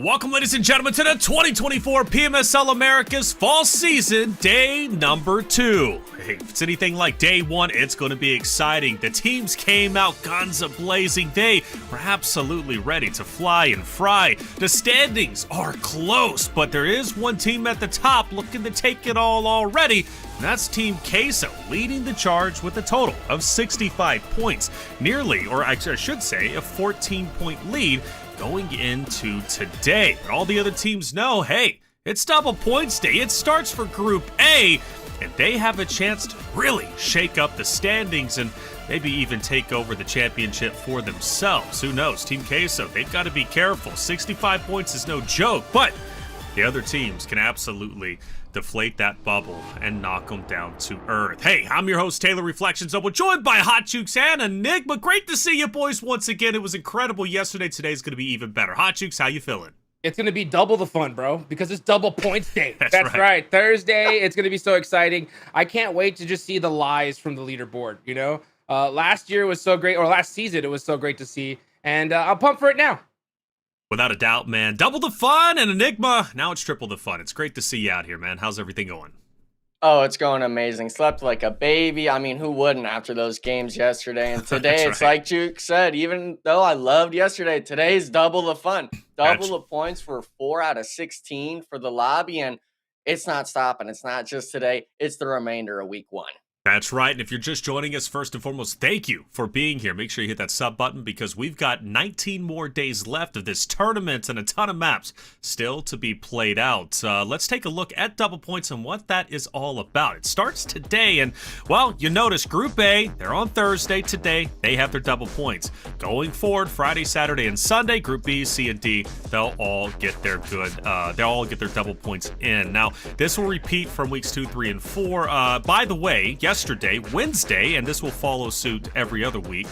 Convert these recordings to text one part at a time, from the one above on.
Welcome, ladies and gentlemen, to the 2024 PMSL America's Fall Season, day number 2. Hey, if it's anything like day 1, it's going to be exciting. The teams came out guns a-blazing. They were absolutely ready to fly and fry. The standings are close, but there is one team at the top looking to take it all already. And that's Team Queso, leading the charge with a total of 65 points. Nearly, or I should say, a 14-point lead going into today. But all the other teams know, hey, it's double points day. It starts for Group A, and they have a chance to really shake up the standings and maybe even take over the championship for themselves. Who knows? Team Queso, they've got to be careful. 65 points is no joke, but the other teams can absolutely deflate that bubble and knock them down to earth. Hey, I'm your host, Taylor Reflections. We're joined by Hot Jukes and Enigma. Great to see you boys once again. It was incredible yesterday. Today's going to be even better. Hot Jukes, how you feeling? It's going to be double the fun, bro, because it's double points day. That's right. Thursday, it's going to be so exciting. I can't wait to just see the lies from the leaderboard, you know? Last year was so great, or last season it was so great to see, and I'm pumped for it now. Without a doubt, man. Double the fun, and Enigma, now it's triple the fun. It's great to see you out here, man. How's everything going? Oh, it's going amazing. Slept like a baby. I mean, who wouldn't after those games yesterday? And today, it's like Juke said, even though I loved yesterday, today's double the fun. Double the points for 4 out of 16 for the lobby, and it's not stopping. It's not just today. It's the remainder of week 1. That's right, and if you're just joining us, first and foremost, thank you for being here. Make sure you hit that sub button because we've got 19 more days left of this tournament and a ton of maps still to be played out. Let's take a look at double points and what that is all about. It starts today, and, well, you notice Group A, they're on Thursday today. They have their double points. Going forward, Friday, Saturday, and Sunday, Group B, C, and D, they'll all get their double points in. Now, this will repeat from weeks 2, 3, and 4. By the way, yesterday, Wednesday, and this will follow suit every other week,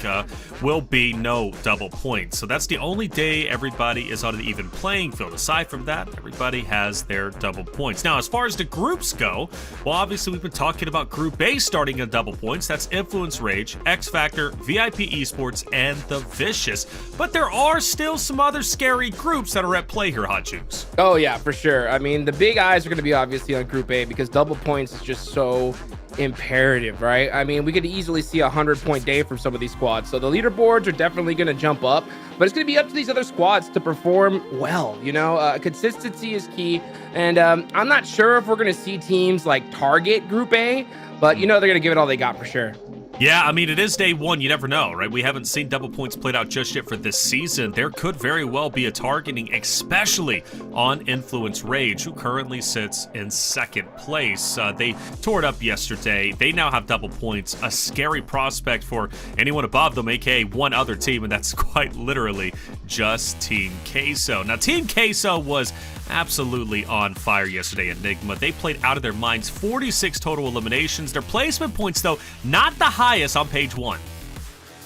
will be no double points. So that's the only day everybody is on an even playing field. Aside from that, everybody has their double points. Now, as far as the groups go, well, obviously we've been talking about Group A starting at double points. That's Influence Rage, X Factor, VIP Esports, and The Vicious. But there are still some other scary groups that are at play here, Hot Jukes. Oh, yeah, for sure. I mean, the big eyes are going to be obviously on Group A because double points is just so imperative, right? I mean, we could easily see a 100-point day from some of these squads. So the leaderboards are definitely going to jump up, but it's going to be up to these other squads to perform well. You know, consistency is key. And I'm not sure if we're going to see teams like target Group A, but you know, they're going to give it all they got for sure. Yeah, I mean, it is day 1. You never know, right? We haven't seen double points played out just yet for this season. There could very well be a targeting, especially on Influence Rage, who currently sits in 2nd place. They tore it up yesterday. They now have double points, a scary prospect for anyone above them, aka one other team, and that's quite literally just Team Queso. Now, Team Queso was absolutely on fire yesterday, Enigma. They played out of their minds, 46 total eliminations. Their placement points, though, not the highest on page 1.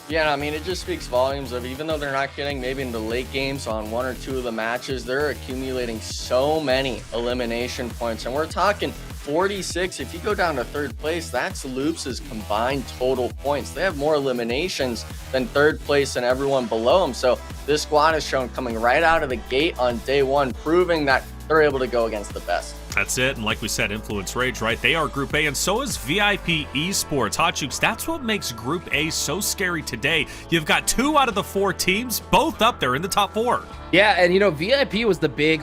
Yeah, I mean, it just speaks volumes of even though they're not getting maybe in the late games on 1 or 2 of the matches, they're accumulating so many elimination points. And we're talking 46. If you go down to 3rd place, that's Loops' combined total points. They have more eliminations than 3rd place and everyone below them. So this squad is shown coming right out of the gate on day 1, proving that they're able to go against the best. That's it, and like we said, Influence Rage, right? They are Group A, and so is VIP Esports. Hot Jukes, that's what makes Group A so scary today. You've got 2 out of the 4 teams, both up there in the top 4. Yeah, and you know, VIP was the big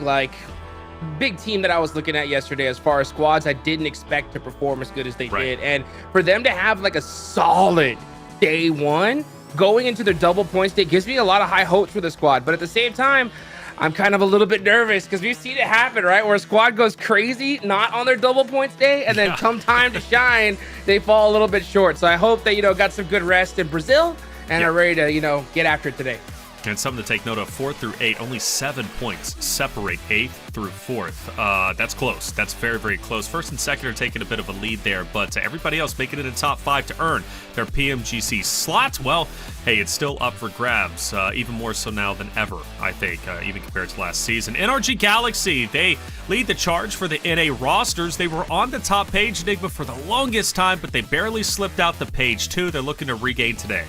team that I was looking at yesterday as far as squads I didn't expect to perform as good as they did. And for them to have like a solid day 1 going into their double points day gives me a lot of high hopes for the squad. But at the same time, I'm kind of a little bit nervous because we've seen it happen, right? Where a squad goes crazy, not on their double points day, and then come time to shine, they fall a little bit short. So I hope that, you know, got some good rest in Brazil and are ready to, you know, get after it today. And something to take note of, 4 through 8, only 7 points separate 8th through 4th. That's close. That's very, very close. 1st and 2nd are taking a bit of a lead there, but everybody else making it in the top 5 to earn their PMGC slots. Well, hey, it's still up for grabs, even more so now than ever, I think, even compared to last season. NRG Galaxy, they lead the charge for the NA rosters. They were on the top page, Enigma, for the longest time, but they barely slipped out the page 2. They're looking to regain today.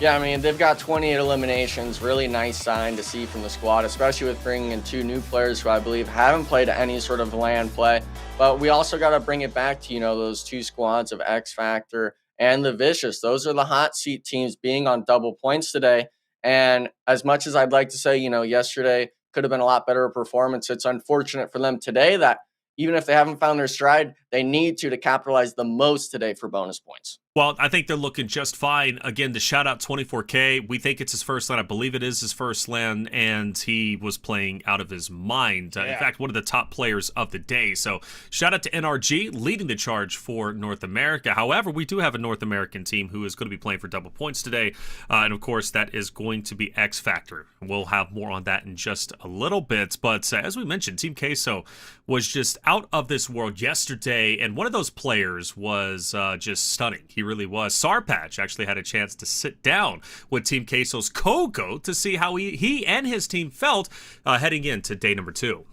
Yeah, I mean, they've got 28 eliminations. Really nice sign to see from the squad, especially with bringing in 2 new players who I believe haven't played any sort of LAN play. But we also got to bring it back to, those 2 squads of X Factor and the Vicious. Those are the hot seat teams being on double points today. And as much as I'd like to say, yesterday could have been a lot better performance, it's unfortunate for them today that even if they haven't found their stride, they need to capitalize the most today for bonus points. Well, I think they're looking just fine. Again, the shout out 24K. We think it's his first LAN. I believe it is his first LAN, and he was playing out of his mind. In fact, one of the top players of the day. So shout out to NRG leading the charge for North America. However, we do have a North American team who is going to be playing for double points today. And of course, that is going to be X Factor. We'll have more on that in just a little bit. But as we mentioned, Team Queso was just out of this world yesterday. And one of those players was just stunning. He really was. Sarpatch actually had a chance to sit down with Team Queso's Kogo to see how he and his team felt heading into day number 2.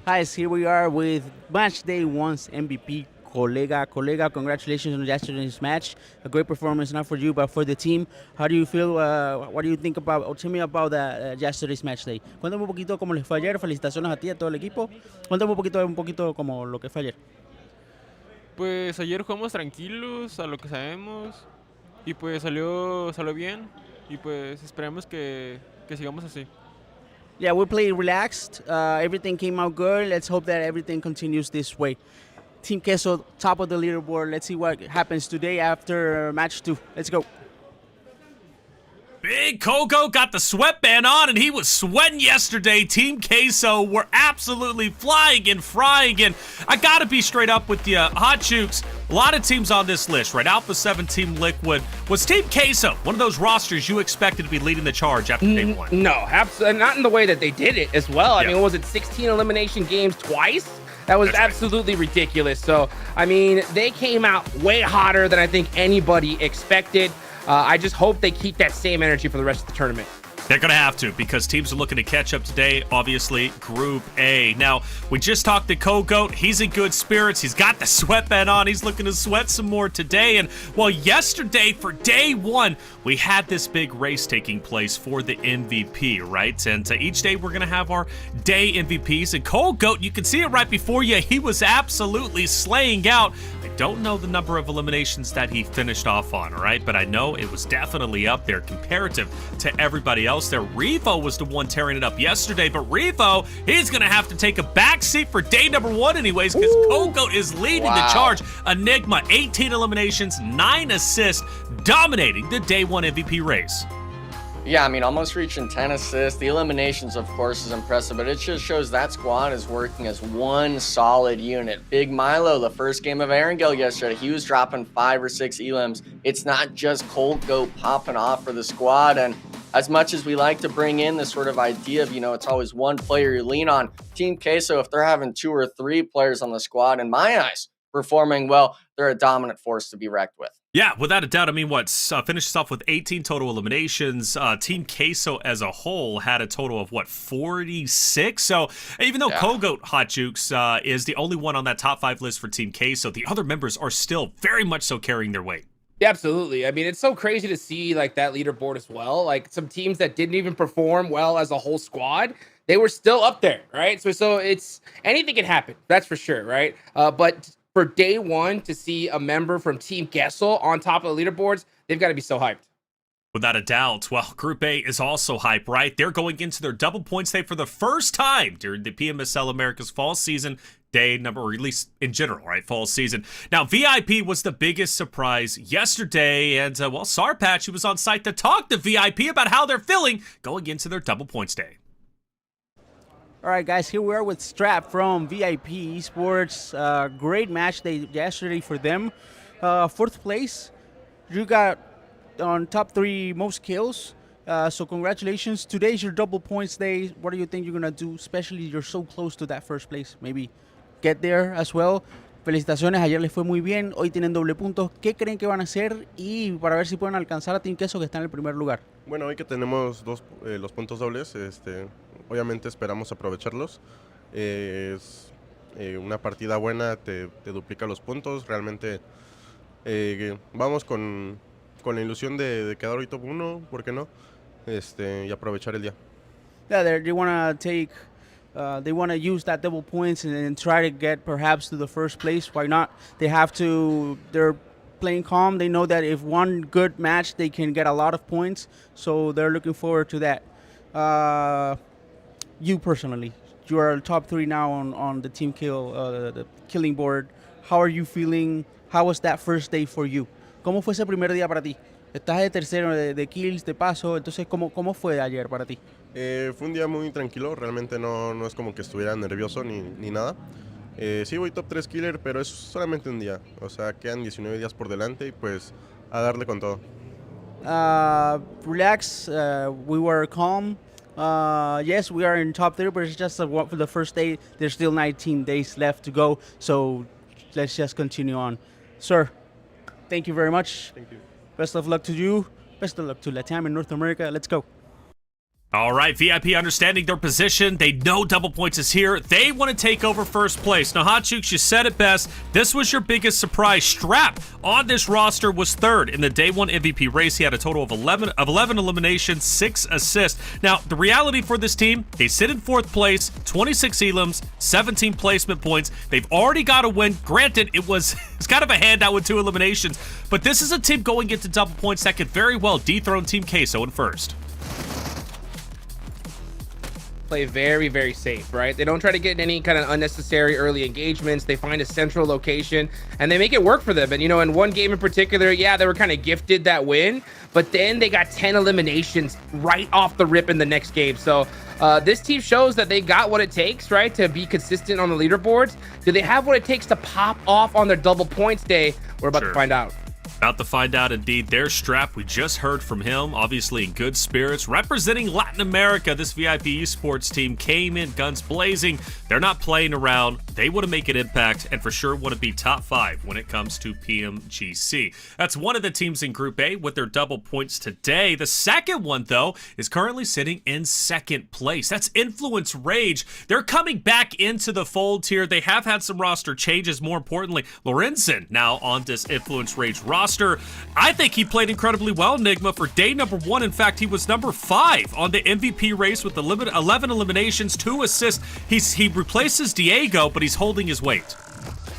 Guys, here we are with match day 1's MVP, Colega. Colega, congratulations on yesterday's match. A great performance, not for you, but for the team. How do you feel? What do you think about, or tell me about yesterday's match day? Cuéntame un poquito cómo les fue ayer. Felicitaciones a ti y a todo el equipo. Cuéntame un poquito como lo que fue ayer. Pues ayer jugamos tranquilos, a lo que sabemos, y pues salió bien, y pues esperemos que sigamos así. Yeah, we played relaxed. Everything came out good. Let's hope that everything continues this way. Team Queso, top of the leaderboard. Let's see what happens today after match 2. Let's go. Big Kogo got the sweatband on, and he was sweating yesterday. Team Queso were absolutely flying and frying, and I gotta be straight up with you, Hot Jukes. A lot of teams on this list, right? Alpha7, Team Liquid. Was Team Queso one of those rosters you expected to be leading the charge after day 1? No, absolutely not in the way that they did it as well. I mean, was it 16 elimination games twice? That was absolutely ridiculous. So, I mean, they came out way hotter than I think anybody expected. I just hope they keep that same energy for the rest of the tournament. They're going to have to, because teams are looking to catch up today. Obviously, Group A. Now, we just talked to Kogoat. He's in good spirits. He's got the sweatband on. He's looking to sweat some more today. And, well, yesterday for day 1, we had this big race taking place for the MVP, right? And each day we're going to have our day MVPs. And Kogoat, you can see it right before you. He was absolutely slaying out. I don't know the number of eliminations that he finished off on, all right? But I know it was definitely up there comparative to everybody else there. Revo was the one tearing it up yesterday, but Revo, he's going to have to take a backseat for day number 1 anyways, because Kogo is leading the charge. Enigma, 18 eliminations, 9 assists, dominating the day 1 MVP race. Yeah, I mean, almost reaching 10 assists. The eliminations, of course, is impressive, but it just shows that squad is working as one solid unit. Big Milo, the first game of Erangel yesterday, he was dropping 5 or 6 elims. It's not just Cold Go popping off for the squad, and as much as we like to bring in this sort of idea of, it's always one player you lean on, Team Queso, if they're having 2 or 3 players on the squad, in my eyes, performing well, they're a dominant force to be reckoned with. Yeah, without a doubt. I mean, finishes off with 18 total eliminations. Team Queso as a whole had a total of, 46? So even though Kogoat Hot Jukes is the only one on that top 5 list for Team Queso, the other members are still very much so carrying their weight. Yeah, absolutely. I mean, it's so crazy to see that leaderboard as well. Like some teams that didn't even perform well as a whole squad, they were still up there, right? So it's anything can happen. That's for sure, right? But for day 1 to see a member from Team Queso on top of the leaderboards, they've got to be so hyped. Without a doubt. Well, Group A is also hype, right? They're going into their double points day for the first time during the PMSL America's fall season day number, or at least in general, right? Fall season. Now, VIP was the biggest surprise yesterday, and Sarpatch, who was on site to talk to VIP about how they're feeling going into their double points day. All right, guys, here we are with Strap from VIP Esports. Great match day yesterday for them. 4th place. You got on top 3 most kills. So congratulations. Today's your double points day. What do you think you're going to do? Especially you're so close to that first place. Maybe get there as well. Felicitaciones, ayer les fue muy bien. Hoy tienen doble puntos. ¿Qué creen que van a hacer? Y para ver si pueden alcanzar a Team Queso, que está en el primer lugar. Bueno, hoy que tenemos los puntos dobles, obviamente esperamos aprovecharlos. Es una partida buena, te duplica los puntos. Realmente vamos con con la ilusión de quedar hoy top 1, ¿por qué no? Y aprovechar el día. Yeah, they want to take, they want to use that double points and try to get perhaps to the first place. Why not? They have to. They're playing calm. They know that if one good match, they can get a lot of points. So they're looking forward to that. You personally, you are top 3 now on the team kill, the killing board. How are you feeling? How was that first day for you? ¿Cómo fue ese primer día para ti? Estás de tercero de kills, de paso. Entonces, ¿cómo fue ayer para ti? Fue un día muy tranquilo, realmente no es como que estuviera nervioso ni nada. Sí voy top 3 killer, pero es solamente un día. O sea, quedan 19 días por delante y pues a darle con todo. Relax, we were calm. Yes, we are in top 3, but it's just for the first day. There's still 19 days left to go, so let's just continue on. Sir, thank you very much. Thank you. Best of luck to you. Best of luck to Latam and North America. Let's go. All right, VIP understanding their position. They know double points is here. They want to take over first place. Now, Hotchukes, you said it best. This was your biggest surprise. Strap on this roster was third in the day 1 MVP race. He had a total of 11 eliminations, 6 assists. Now, the reality for this team, they sit in 4th place, 26 elims, 17 placement points. They've already got a win. Granted, it's kind of a handout with 2 eliminations, but this is a team going into double points that could very well dethrone Team Queso in first. Play very, very safe, right? They don't try to get in any kind of unnecessary early engagements. They find a central location and they make it work for them. And, in one game in particular, yeah, they were kind of gifted that win, but then they got 10 eliminations right off the rip in the next game. So this team shows that they got what it takes, right, to be consistent on the leaderboards. Do they have what it takes to pop off on their double points day? We're about to find out. About to find out indeed. There's Strap. We just heard from him, obviously in good spirits. Representing Latin America, this VIP Esports team came in guns blazing. They're not playing around. They want to make an impact and for sure want to be top 5 when it comes to PMGC. That's one of the teams in Group A with their double points today. The second one, though, is currently sitting in 2nd place. That's Influence Rage. They're coming back into the fold here. They have had some roster changes. More importantly, Lorenzen now on this Influence Rage roster. I think he played incredibly well, Nigma, for day number 1. In fact, he was number 5 on the MVP race with 11 eliminations, 2 assists. He replaces Diego, but he's holding his weight.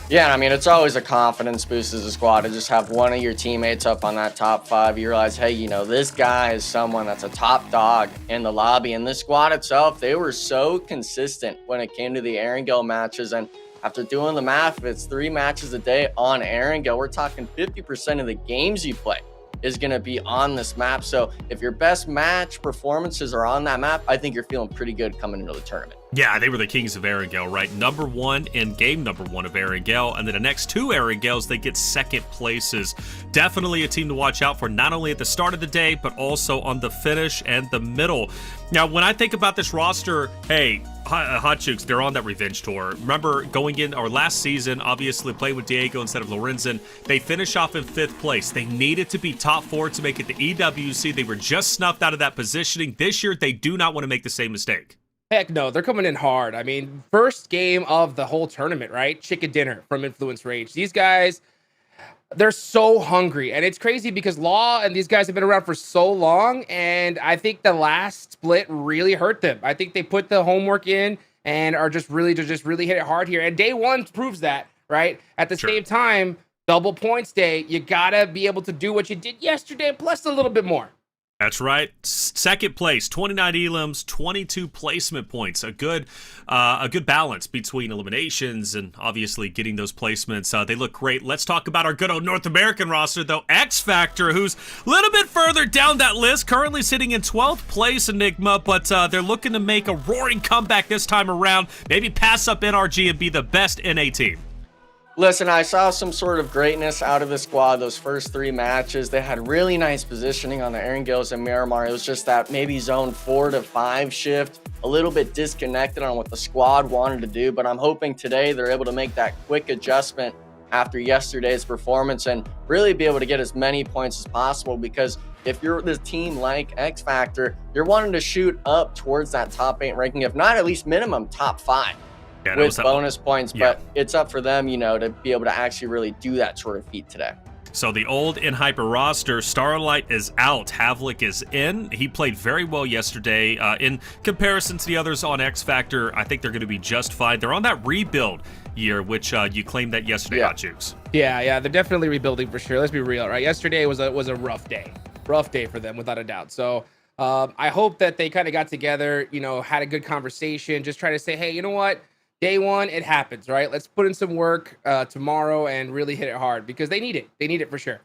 Yeah, I mean, it's always a confidence boost as a squad to just have one of your teammates up on that top 5. You realize, hey, this guy is someone that's a top dog in the lobby. And this squad itself, they were so consistent when it came to the Erangel matches. And after doing the math, if it's 3 matches a day on Erangel, we're talking 50% of the games you play is going to be on this map. So if your best match performances are on that map, I think you're feeling pretty good coming into the tournament. Yeah, they were the kings of Erangel, right? Number 1 in game number 1 of Erangel, and then the next 2 Erangels, they get 2nd places. Definitely a team to watch out for, not only at the start of the day, but also on the finish and the middle. Now, when I think about this roster, hey, Hotchukes, they're on that revenge tour. Remember going in our last season, obviously playing with Diego instead of Lorenzen. They finish off in 5th place. They needed to be top 4 to make it to EWC. They were just snuffed out of that positioning. This year, they do not want to make the same mistake. Heck no, they're coming in hard. I mean, first game of the whole tournament, right? Chicken dinner from Influence Rage. These guys, they're so hungry. And it's crazy because Law and these guys have been around for so long. And I think the last split really hurt them. I think they put the homework in and are just really hit it hard here. And day 1 proves that, right? At the same time, double points day, you gotta be able to do what you did yesterday, plus a little bit more. That's right. 2nd place, 29 elims, 22 placement points. A good balance between eliminations and obviously getting those placements. They look great. Let's talk about our good old North American roster, though. X Factor, who's a little bit further down that list, currently sitting in 12th place, Enigma, but they're looking to make a roaring comeback this time around. Maybe pass up NRG and be the best NA team. Listen, I saw some sort of greatness out of the squad those first 3 matches. They had really nice positioning on the Erangels and Miramar. It was just that maybe zone 4 to 5 shift, a little bit disconnected on what the squad wanted to do, but I'm hoping today they're able to make that quick adjustment after yesterday's performance and really be able to get as many points as possible, because if you're this team like X Factor, you're wanting to shoot up towards that top 8 ranking, if not at least minimum top 5. With bonus points, but it's up for them, to be able to actually really do that sort of feat today. So the old in Hyper roster, Starlight is out, Havlik is in. He played very well yesterday. In comparison to the others on X Factor, I think they're going to be just fine. They're on that rebuild year, which you claimed that yesterday, Hot Jukes. Yeah, they're definitely rebuilding for sure. Let's be real, right? Yesterday was a rough day for them, without a doubt. So I hope that they kind of got together, had a good conversation, just try to say, hey, you know what? Day one, it happens, right? Let's put in some work tomorrow and really hit it hard because they need it. They need it for sure.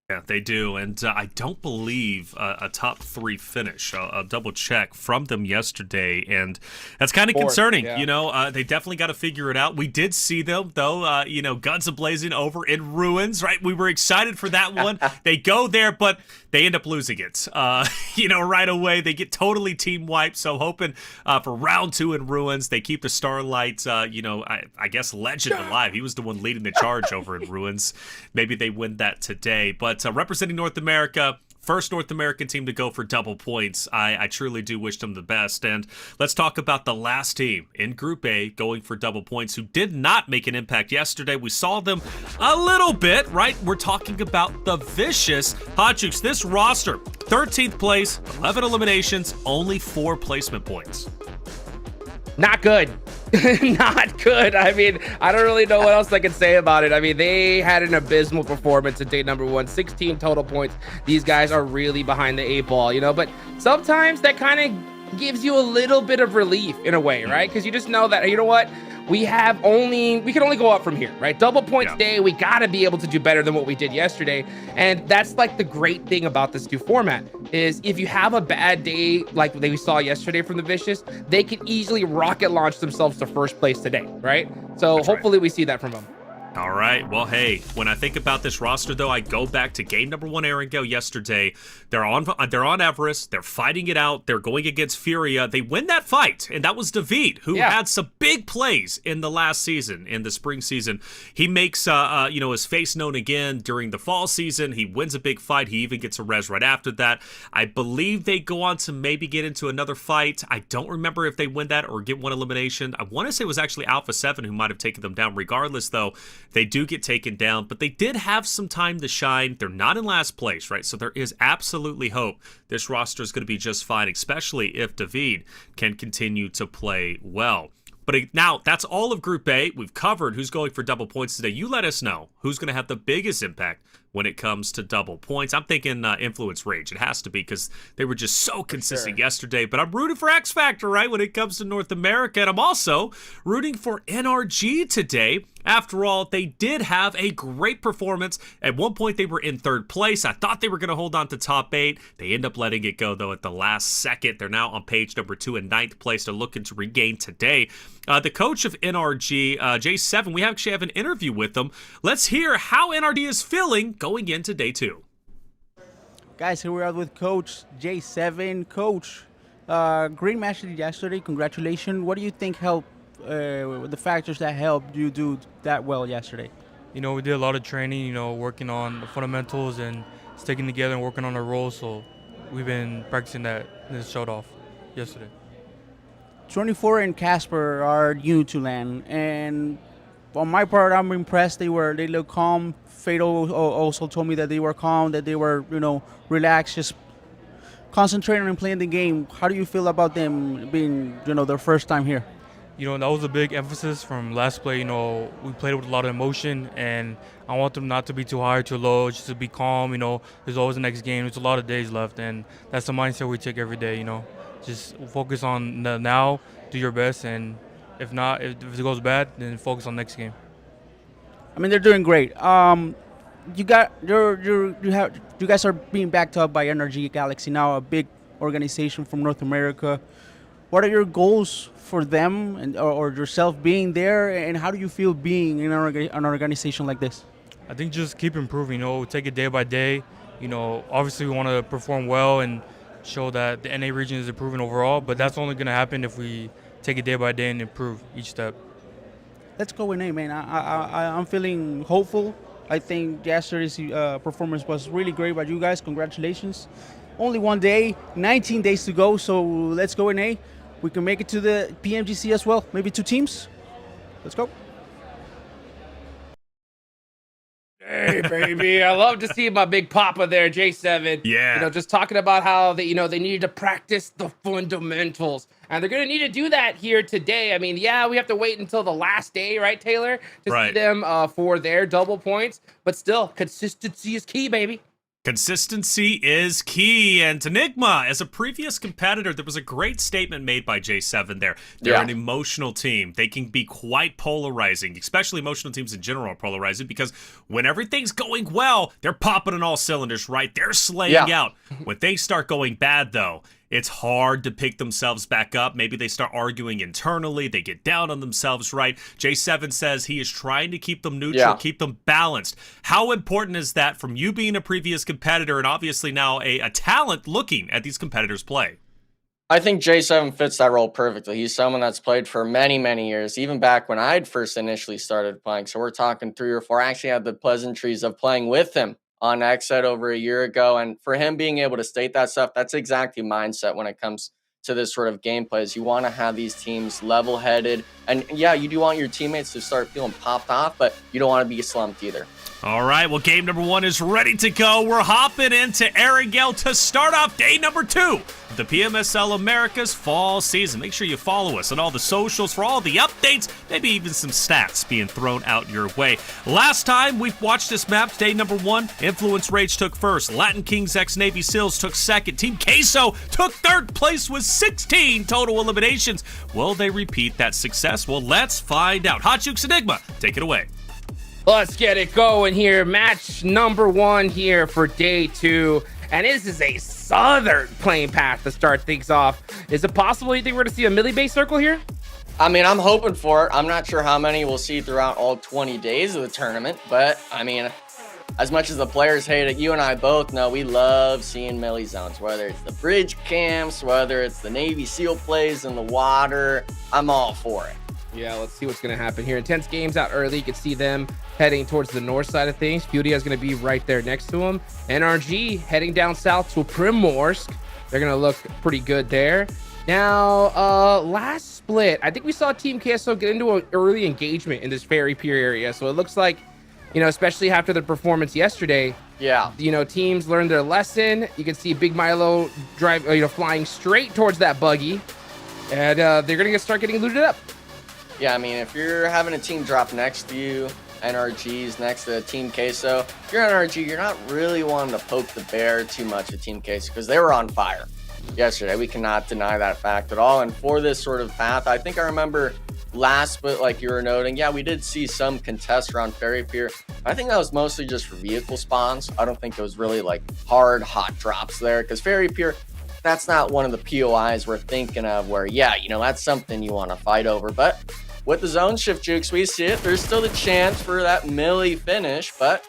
Yeah, they do, and I don't believe a top 3 finish. I'll double check from them yesterday, and that's kind of concerning. Yeah. They definitely got to figure it out. We did see them, though, guns a-blazing over in Ruins, right? We were excited for that one. They go there, but they end up losing it. Right away, they get totally team wiped, so hoping for round 2 in Ruins, they keep the Starlight, I guess, legend alive. He was the one leading the charge over in Ruins. Maybe they win that today, but representing North America, first North American team to go for double points. I truly do wish them the best. And let's talk about the last team in Group A going for double points who did not make an impact yesterday. We saw them a little bit, right? We're talking about the Vicious. Hot Jukes, this roster, 13th place, 11 eliminations, only 4 placement points. Not good. Not good. I mean, I don't really know what else I can say about it. I mean, they had an abysmal performance at day number 1, 16 total points. These guys are really behind the 8 ball, but sometimes that kind of gives you a little bit of relief in a way, right? Because you just know that, you know what? We can only go up from here, right? Double points day, we got to be able to do better than what we did yesterday. And that's like the great thing about this new format is if you have a bad day like we saw yesterday from the Vicious, they can easily rocket launch themselves to first place today, right? So that's hopefully we see that from them. All right. Well, hey, when I think about this roster, though, I go back to game number 1 Erangel yesterday. They're on Everest. They're fighting it out. They're going against Furia. They win that fight, and that was David, who had some big plays in the last season, in the spring season. He makes his face known again during the fall season. He wins a big fight. He even gets a res right after that. I believe they go on to maybe get into another fight. I don't remember if they win that or get one elimination. I want to say it was actually Alpha7 who might have taken them down. Regardless, though, they do get taken down, but they did have some time to shine. They're not in last place, right? So there is absolutely hope this roster is going to be just fine, especially if David can continue to play well. But now, that's all of Group A. We've covered who's going for double points today. You let us know who's going to have the biggest impact when it comes to double points. I'm thinking Influence Rage. It has to be because they were just so consistent yesterday. But I'm rooting for X Factor, right, when it comes to North America. And I'm also rooting for NRG today. After all, they did have a great performance. At one point, they were in 3rd place. I thought they were going to hold on to top 8. They end up letting it go, though, at the last second. They're now on page number 2 in 9th place. They're looking to regain today. The coach of NRG, J7, we actually have an interview with them. Let's hear how NRG is feeling going into day 2. Guys, here we are with Coach J7. Coach, great match yesterday. Congratulations. What do you think helped? The factors that helped you do that well yesterday? We did a lot of training, working on the fundamentals and sticking together and working on our roles. So we've been practicing that, and it showed off yesterday. 24 and Casper are new to LAN, and on my part, I'm impressed. They look calm. Fatal also told me that they were calm, that they were, relaxed, just concentrating on playing the game. How do you feel about them being, their first time here? That was a big emphasis from last play. We played with a lot of emotion, and I want them not to be too high or too low, just to be calm. There's always the next game. There's a lot of days left, and that's the mindset we take every day. Just focus on the now, do your best, and if not, if it goes bad, then focus on next game. I mean, they're doing great. You guys are being backed up by Energy Galaxy now, a big organization from North America. What are your goals for them or yourself being there, and how do you feel being in an organization like this? I think just keep improving, take it day by day. Obviously we want to perform well and show that the NA region is improving overall, but that's only going to happen if we take it day by day and improve each step. Let's go in A, man. I'm feeling hopeful. I think yesterday's performance was really great by you guys. Congratulations. Only one day, 19 days to go, so let's go in A. We can make it to the PMGC as well. Maybe 2 teams. Let's go. Hey, baby. baby. I love to see my big papa there, J7. Yeah. You know, just talking about how they, they needed to practice the fundamentals. And they're going to need to do that here today. I mean, yeah, we have to wait until the last day, right, Taylor? To see them for their double points. But still, consistency is key, baby. Consistency is key. And Enigma, as a previous competitor, there was a great statement made by J7 there. They're an emotional team. They can be quite polarizing, especially emotional teams in general are polarizing, because when everything's going well, they're popping on all cylinders, right? They're slaying out. When things start going bad, though, it's hard to pick themselves back up. Maybe they start arguing internally. They get down on themselves, right? J7 says he is trying to keep them neutral, keep them balanced. How important is that from you being a previous competitor and obviously now a talent looking at these competitors play? I think J7 fits that role perfectly. He's someone that's played for many, many years, even back when I'd first initially started playing. So we're talking 3 or 4. I actually had the pleasantries of playing with him on Xset over a year ago. And for him being able to state that stuff, that's exactly mindset when it comes to this sort of gameplay. Is you want to have these teams level-headed. And yeah, you do want your teammates to start feeling popped off, but you don't want to be slumped either. All right, well, game number 1 is ready to go. We're hopping into Erangel to start off day number 2 of the PMSL Americas fall season. Make sure you follow us on all the socials for all the updates, maybe even some stats being thrown out your way. Last time we watched this map, day number 1, Influence Rage took first. Latin Kings x Navy Seals took second. Team Queso took third place with 16 total eliminations. Will they repeat that success? Well, let's find out. Hot Jukes Enigma, take it away. Let's get it going here. Match number 1 here for day 2. And this is a southern playing path to start things off. Is it possible you think we're going to see a melee base circle here? I mean, I'm hoping for it. I'm not sure how many we'll see throughout all 20 days of the tournament. But, I mean, as much as the players hate it, you and I both know we love seeing melee zones. Whether it's the bridge camps, whether it's the Navy SEAL plays in the water, I'm all for it. Yeah, let's see what's going to happen here. Intense games out early. You can see them heading towards the north side of things. Furia is going to be right there next to them. NRG heading down south to Primorsk. They're going to look pretty good there. Now, last split, I think we saw Team Queso get into an early engagement in this Ferry Pier area. So it looks like, especially after the performance yesterday, teams learned their lesson. You can see Big Milo drive, flying straight towards that buggy. And they're going to start getting looted up. Yeah, I mean, if you're having a team drop next to you, NRG's next to Team Queso, if you're NRG, you're not really wanting to poke the bear too much at Team Queso because they were on fire yesterday. We cannot deny that fact at all. And for this sort of path, I think I remember last split, like you were noting, yeah, we did see some contests around Ferry Pier. I think that was mostly just for vehicle spawns. I don't think it was really like hard, hot drops there because Ferry Pier, that's not one of the POIs we're thinking of where, that's something you want to fight over. But with the zone shift jukes, we see it. There's still the chance for that melee finish, but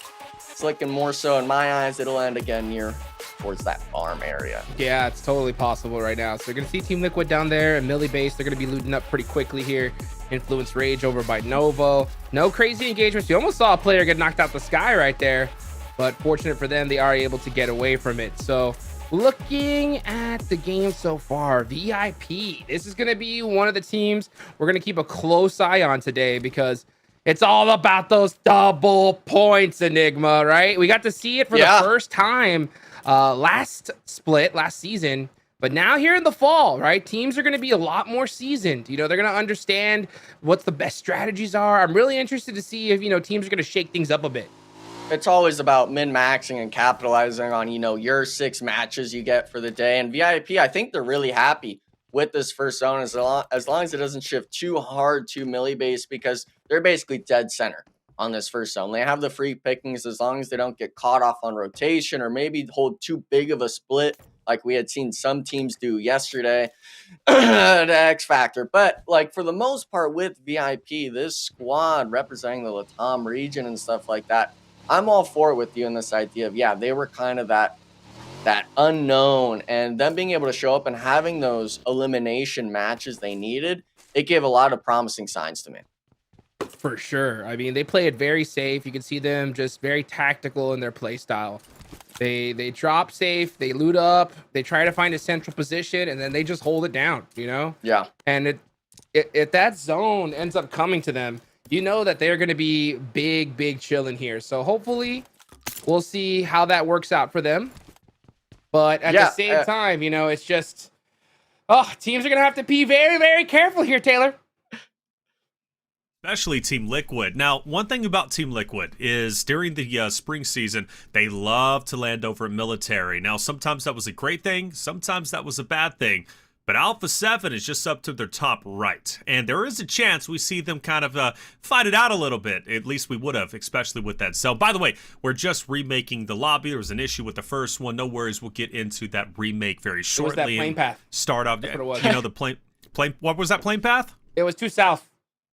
it's looking more so in my eyes, it'll end again near towards that farm area. Yeah, it's totally possible right now. So you're going to see Team Liquid down there and melee base. They're going to be looting up pretty quickly here. Influence Rage over by Novo. No crazy engagements. You almost saw a player get knocked out the sky right there, but fortunate for them, they are able to get away from it. So looking at the game so far, VIP, this is going to be one of the teams we're going to keep a close eye on today because it's all about those double points, Enigma, right? We got to see it for the first time last season, but now here in the fall, right? Teams are going to be a lot more seasoned. They're going to understand what the best strategies are. I'm really interested to see if, teams are going to shake things up a bit. It's always about min-maxing and capitalizing on, your 6 matches you get for the day. And VIP, I think they're really happy with this first zone as long as it doesn't shift too hard to melee base because they're basically dead center on this first zone. They have the free pickings as long as they don't get caught off on rotation or maybe hold too big of a split like we had seen some teams do yesterday. The X Factor. But like for the most part with VIP, this squad representing the Latam region and stuff like that, I'm all for it with you in this idea of, they were kind of that unknown, and them being able to show up and having those elimination matches they needed, it gave a lot of promising signs to me. For sure. I mean, they play it very safe. You can see them just very tactical in their play style. They drop safe, they loot up, they try to find a central position, and then they just hold it down, Yeah. And if that zone ends up coming to them, that they're going to be big chilling here. So hopefully we'll see how that works out for them. But at the same time, you know, it's just, teams are going to have to be very, very careful here, Taylor. Especially Team Liquid. Now, one thing about Team Liquid is during the spring season, they love to land over military. Now, sometimes that was a great thing. Sometimes that was a bad thing. But Alpha7 is just up to their top right. And there is a chance we see them kind of fight it out a little bit. At least we would have, especially with that cell. By the way, we're just remaking the lobby. There was an issue with the first one. No worries. We'll get into that remake very shortly. It was that plane path. Start off. You know, the plane. What was that plane path? It was too south.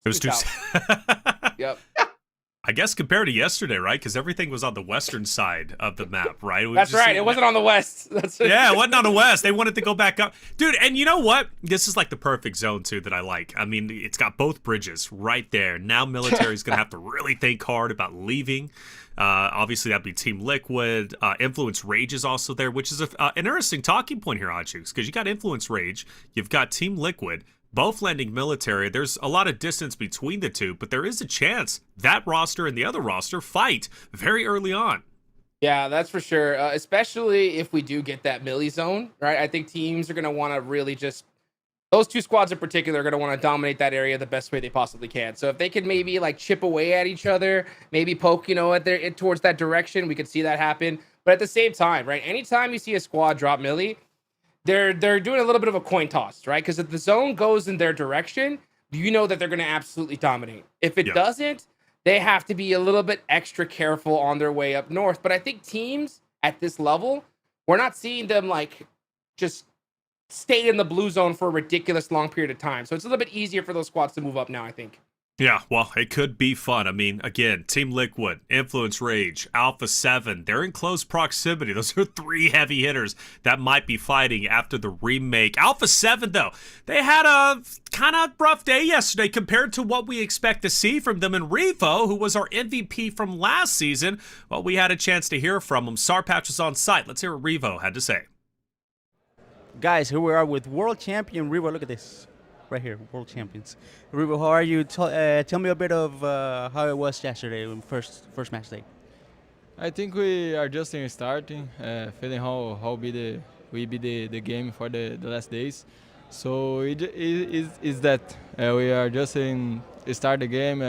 It was too south. Yep. I guess compared to yesterday, right? Because everything was on the western side of the map, right? That's right. It wasn't on the west. Yeah, it wasn't on the west. They wanted to go back up. Dude, and you know what? This is like the perfect zone, too, that I like. I mean, it's got both bridges right there. Now military's going to have to really think hard about leaving. Obviously, that'd be Team Liquid. Influence Rage is also there, which is an interesting talking point here, Ajux, because you got Influence Rage. You've got Team Liquid. Both landing military. There's a lot of distance between the two, but there is a chance that roster and the other roster fight very early on. Yeah, that's for sure. Especially if we do get that milli zone, right? I think teams are going to want to really just, those two squads in particular are going to want to dominate that area the best way they possibly can. So if they could maybe like chip away at each other, maybe poke, you know, towards that direction, we could see that happen. But at the same time, right? Anytime you see a squad drop milli, they're doing a little bit of a coin toss, right? Because if the zone goes in their direction, you know that they're going to absolutely dominate. If it doesn't, they have to be a little bit extra careful on their way up north. But I think teams at this level, we're not seeing them like just stay in the blue zone for a ridiculous long period of time. So it's a little bit easier for those squads to move up now, I think. Yeah, well, it could be fun. I mean, again, Team Liquid, Influence Rage, Alpha7, they're in close proximity. Those are three heavy hitters that might be fighting after the remake. Alpha7, though, they had a kind of rough day yesterday compared to what we expect to see from them. And Revo, who was our MVP from last season, well, we had a chance to hear from him. Sarpatch was on site. Let's hear what Revo had to say. Guys, here we are with world champion Revo. Look at this. Right here, world champions. Revo, how are you? Tell me a bit of how it was yesterday, first match day. I think we are just starting, feeling how we be the game for the last days. So it is that we are just start the game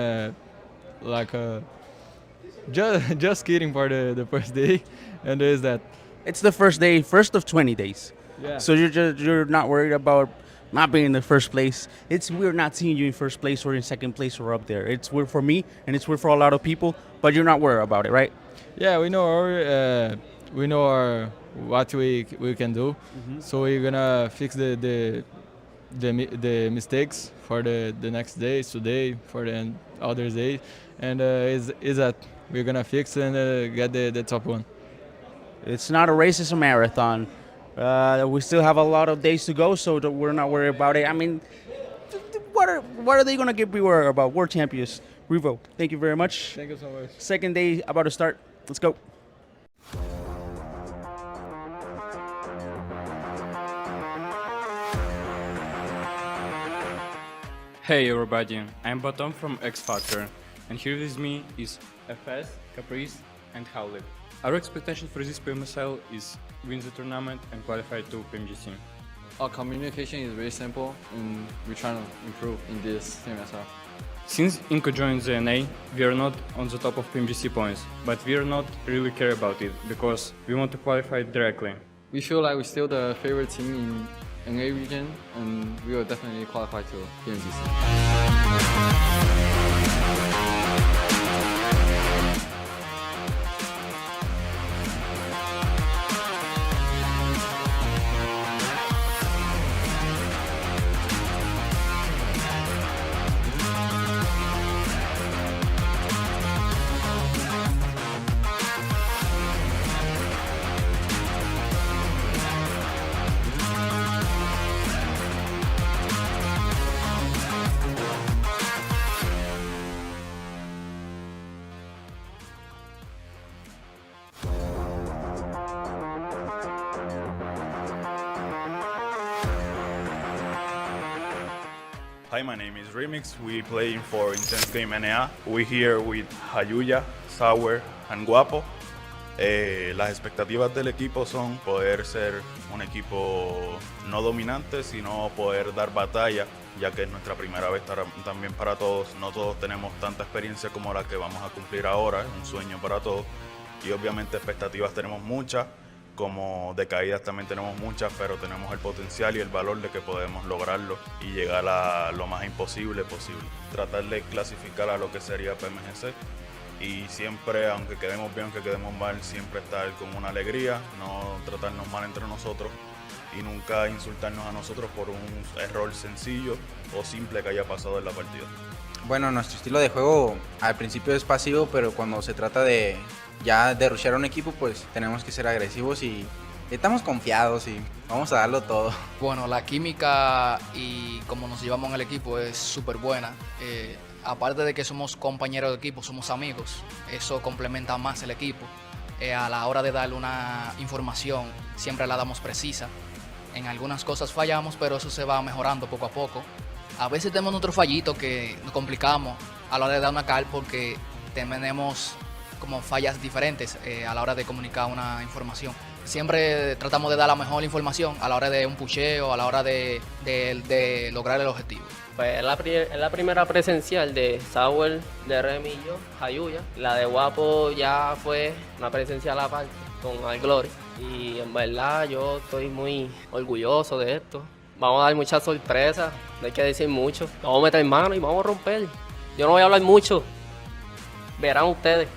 just kidding for the first day, and there is that. It's the first day, first of 20 days. Yeah. So you're not worried about not being in the first place. We're not seeing you in first place or in second place or up there. It's weird for me and it's weird for a lot of people, but you're not worried about it, right? Yeah, we know what we can do. Mm-hmm. So we're gonna fix the mistakes for the next days, today, for the other days, and is that we're gonna fix and get the top one. It's not a race, it's a marathon. We still have a lot of days to go, so we're not worried about it. I mean, what are they going to be worried about? World champions. Revo, thank you very much. Thank you so much. Second day about to start. Let's go. Hey everybody, I'm Batom from X Factor, and here with me is FS, Caprice, and Howlip. Our expectation for this PMSL is win the tournament and qualify to PMGC. Our communication is very simple, and we're trying to improve in this PMSL. Since Inco joined the NA, we are not on the top of PMGC points, but we are not really care about it because we want to qualify directly. We feel like we're still the favorite team in NA region, and we will definitely qualify to PMGC. Hi, my name is Remix. We playing for Intense Game NA. We're here with Hayuya, Sour, and Guapo. Las expectativas del equipo son poder ser un equipo no dominante, sino poder dar batalla, ya que es nuestra primera vez también para todos. No todos tenemos tanta experiencia como la que vamos a cumplir ahora, es un sueño para todos. Y obviamente expectativas tenemos muchas, como de caídas también tenemos muchas, pero tenemos el potencial y el valor de que podemos lograrlo y llegar a lo más imposible posible. Tratar de clasificar a lo que sería PMSL. Y siempre, aunque quedemos bien, aunque quedemos mal, siempre estar con una alegría, no tratarnos mal entre nosotros y nunca insultarnos a nosotros por un error sencillo o simple que haya pasado en la partida. Bueno, nuestro estilo de juego al principio es pasivo, pero cuando se trata de ya de rushear a un equipo, pues tenemos que ser agresivos y estamos confiados y vamos a darlo todo. Bueno, la química y cómo nos llevamos en el equipo es súper buena. Aparte de que somos compañeros de equipo, somos amigos. Eso complementa más el equipo. A la hora de darle una información, siempre la damos precisa. En algunas cosas fallamos, pero eso se va mejorando poco a poco. A veces tenemos otro fallito que nos complicamos a la hora de dar una call porque tenemos como fallas diferentes a la hora de comunicar una información. Siempre tratamos de dar la mejor información a la hora de un pusheo, a la hora de lograr el objetivo. Pues es la primera presencial de Sauer, de Remy y yo, Jayuya. La de Guapo ya fue una presencial aparte con Al Glory. Y en verdad yo estoy muy orgulloso de esto. Vamos a dar muchas sorpresas, no hay que decir mucho. Vamos a meter mano y vamos a romper. Yo no voy a hablar mucho. Verán ustedes.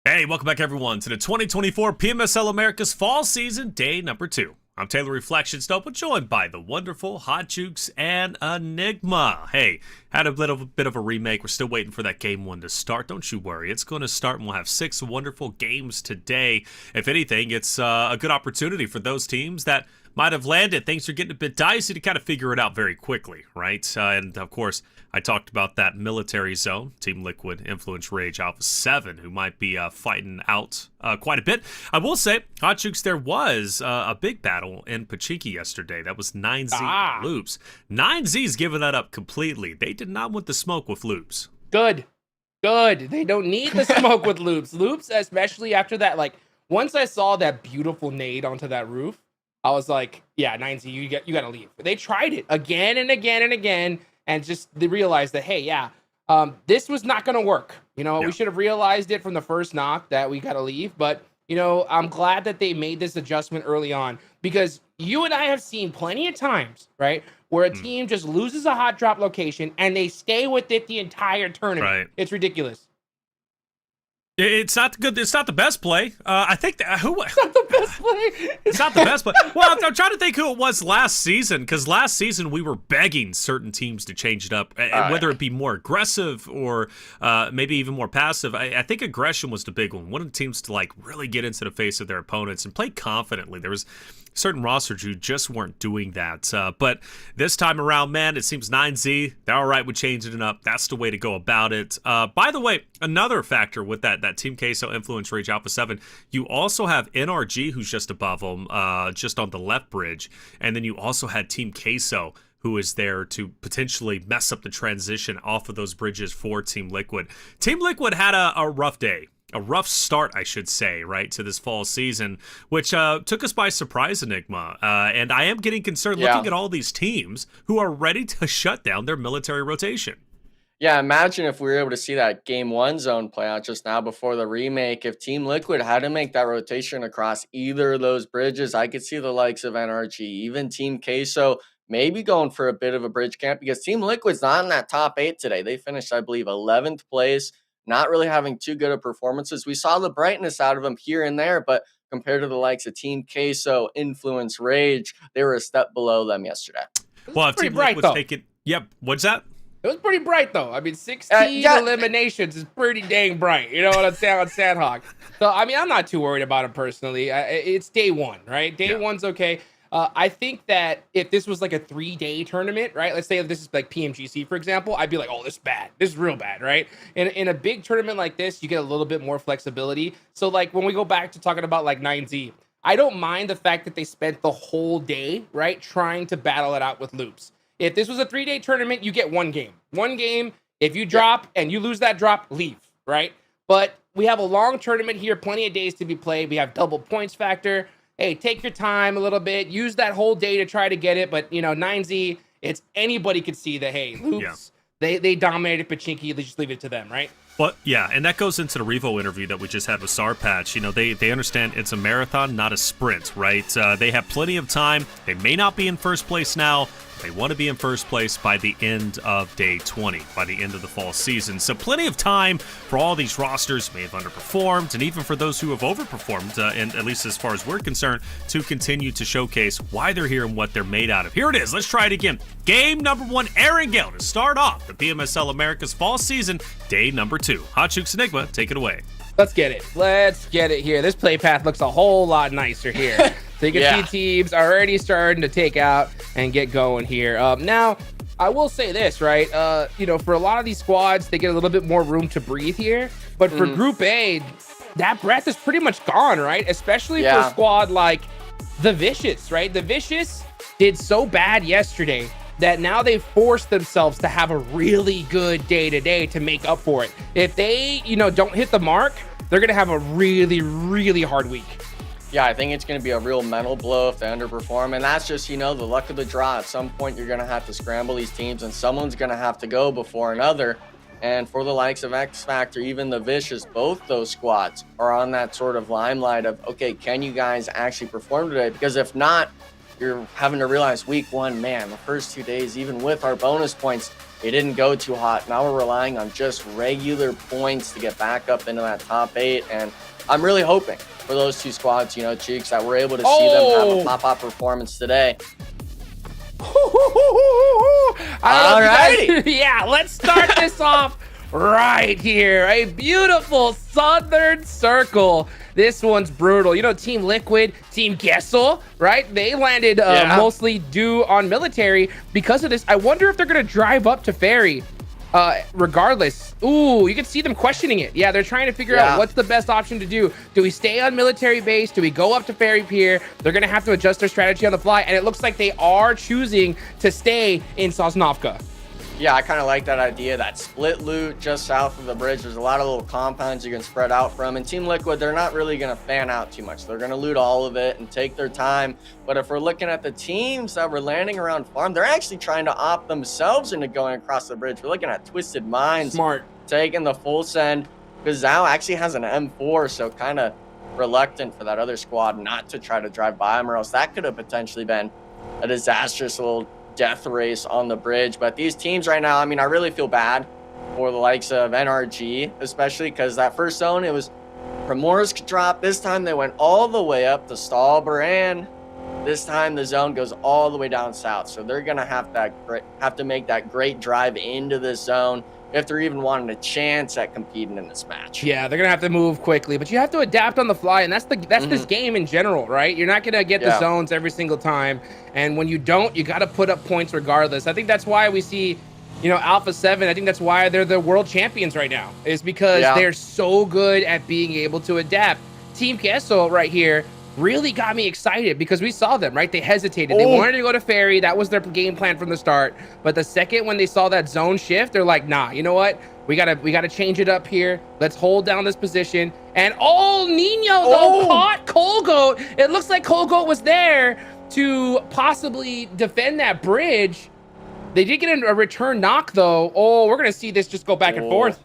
Hey, welcome back everyone to the 2024 PMSL America's Fall Season, day number 2. I'm Taylor Reflections Noble, joined by the wonderful Hot Jukes and Enigma. Hey, had a little bit of a remake. We're still waiting for that game 1 to start. Don't you worry. It's going to start and we'll have 6 wonderful games today. If anything, it's a good opportunity for those teams that might have landed. Things are getting a bit dicey to kind of figure it out very quickly, right? And of course, I talked about that military zone, Team Liquid, Influence Rage, Alpha7, who might be fighting out quite a bit. I will say, Hot Jukes, there was a big battle in Pachiki yesterday. That was 9Z Loops. 9Z's giving that up completely. They did not want the smoke with Loops. Good. They don't need the smoke with Loops. Loops, especially after that, like, once I saw that beautiful nade onto that roof, I was like, yeah, 9Z, you got to leave. They tried it again and again and again, and just they realized that, hey, yeah, this was not going to work. You know, we should have realized it from the first knock that we got to leave. But, you know, I'm glad that they made this adjustment early on, because you and I have seen plenty of times, right, where a team just loses a hot drop location and they stay with it the entire tournament. Right. It's ridiculous. It's not good. It's not the best play. I think that It's not the best play. It's not the best play. Well, I'm trying to think who it was last season, because last season we were begging certain teams to change it up, whether it be more aggressive or maybe even more passive. I think aggression was the big one. Wanted teams to like really get into the face of their opponents and play confidently. There was certain rosters who just weren't doing that. But this time around, man, it seems 9Z, they're all right with changing it up. That's the way to go about it. By the way, another factor with that Team Queso, Influence Rage, Alpha7, you also have NRG, who's just above them, just on the left bridge. And then you also had Team Queso, who is there to potentially mess up the transition off of those bridges for Team Liquid. Team Liquid had a rough day. A rough start, I should say, right, to this fall season, which took us by surprise, Enigma. And I am getting concerned looking at all these teams who are ready to shut down their military rotation. Yeah, imagine if we were able to see that game 1 zone play out just now before the remake. If Team Liquid had to make that rotation across either of those bridges, I could see the likes of NRG, even Team Queso, maybe going for a bit of a bridge camp, because Team Liquid's not in that top 8 today. They finished, I believe, 11th place. Not really having too good of performances. We saw the brightness out of them here and there, but compared to the likes of Team Queso, Influence Rage, they were a step below them yesterday. Well, if Team Liquid's taking... Yep, what's that? It was pretty bright, though. I mean, 16 eliminations is pretty dang bright. You know what I'm saying on Sanhok. So, I mean, I'm not too worried about him personally. It's day 1, right? Day 1's okay. I think that if this was like a 3-day tournament, right? Let's say if this is like PMGC, for example, I'd be like, oh, this is bad. This is real bad, right? In a big tournament like this, you get a little bit more flexibility. So like when we go back to talking about like 9Z, I don't mind the fact that they spent the whole day, right, trying to battle it out with loops. If this was a 3-day tournament, you get one game. One game, if you drop and you lose that drop, leave, right? But we have a long tournament here, plenty of days to be played. We have double points factor. Hey, take your time a little bit. Use that whole day to try to get it. But, you know, 9Z, it's anybody could see that, hey, loops, they dominated Pachinki. They just leave it to them, right? But yeah, and that goes into the Revo interview that we just had with Sarpatch. You know, they understand it's a marathon, not a sprint, right? They have plenty of time. They may not be in first place now. They want to be in first place by the end of day 20, by the end of the fall season. So plenty of time for all these rosters may have underperformed, and even for those who have overperformed, and at least as far as we're concerned, to continue to showcase why they're here and what they're made out of. Here it is. Let's try it again. Game number 1, Erangel, to start off the PMSL America's fall season, day number 2. Hotchooks Enigma, take it away. Let's get it. Let's get it here. This play path looks a whole lot nicer here. So you can see teams already starting to take out and get going here. Now, I will say this, right? You know, for a lot of these squads, they get a little bit more room to breathe here. But for Group A, that breath is pretty much gone, right? Especially for a squad like the Vicious, right? The Vicious did so bad yesterday that now they forced themselves to have a really good day-to-day to make up for it. If they, you know, don't hit the mark, they're going to have a really, really hard week. Yeah, I think it's going to be a real mental blow if they underperform. And that's just, you know, the luck of the draw. At some point, you're going to have to scramble these teams, and someone's going to have to go before another. And for the likes of X Factor, even the Vicious, both those squads are on that sort of limelight of, okay, can you guys actually perform today? Because if not, you're having to realize week 1, man, the first 2 days, even with our bonus points, it didn't go too hot. Now we're relying on just regular points to get back up into that top 8. And I'm really hoping for those 2 squads, you know, Cheeks, that we're able to see them have a pop-up performance today. All right. Yeah, let's start this off right here. A beautiful Southern Circle. This one's brutal. You know, Team Liquid, Team Queso, right? They landed mostly due on military. Because of this, I wonder if they're going to drive up to Ferry regardless. Ooh, you can see them questioning it. Yeah, they're trying to figure out what's the best option to do. Do we stay on military base? Do we go up to Ferry Pier? They're going to have to adjust their strategy on the fly. And it looks like they are choosing to stay in Sosnovka. Yeah, I kind of like that idea, that split loot just south of the bridge. There's a lot of little compounds you can spread out from. And Team Liquid, they're not really going to fan out too much. They're going to loot all of it and take their time. But if we're looking at the teams that were landing around farm, they're actually trying to opt themselves into going across the bridge. We're looking at Twisted Minds. Smart. Taking the full send. Gazao actually has an M4, so kind of reluctant for that other squad not to try to drive by him, or else that could have potentially been a disastrous little death race on the bridge. But these teams right now, I mean, I really feel bad for the likes of NRG, especially because that first zone, it was Primorsk drop. This time they went all the way up to Stalber, and this time the zone goes all the way down south. So they're gonna have to make that great drive into this zone if they're even wanting a chance at competing in this match. Yeah, they're gonna have to move quickly, but you have to adapt on the fly, and that's this game in general, right? You're not gonna get the zones every single time, and when you don't, you got to put up points regardless. I think that's why we see, you know, Alpha7. I think that's why they're the world champions right now, is because they're so good at being able to adapt. Team Queso right here really got me excited because we saw them, right? They hesitated. They wanted to go to Ferry. That was their game plan from the start. But the second when they saw that zone shift, they're like, nah, you know what? We gotta change it up here. Let's hold down this position. And Nino though caught Colgoat. It looks like Colgoat was there to possibly defend that bridge. They did get a return knock though. Oh, we're gonna see this just go back and forth.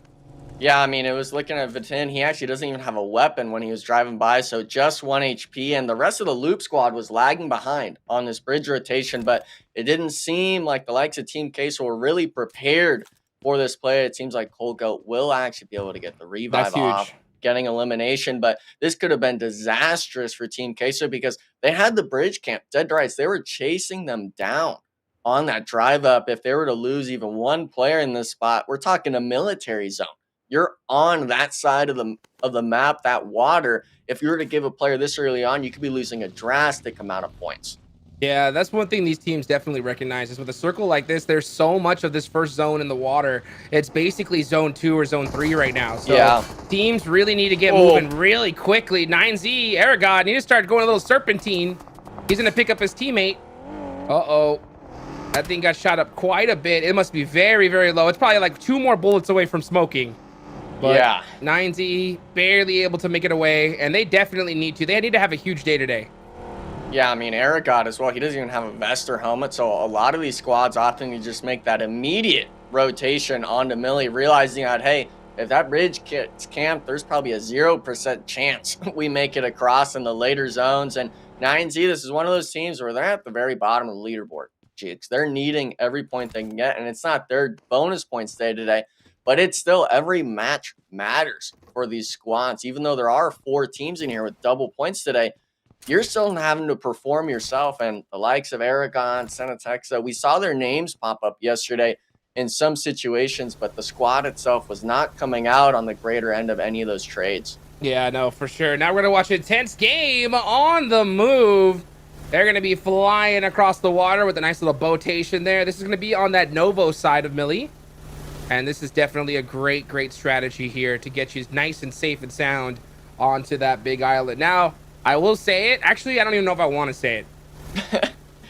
Yeah, I mean, it was looking at Vitin. He actually doesn't even have a weapon when he was driving by, so just 1 HP. And the rest of the loop squad was lagging behind on this bridge rotation, but it didn't seem like the likes of Team Queso were really prepared for this play. It seems like Colgoat will actually be able to get the revive off, getting elimination. But this could have been disastrous for Team Queso because they had the bridge camp dead to rights. They were chasing them down on that drive up. If they were to lose even one player in this spot, we're talking a military zone. You're on that side of the map, that water. If you were to give a player this early on, you could be losing a drastic amount of points. Yeah, that's one thing these teams definitely recognize is with a circle like this, there's so much of this first zone in the water. It's basically zone 2 or zone 3 right now. So Yeah. teams really need to get moving really quickly. 9Z, Aragon need to start going a little serpentine. He's going to pick up his teammate. Uh-oh. That thing got shot up quite a bit. It must be very, very low. It's probably like 2 more bullets away from smoking. But Yeah. 9Z barely able to make it away, and they definitely need to. They need to have a huge day today. Yeah, I mean, Eric got as well. He doesn't even have a vest or helmet, so a lot of these squads often you just make that immediate rotation onto Millie, realizing that, hey, if that bridge gets camped, there's probably a 0% chance we make it across in the later zones. And 9Z, this is one of those teams where they're at the very bottom of the leaderboard. Jigs, they're needing every point they can get, and it's not their bonus points day today, but it's still every match matters for these squads. Even though there are 4 teams in here with double points today, you're still having to perform yourself. And the likes of Aragon, Senatexa, we saw their names pop up yesterday in some situations, but the squad itself was not coming out on the greater end of any of those trades. Yeah, no, for sure. Now we're going to watch an intense game on the move. They're going to be flying across the water with a nice little botation there. This is going to be on that Novo side of Millie. And this is definitely a great, great strategy here to get you nice and safe and sound onto that big island. Now, I will say it. Actually, I don't even know if I want to say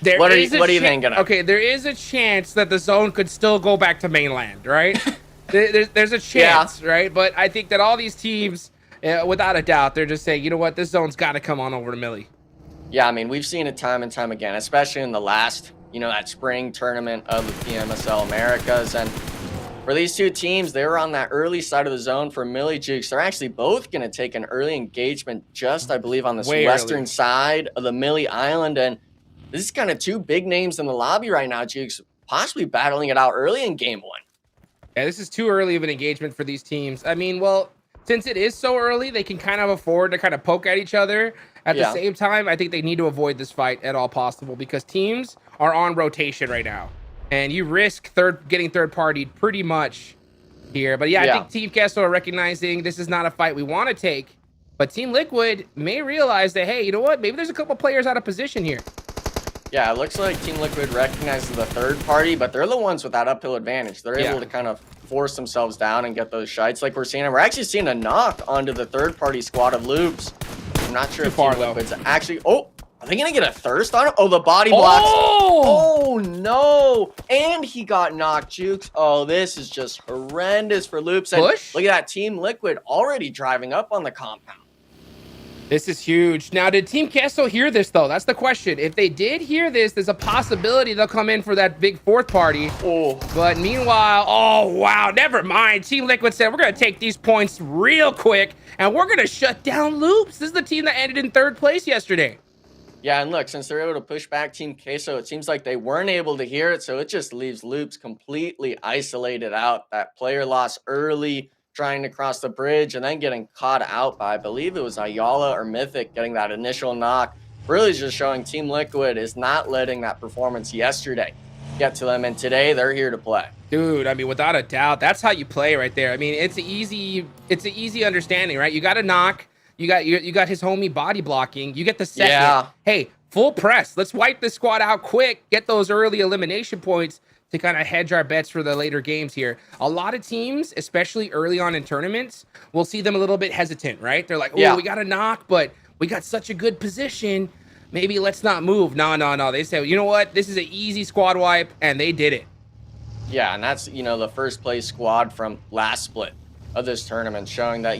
it. What are you thinking of? Okay, there is a chance that the zone could still go back to mainland, right? There's a chance, right? But I think that all these teams, without a doubt, they're just saying, you know what, this zone's got to come on over to Millie. Yeah, I mean, we've seen it time and time again, especially in the last, that spring tournament of the PMSL Americas. And for these two teams, they were on that early side of the zone for Millie Jukes. They're actually both going to take an early engagement just, I believe, on this western side of the Millie Island. And this is kind of 2 big names in the lobby right now, Jukes, possibly battling it out early in game 1. Yeah, this is too early of an engagement for these teams. I mean, well, since it is so early, they can kind of afford to kind of poke at each other. At the same time, I think they need to avoid this fight at all possible because teams are on rotation right now. And you risk getting third-partied pretty much here. But yeah, I think Team Queso are recognizing this is not a fight we want to take. But Team Liquid may realize that, hey, you know what? Maybe there's a couple players out of position here. Yeah, it looks like Team Liquid recognizes the third party, but they're the ones with that uphill advantage. They're able to kind of force themselves down and get those shites like we're seeing. And we're actually seeing a knock onto the third-party squad of Loops. I'm not sure if Team Liquid's actually... Oh! Are they going to get a thirst on him? Oh, the body blocks. Oh, no. And he got knocked, Jukes. Oh, this is just horrendous for Loops. And look at that. Team Liquid already driving up on the compound. This is huge. Now, did Team Queso hear this, though? That's the question. If they did hear this, there's a possibility they'll come in for that big 4th party. Oh. But meanwhile, oh, wow, never mind. Team Liquid said, we're going to take these points real quick, and we're going to shut down Loops. This is the team that ended in 3rd place yesterday. Yeah, and look, since they're able to push back Team Queso, it seems like they weren't able to hear it, so it just leaves Loops completely isolated out. That player loss early, trying to cross the bridge, and then getting caught out by, I believe it was Ayala or Mythic, getting that initial knock. Really just showing Team Liquid is not letting that performance yesterday get to them, and today they're here to play. Dude, I mean, without a doubt, that's how you play right there. I mean, it's an easy understanding, right? You got a knock. You got his homie body blocking. You get the second. Yeah. Hey, full press. Let's wipe this squad out quick. Get those early elimination points to kind of hedge our bets for the later games here. A lot of teams, especially early on in tournaments, we'll see them a little bit hesitant, right? They're like, oh, we got a knock, but we got such a good position. Maybe let's not move. No. They said, you know what? This is an easy squad wipe, and they did it. Yeah, and that's, the first place squad from last split of this tournament, showing that,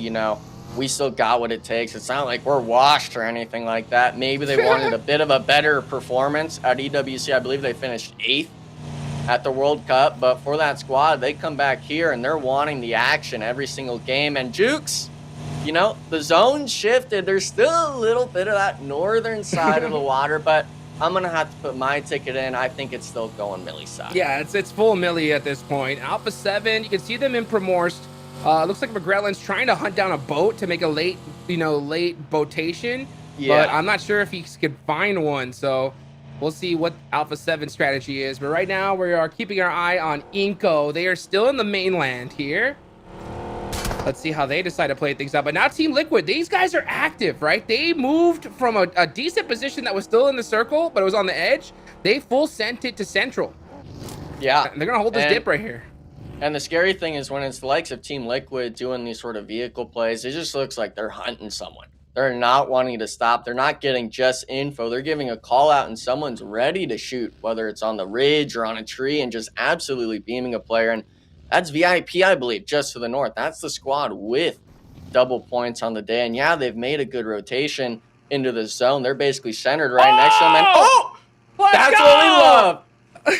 we still got what it takes. It's not like we're washed or anything like that. Maybe they wanted a bit of a better performance at EWC. I believe they finished 8th at the World Cup. But for that squad, they come back here and they're wanting the action every single game. And Jukes, the zone shifted. There's still a little bit of that northern side of the water, but I'm going to have to put my ticket in. I think it's still going Millie side. Yeah, it's full Millie at this point. Alpha7, you can see them in Primorsk. Looks like McGrellin's trying to hunt down a boat to make a late botation. Yeah. But I'm not sure if he could find one. So we'll see what Alpha7 strategy is. But right now we are keeping our eye on Inco. They are still in the mainland here. Let's see how they decide to play things out. But now Team Liquid, these guys are active, right? They moved from a decent position that was still in the circle, but it was on the edge. They full sent it to Central. Yeah. They're going to hold this dip right here. And the scary thing is when it's the likes of Team Liquid doing these sort of vehicle plays, it just looks like they're hunting someone. They're not wanting to stop. They're not getting just info. They're giving a call out and someone's ready to shoot, whether it's on the ridge or on a tree, and just absolutely beaming a player. And that's VIP, I believe, just to the north. That's the squad with double points on the day. And yeah, they've made a good rotation into the zone. They're basically centered right next to them. And that's what we love.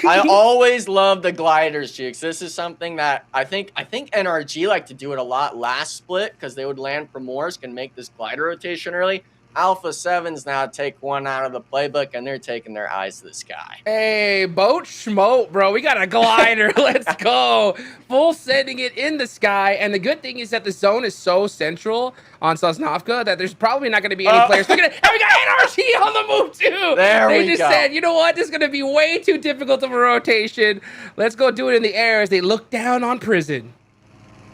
I always love the gliders, Jukes. This is something that I think NRG like to do it a lot last split because they would land Primors, can make this glider rotation early. Alpha7's now take one out of the playbook, and they're taking their eyes to the sky. Hey, boat schmote, bro. We got a glider. Let's go. Full sending it in the sky. And the good thing is that the zone is so central on Sosnovka that there's probably not going to be any players. Look at it. And we got NRG on the move, too. They just said, you know what? This is going to be way too difficult of a rotation. Let's go do it in the air as they look down on Prison.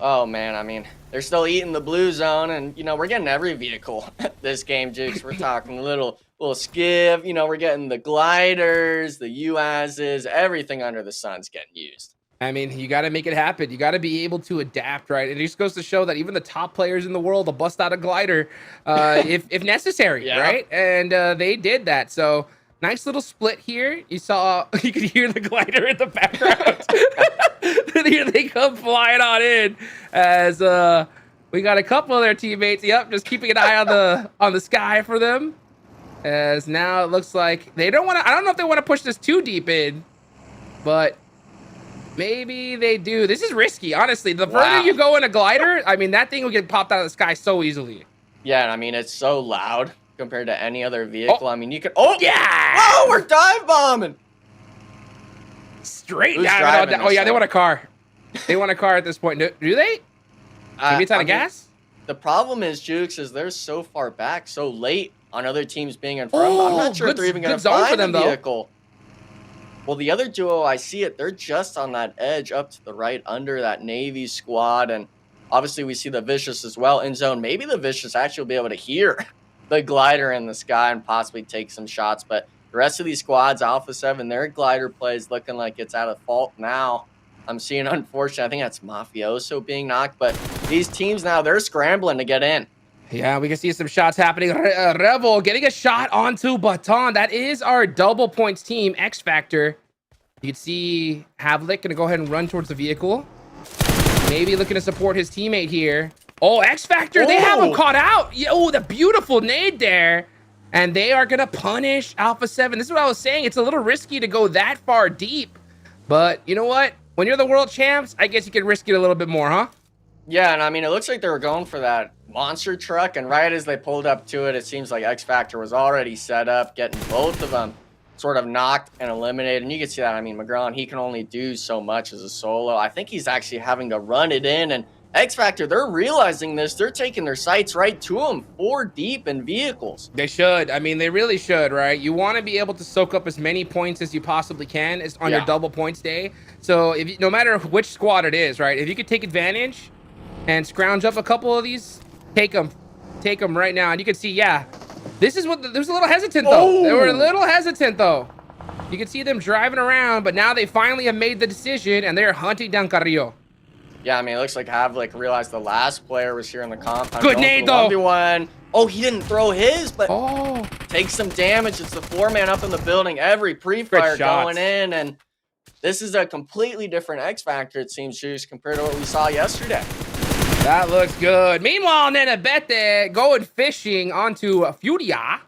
Oh, man. I mean, they're still eating the blue zone, and, you know, we're getting every vehicle this game, Jukes. We're talking little skiff. You know, we're getting the gliders, the UASs, everything under the sun's getting used. I mean, you got to make it happen. You got to be able to adapt, right? And it just goes to show that even the top players in the world will bust out a glider if necessary, right? And they did that. So nice little split here. You could hear the glider in the background. Here they come flying on in as we got a couple of their teammates. Yep, just keeping an eye on the sky for them. As now it looks like they don't want to. I don't know if they want to push this too deep in, but maybe they do. This is risky, honestly. The further you go in a glider, I mean, that thing will get popped out of the sky so easily. Yeah, and I mean, it's so loud compared to any other vehicle. I mean, you could. Oh yeah! Oh, we're dive bombing. Straight down. Oh yeah, they want a car. They want a car at this point. Do they? Maybe it's out of gas? The problem is, Jukes, is they're so far back, so late on other teams being in front. I'm not sure if they're even going to find a vehicle. Well, the other duo, I see it. They're just on that edge up to the right under that Navy squad. And obviously we see the Vicious as well in zone. Maybe the Vicious actually will be able to hear the glider in the sky and possibly take some shots. But the rest of these squads, Alpha7, their glider plays looking like it's out of fault now. I'm seeing, unfortunately, I think that's Mafioso being knocked. But these teams now, they're scrambling to get in. Yeah, we can see some shots happening. Revel getting a shot onto Baton. That is our double points team, X Factor. You can see Havlik gonna go ahead and run towards the vehicle. Maybe looking to support his teammate here. Oh, X Factor, they have him caught out. Oh, the beautiful nade there. And they are gonna punish Alpha7. This is what I was saying. It's a little risky to go that far deep. But you know what? When you're the world champs, I guess you can risk it a little bit more, huh? Yeah, and I mean, it looks like they were going for that monster truck, and right as they pulled up to it, it seems like X Factor was already set up, getting both of them sort of knocked and eliminated. And you can see that. I mean, McGraw, he can only do so much as a solo. I think he's actually having to run it in, and X Factor, they're realizing this. They're taking their sights right to him, 4 deep in vehicles. They should. I mean, they really should, right? You want to be able to soak up as many points as you possibly can on your double points day. So if you, no matter which squad it is, right? If you could take advantage and scrounge up a couple of these, take them right now. And you can see, yeah, this is what there's a little hesitant though. They were a little hesitant though. You can see them driving around, but now they finally have made the decision and they're hunting down Carrillo. Yeah, I mean, it looks like Havlik realized the last player was here in the compound. Good nade though. 1v1. Oh, he didn't throw his, but takes some damage. It's the 4-man up in the building. Every pre-fire going in, and this is a completely different X Factor, it seems, Juice, compared to what we saw yesterday. That looks good. Meanwhile, Nenabete going fishing onto Furia.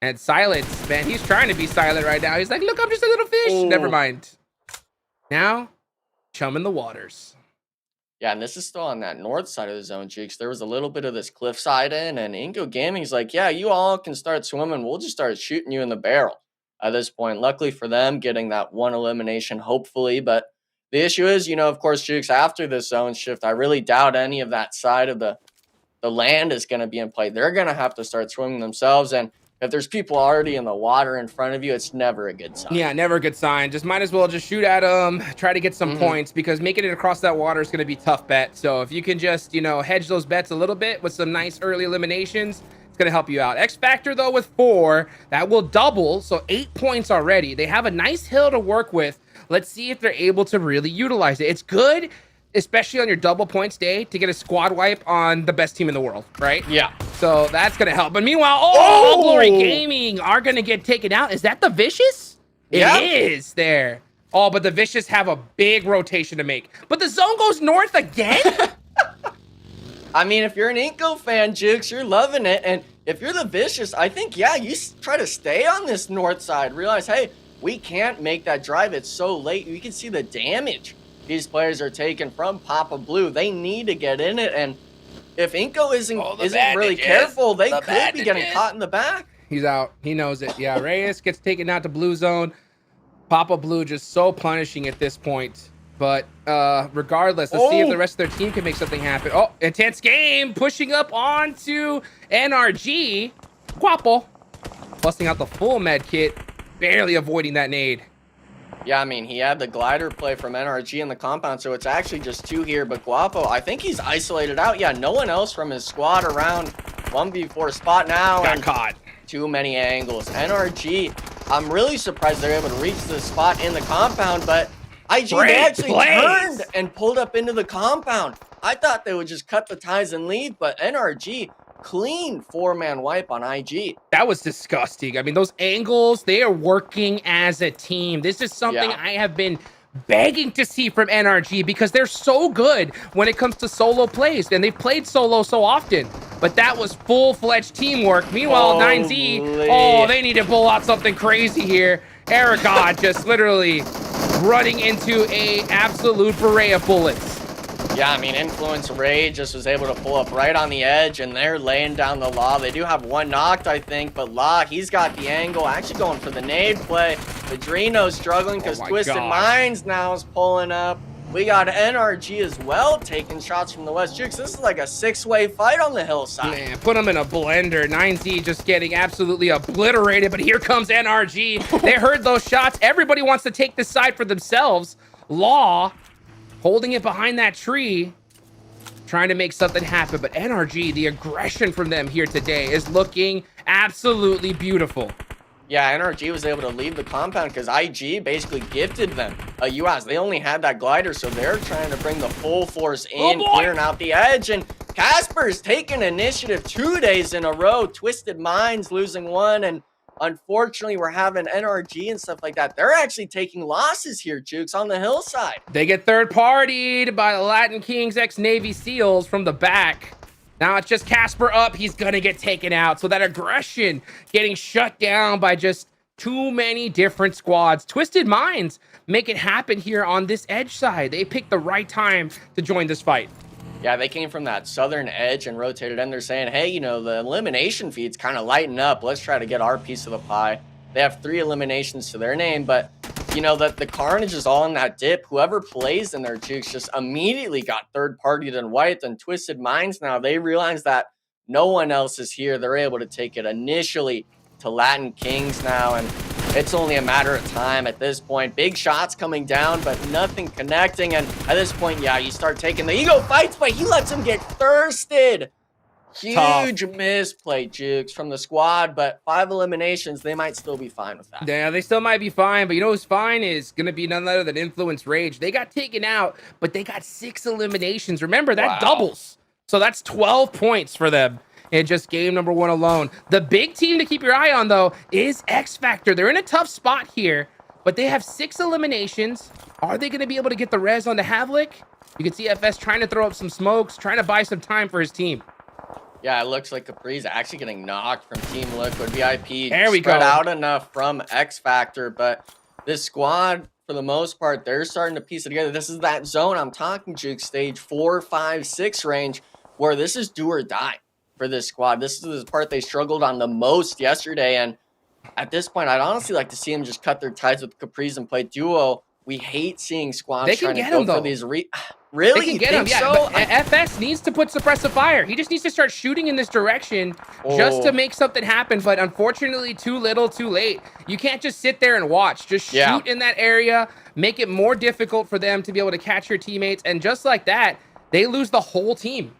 And Silence, man, he's trying to be silent right now. He's like, look, I'm just a little fish. Never mind. Now, chum in the waters. Yeah, and this is still on that north side of the zone, Cheeks. There was a little bit of this cliffside in, and Inco Gaming's like, yeah, you all can start swimming. We'll just start shooting you in the barrel at this point. Luckily for them, getting that one elimination, hopefully. But the issue is, you know, of course, Cheeks, after this zone shift, I really doubt any of that side of the land is going to be in play. They're going to have to start swimming themselves. And if there's people already in the water in front of you, it's never a good sign. Yeah, never a good sign. Just might as well just shoot at them, try to get some points, because making it across that water is going to be tough bet. So if you can just, hedge those bets a little bit with some nice early eliminations, it's going to help you out. X Factor, though, with 4, that will double. So 8 points already. They have a nice hill to work with. Let's see if they're able to really utilize it. It's good, especially on your double points day, to get a squad wipe on the best team in the world, right? Yeah. So that's going to help. But meanwhile, All Glory Gaming are going to get taken out. Is that the Vicious? Yeah. It is there. Oh, but the Vicious have a big rotation to make. But the zone goes north again? I mean, if you're an Inco fan, Jukes, you're loving it. And if you're the Vicious, I think, yeah, you try to stay on this north side. Realize, hey, we can't make that drive. It's so late. You can see the damage these players are taking from Papa Blue. They need to get in it. And if Inco isn't really careful, they could be getting caught in the back. He's out. He knows it. Yeah, Reyes gets taken out to blue zone. Papa Blue just so punishing at this point. But regardless, let's see if the rest of their team can make something happen. Oh, intense game. Pushing up onto NRG. Guapo. Busting out the full med kit. Barely avoiding that nade. Yeah, I mean, he had the glider play from NRG in the compound, so it's actually just 2 here. But Guapo, I think he's isolated out. Yeah, no one else from his squad around 1v4 spot now. Got caught. Too many angles. NRG, I'm really surprised they're able to reach this spot in the compound, but IG, they actually turned and pulled up into the compound. I thought they would just cut the ties and leave, but NRG, clean 4-man wipe on IG. That was disgusting. I mean, those angles, they are working as a team. This is something I have been begging to see from NRG, because they're so good when it comes to solo plays, and they've played solo so often. But that was full-fledged teamwork. Meanwhile, 9Z, they need to pull out something crazy here. Aragon just literally running into a absolute beret of bullets. Yeah, I mean, Influence Ray just was able to pull up right on the edge, and they're laying down the Law. They do have one knocked, I think, but Law, he's got the angle, actually going for the nade play. Adreno's struggling because Twisted Minds now is pulling up. We got NRG as well taking shots from the West. Jukes, this is like a 6-way fight on the hillside. Man, put them in a blender. 9Z just getting absolutely obliterated, but here comes NRG. They heard those shots. Everybody wants to take this side for themselves. Law holding it behind that tree, trying to make something happen. But NRG, the aggression from them here today is looking absolutely beautiful. Yeah, NRG was able to leave the compound because IG basically gifted them a US. They only had that glider, so they're trying to bring the full force in, clearing out the edge. And Casper's taking initiative 2 days in a row. Twisted Minds losing 1, and unfortunately, we're having NRG and stuff like that. They're actually taking losses here, Jukes, on the hillside. They get third-partied by the Latin Kings ex-Navy SEALs from the back. Now it's just Casper up. He's going to get taken out. So that aggression getting shut down by just too many different squads. Twisted Minds make it happen here on this edge side. They picked the right time to join this fight. Yeah, they came from that southern edge and rotated in. They're saying, hey, the elimination feed's kind of lighten up. Let's try to get our piece of the pie. They have 3 eliminations to their name, but, the carnage is all in that dip. Whoever plays in their Jukes just immediately got third-partied and wiped. And Twisted Minds now, they realize that no one else is here. They're able to take it initially to Latin Kings now, and it's only a matter of time at this point. Big shots coming down, but nothing connecting. And at this point, yeah, you start taking the ego fights, but he lets him get thirsted. Huge misplay, Jukes, from the squad, but 5 eliminations, they might still be fine with that. Yeah, they still might be fine, but who's fine is going to be none other than Influence Rage. They got taken out, but they got 6 eliminations. Remember, that doubles. So that's 12 points for them in just game number 1 alone. The big team to keep your eye on, though, is X Factor. They're in a tough spot here, but they have 6 eliminations. Are they going to be able to get the res on the Havlik? You can see FS trying to throw up some smokes, trying to buy some time for his team. Yeah, it looks like Capri's actually getting knocked from Team Liquid. VIP there we spread go. out enough from X Factor, but this squad, for the most part, they're starting to piece it together. This is that zone I'm talking, Juke, stage 4, 5, 6 range, where this is do or die for this squad. This is the part they struggled on the most yesterday, and at this point, I'd honestly like to see them just cut their ties with Capri's and play duo. We hate seeing squads trying to go for these Really? They can You get him, think yeah. so? But FS needs to put suppressive fire. He just needs to start shooting in this direction just to Oh. make something happen. But unfortunately, too little, too late. You can't just sit there and watch. Just shoot in that area, make it more difficult for them to be able to catch your teammates. And just like that, they lose the whole team.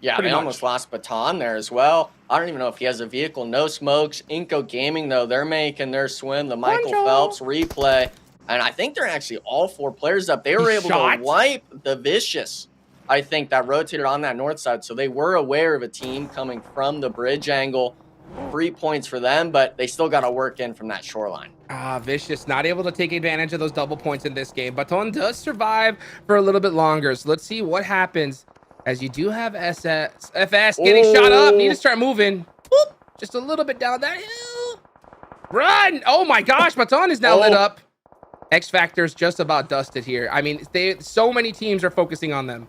Yeah, they almost lost Baton there as well. I don't even know if he has a vehicle. No smokes. Inco Gaming, though, they're making their swim. The Michael Phelps replay. And I think they're actually all 4 players up. They were able to wipe the Vicious, I think, that rotated on that north side. So they were aware of a team coming from the bridge angle. 3 points for them, but they still got to work in from that shoreline. Vicious not able to take advantage of those double points in this game. Baton does survive for a little bit longer. So let's see what happens as you do have FS getting shot up. Need to start moving. Whoop, just a little bit down that hill. Run! Oh my gosh, Baton is now lit up. X Factor's just about dusted here. I mean, so many teams are focusing on them.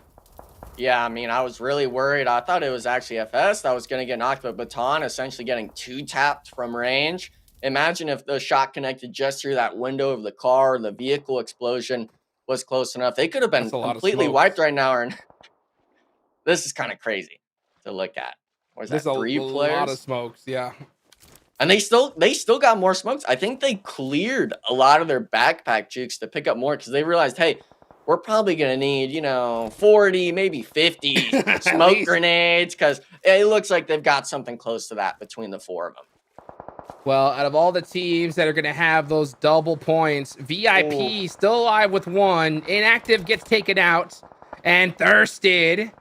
Yeah, I mean, I was really worried. I thought it was actually FS that was going to get knocked, but Baton essentially getting 2-tapped from range. Imagine if the shot connected just through that window of the car, or the vehicle explosion was close enough. They could have been completely wiped right now. And this is kind of crazy to look at. Was that 3 players? A lot of smokes, yeah. And they still got more smokes. I think they cleared a lot of their backpack jukes to pick up more because they realized, hey, we're probably going to need, 40, maybe 50 smoke grenades because it looks like they've got something close to that between the 4 of them. Well, out of all the teams that are going to have those double points, VIP still alive with 1. Inactive gets taken out. And Thirsted,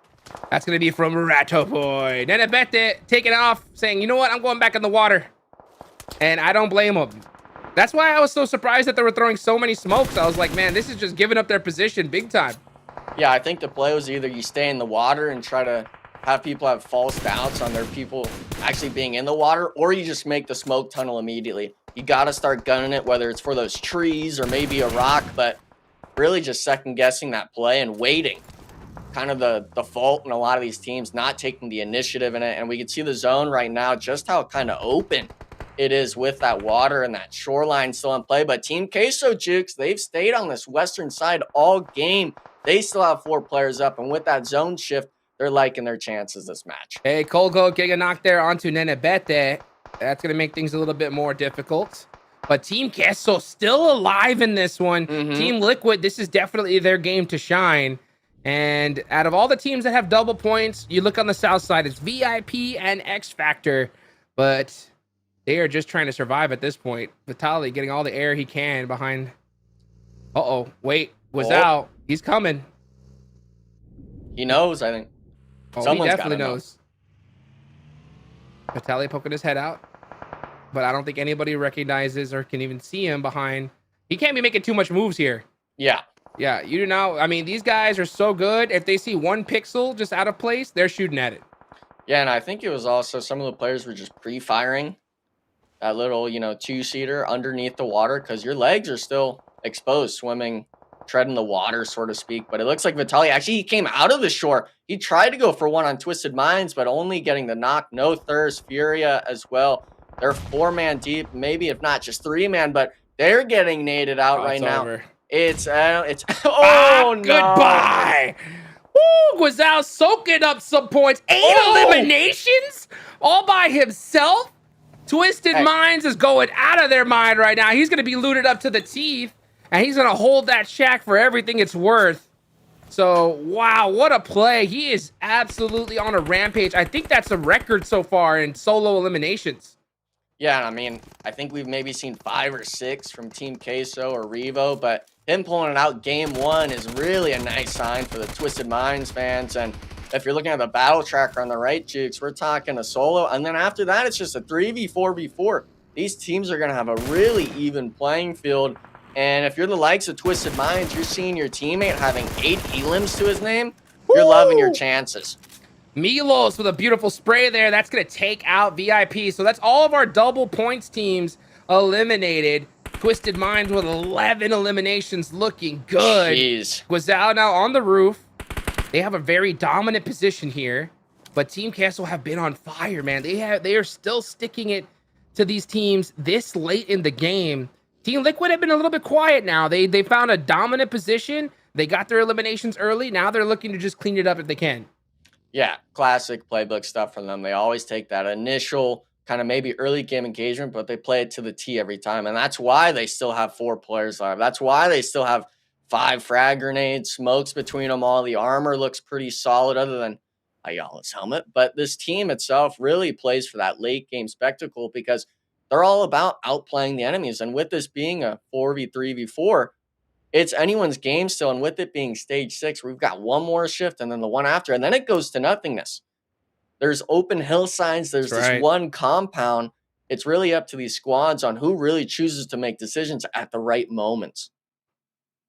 that's going to be from Ratto Boy. Nenebete taking off, saying, you know what? I'm going back in the water. And I don't blame them. That's why I was so surprised that they were throwing so many smokes. I was like, man, this is just giving up their position big time. Yeah, I think the play was either you stay in the water and try to have people have false doubts on their people actually being in the water, or you just make the smoke tunnel immediately. You got to start gunning it, whether it's for those trees or maybe a rock, but really just second guessing that play and waiting. Kind of the fault in a lot of these teams not taking the initiative in it. And we can see the zone right now, just how kind of open it is with that water and that shoreline still in play. But Team Queso, Jukes, they've stayed on this western side all game. They still have 4 players up, and with that zone shift, they're liking their chances this match. Hey, Colgo getting a knock there onto Nenebete. That's going to make things a little bit more difficult. But Team Queso still alive in this one. Team Liquid, this is definitely their game to shine. And out of all the teams that have double points, you look on the south side, it's VIP and X Factor. But they are just trying to survive at this point. Vitali getting all the air he can behind. Wait, was out. He's coming. He knows, I think. He definitely knows. Vitali poking his head out. But I don't think anybody recognizes or can even see him behind. He can't be making too much moves here. Yeah. Yeah, you do not. I mean, these guys are so good. If they see 1 pixel just out of place, they're shooting at it. Yeah, and I think it was also some of the players were just pre-firing that little, 2-seater underneath the water because your legs are still exposed, swimming, treading the water, so to speak. But it looks like Vitali actually he came out of the shore. He tried to go for one on Twisted Minds, but only getting the knock. No Thirst, Furia as well. They're 4-man deep, maybe if not just 3-man, but they're getting naded out right now. Over. It's no. Goodbye. Woo, Guizao soaking up some points. 8 eliminations all by himself. Twisted Minds is going out of their mind right now. He's going to be looted up to the teeth, and he's going to hold that shack for everything it's worth. So, wow, what a play. He is absolutely on a rampage. I think that's a record so far in solo eliminations. Yeah, I mean, I think we've maybe seen 5 or 6 from Team Queso or Revo, but him pulling it out game 1 is really a nice sign for the Twisted Minds fans. And if you're looking at the battle tracker on the right, Jukes, we're talking a solo. And then after that, it's just a 3v4v4. These teams are going to have a really even playing field. And if you're the likes of Twisted Minds, you're seeing your teammate having 8 elims to his name, you're loving your chances. Milos with a beautiful spray there. That's going to take out VIP. So that's all of our double points teams eliminated. Twisted Minds with 11 eliminations, looking good. Jeez. Guizao now on the roof. They have a very dominant position here. But Team Queso have been on fire, man. They are still sticking it to these teams this late in the game. Team Liquid have been a little bit quiet now. They found a dominant position. They got their eliminations early. Now they're looking to just clean it up if they can. Yeah, classic playbook stuff from them. They always take that initial kind of maybe early game engagement, but they play it to the T every time. And that's why they still have 4 players live. That's why they still have 5 frag grenades, smokes between them all. The armor looks pretty solid other than Ayala's helmet. But this team itself really plays for that late game spectacle because they're all about outplaying the enemies. And with this being a 4v3v4, it's anyone's game still. And with it being stage 6, we've got one more shift and then the one after, and then it goes to nothingness. There's open hillsides. There's this one compound. It's really up to these squads on who really chooses to make decisions at the right moments.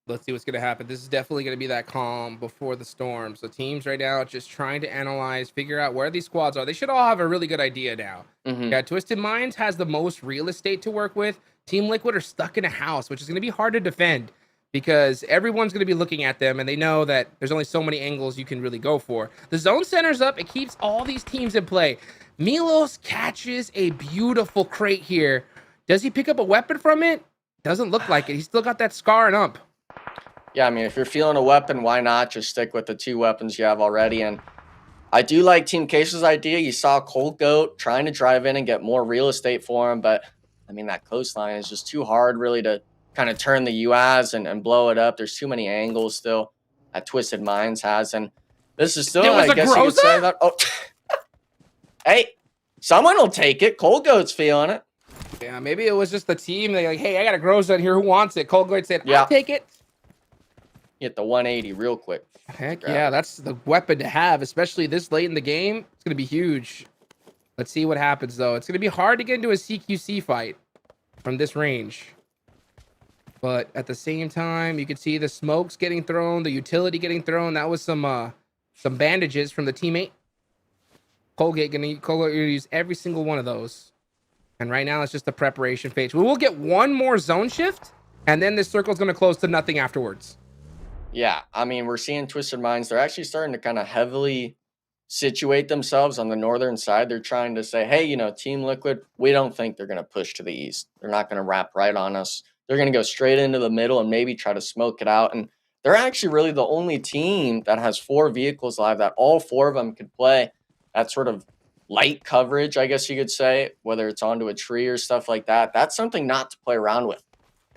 Let's see what's going to happen. This is definitely going to be that calm before the storm. So teams right now just trying to analyze, figure out where these squads are. They should all have a really good idea now. Yeah, Twisted Minds has the most real estate to work with. Team Liquid are stuck in a house, which is going to be hard to defend because everyone's going to be looking at them and they know that there's only so many angles you can really go for. The zone center's up. It keeps all these teams in play. Milos catches a beautiful crate here. Does he pick up a weapon from it? Doesn't look like it. He's still got that scar and ump. Yeah, I mean, if you're feeling a weapon, why not just stick with the 2 weapons you have already? And I do like Team Queso's idea. You saw Cold Goat trying to drive in and get more real estate for him, but I mean, that coastline is just too hard really to kind of turn the UAS and blow it up. There's too many angles still that Twisted Minds has. And this is still, I guess you could say that. Oh, hey, someone will take it. Cold Goat's feeling it. Yeah, maybe it was just the team. They're like, hey, I got a Groza in here. Who wants it? Cold Goat said, I'll take it. Hit the 180 real quick. Heck yeah, that's the weapon to have, especially this late in the game. It's going to be huge. Let's see what happens, though. It's going to be hard to get into a CQC fight from this range. But at the same time, you can see the smokes getting thrown, the utility getting thrown. That was some bandages from the teammate. Colgate gonna use every single one of those. And right now, it's just the preparation phase. We will get one more zone shift, and then this circle's going to close to nothing afterwards. Yeah, I mean, we're seeing Twisted Minds. They're actually starting to kind of heavily situate themselves on the northern side. They're trying to say, hey, you know, Team Liquid, we don't think they're going to push to the east. They're not going to wrap right on us. They're going to go straight into the middle and maybe try to smoke it out. And they're actually really the only team that has 4 vehicles live that all 4 of them could play that sort of light coverage, I guess you could say, whether it's onto a tree or stuff like that. That's something not to play around with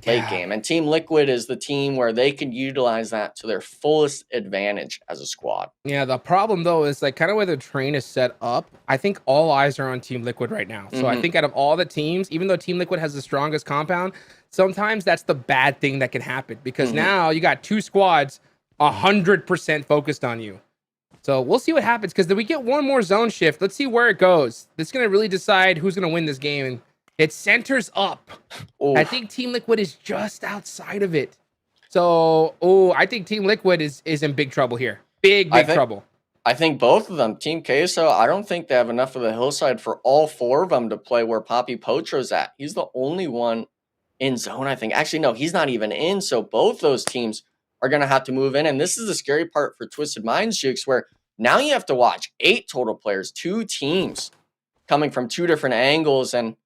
late game. And Team Liquid is the team where they can utilize that to their fullest advantage as a squad. Yeah, the problem, though, is like kind of where the train is set up. I think all eyes are on Team Liquid right now. So I think out of all the teams, even though Team Liquid has the strongest compound, sometimes that's the bad thing that can happen because now you got 2 squads 100% focused on you. So we'll see what happens because then we get one more zone shift. Let's see where it goes. This is going to really decide who's going to win this game. And it centers up. I think Team Liquid is just outside of it. So, I think Team Liquid is in big trouble here. Big trouble. I think both of them. Team Queso, I don't think they have enough of the hillside for all 4 of them to play where Papi Pocho's at. He's the only one in zone, I think. Actually, no, he's not even in. So both those teams are going to have to move in. And this is the scary part for Twisted Minds, Jukes, where now you have to watch 8 total players, 2 teams coming from 2 different angles. And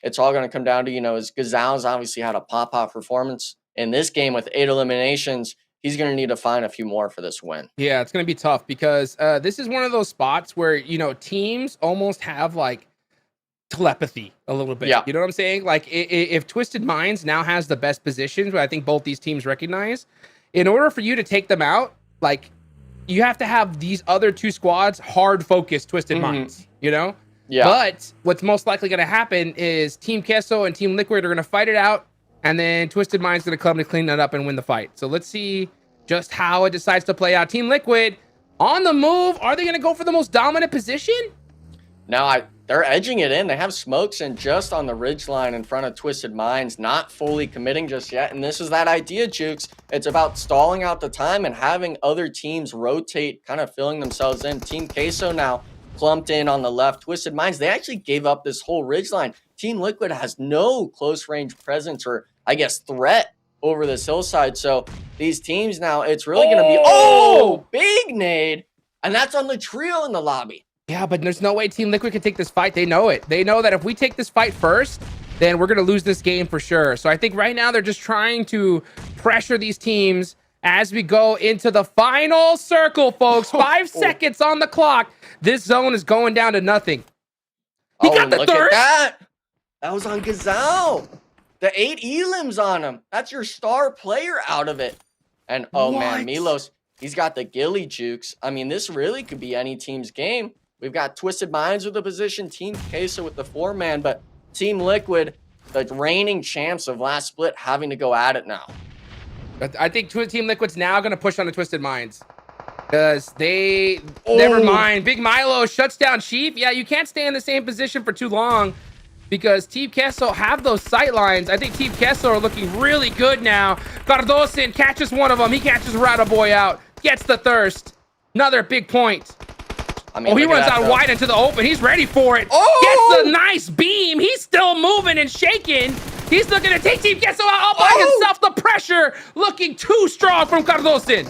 it's all going to come down to, you know, as Gazal's obviously had a pop-off performance in this game with 8 eliminations. He's going to need to find a few more for this win. Yeah, it's going to be tough because this is one of those spots where, you know, teams almost have like telepathy a little bit. Yeah. You know what I'm saying? Like if Twisted Minds now has the best positions, but I think both these teams recognize, in order for you to take them out, like you have to have these other 2 squads hard focused Twisted Minds, you know? Yeah. But what's most likely going to happen is Team Queso and Team Liquid are going to fight it out, and then Twisted Mind's going to come to clean it up and win the fight. So let's see just how it decides to play out. Team Liquid on the move. Are they going to go for the most dominant position? No, they're edging it in. They have smokes in just on the ridgeline in front of Twisted Minds, not fully committing just yet. And this is that idea, Jukes. It's about stalling out the time and having other teams rotate, kind of filling themselves in. Team Queso now clumped in on the left. Twisted Minds, they actually gave up this whole ridgeline. Team Liquid has no close range presence or, I guess, threat over this hillside. So these teams now, it's really going to be, big nade. And that's on the trio in the lobby. Yeah, but there's no way Team Liquid can take this fight. They know it. They know that if we take this fight first, then we're going to lose this game for sure. So I think right now they're just trying to pressure these teams as we go into the final circle, folks. 5 seconds on the clock. This zone is going down to nothing. He got the look thirst. at that. That was on Gazelle. The 8 elims on him. That's your star player out of it. And oh man, Milos, he's got the ghillie jukes. I mean, this really could be any team's game. We've got Twisted Minds with the position, Team Queso with the 4-man, but Team Liquid, the reigning champs of last split, having to go at it now. I think Team Liquid's now going to push on the Twisted Minds. Because they... Never mind. Big Milo shuts down Chief. Yeah, you can't stay in the same position for too long. Because Team Queso have those sight lines. I think Team Queso are looking really good now. Cardosin catches one of them. He catches Boy out. Gets the thirst. Another big point. I mean, he runs out wide into the open. He's ready for it. Gets the nice beam. He's still moving and shaking. He's looking to take Team Queso out all by himself. The pressure looking too strong from Cardosin.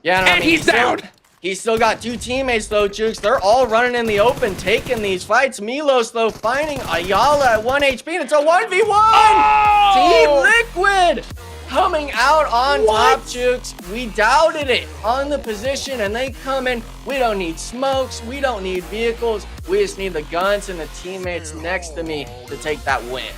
Yeah, and he's down. He's still got 2 teammates, though, Jukes. They're all running in the open, taking these fights. Milos, though, finding Ayala at 1 HP, and it's a 1v1! Team Liquid coming out on top, Jukes. We doubted it on the position, and they come in. We don't need smokes. We don't need vehicles. We just need the guns and the teammates next to me to take that win.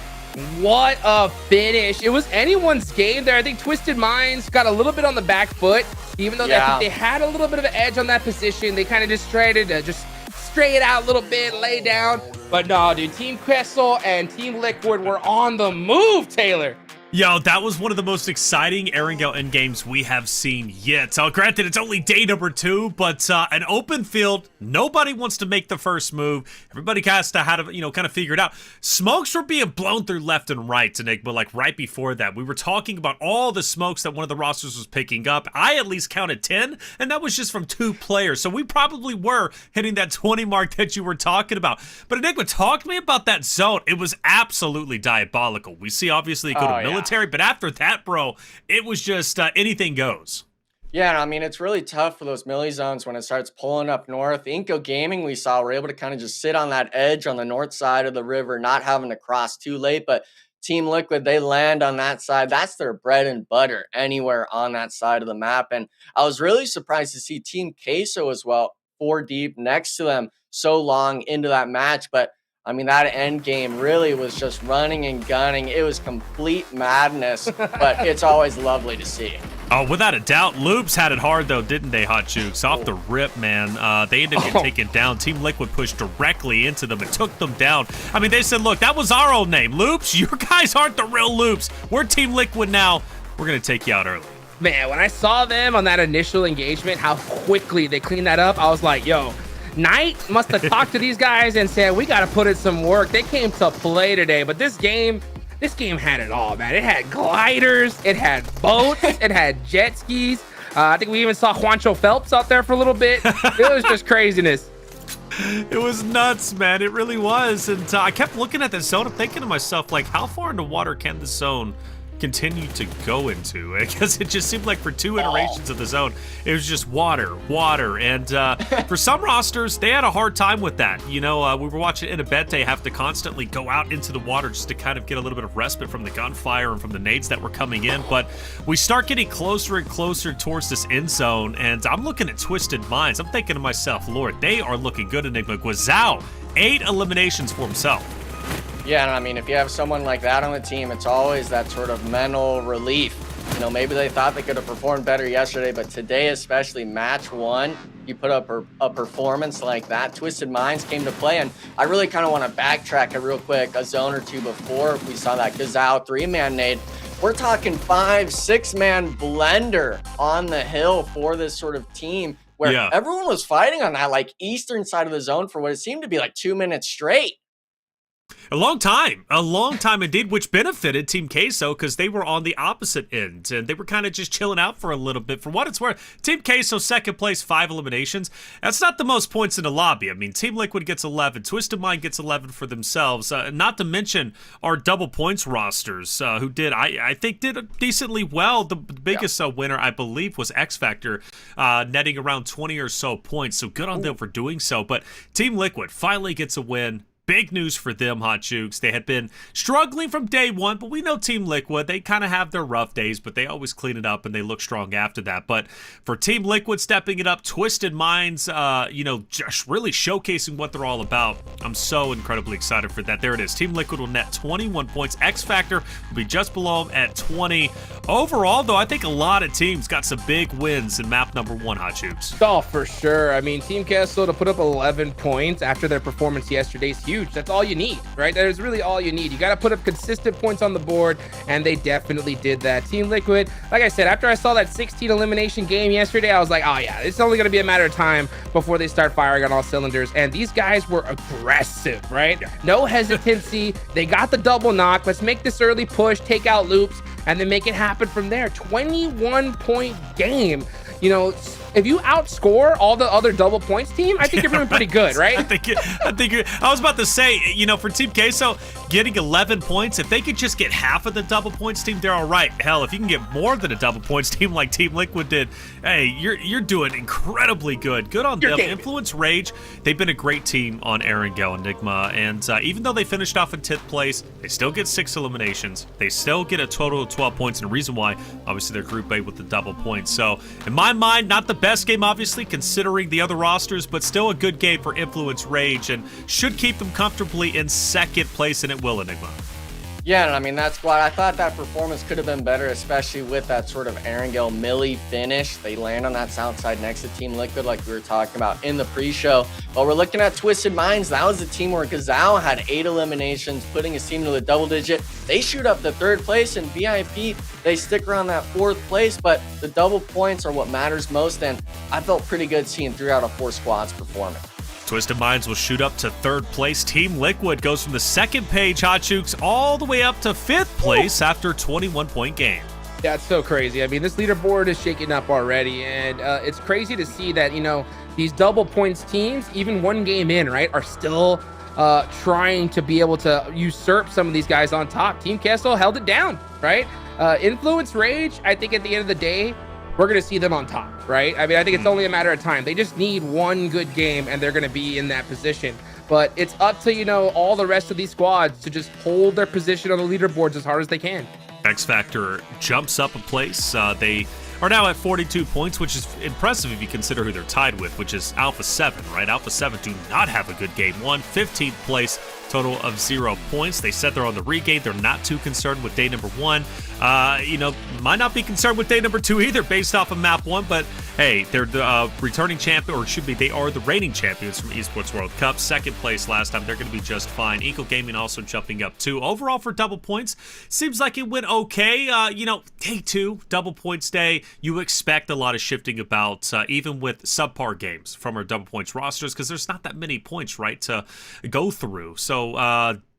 What a finish. It was anyone's game there. I think Twisted Minds got a little bit on the back foot, even though I think they had a little bit of an edge on that position. They kind of just traded to just stray it out a little bit, lay down. But no, dude, Team Queso and Team Liquid were on the move, Taylor. Yo, that was one of the most exciting Erangel endgames we have seen yet. Granted, it's only day number 2, but an open field, nobody wants to make the first move. Everybody has to have, kind of figure it out. Smokes were being blown through left and right, Enigma, like right before that. We were talking about all the smokes that one of the rosters was picking up. I at least counted 10, and that was just from 2 players. So we probably were hitting that 20 mark that you were talking about. But Enigma, talk to me about that zone. It was absolutely diabolical. We see, obviously, go to military. But after that, bro, it was just anything goes. Yeah, I mean, it's really tough for those melee zones when it starts pulling up north. Inco Gaming, we saw, were able to kind of just sit on that edge on the north side of the river, not having to cross too late. But Team Liquid, they land on that side. That's their bread and butter anywhere on that side of the map. And I was really surprised to see Team Queso as well, 4 deep next to them so long into that match. But I mean, that end game really was just running and gunning. It was complete madness, but it's always lovely to see. Oh, without a doubt. Loops had it hard, though, didn't they, Hot Jukes? Off the rip, man. They ended up getting taken down. Team Liquid pushed directly into them and took them down. I mean, they said, look, that was our old name. Loops, you guys aren't the real Loops. We're Team Liquid now. We're going to take you out early. Man, when I saw them on that initial engagement, how quickly they cleaned that up, I was like, yo, Knight must have talked to these guys and said, we got to put in some work. They came to play today, but this game had it all, man. It had gliders, it had boats, it had jet skis. I think we even saw Juancho Phelps out there for a little bit. It was just craziness. It was nuts, man. It really was. And I kept looking at the zone and thinking to myself, like, how far into water can the zone continue to go into? Because it just seemed like for 2 iterations of the zone, it was just water. And for some rosters, they had a hard time with that. We were watching Inabete have to constantly go out into the water just to kind of get a little bit of respite from the gunfire and from the nades that were coming in. But we start getting closer and closer towards this end zone, and I'm looking at Twisted Minds. I'm thinking to myself, Lord, they are looking good. Enigma Guizhou, 8 eliminations for himself. Yeah, and I mean, if you have someone like that on the team, it's always that sort of mental relief. Maybe they thought they could have performed better yesterday, but today, especially match 1, you put up a performance like that. Twisted Minds came to play, and I really kind of want to backtrack it real quick. A zone or 2 before we saw that Guizhou 3-man nade. We're talking 5-6-man blender on the hill for this sort of team where everyone was fighting on that like eastern side of the zone for what it seemed to be like 2 minutes straight. A long time indeed, which benefited Team Queso because they were on the opposite end and they were kind of just chilling out for a little bit. For what it's worth, Team Queso second place, 5 eliminations. That's not the most points in the lobby. I mean, Team Liquid gets 11, Twisted Mind gets 11 for themselves. Not to mention our double points rosters, who did decently well. The biggest winner, I believe, was X Factor, netting around 20 or so points. So good on them for doing so. But Team Liquid finally gets a win. big news for them, Hot Jukes. They had been struggling from day one, but we know Team Liquid, they kind of have their rough days, but they always clean it up and they look strong after that. But for Team Liquid stepping it up, Twisted Minds, just really showcasing what they're all about. I'm so incredibly excited for that. There it is. Team Liquid will net 21 points. X Factor will be just below them at 20. Overall, though, I think a lot of teams got some big wins in map number 1, Hot Jukes. Oh, for sure. I mean, Team Queso to put up 11 points after their performance yesterday is huge. That's all you need, right? That is really all you need. You got to put up consistent points on the board, and they definitely did that. Team Liquid, like I said, after I saw that 16 elimination game yesterday, I was like, oh yeah, it's only going to be a matter of time before they start firing on all cylinders. And these guys were aggressive, right? No hesitancy. They got the double knock. Let's make this early push, take out loops, and then make it happen from there. 21-point game. You know, if you outscore all the other double points team, I think you're doing pretty good, right? I was about to say, for Team Queso, getting 11 points, if they could just get half of the double points team, they're all right. Hell, if you can get more than a double points team like Team Liquid did, hey, you're doing incredibly good. Good on them. Influence Rage, they've been a great team on Erangel Enigma, and even though they finished off in 10th place, they still get 6 eliminations. They still get a total of 12 points, and the reason why, obviously, they're Group A with the double points. So, in my mind, not the best game, obviously, considering the other rosters, but still a good game for Influence Rage, and should keep them comfortably in 2nd place, and it will, Enigma. Yeah, and I mean, that's why I thought that performance could have been better, especially with that sort of Erangel Millie finish. They land on that south side next to Team Liquid like we were talking about in the pre-show. But we're looking at Twisted Minds. That was the team where Gazao had 8 eliminations, putting his team to the double digit. They shoot up to 3rd place, and VIP, they stick around that 4th place, but the double points are what matters most, and I felt pretty good seeing 3 out of 4 squads performing. Twisted Minds will shoot up to 3rd place. Team Liquid goes from the 2nd page, Hot Jukes, all the way up to 5th place after 21-point game. Yeah, it's so crazy. I mean, this leaderboard is shaking up already, and it's crazy to see that, these double points teams, even one game in, right, are still trying to be able to usurp some of these guys on top. Team Queso held it down, right? Influence Rage, I think at the end of the day, we're going to see them on top, right? I mean, I think it's only a matter of time. They just need one good game, and they're going to be in that position. But it's up to, all the rest of these squads to just hold their position on the leaderboards as hard as they can. X Factor jumps up a place. They are now at 42 points, which is impressive if you consider who they're tied with, which is Alpha7, right? Alpha7 do not have a good game. 15th place, total of 0 points. They said they're on the regain. They're not too concerned with day number 1. Might not be concerned with day number 2 either based off of map 1, but hey, they're the returning champion, or it should be, they are the reigning champions from Esports World Cup. 2nd place last time. They're going to be just fine. Inco Gaming also jumping up too. Overall for double points, seems like it went okay. Day 2, double points day, you expect a lot of shifting about, even with subpar games from our double points rosters, because there's not that many points, right, to go through. So,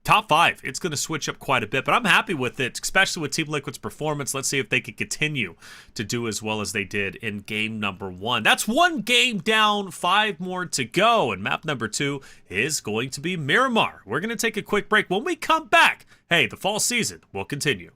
top 5, it's going to switch up quite a bit, but I'm happy with it, especially with Team Liquid's performance. Let's see if they can continue to do as well as they did in game number 1. That's 1 game down, 5 more to go, and map number 2 is going to be Miramar. We're going to take a quick break. When we come back, hey, the fall season will continue.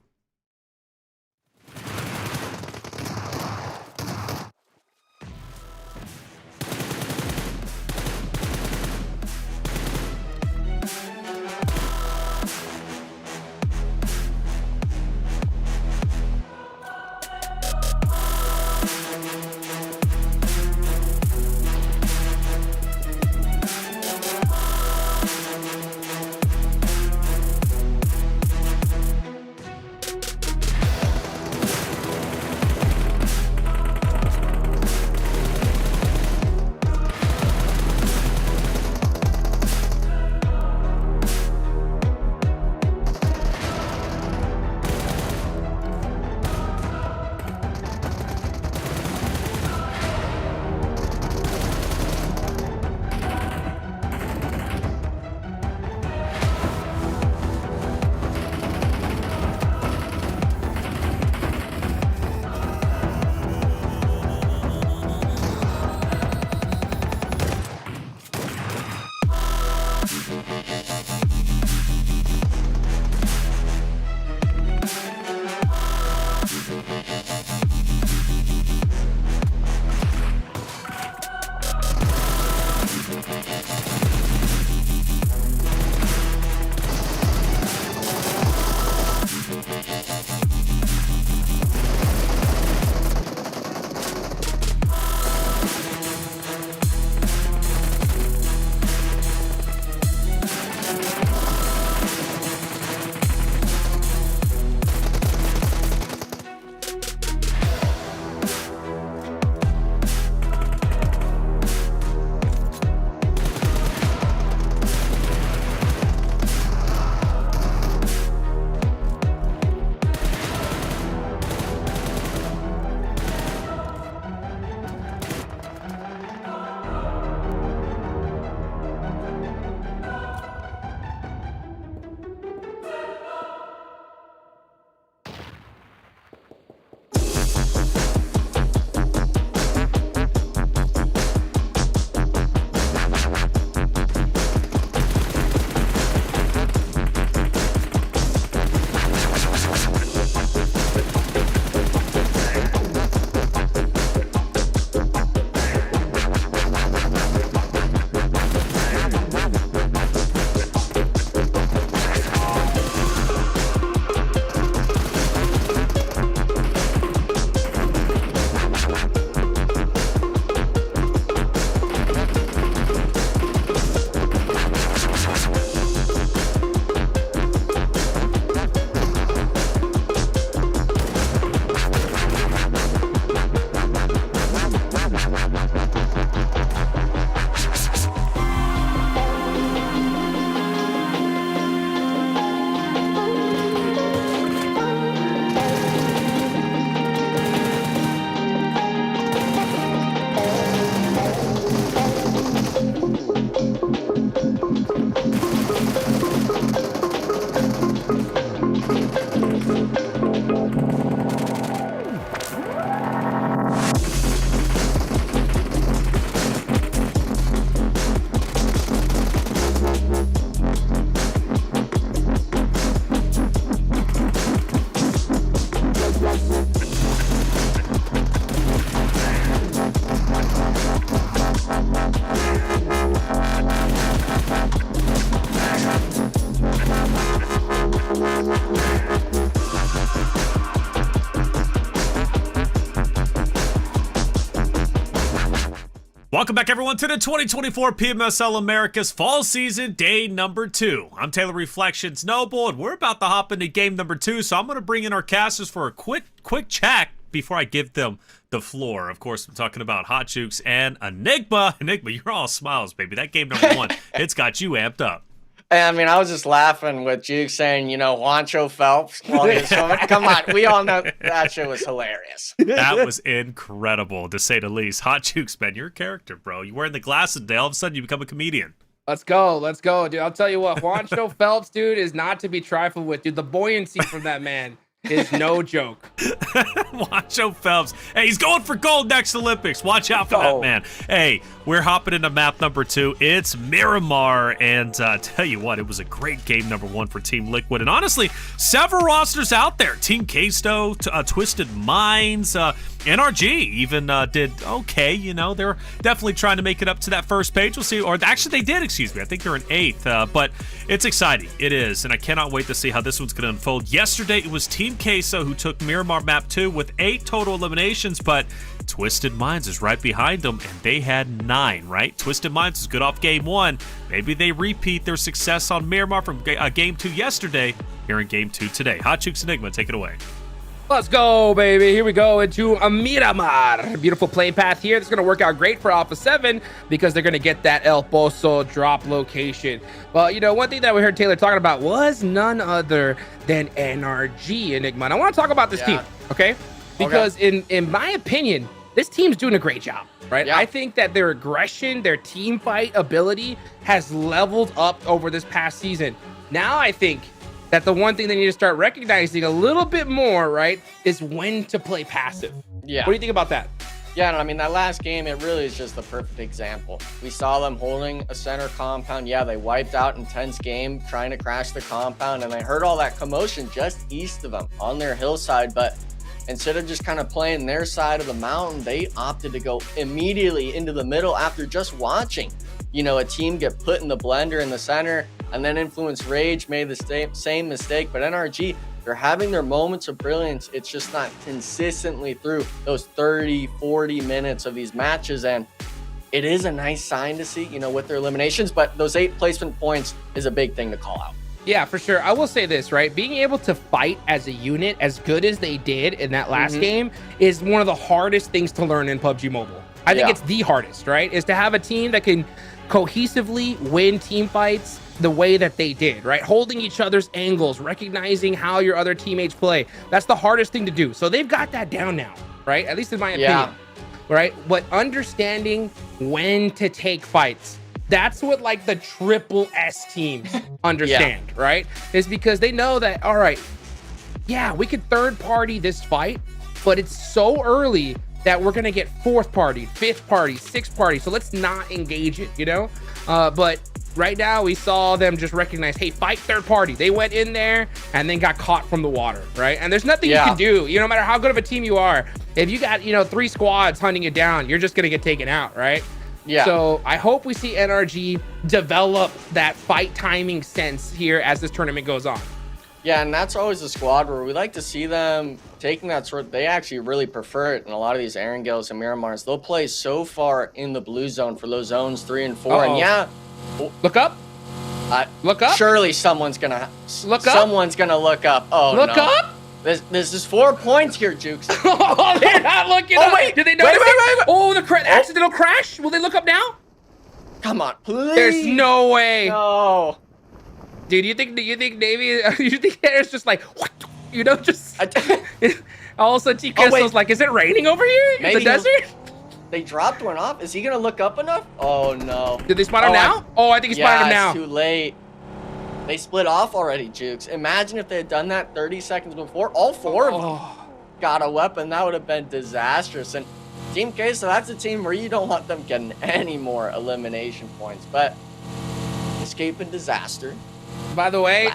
Welcome back, everyone, to the 2024 PMSL Americas Fall Season, day number 2. I'm Taylor Reflections Noble, and we're about to hop into game number 2, so I'm going to bring in our casters for a quick chat before I give them the floor. Of course, I'm talking about Hot Jukes and Enigma. Enigma, you're all smiles, baby. That game number 1, it's got you amped up. I mean, I was just laughing with Juke saying, you know, Juancho Phelps while he was swimming. Come on, we all know that shit was hilarious. That was incredible, to say the least. Hot Jukes, man, you're a character, bro. You're wearing the glasses today. All of a sudden, you become a comedian. Let's go, dude. I'll tell you what, Juancho Phelps, dude, is not to be trifled with, dude. The buoyancy from that man is no joke. Juancho Phelps. Hey, he's going for gold next Olympics. Watch out for that, man. Hey, we're hopping into map number 2. It's Miramar. And tell you what, it was a great game number 1 for Team Liquid. And honestly, several rosters out there. Team Queso, Twisted Minds, NRG even did okay. You know, they're definitely trying to make it up to that first page. We'll see. Or actually, they did, excuse me. I think they're in 8th. But it's exciting. It is. And I cannot wait to see how this one's going to unfold. Yesterday, it was Team Queso who took Miramar map 2 with 8 total eliminations. But Twisted Minds is right behind them, and they had 9, right? Twisted Minds is good off game 1. Maybe they repeat their success on Miramar from game 2 yesterday here in game 2 today. Hot Jukes Enigma, take it away. Let's go, baby. Here we go into a Miramar. Beautiful play path here. That's going to work out great for Alpha7 because they're going to get that El Pozo drop location. Well, you know, one thing that we heard Taylor talking about was none other than NRG Enigma. And I want to talk about this team, okay? Because in my opinion, this team's doing a great job, right? I think that their aggression, their team fight ability has leveled up over this past season. Now I think that the one thing they need to start recognizing a little bit more, right, is when to play passive. Yeah. What do you think about that? Yeah, I mean, that last game, it really is just the perfect example. We saw them holding a center compound. Yeah, they wiped out intense game trying to crash the compound, and I heard all that commotion just east of them on their hillside, but instead of just kind of playing their side of the mountain, they opted to go immediately into the middle after just watching, you know, a team get put in the blender in the center, and then Influence Rage made the same mistake. But NRG, they're having their moments of brilliance. It's just not consistently through those 30, 40 minutes of these matches. And it is a nice sign to see, you know, with their eliminations. But those 8 placement points is a big thing to call out. Yeah, for sure. I will say this, right? Being able to fight as a unit as good as they did in that last game is one of the hardest things to learn in PUBG Mobile. I think it's the hardest, right? Is to have a team that can cohesively win team fights the way that they did, right? Holding each other's angles, recognizing how your other teammates play. That's the hardest thing to do. So they've got that down now, right? At least in my opinion, right? But understanding when to take fights, that's what like the triple S teams understand, right? Is because they know that, all right, yeah, we could third party this fight, but it's so early that we're gonna get fourth party, fifth party, sixth party. So let's not engage it, you know? But right now we saw them just recognize, hey, fight third party. They went in there and then got caught from the water, right? And there's nothing you can do, you know, no matter how good of a team you are. If you got, you know, 3 squads hunting you down, you're just gonna get taken out, right? Yeah. So I hope we see NRG develop that fight timing sense here as this tournament goes on. Yeah, and that's always a squad where we like to see them taking that sort. They actually really prefer it in a lot of these Erangels and Miramars. They'll play so far in the blue zone for those zones 3 and 4. And yeah, look up. Look up. Surely someone's gonna look up. Someone's gonna look up. Oh, look no. up. This is 4 points here, Jukes. Oh, they're not looking up. Wait, did they notice it? Oh, the accidental crash. Will they look up now? Come on, please. There's no way. No. Dude, you think Navy? You think there's just like, what? You know, just all of a sudden Queso's like, is it raining over here in the desert? They dropped one off. Is he gonna look up enough? Oh no. Did they spot him now? I think he spotted him now. It's too late. They split off already, Jukes. Imagine if they had done that 30 seconds before. All 4 of them got a weapon. That would have been disastrous. And Team Queso, that's a team where you don't want them getting any more elimination points. But escape and disaster. By the way,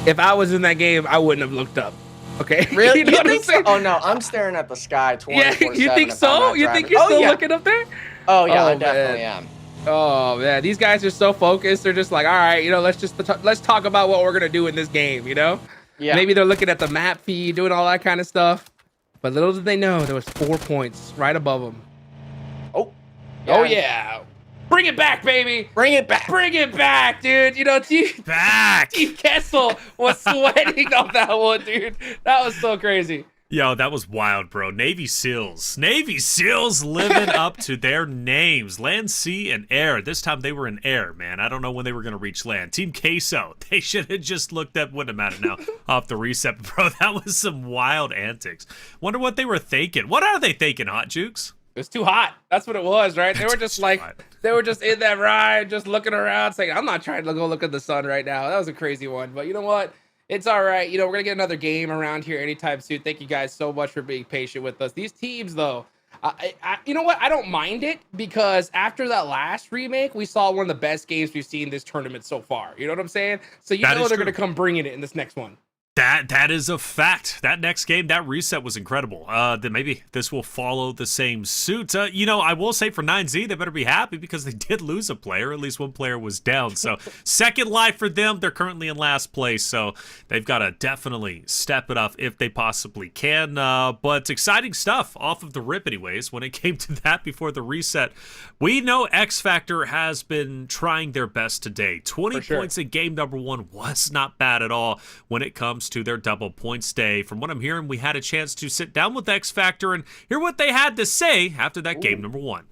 if I was in that game, I wouldn't have looked up. Okay. Really? You know what I'm saying? Oh no, I'm staring at the sky 24/7. Yeah, you think so? You think you're still looking up there? Oh yeah, I definitely am. Oh man, these guys are so focused. They're just like, all right, you know, let's talk about what we're gonna do in this game. You know? Yeah. Maybe they're looking at the map feed, doing all that kind of stuff. But little did they know, there was 4 points right above them. Oh, Oh yeah. Bring it back, baby. Bring it back. Bring it back, dude. You know, Team Kessel was sweating on that one, dude. That was so crazy. Yo, that was wild, bro. Navy SEALs. Navy SEALs living up to their names. Land, sea, and air. This time they were in air, man. I don't know when they were going to reach land. Team Queso. They should have just looked up, wouldn't have mattered now, off the reset. Bro, that was some wild antics. Wonder what they were thinking. What are they thinking, Hot Jukes? It was too hot. That's what it was, right? They were just like, they were just in that ride, just looking around, saying, I'm not trying to go look at the sun right now. That was a crazy one. But you know what? It's all right. You know, we're going to get another game around here anytime soon. Thank you guys so much for being patient with us. These teams, though, you know what? I don't mind it because after that last remake, we saw one of the best games we've seen this tournament so far. You know what I'm saying? So you know they're going to come bringing it in this next one. That is a fact. That next game, that reset was incredible. Then maybe this will follow the same suit. You know, I will say for 9Z, they better be happy because they did lose a player. At least one player was down. So second life for them. They're currently in last place. So they've got to definitely step it up if they possibly can. But exciting stuff off of the rip anyways. When it came to that before the reset, we know X Factor has been trying their best today. 20 points in game number 1 was not bad at all when it comes to their double points day. From what I'm hearing, we had a chance to sit down with X Factor and hear what they had to say after that game number 1.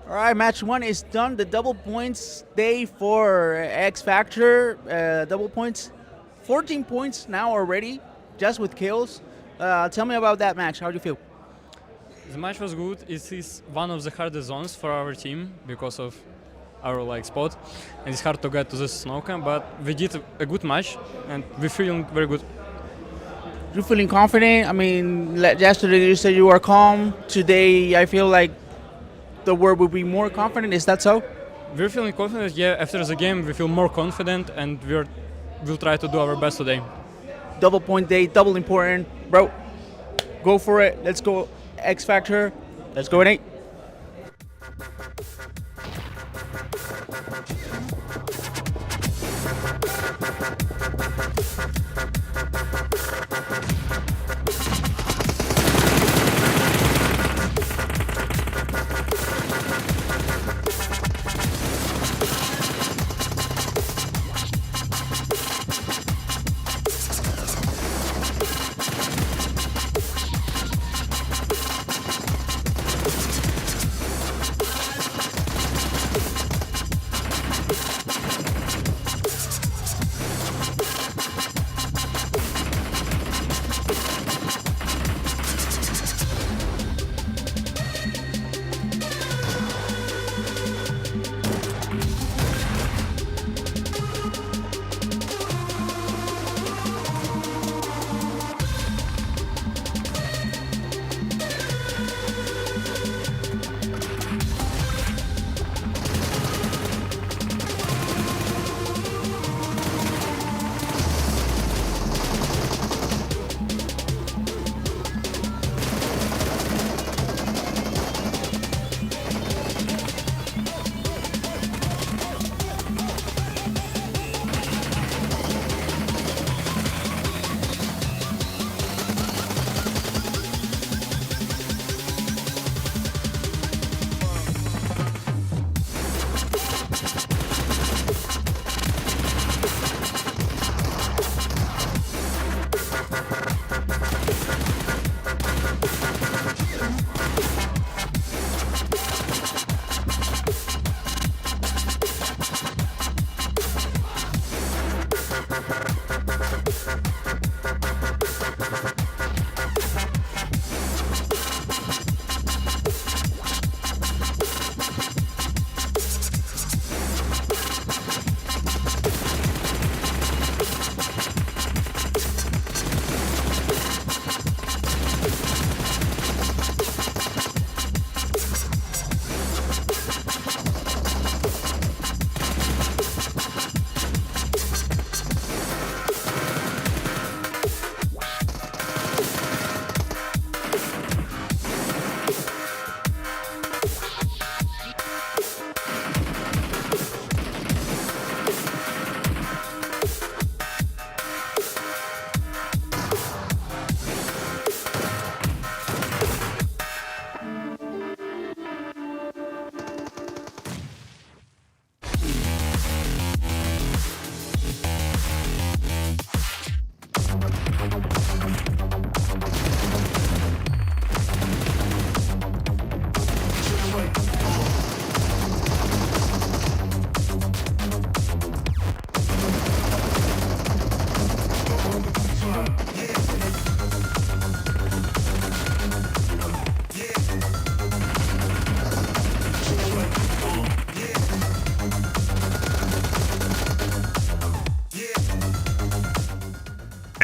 All right, match 1 is done. The double points day for X Factor. Double points, 14 points now already, just with kills. Tell me about that match. How do you feel? The match was good. It is one of the hardest zones for our team because of our spot, and it's hard to get to this snow camp, but we did a good match and we're feeling very good. You're feeling confident? I mean, yesterday you said you were calm. Today I feel like the word would be more confident. Is that so? We're feeling confident, yeah. After the game we feel more confident and we'll try to do our best today. Double point day, double important. Bro, go for it. Let's go X Factor. Let's go Nate.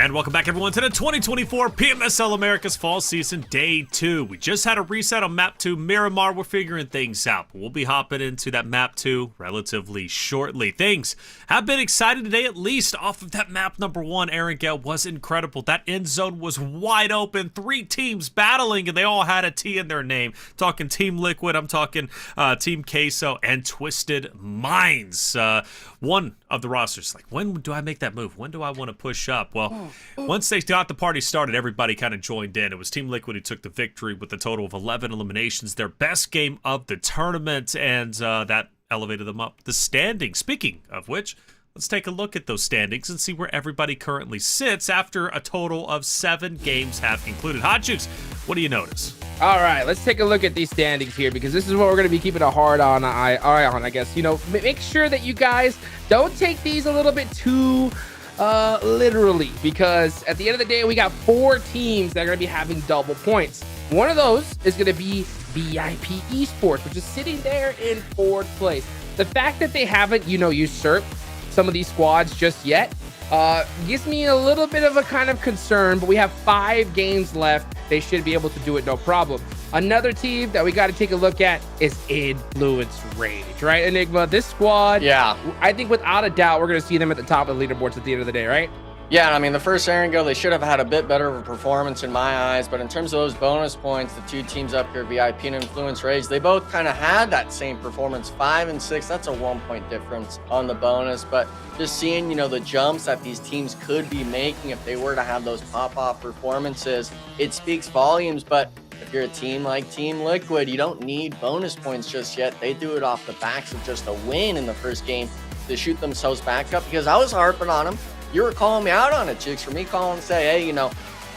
And welcome back, everyone, to the 2024 PMSL America's Fall Season Day 2. We just had a reset on Map 2 Miramar. We're figuring things out. We'll be hopping into that Map 2 relatively shortly. Things have been exciting today, at least off of that Map number 1. Aaron Gale was incredible. That end zone was wide open. 3 teams battling, and they all had a T in their name. Talking Team Liquid, I'm talking Team Queso, and Twisted Minds. One of the rosters, like, when do I make that move? When do I want to push up? Well, once they got the party started, everybody kind of joined in. It was Team Liquid who took the victory with a total of 11 eliminations, their best game of the tournament, and that elevated them up the standings. Speaking of which, let's take a look at those standings and see where everybody currently sits after a total of 7 games have concluded. Hot Juice, what do you notice? All right, let's take a look at these standings here, because this is what we're going to be keeping a hard eye on, I guess. You know, make sure that you guys don't take these a little bit too literally, because at the end of the day, we got 4 teams that are going to be having double points. One of those is going to be VIP Esports, which is sitting there in 4th place. The fact that they haven't, usurped some of these squads just yet gives me a little bit of a kind of concern, but we have 5 games left. They should be able to do it no problem. Another team that we got to take a look at is Influence Rage, right, Enigma? This squad, yeah, I think without a doubt, we're going to see them at the top of the leaderboards at the end of the day, right? Yeah, I mean, the first Aaron go, they should have had a bit better of a performance in my eyes, but in terms of those bonus points, the 2 teams up here, VIP and Influence Rage, they both kind of had that same performance, 5 and 6. That's a 1-point difference on the bonus, but just seeing, the jumps that these teams could be making if they were to have those pop-off performances, it speaks volumes. But if you're a team like Team Liquid, you don't need bonus points just yet. They do it off the backs of just a win in the first game to shoot themselves back up, because I was harping on them. You were calling me out on it, Chicks, for me calling and say, hey,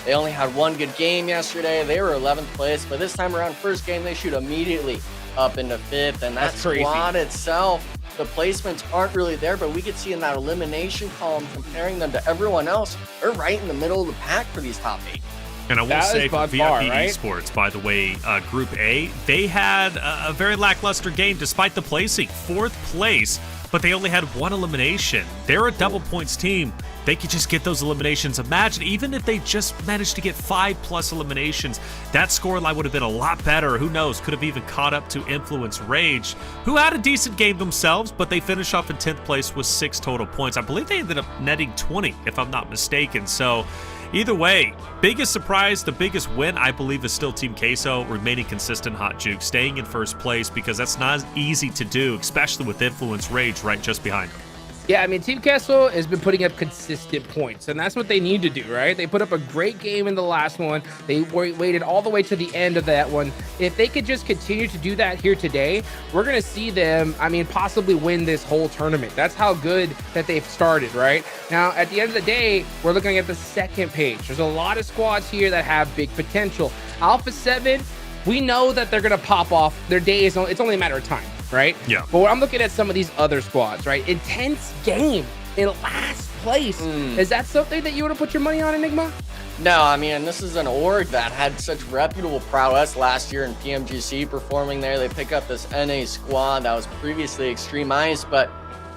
they only had 1 good game yesterday. They were 11th place, but this time around, first game, they shoot immediately up into 5th. And that squad itself, the placements aren't really there, but we could see in that elimination column, comparing them to everyone else, they're right in the middle of the pack for these top 8. And I will say for VIP Esports, by the way, Group A, they had a very lackluster game despite the placing. 4th place, but they only had 1 elimination. They're a double points team. They could just get those eliminations. Imagine, even if they just managed to get 5+ eliminations, that scoreline would have been a lot better. Who knows, could have even caught up to Influence Rage, who had a decent game themselves, but they finished off in 10th place with 6 total points. I believe they ended up netting 20, if I'm not mistaken. So either way, biggest surprise, the biggest win, I believe, is still Team Queso remaining consistent. Hot Juke, staying in 1st place, because that's not easy to do, especially with Influence Rage right just behind them. Yeah, I mean, Team Queso has been putting up consistent points, and that's what they need to do, right? They put up a great game in the last one. They waited all the way to the end of that one. If they could just continue to do that here today, we're going to see them, possibly win this whole tournament. That's how good that they've started, right? Now, at the end of the day, we're looking at the 2nd page. There's a lot of squads here that have big potential. Alpha7, we know that they're going to pop off. Their day is, it's only a matter of time, right? Yeah. But I'm looking at some of these other squads, right? Intense game in last place. Is that something that you would have put your money on, Enigma? No, this is an org that had such reputable prowess last year in PMGC performing there. They pick up this NA squad that was previously Extreme Ice, but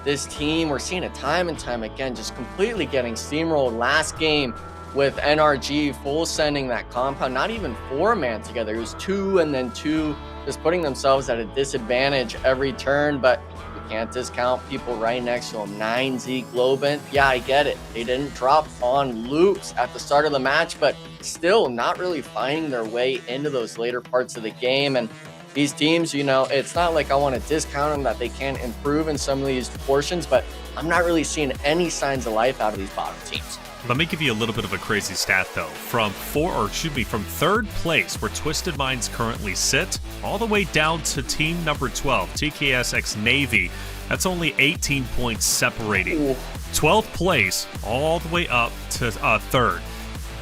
this team, we're seeing it time and time again, just completely getting steamrolled. Last game with NRG full sending that compound, not even 4-man together. It was 2 and then 2, just putting themselves at a disadvantage every turn. But you can't discount people right next to them. 9Z Globant, yeah, I get it. They didn't drop on loops at the start of the match, but still not really finding their way into those later parts of the game. And these teams, it's not like I want to discount them that they can't improve in some of these portions, but I'm not really seeing any signs of life out of these bottom teams. Let me give you a little bit of a crazy stat, though. From 3rd place, where Twisted Minds currently sit, all the way down to team number 12, TKSX Navy. That's only 18 points separating. Ooh. 12th place, all the way up to 3rd.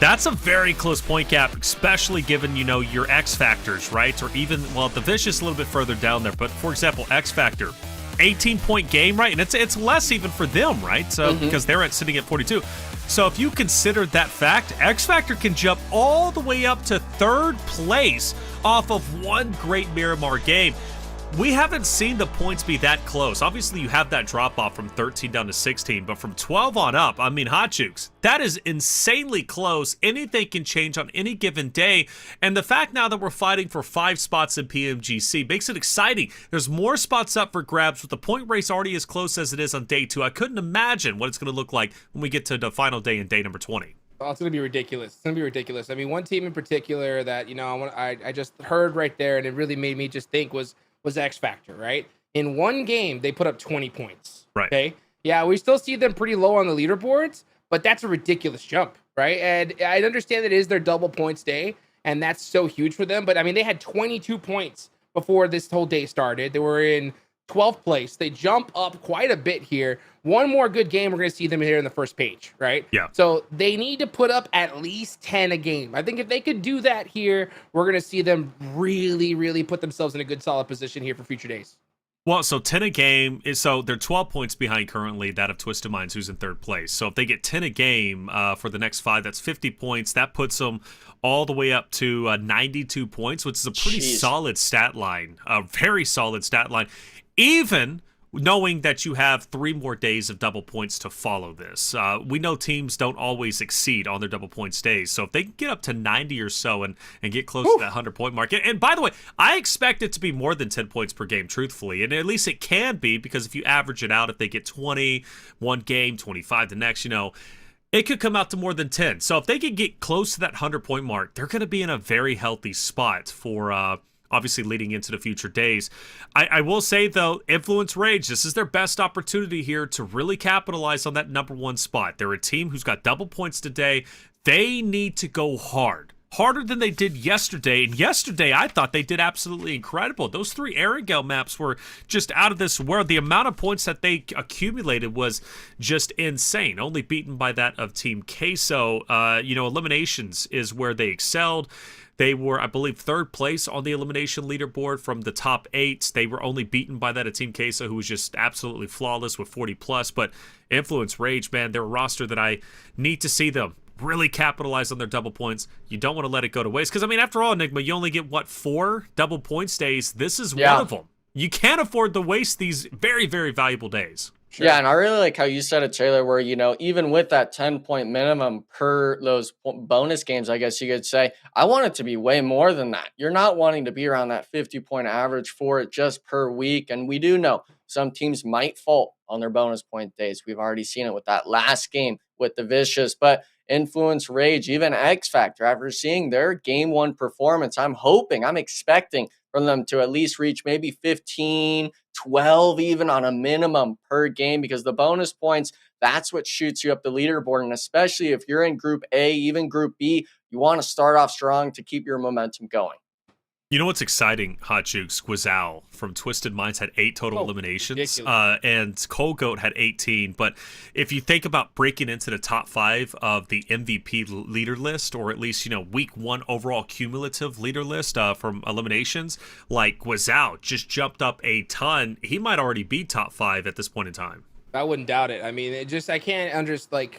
That's a very close point gap, especially given, your X Factors, right? Or even, the Vicious a little bit further down there. But, for example, X Factor, 18-point game, right? And it's less even for them, right? So because they're sitting at 42. So if you consider that fact, X Factor can jump all the way up to 3rd place off of one great Miramar game. we haven't seen the points be that close. Obviously, you have that drop off from 13 down to 16, but from 12 on up, I mean, Hot Jukes, that is insanely close. Anything can change on any given day. And the fact now that we're fighting for 5 spots in PMGC makes it exciting. There's more spots up for grabs with the point race already as close as it is on day 2. I couldn't imagine what it's going to look like when we get to the final day in day number 20. Oh, it's going to be ridiculous. It's going to be ridiculous. I mean, one team in particular that, I just heard right there and it really made me just think was X Factor, right? In one game, they put up 20 points. Right. Okay. Yeah, we still see them pretty low on the leaderboards, but that's a ridiculous jump, right? And I understand that it is their double points day, and that's so huge for them. But I mean, they had 22 points before this whole day started. They were in 12th place. They jump up quite a bit here. One more good game, we're going to see them here in the first page, right? Yeah. So they need to put up at least 10 a game. I think if they could do that here, we're going to see them really, really put themselves in a good, solid position here for future days. Well, so 10 a game is so they're 12 points behind currently that of Twisted Minds, who's in 3rd place. So if they get 10 a game for the next 5, that's 50 points. That puts them all the way up to 92 points, which is a pretty solid stat line, a very solid stat line, even knowing that you have 3 more days of double points to follow this. We know teams don't always exceed on their double points days. So if they can get up to 90 or so and get close to that 100-point mark. And by the way, I expect it to be more than 10 points per game, truthfully. And at least it can be, because if you average it out, if they get 20 one game, 25 the next, it could come out to more than 10. So if they can get close to that 100-point mark, they're going to be in a very healthy spot for obviously leading into the future days. I will say, though, Influence Rage, this is their best opportunity here to really capitalize on that number 1 spot. They're a team who's got double points today. They need to go hard. Harder than they did yesterday. And yesterday, I thought they did absolutely incredible. Those 3 Erangel maps were just out of this world. The amount of points that they accumulated was just insane. Only beaten by that of Team Queso. Eliminations is where they excelled. They were, I believe, 3rd place on the elimination leaderboard from the top 8. They were only beaten by that of Team Queso, who was just absolutely flawless with 40+. But Influence Rage, man, they're a roster that I need to see them really capitalize on their double points. You don't want to let it go to waste. Because, I mean, after all, Enigma, you only get, 4 double points days? This is one of them. You can't afford to waste these very, very valuable days. Sure. Yeah, and I really like how you said it, Taylor, where, even with that 10-point minimum per those bonus games, I guess you could say, I want it to be way more than that. You're not wanting to be around that 50-point average for it just per week. And we do know some teams might fall on their bonus point days. We've already seen it with that last game with the Vicious. But Influence Rage, even X Factor, after seeing their game 1 performance, I'm expecting from them to at least reach maybe 15, 12 even on a minimum per game, because the bonus points, that's what shoots you up the leaderboard. And especially if you're in Group A, even Group B, you want to start off strong to keep your momentum going. You know what's exciting, Hot Jukes? Guizhou from Twisted Minds had 8 total eliminations, and Colgoat had 18. But if you think about breaking into the top 5 of the MVP leader list, or at least, week 1 overall cumulative leader list from eliminations, like Guizhou just jumped up a ton. He might already be top 5 at this point in time. I wouldn't doubt it. I mean, I can't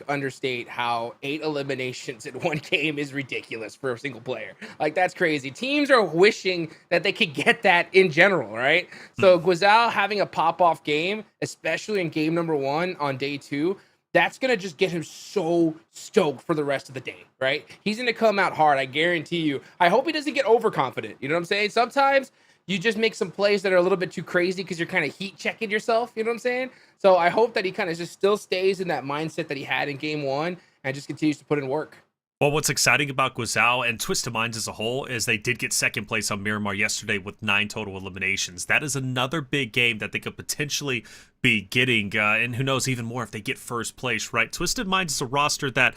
understate how 8 eliminations in one game is ridiculous for a single player. Like, that's crazy. Teams are wishing that they could get that in general, right? So Guizhou having a pop-off game, especially in game number 1 on day 2, that's going to just get him so stoked for the rest of the day, right? He's going to come out hard, I guarantee you. I hope he doesn't get overconfident. You know what I'm saying? Sometimes you just make some plays that are a little bit too crazy because you're kind of heat checking yourself. You know what I'm saying? So I hope that he kind of just still stays in that mindset that he had in game 1 and just continues to put in work. Well, what's exciting about Guizhou and Twisted Minds as a whole is they did get 2nd place on Miramar yesterday with 9 total eliminations. That is another big game that they could potentially be getting, and who knows, even more if they get 1st place, right? Twisted Minds is a roster that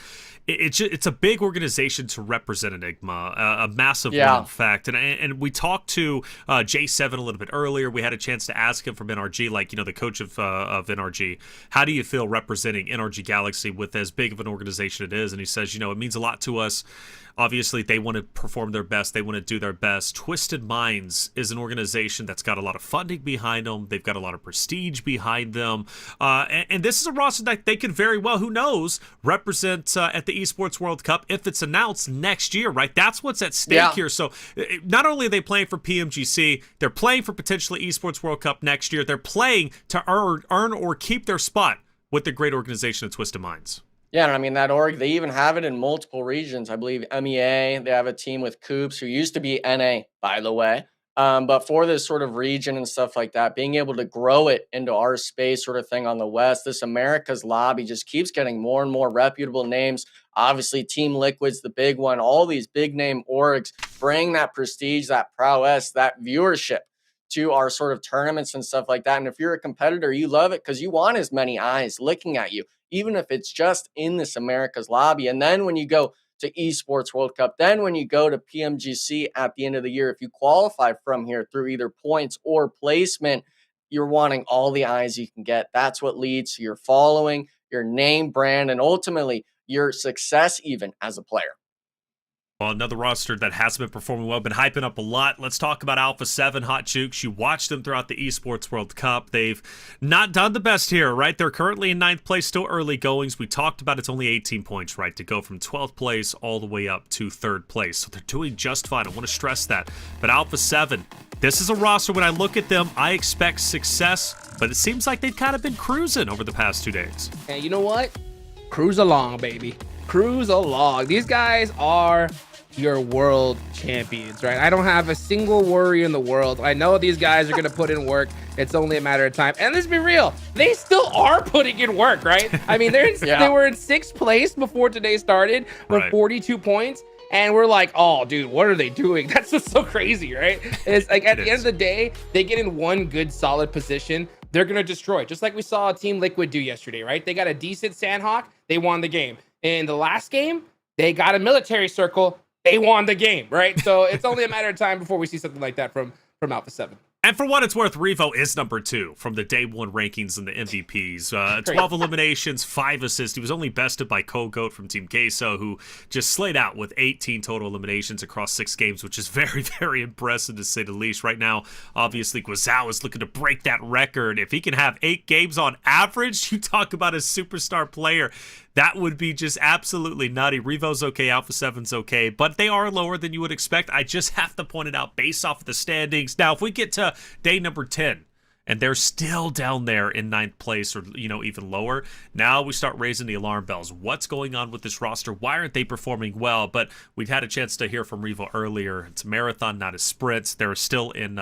it's a big organization to represent Enigma, a massive one, in fact. And we talked to J7 a little bit earlier. We had a chance to ask him from NRG, the coach of NRG, how do you feel representing NRG Galaxy with as big of an organization it is? And he says, it means a lot to us. Obviously, they want to perform their best. They want to do their best. Twisted Minds is an organization that's got a lot of funding behind them. They've got a lot of prestige behind them. And this is a roster that they could very well, who knows, represent at the Esports World Cup if it's announced next year, right? That's what's at stake here. So not only are they playing for PMGC, they're playing for potentially Esports World Cup next year. They're playing to earn or keep their spot with the great organization of Twisted Minds. Yeah, and I mean, that org, they even have it in multiple regions. I believe MEA, they have a team with Coops, who used to be NA, by the way. But for this sort of region and stuff like that, being able to grow it into our space sort of thing on the West, this America's lobby just keeps getting more and more reputable names. Obviously, Team Liquid's the big one. All these big name orgs bring that prestige, that prowess, that viewership to our sort of tournaments and stuff like that. And if you're a competitor, you love it because you want as many eyes looking at you, even if it's just in this America's lobby. And then when you go to Esports World Cup, then when you go to PMGC at the end of the year, if you qualify from here through either points or placement, you're wanting all the eyes you can get. That's what leads to your following, your name, brand, and ultimately your success even as a player. Well, another roster that hasn't been performing well, been hyping up a lot. Let's talk about Alpha7, Hot Jukes. You watched them throughout the Esports World Cup. They've not done the best here, right? They're currently in 9th place, still early goings. We talked about it's only 18 points, right, to go from 12th place all the way up to 3rd place. So they're doing just fine. I want to stress that. But Alpha7, this is a roster, when I look at them, I expect success, but it seems like they've kind of been cruising over the past 2 days. And you know what? Cruise along, baby. Cruise along. These guys are your world champions, right? I don't have a single worry in the world. I know these guys are going to put in work. It's only a matter of time. And let's be real, they still are putting in work, right? I mean, they were in 6th place before today started with 42 points. And we're like, oh, dude, what are they doing? That's just so crazy, right? It's like at the end of the day, they get in one good, solid position. They're going to destroy, just like we saw Team Liquid do yesterday, right? They got a decent Sanhok. They won the game. In the last game, they got a military circle. They won the game, right? So it's only a matter of time before we see something like that from Alpha7. And for what it's worth, Revo is number 2 from the day 1 rankings and the MVPs. 12 eliminations, 5 assists. He was only bested by Kogoat from Team Queso, who just slayed out with 18 total eliminations across 6 games, which is very, very impressive to say the least. Right now, obviously, Guizao is looking to break that record. If he can have 8 games on average, you talk about a superstar player. That would be just absolutely nutty. Revo's okay, Alpha7's okay, but they are lower than you would expect. I just have to point it out based off of the standings. Now, if we get to day number 10, and they're still down there in 9th place or, you know, even lower, now we start raising the alarm bells. What's going on with this roster? Why aren't they performing well? But we've had a chance to hear from Revo earlier. It's a marathon, not a sprint. They're still in,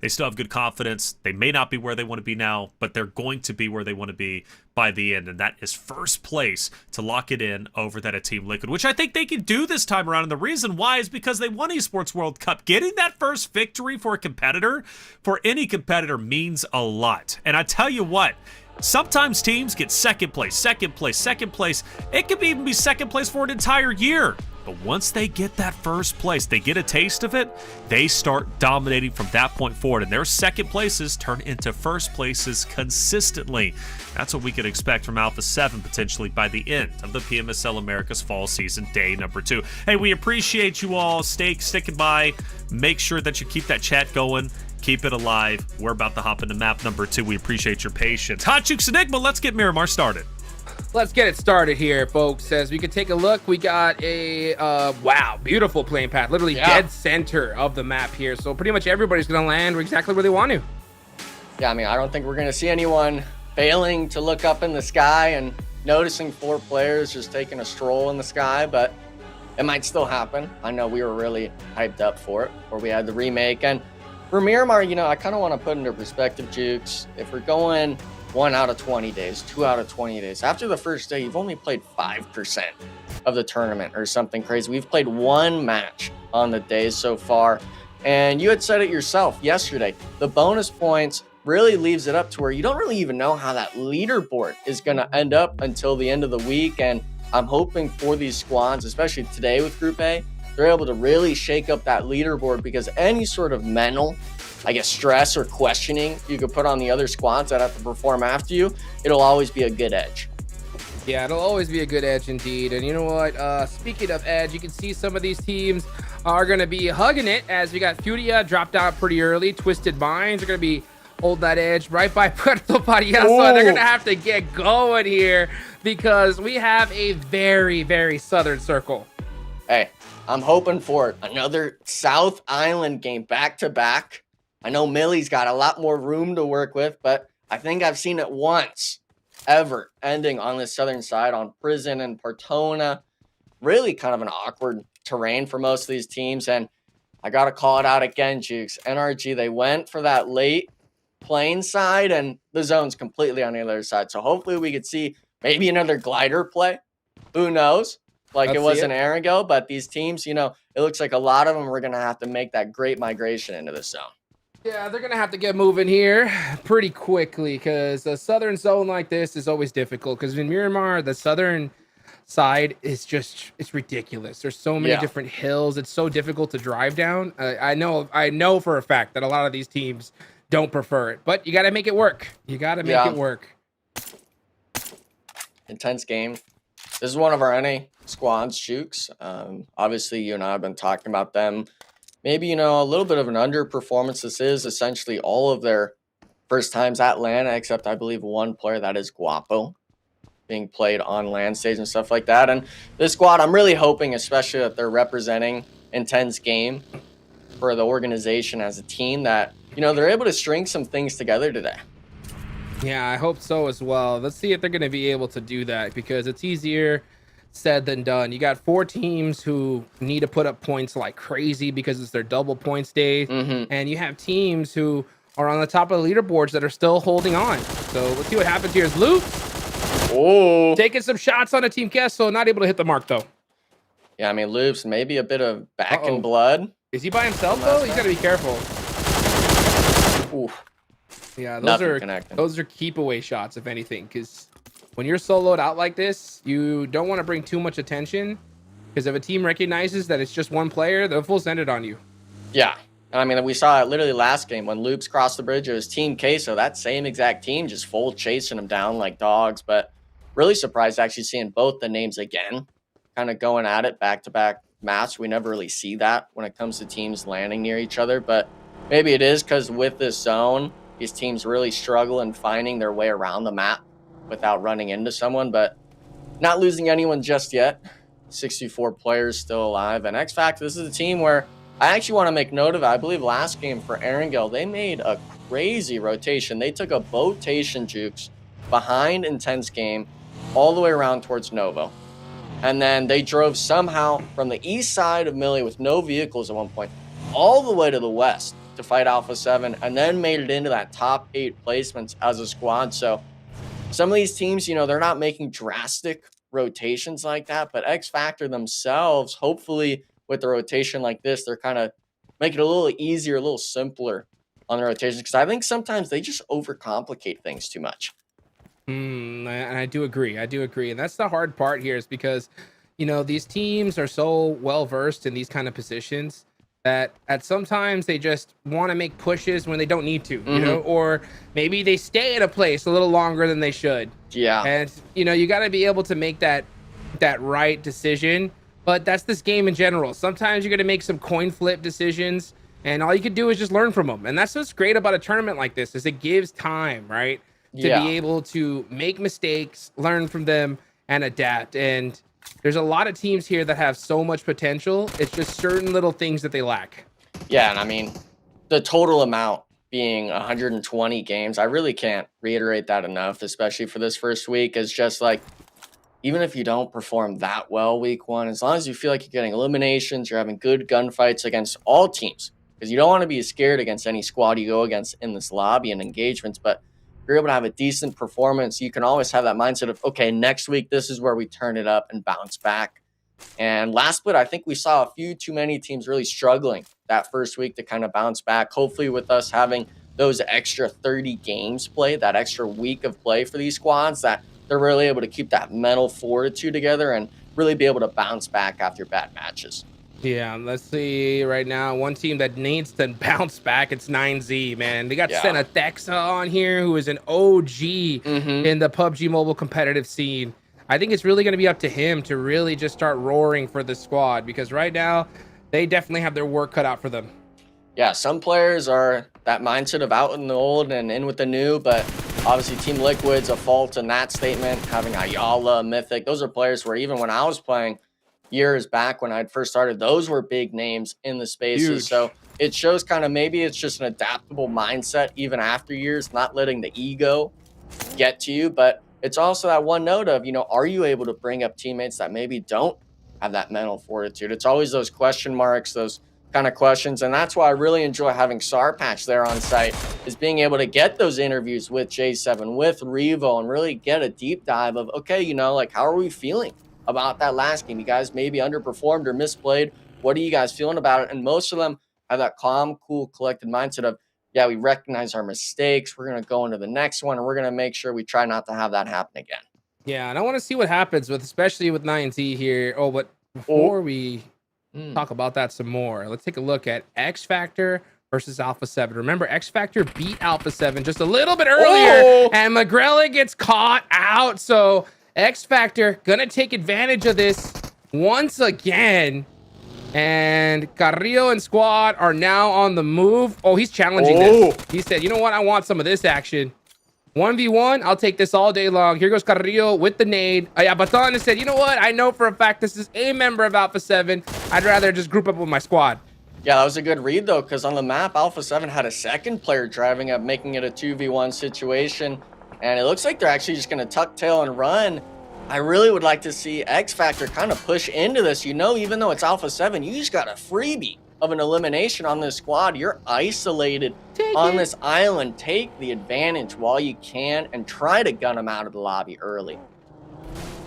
they still have good confidence. They may not be where they want to be now, but they're going to be where they want to be by the end, and that is 1st place to lock it in over that at Team Liquid, which I think they can do this time around. And the reason why is because they won Esports World Cup. Getting that first victory for a competitor, for any competitor, means a lot. And I tell you what, sometimes teams get 2nd place, 2nd place, 2nd place. It could even be 2nd place for an entire year. But once they get that 1st place, they get a taste of it, they start dominating from that point forward. And their 2nd places turn into 1st places consistently. That's what we could expect from Alpha7 potentially by the end of the PMSL America's Fall Season, day number 2. Hey, we appreciate you all sticking by. Make sure that you keep that chat going. Keep it alive. We're about to hop into map number 2. We appreciate your patience. Hot Jukes Enigma, let's get Miramar started. Let's get it started here, folks. As we can take a look, we got a wow, beautiful playing path, literally dead center of the map here. So pretty much everybody's gonna land exactly where they want to. Yeah, I mean, I don't think we're gonna see anyone failing to look up in the sky and noticing 4 players just taking a stroll in the sky, but it might still happen. I know we were really hyped up for it, or we had the remake. And for Miramar, you know, I kind of want to put into perspective, Jukes, if we're going 1 out of 20 days, 2 out of 20 days. After the first day, you've only played 5% of the tournament or something crazy. We've played 1 match on the days so far. And you had said it yourself yesterday. The bonus points really leaves it up to where you don't really even know how that leaderboard is going to end up until the end of the week. And I'm hoping for these squads, especially today with Group A, they're able to really shake up that leaderboard, because any sort of mental, I guess, stress or questioning you could put on the other squads that have to perform after you, it'll always be a good edge. Yeah, it'll always be a good edge indeed. And you know what? Speaking of edge, you can see some of these teams are going to be hugging it as we got Furia dropped out pretty early. Twisted Minds are going to be hold that edge right by Puerto Payaso. And they're going to have to get going here because we have a very, very southern circle. Hey, I'm hoping for another South Island game back-to-back. I know Millie's got a lot more room to work with, but I think I've seen it once ever ending on the southern side on Prison and Portona. Really kind of an awkward terrain for most of these teams. And I got to call it out again, Jukes. NRG, they went for that late plane side and the zone's completely on the other side. So hopefully we could see maybe another glider play. Who knows? Like it was an hour ago, but these teams, you know, it looks like a lot of them are going to have to make that great migration into the zone. Yeah, they're going to have to get moving here pretty quickly because a southern zone like this is always difficult because in Miramar, the southern side is just, it's ridiculous. There's so many different hills. It's so difficult to drive down. I know for a fact that a lot of these teams don't prefer it, but you got to make it work. You got to make it work. Intense game. This is one of our NA squads, Jukes. Obviously, you and I have been talking about them. Maybe, you know, a little bit of an underperformance. This is essentially all of their first times at LAN, except I believe one player, that is Guapo, being played on LAN stage and stuff like that. And this squad, I'm really hoping, especially that they're representing Intense Game for the organization as a team, that, you know, they're able to string some things together today. Yeah, I hope so as well. Let's see if they're going to be able to do that because it's easier said than done. You got 4 teams who need to put up points like crazy because it's their double points day. And you have teams who are on the top of the leaderboards that are still holding on. So let's see what happens here. Is Luke taking some shots on a team Queso, not able to hit the mark though. Yeah, I mean, Loops, maybe a bit of back and blood. Is he by himself though? He's got to be careful. Oof. Yeah, those are keep away shots, if anything, because when you're soloed out like this, you don't want to bring too much attention because if a team recognizes that it's just one player, they'll full send it on you. Yeah. I mean, we saw it literally last game when Loops crossed the bridge. It was Team Queso, that same exact team, just full chasing him down like dogs. But really surprised actually seeing both the names again, kind of going at it back-to-back match. We never really see that when it comes to teams landing near each other. But maybe it is because with this zone, these teams really struggle in finding their way around the map without running into someone, but not losing anyone just yet. 64 players still alive. And X Factor, this is a team where I actually want to make note of it. I believe last game for Erangel, they made a crazy rotation. They took a botation, Jukes, behind Intense Game all the way around towards Novo. And then they drove somehow from the east side of Millie with no vehicles at one point all the way to the west to fight Alpha7 and then made it into that top 8 placements as a squad. So some of these teams, you know, they're not making drastic rotations like that, but X Factor themselves, hopefully with the rotation like this, they're kind of making it a little easier, a little simpler on the rotations, because I think sometimes they just overcomplicate things too much. And I do agree. And that's the hard part here is because, you know, these teams are so well versed in these kind of positions that at sometimes they just want to make pushes when they don't need to, you know, or maybe they stay at a place a little longer than they should. Yeah. And, you know, you got to be able to make that right decision. But that's this game in general. Sometimes you're going to make some coin flip decisions and all you can do is just learn from them. And that's what's great about a tournament like this is it gives time, right? To be able to make mistakes, learn from them and adapt. And there's a lot of teams here that have so much potential. It's just certain little things that they lack. Yeah, and I mean, the total amount being 120 games, I really can't reiterate that enough, especially for this first week. It's just like, even if you don't perform that well week 1, as long as you feel like you're getting eliminations, you're having good gunfights against all teams, because you don't want to be scared against any squad you go against in this lobby and engagements, but if you're able to have a decent performance, you can always have that mindset of, okay, next week, this is where we turn it up and bounce back. And last split, I think we saw a few too many teams really struggling that first week to kind of bounce back. Hopefully with us having those extra 30 games played, that extra week of play for these squads, that they're really able to keep that mental fortitude together and really be able to bounce back after bad matches. Yeah, let's see right now. One team that needs to bounce back, it's 9Z, man. They got Senathexa on here, who is an OG in the PUBG mobile competitive scene. I think it's really going to be up to him to really just start roaring for the squad, because right now they definitely have their work cut out for them. Yeah, some players are that mindset of out in the old and in with the new, but obviously Team Liquid's a fault in that statement, having Ayala, Mythic. Those are players where even when I was playing years back when I'd first started, those were big names in the spaces. Huge. So it shows kind of maybe it's just an adaptable mindset even after years, not letting the ego get to you. But it's also that one note of, are you able to bring up teammates that maybe don't have that mental fortitude? It's always those question marks, those kind of questions. And that's why I really enjoy having Sarpatch there on site, is being able to get those interviews with J7, with Revo, and really get a deep dive of, okay, how are we feeling about that last game? You guys maybe underperformed or misplayed. What are you guys feeling about it? And most of them have that calm, cool, collected mindset of, yeah, we recognize our mistakes. We're going to go into the next one, and we're going to make sure we try not to have that happen again. Yeah, and I want to see what happens especially with 9T here. Oh, but before we talk about that some more, let's take a look at X Factor versus Alpha7. Remember, X Factor beat Alpha7 just a little bit earlier, and Magrella gets caught out. So X Factor gonna take advantage of this once again. And Carrillo and squad are now on the move. Oh, he's challenging this. He said, you know what? I want some of this action. 1v1, I'll take this all day long. Here goes Carrillo with the nade. Yeah, Baton said, you know what? I know for a fact this is a member of Alpha7. I'd rather just group up with my squad. Yeah, that was a good read, though, because on the map, Alpha7 had a second player driving up, making it a 2v1 situation. And it looks like they're actually just going to tuck tail and run. I really would like to see X Factor kind of push into this. Even though it's Alpha7, you just got a freebie of an elimination on this squad. You're isolated on this island. Take the advantage while you can and try to gun them out of the lobby early.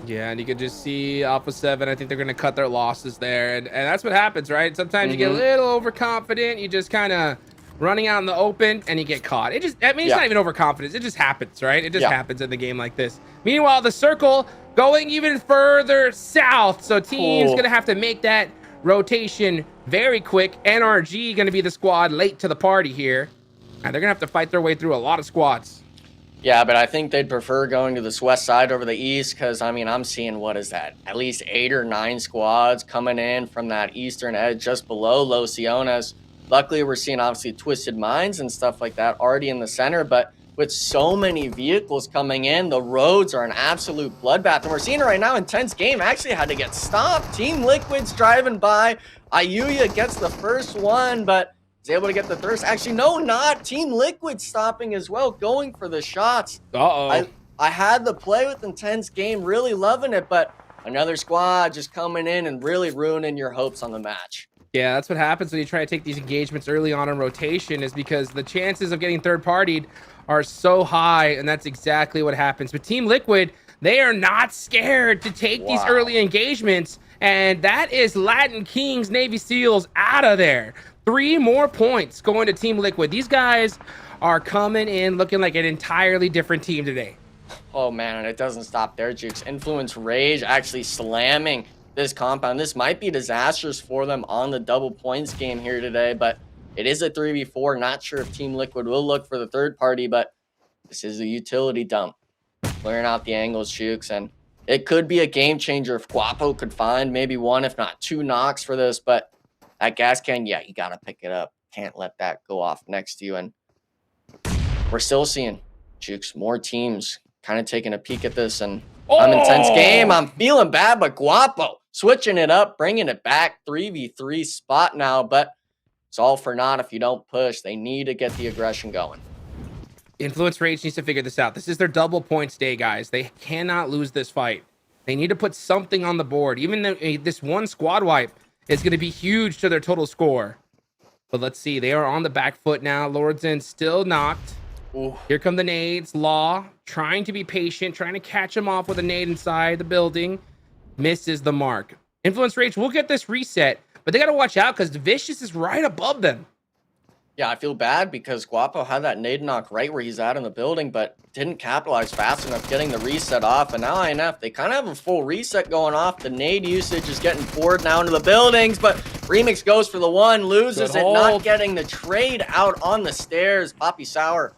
Yeah, and you can just see Alpha7. I think they're going to cut their losses there. And that's what happens, right? Sometimes you get a little overconfident. You just kind of running out in the open and you get caught. It's not even overconfidence. It just happens, right? It just happens in the game like this. Meanwhile, the circle going even further south. So team's going to have to make that rotation very quick. NRG going to be the squad late to the party here. And they're going to have to fight their way through a lot of squads. Yeah, but I think they'd prefer going to this west side over the east because, I'm seeing, what is that? At least 8 or 9 squads coming in from that eastern edge just below Los Iones. Luckily, we're seeing, obviously, Twisted Minds and stuff like that already in the center, but with so many vehicles coming in, the roads are an absolute bloodbath. And we're seeing it right now. Intense game actually had to get stopped. Team Liquid's driving by. Ayuya gets the first one, but is able to get the third. Actually, no, not. Team Liquid stopping as well, going for the shots. I had the play with Intense game, really loving it, but another squad just coming in and really ruining your hopes on the match. Yeah, that's what happens when you try to take these engagements early on in rotation, is because the chances of getting third-partied are so high, and that's exactly what happens. But Team Liquid, they are not scared to take these early engagements, and that is Latin Kings Navy SEALs out of there. 3 more points going to Team Liquid. These guys are coming in looking like an entirely different team today. Oh, man, and it doesn't stop there, Jukes. Influence Rage actually slamming this compound. This might be disastrous for them on the double points game here today, but it is a 3v4. Not sure if Team Liquid will look for the third party, but this is a utility dump. Clearing out the angles, Jukes, and it could be a game changer if Guapo could find maybe 1, if not 2 knocks for this, but that gas can, yeah, you got to pick it up. Can't let that go off next to you. And we're still seeing, Jukes, more teams kind of taking a peek at this. And I'm Intense game. I'm feeling bad, but Guapo switching it up, bringing it back. 3v3 spot now, but it's all for naught if you don't push. They need to get the aggression going. Influence Rage needs to figure this out. This is their double points day, guys. They cannot lose this fight. They need to put something on the board. Even though this one squad wipe is going to be huge to their total score. But let's see. They are on the back foot now. Lordson still knocked. Ooh. Here come the nades. Law trying to be patient, trying to catch him off with a nade inside the building. Misses the mark. Influence Rage will get this reset, but they got to watch out because Vicious is right above them. Yeah, I feel bad because Guapo had that nade knock right where he's at in the building, but didn't capitalize fast enough getting the reset off. And now INF, they kind of have a full reset going off. The nade usage is getting poured now into the buildings, but Remix goes for the one, loses it, not getting the trade out on the stairs. Poppy Sour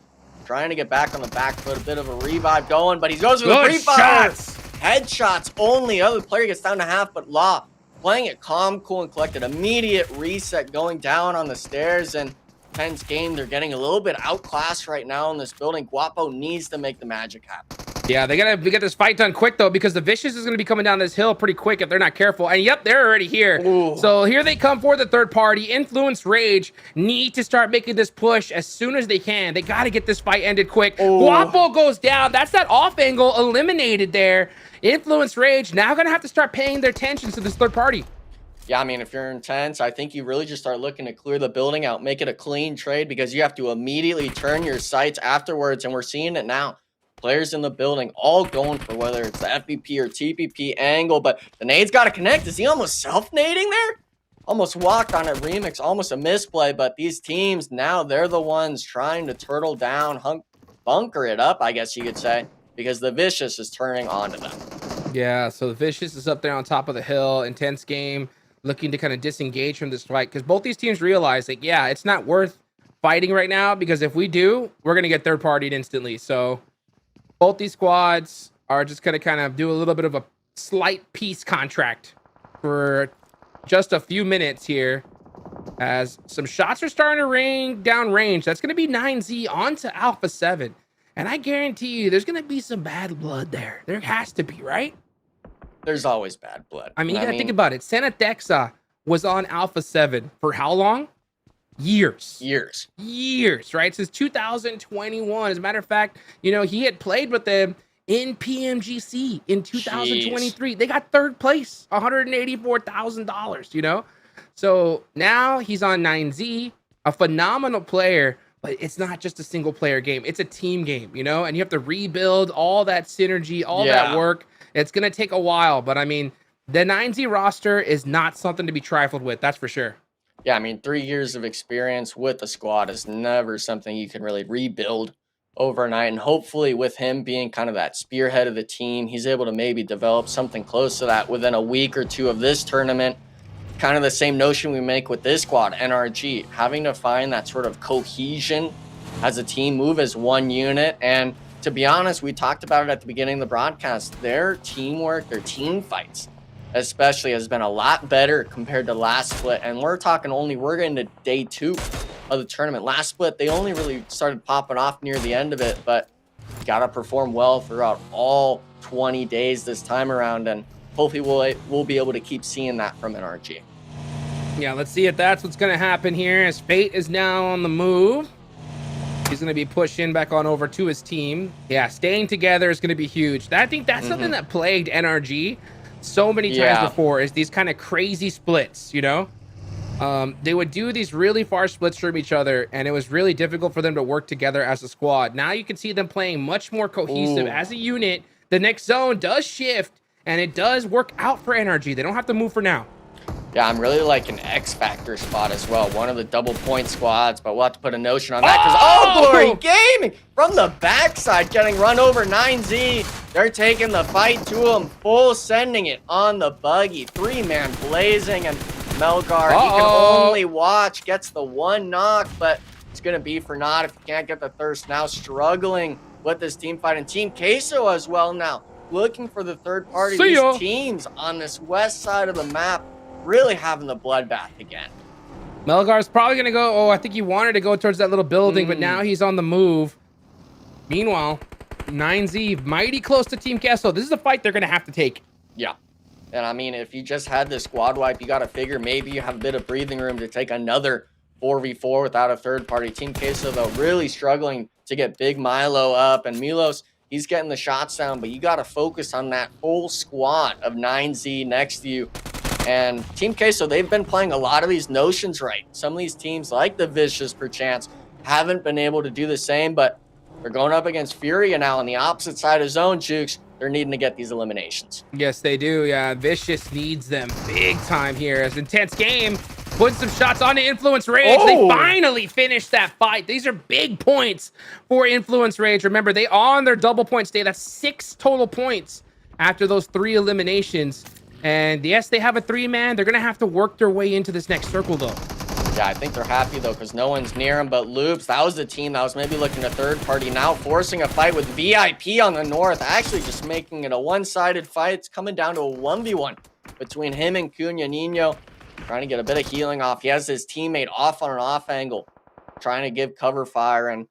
trying to get back on the back foot, a bit of a revive going, but he goes for the pre-fire. Headshots only. Other player gets down to half, but Law playing it calm, cool, and collected. Immediate reset going down on the stairs, and tense game. They're getting a little bit outclassed right now in this building. Guapo needs to make the magic happen. Yeah, they gotta get this fight done quick though, because the Vicious is gonna be coming down this hill pretty quick if they're not careful. And yep, they're already here. Ooh. So here they come for the third party. Influence Rage need to start making this push as soon as they can. They gotta get this fight ended quick. Ooh. Guapo goes down. That's that off angle eliminated there. Influence Rage now gonna have to start paying their attention to this third party. Yeah, I mean, if you're intense, I think you really just start looking to clear the building out, make it a clean trade, because you have to immediately turn your sights afterwards, and we're seeing it now. Players in the building all going for whether it's the FBP or TPP angle, but the nade's got to connect. Is he almost self-nading there? Almost walked on a remix, almost a misplay, but these teams, now they're the ones trying to turtle down, bunker it up, I guess you could say, because the Vicious is turning onto them. Yeah, so the Vicious is up there on top of the hill. Intense game, looking to kind of disengage from this fight, because both these teams realize that, yeah, it's not worth fighting right now, because if we do, we're going to get third-partied instantly. So both these squads are just going to kind of do a little bit of a slight peace contract for just a few minutes here, as some shots are starting to rain down range. That's going to be 9Z onto Alpha7. And I guarantee you there's going to be some bad blood there. There has to be, right? There's always bad blood. I mean, you got to think about it. Sanadexa was on Alpha7 for how long? Years, right? Since 2021. As a matter of fact, you know, he had played with them in PMGC in 2023. Jeez. They got third place, $184,000, you know? So now he's on 9Z, a phenomenal player, but it's not just a single player game. It's a team game, you know? And you have to rebuild all that synergy, all that work. It's going to take a while, but I mean, the 9Z roster is not something to be trifled with. That's for sure. Yeah, I mean, 3 years of experience with the squad is never something you can really rebuild overnight. And hopefully with him being kind of that spearhead of the team, he's able to maybe develop something close to that within a week or two of this tournament. Kind of the same notion we make with this squad, NRG, having to find that sort of cohesion as a team, move as one unit. And to be honest, we talked about it at the beginning of the broadcast, their teamwork, their team fights, especially, has been a lot better compared to last split. And we're getting to day 2 of the tournament. Last split, they only really started popping off near the end of it, but got to perform well throughout all 20 days this time around. And hopefully we'll be able to keep seeing that from NRG. Yeah, let's see if that's what's going to happen here, as Fate is now on the move. He's going to be pushing back on over to his team. Yeah, staying together is going to be huge. I think that's something that plagued NRG so many times before, is these kind of crazy splits, you know? They would do these really far splits from each other, and it was really difficult for them to work together as a squad. Now you can see them playing much more cohesive as a unit. The next zone does shift, and it does work out for NRG. They don't have to move for now. Yeah, I'm really like an X Factor spot as well. One of the double point squads, but we'll have to put a notion on that because Glory Gaming from the backside getting run over. 9Z. They're taking the fight to him, full sending it on the buggy. 3-man blazing, and Melgar, he can only watch, gets the one knock, but it's gonna be for naught if you can't get the thirst. Now struggling with this team fight, and Team Queso as well now, looking for the third party. These teams on this west side of the map really having the bloodbath again. Melgar's probably gonna go, I think he wanted to go towards that little building, but now he's on the move. Meanwhile, 9Z mighty close to Team Queso. This is a fight they're gonna have to take. Yeah. And I mean, if you just had this squad wipe, you got to figure maybe you have a bit of breathing room to take another 4v4 without a third party. Team Queso, though, really struggling to get Big Milo up, and Milos, he's getting the shots down, but you got to focus on that whole squad of 9Z next to you. And Team Queso, they've been playing a lot of these notions right. Some of these teams, like the Vicious, perchance, haven't been able to do the same, but they're going up against Furia now on the opposite side of zone, Jukes. They're needing to get these eliminations. Yes, they do. Yeah, Vicious needs them big time here. As intense game, putting some shots on to Influence Rage. They finally finished that fight. These are big points for Influence Rage. Remember, they are on their double point stay. That's 6 total points after those 3 eliminations. And yes, they have a 3-man. They're going to have to work their way into this next circle, though. Yeah, I think they're happy though because no one's near him. But Loops, that was the team that was maybe looking to third party, now forcing a fight with VIP on the north, actually just making it a one-sided fight. It's coming down to a 1v1 between him and Cunha Nino, trying to get a bit of healing off. He has his teammate off on an off angle, trying to give cover fire, and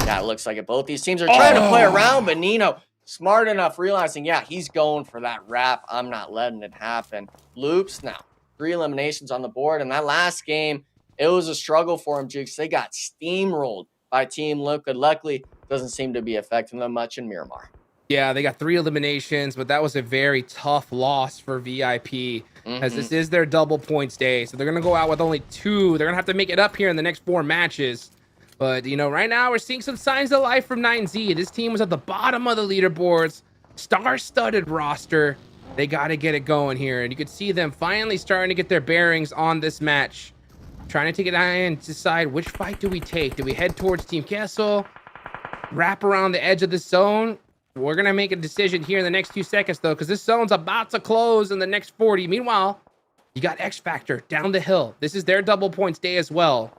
yeah, it looks like it. Both these teams are trying to play around, but Nino, smart enough, realizing, yeah, he's going for that wrap. I'm not letting it happen. Loops now, 3 eliminations on the board, and that last game, it was a struggle for him, Jukes. They got steamrolled by Team Liquid. Luckily, doesn't seem to be affecting them much in Miramar. Yeah, they got 3 eliminations, but that was a very tough loss for VIP, as this is their double points day. So they're going to go out with only 2. They're going to have to make it up here in the next 4 matches. But, you know, right now we're seeing some signs of life from 9Z. This team was at the bottom of the leaderboards, star-studded roster. They got to get it going here. And you could see them finally starting to get their bearings on this match. Trying to take it eye and decide which fight do we take. Do we head towards Team Queso? Wrap around the edge of the zone? We're going to make a decision here in the next 2 seconds, though, because this zone's about to close in the next 40. Meanwhile, you got X Factor down the hill. This is their double points day as well.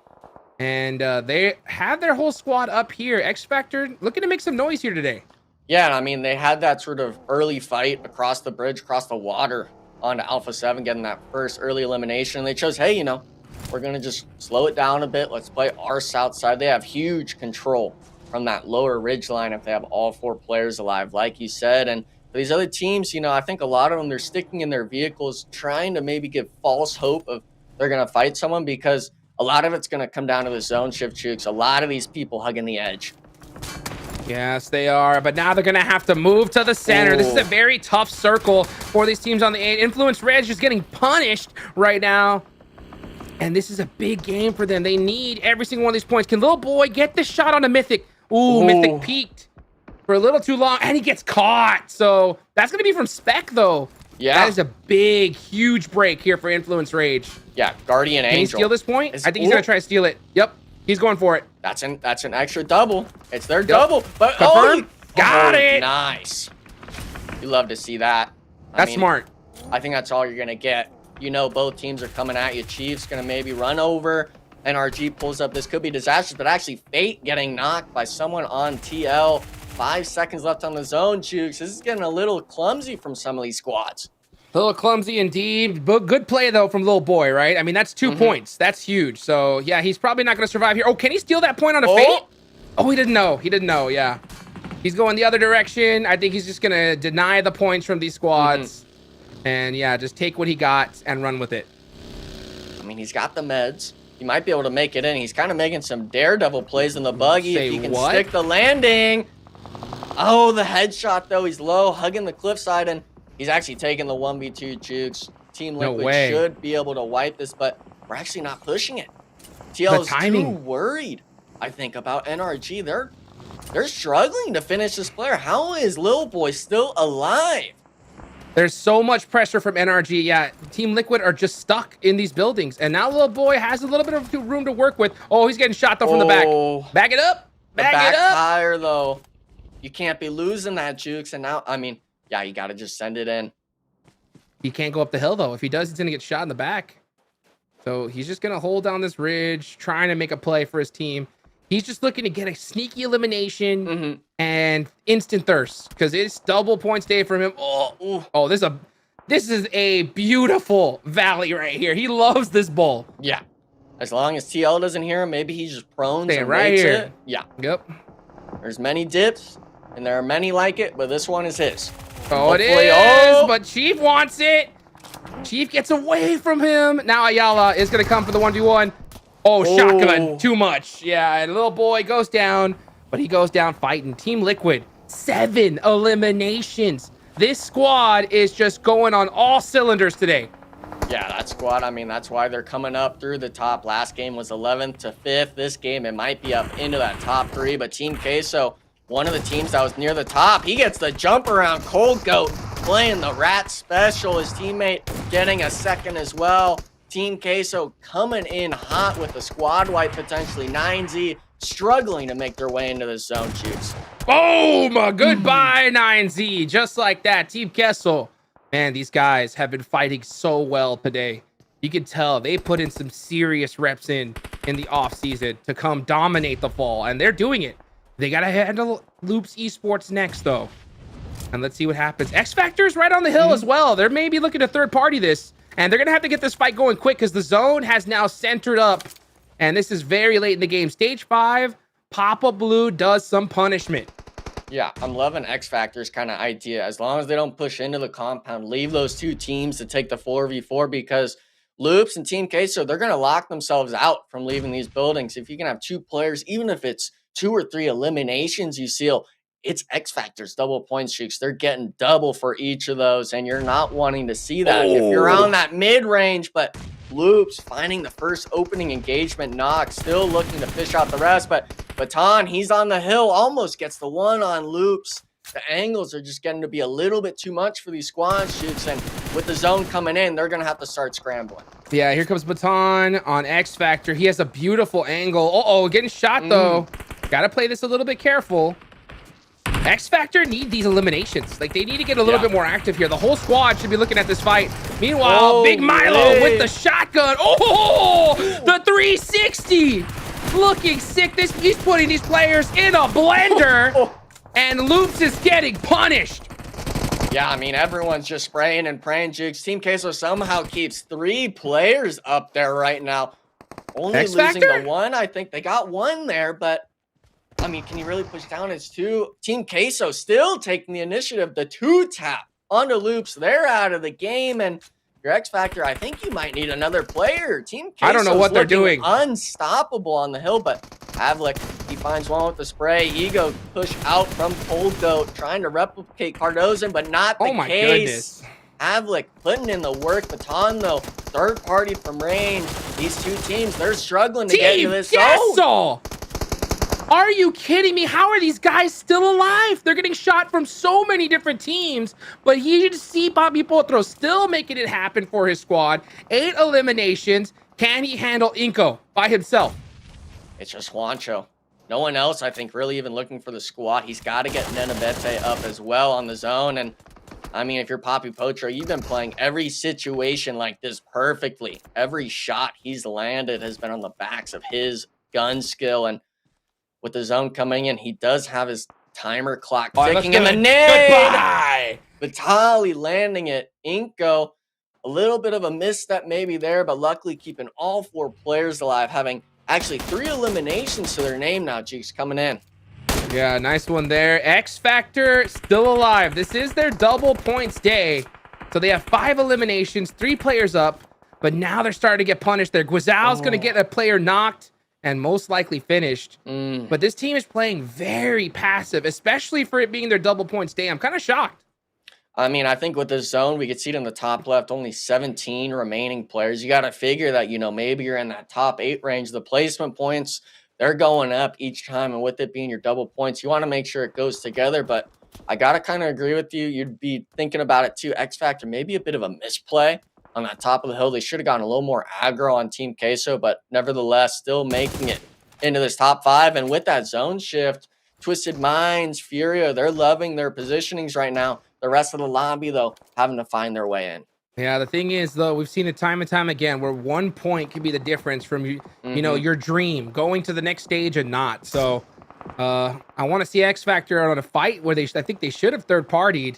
And they have their whole squad up here. X Factor looking to make some noise here today. Yeah, I mean, they had that sort of early fight across the bridge, across the water, onto Alpha7, getting that first early elimination. And they chose, hey, you know, we're going to just slow it down a bit. Let's play our south side. They have huge control from that lower ridge line if they have all 4 players alive, like you said. And for these other teams, you know, I think a lot of them, they're sticking in their vehicles, trying to maybe give false hope of they're going to fight someone, because a lot of it's going to come down to the zone shift, Jukes. A lot of these people hugging the edge. Yes, they are. But now they're going to have to move to the center. This is a very tough circle for these teams on the 8. Influence Reg is getting punished right now. And this is a big game for them. They need every single one of these points. Can Little Boy get this shot on a Mythic? Ooh, Mythic peaked for a little too long, and he gets caught. So that's going to be from Spec, though. Yeah. That is a big, huge break here for Influence Rage. Yeah, Guardian Angel. Can he steal this point? I think he's going to try to steal it. Yep, he's going for it. That's an extra double. It's their double. But Confirm. Got it. Nice. You love to see that. That's smart. I think that's all you're going to get. You know, both teams are coming at you. Chief's going to maybe run over. NRG pulls up. This could be disastrous, but actually Fate getting knocked by someone on TL. 5 seconds left on the zone, Jukes. This is getting a little clumsy from some of these squads. A little clumsy indeed, but good play, though, from Little Boy, right? I mean, that's 2 points. That's huge. So, yeah, he's probably not going to survive here. Oh, can he steal that point on a Fate? Oh, he didn't know. He didn't know, yeah. He's going the other direction. I think he's just going to deny the points from these squads. And, yeah, just take what he got and run with it. I mean, he's got the meds. He might be able to make it in. He's kind of making some daredevil plays in the buggy. If he can stick the landing. Oh, the headshot, though. He's low, hugging the cliffside, and he's actually taking the 1v2, Jukes. Team Liquid should be able to wipe this, but we're actually not pushing it. TL is too worried, I think, about NRG. They're struggling to finish this player. How is Lil Boy still alive? There's so much pressure from NRG. Yeah, Team Liquid are just stuck in these buildings. And now Little Boy has a little bit of room to work with. Oh, he's getting shot, though, from the back. Back it up. Back it up. Tire, though. You can't be losing that, Jukes. And now, I mean, yeah, you got to just send it in. He can't go up the hill, though. If he does, he's going to get shot in the back. So he's just going to hold down this ridge, trying to make a play for his team. He's just looking to get a sneaky elimination and instant thirst, because it's double points day for him. Oh, this is a beautiful valley right here. He loves this bowl. Yeah. As long as TL doesn't hear him, maybe he's just prone to right here. It. Yeah. Yep. There's many dips, and there are many like it, but this one is his. Oh, it is, but Chief wants it. Chief gets away from him. Now Ayala is going to come for the 1v1. Oh, shotgun. Too much. Yeah, and Little Boy goes down, but he goes down fighting. Team Liquid, 7 eliminations. This squad is just going on all cylinders today. Yeah, that squad, I mean, that's why they're coming up through the top. Last game was 11th to 5th. This game, it might be up into that top 3, but Team Queso, one of the teams that was near the top, he gets the jump around. Cold Goat playing the rat special. His teammate getting a second as well. Team Queso coming in hot with the squad wipe, potentially. 9Z struggling to make their way into the zone, Chiefs. Boom! Goodbye, 9Z. Just like that. Team Queso. Man, these guys have been fighting so well today. You can tell they put in some serious reps in the off season to come dominate the fall, and they're doing it. They got to handle Loops Esports next, though. And let's see what happens. X Factor's right on the hill as well. They're maybe looking to third party this, and they're going to have to get this fight going quick because the zone has now centered up, and this is very late in the game. Stage 5, Papa Blue does some punishment. Yeah, I'm loving X Factor's kind of idea. As long as they don't push into the compound, leave those two teams to take the 4v4, because Loops and Team Queso, they're going to lock themselves out from leaving these buildings. If you can have two players, even if it's 2 or 3 eliminations you seal, it's X Factor's double point streaks. They're getting double for each of those, and you're not wanting to see that. If you're on that mid-range, but Loops finding the first opening engagement knock, still looking to fish out the rest, but Baton, he's on the hill, almost gets the one on Loops. The angles are just getting to be a little bit too much for these squad shoots, and with the zone coming in, they're going to have to start scrambling. Yeah, here comes Baton on X Factor. He has a beautiful angle. Uh-oh, getting shot, though. Got to play this a little bit careful. X Factor need these eliminations. Like, they need to get a little bit more active here. The whole squad should be looking at this fight. Meanwhile, Big Milo with the shotgun. Oh, the 360. Looking sick. He's putting these players in a blender. And Loops is getting punished. Yeah, I mean, everyone's just spraying and praying, Jukes. Team Queso somehow keeps 3 players up there right now. Only losing the one. I think they got one there, but I mean, can you really push down? It's 2. Team Queso still taking the initiative. The 2-tap onto Loops. They're out of the game, and your X Factor, I think you might need another player. Team Queso, I don't know what they're doing. Unstoppable on the hill, but Havlik, he finds one with the spray. Ego push out from Cold Goat, trying to replicate Cardozo, but not the case. Goodness. Havlik putting in the work. Baton, though, third party from range. These two teams, they're struggling to get to this zone. Are you kidding me? How are these guys still alive? They're getting shot from so many different teams, but you just see Bobby Potro still making it happen for his squad. 8 eliminations. Can he handle Inco by himself? It's just Juancho. No one else, I think, really even looking for the squad. He's got to get Nenabete up as well on the zone. And, I mean, if you're Papi Potro, you've been playing every situation like this perfectly. Every shot he's landed has been on the backs of his gun skill. And with the zone coming in, he does have his timer clock ticking in the nade. Goodbye. Vitali landing it. Inco, a little bit of a misstep maybe there, but luckily keeping all 4 players alive, having actually 3 eliminations to their name now, Cheeks, coming in. Yeah, nice one there. X Factor still alive. This is their double points day. So they have 5 eliminations, 3 players up, but now they're starting to get punished there. Guizal's going to get a player knocked and most likely finished. But this team is playing very passive, especially for it being their double points day. I'm kind of shocked. I mean, I think with this zone, we could see it in the top left, only 17 remaining players. You got to figure that, you know, maybe you're in that top 8 range. The placement points, they're going up each time. And with it being your double points, you want to make sure it goes together. But I got to kind of agree with you. You'd be thinking about it too. X Factor, maybe a bit of a misplay on that top of the hill. They should have gotten a little more aggro on Team Queso, but nevertheless, still making it into this top 5. And with that zone shift, Twisted Minds, Furia, they're loving their positionings right now. The rest of the lobby, though, having to find their way in. Yeah, the thing is, though, we've seen it time and time again where 1 point can be the difference from, you know, your dream going to the next stage and not. So I want to see X Factor on a fight where I think they should have third partied,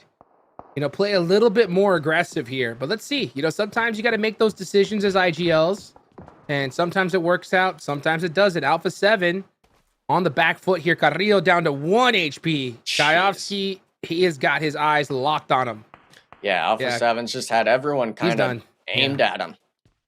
you know, play a little bit more aggressive here. But let's see. You know, sometimes you got to make those decisions as IGLs, and sometimes it works out. Sometimes it doesn't. Alpha7 on the back foot here. Carrillo down to 1 HP. Chayovsky, he has got his eyes locked on him. Yeah, Alpha7's just had everyone kind of aimed at him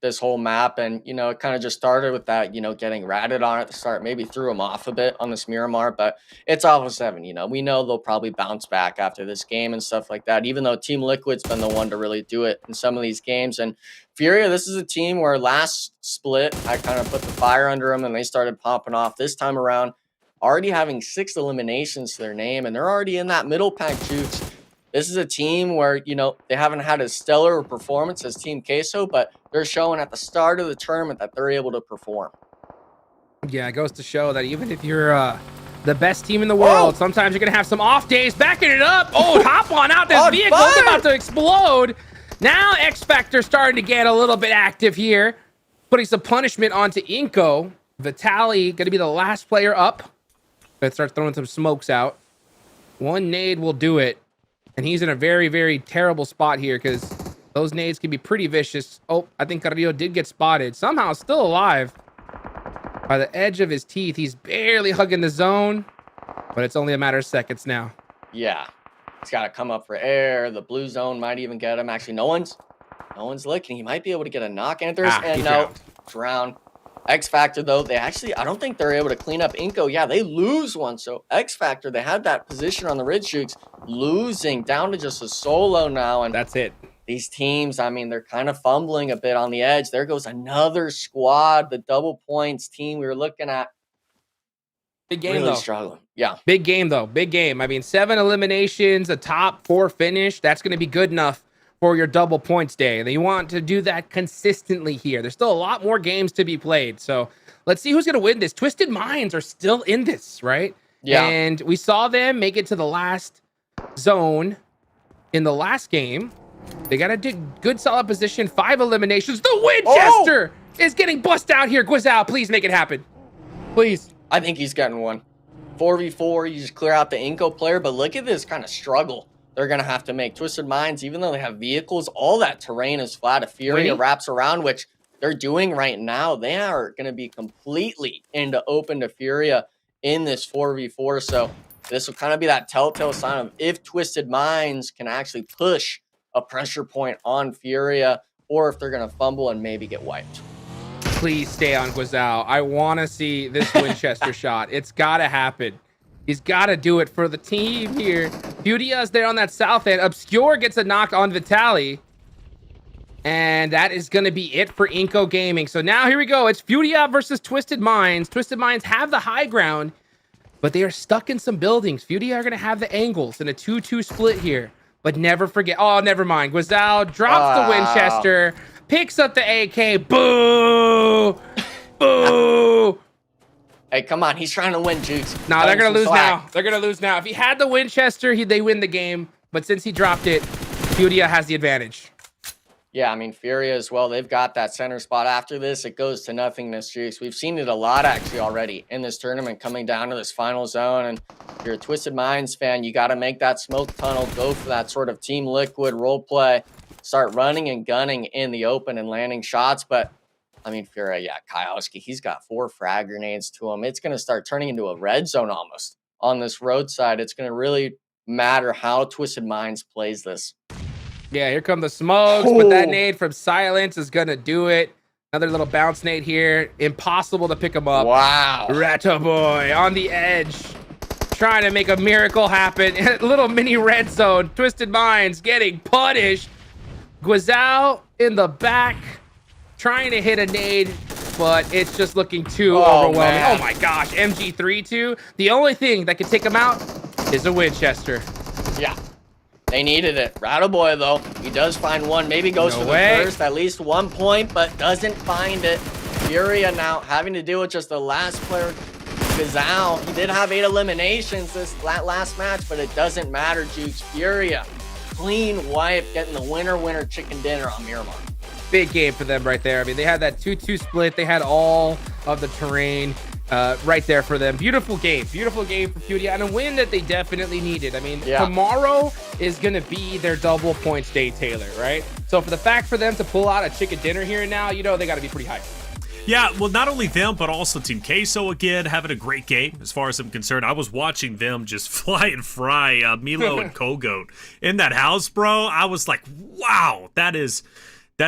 this whole map. And, you know, it kind of just started with that, you know, getting ratted on at the start. Maybe threw him off a bit on this Miramar, but it's Alpha7, you know. We know they'll probably bounce back after this game and stuff like that, even though Team Liquid's been the one to really do it in some of these games. And Furia, this is a team where last split, I kind of put the fire under them and they started popping off. This time around, already having 6 eliminations to their name, and they're already in that middle pack, Jukes. This is a team where, you know, they haven't had as stellar a performance as Team Queso, but they're showing at the start of the tournament that they're able to perform. Yeah, it goes to show that even if you're the best team in the world, sometimes you're going to have some off days. Backing it up. Oh, hop on out this vehicle. It's about to explode. Now X Factor starting to get a little bit active here, putting some punishment onto Inco. Vitaly going to be the last player up. Let's start throwing some smokes out. One nade will do it. And he's in a very, very terrible spot here because those nades can be pretty vicious. Oh, I think Carrillo did get spotted. Somehow still alive. By the edge of his teeth, he's barely hugging the zone. But it's only a matter of seconds now. Yeah. He's got to come up for air. The blue zone might even get him. Actually, no one's looking. He might be able to get a knock answers. And no, drown. X Factor, though, I don't think they're able to clean up Inco. Yeah, they lose one. So X Factor, they had that position on the Ridge Jukes, losing down to just a solo now. And that's it. These teams, I mean, they're kind of fumbling a bit on the edge. There goes another squad, the double points team we were looking at. Big game, really though. Struggling. Yeah. Big game, though. Big game. I mean, 7 eliminations, a top 4 finish. That's going to be good enough for your double points day. And you want to do that consistently here. There's still a lot more games to be played. So let's see who's going to win this. Twisted Minds are still in this, right? Yeah. And we saw them make it to the last zone in the last game. They got a good solid position. 5 eliminations. The Winchester is getting bust out here. Guizao, please make it happen. Please. I think he's getting one. 4v4, you just clear out the Inco player. But look at this kind of struggle they're going to have to make. Twisted Minds, even though they have vehicles, all that terrain is flat. If Furia wraps around, which they're doing right now, they are going to be completely into open to Furia in this 4v4. So this will kind of be that telltale sign of if Twisted Minds can actually push a pressure point on Furia, or if they're going to fumble and maybe get wiped. Please stay on Guizao. I want to see this Winchester shot. It's got to happen. He's got to do it for the team here. Furia is there on that south end. Obscure gets a knock on Vitaly. And that is going to be it for Inco Gaming. So now here we go. It's Furia versus Twisted Minds. Twisted Minds have the high ground, but they are stuck in some buildings. Furia are going to have the angles in a 2-2 split here. But never forget. Oh, never mind. Guizao drops the Winchester, picks up the AK. Boo! Boo! Hey, come on. He's trying to win, Jukes. No, they're going to lose now. They're going to lose now. If he had the Winchester, they win the game. But since he dropped it, Furia has the advantage. Yeah, I mean, Furia as well. They've got that center spot. After this, it goes to nothingness, Jukes. We've seen it a lot, actually, already in this tournament coming down to this final zone. And if you're a Twisted Minds fan, you got to make that smoke tunnel, go for that sort of Team Liquid role play, start running and gunning in the open and landing shots. But I mean, Furia, yeah, Kayowski, he's got 4 frag grenades to him. It's going to start turning into a red zone almost on this roadside. It's going to really matter how Twisted Minds plays this. Yeah, here come the smokes, but that nade from Silence is going to do it. Another little bounce nade here. Impossible to pick him up. Wow. Ratto Boy on the edge, trying to make a miracle happen. Little mini red zone. Twisted Minds getting punished. Guizao in the back, trying to hit a nade, but it's just looking too overwhelming. Man. Oh my gosh, MG3-2. The only thing that can take him out is a Winchester. Yeah, they needed it. Rattleboy, though, he does find one. Maybe goes for the first, at least 1 point, but doesn't find it. Furia now having to deal with just the last player, Guizao. He did have 8 eliminations this last match, but it doesn't matter, Jukes. Furia, clean wipe, getting the winner chicken dinner on Miramar. Big game for them right there. I mean, they had that 2-2 split. They had all of the terrain right there for them. Beautiful game for Furia, and a win that they definitely needed. I mean, tomorrow is going to be their double points day, Taylor, right? So for the fact for them to pull out a chicken dinner here and now, you know they got to be pretty hyped. Yeah, well, not only them, but also Team Queso again, having a great game as far as I'm concerned. I was watching them just fly and fry Milo and Kogoat in that house, bro. I was like, wow, that is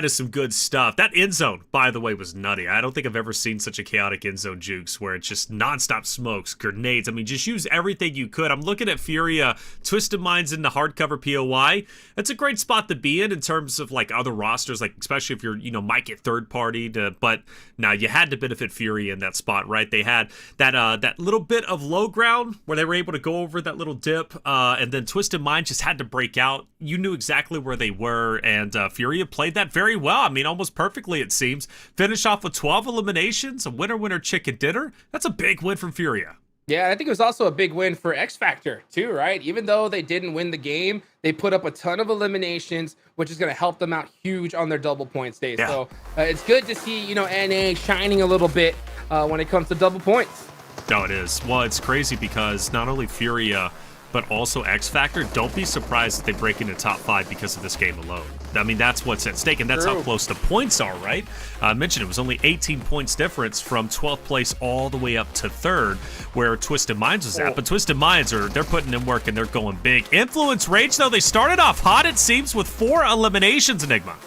some good stuff. That end zone, by the way, was nutty. I don't think I've ever seen such a chaotic end zone, Jukes, where it's just nonstop smokes, grenades. I mean, just use everything you could. I'm looking at Furia, Twisted Minds in the hardcover POI. That's a great spot to be in terms of like other rosters, like especially if you're, might get third party. But now you had to benefit Furia in that spot, right? They had that little bit of low ground where they were able to go over that little dip, and then Twisted Minds just had to break out. You knew exactly where they were, and Furia played that very well. I mean, almost perfectly, it seems. Finish off with 12 eliminations, a winner chicken dinner. That's a big win from Furia. Yeah, I think it was also a big win for X Factor too, right? Even though they didn't win the game, they put up a ton of eliminations, which is going to help them out huge on their double point stage. Yeah. So it's good to see, NA shining a little bit when it comes to double points. No, it is. Well, it's crazy because not only Furia, but also X Factor, don't be surprised if they break into top 5 because of this game alone. I mean, that's what's at stake, and that's how close the points are, right? I mentioned it was only 18 points difference from 12th place all the way up to 3rd, where Twisted Minds was at. But Twisted Minds, they're putting in work, and they're going big. Influence Rage, though, they started off hot, it seems, with 4 eliminations, Enigma.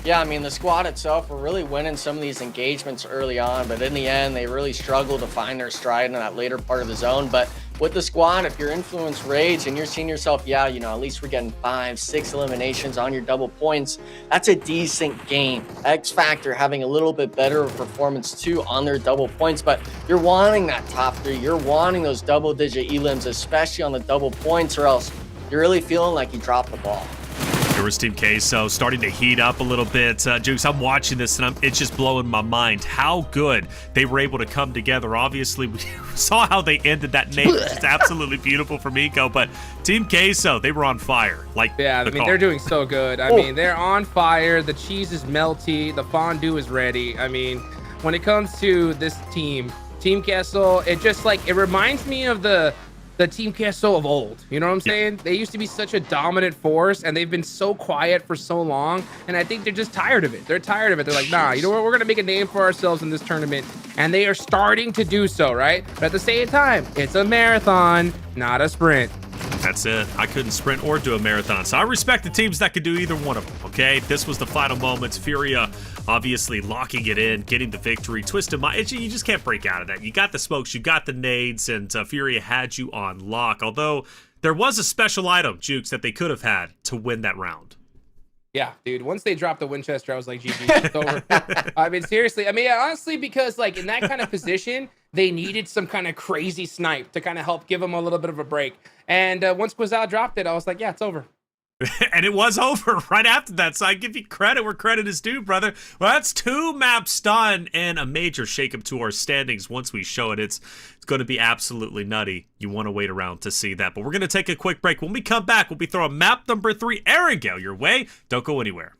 Yeah, I mean, the squad itself were really winning some of these engagements early on, but in the end, they really struggled to find their stride in that later part of the zone. But with the squad, if you're Influence Rage and you're seeing yourself, at least we're getting 5, 6 eliminations on your double points, that's a decent game. X Factor having a little bit better performance too on their double points, but you're wanting that top 3. You're wanting those double-digit elims, especially on the double points, or else you're really feeling like you dropped the ball. Yours Team Queso starting to heat up a little bit. Jukes, I'm watching this and it's just blowing my mind how good they were able to come together. Obviously, we saw how they ended that name, which is absolutely beautiful for Inco, but Team Queso, they were on fire. They're doing so good. I mean, they're on fire. The cheese is melty. The fondue is ready. I mean, when it comes to this Team Queso, it reminds me of the Team Queso of old. You know what I'm saying? They used to be such a dominant force, and they've been so quiet for so long, and I think they're just tired of it. They're tired of it. They're like, nah, you know what? We're going to make a name for ourselves in this tournament, and they are starting to do so, right? But at the same time, it's a marathon, not a sprint. That's it. I couldn't sprint or do a marathon, so I respect the teams that could do either one of them, okay? This was the final moments. Furia obviously locking it in, getting the victory. Twisted Mind, you just can't break out of that. You got the smokes, you got the nades, and Furia had you on lock, although there was a special item, Jukes, that they could have had to win that round. Yeah, dude. Once they dropped the Winchester, I was like, GG, it's over. I mean, seriously. I mean, honestly, because in that kind of position, they needed some kind of crazy snipe to kind of help give them a little bit of a break. And once Queso dropped it, I was like, yeah, it's over. And it was over right after that, so I give you credit where credit is due, brother. Well, that's 2 maps done and a major shakeup to our standings. Once we show it, it's going to be absolutely nutty. You want to wait around to see that. But we're going to take a quick break. When we come back, we'll be throwing map number 3, Erangel, your way. Don't go anywhere.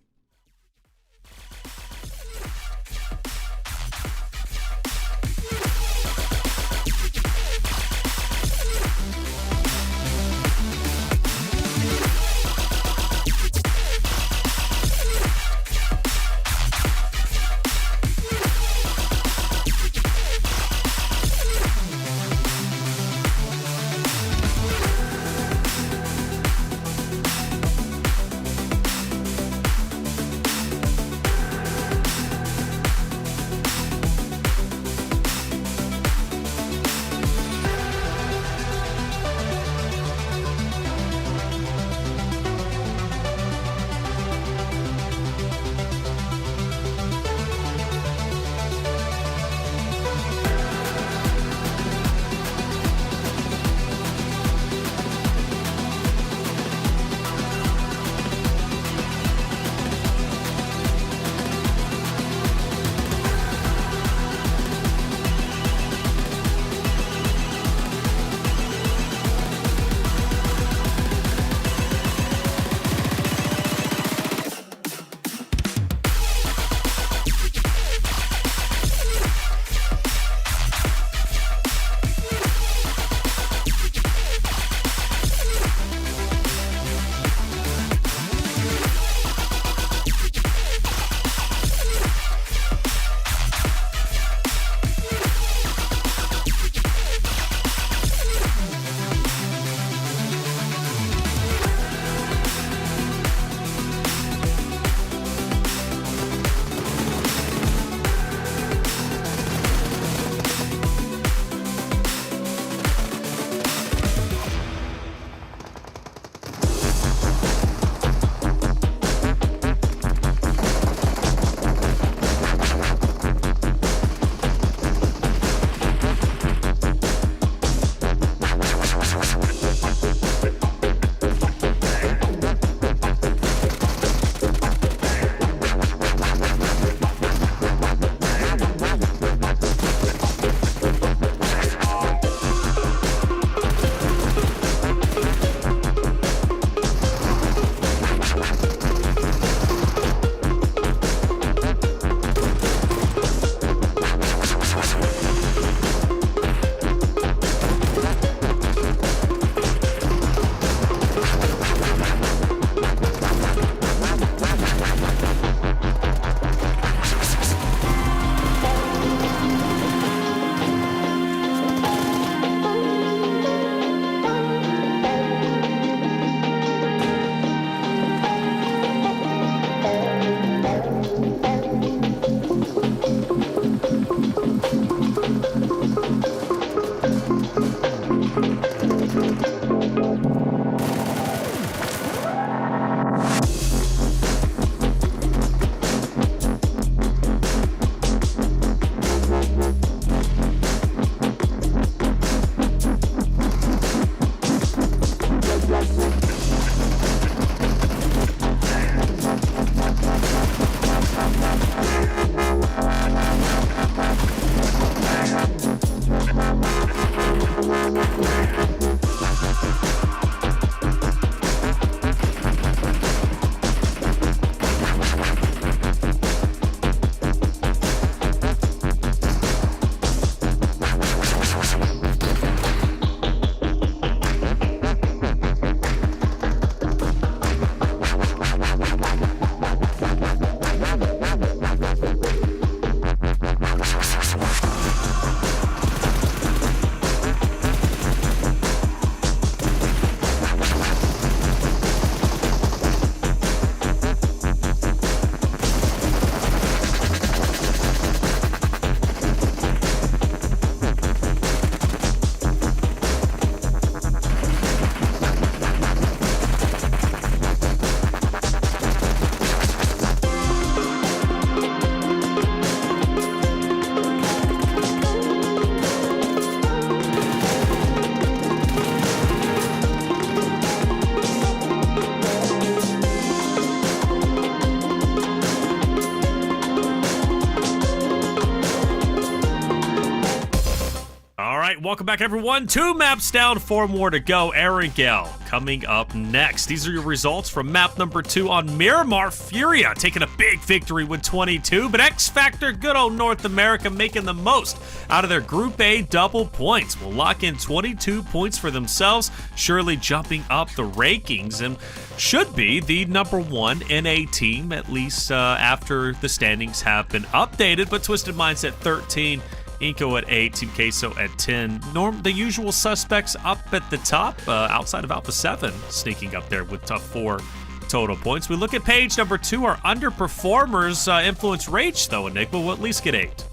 right, welcome back, everyone. 2 maps down, 4 more to go. Erangel coming up next. These are your results from map number 2 on Miramar. Furia taking a big victory with 22, but X Factor, good old North America, making the most out of their Group A double points. Will lock in 22 points for themselves, surely jumping up the rankings and should be the #1 NA team, at least after the standings have been updated. But Twisted Minds at 13. Inco at 8, Team Queso at 10. The usual suspects up at the top, outside of Alpha7, sneaking up there with 4 total points. We look at page number 2, our underperformers. Influence Rage, though, Enigma will at least get 8.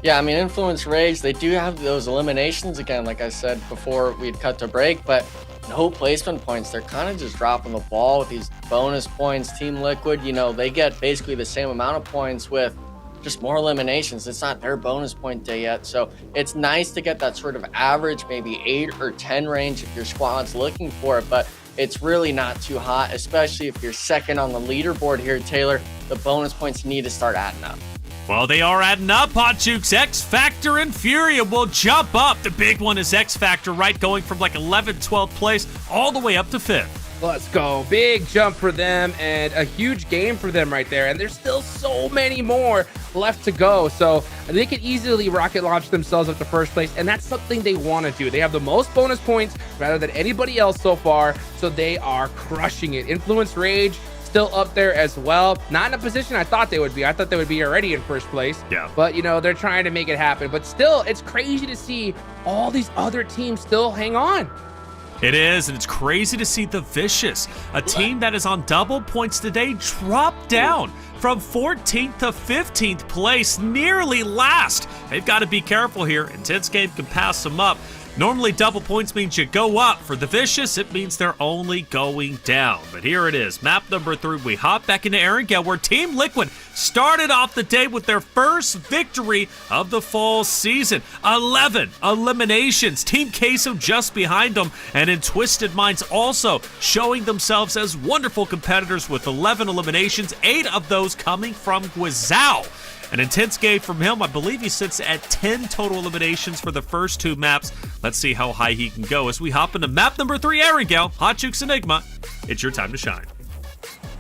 Yeah, I mean, Influence Rage, they do have those eliminations, again, like I said before we'd cut to break, but no placement points. They're kind of just dropping the ball with these bonus points. Team Liquid, you know, they get basically the same amount of points with just more eliminations. It's not their bonus point day yet, so it's nice to get that sort of average, maybe 8 or 10 range if your squad's looking for it, but it's really not too hot, especially if you're second on the leaderboard here, Taylor. The bonus points need to start adding up. Well, they are adding up, Hot Jukes. X Factor and Furia will jump up. The big one is X Factor, right, going from like 11th, 12th place all the way up to 5th. Let's go. Big jump for them and a huge game for them right there. And there's still so many more left to go. So they could easily rocket launch themselves up to first place. And that's something they want to do. They have the most bonus points rather than anybody else so far. So they are crushing it. Influence Rage still up there as well. Not in a position I thought they would be. I thought they would be already in first place. Yeah. But, you know, they're trying to make it happen. But still, it's crazy to see all these other teams still hang on. It is, and it's crazy to see the Vicious, a team that is on double points today, drop down from 14th to 15th place, nearly last. They've got to be careful here. Intense Game can pass them up. Normally, double points means you go up. For the Vicious, it means they're only going down. But here it is, map number 3. We hop back into Erangel, where Team Liquid started off the day with their first victory of the fall season. 11 eliminations. Team Queso just behind them, and in Twisted Minds also showing themselves as wonderful competitors with 11 eliminations, 8 of those coming from Guizhou. An intense game from him. I believe he sits at 10 total eliminations for the first 2 maps. Let's see how high he can go as we hop into map number 3, Erangel. Hot Jukes Enigma, it's your time to shine.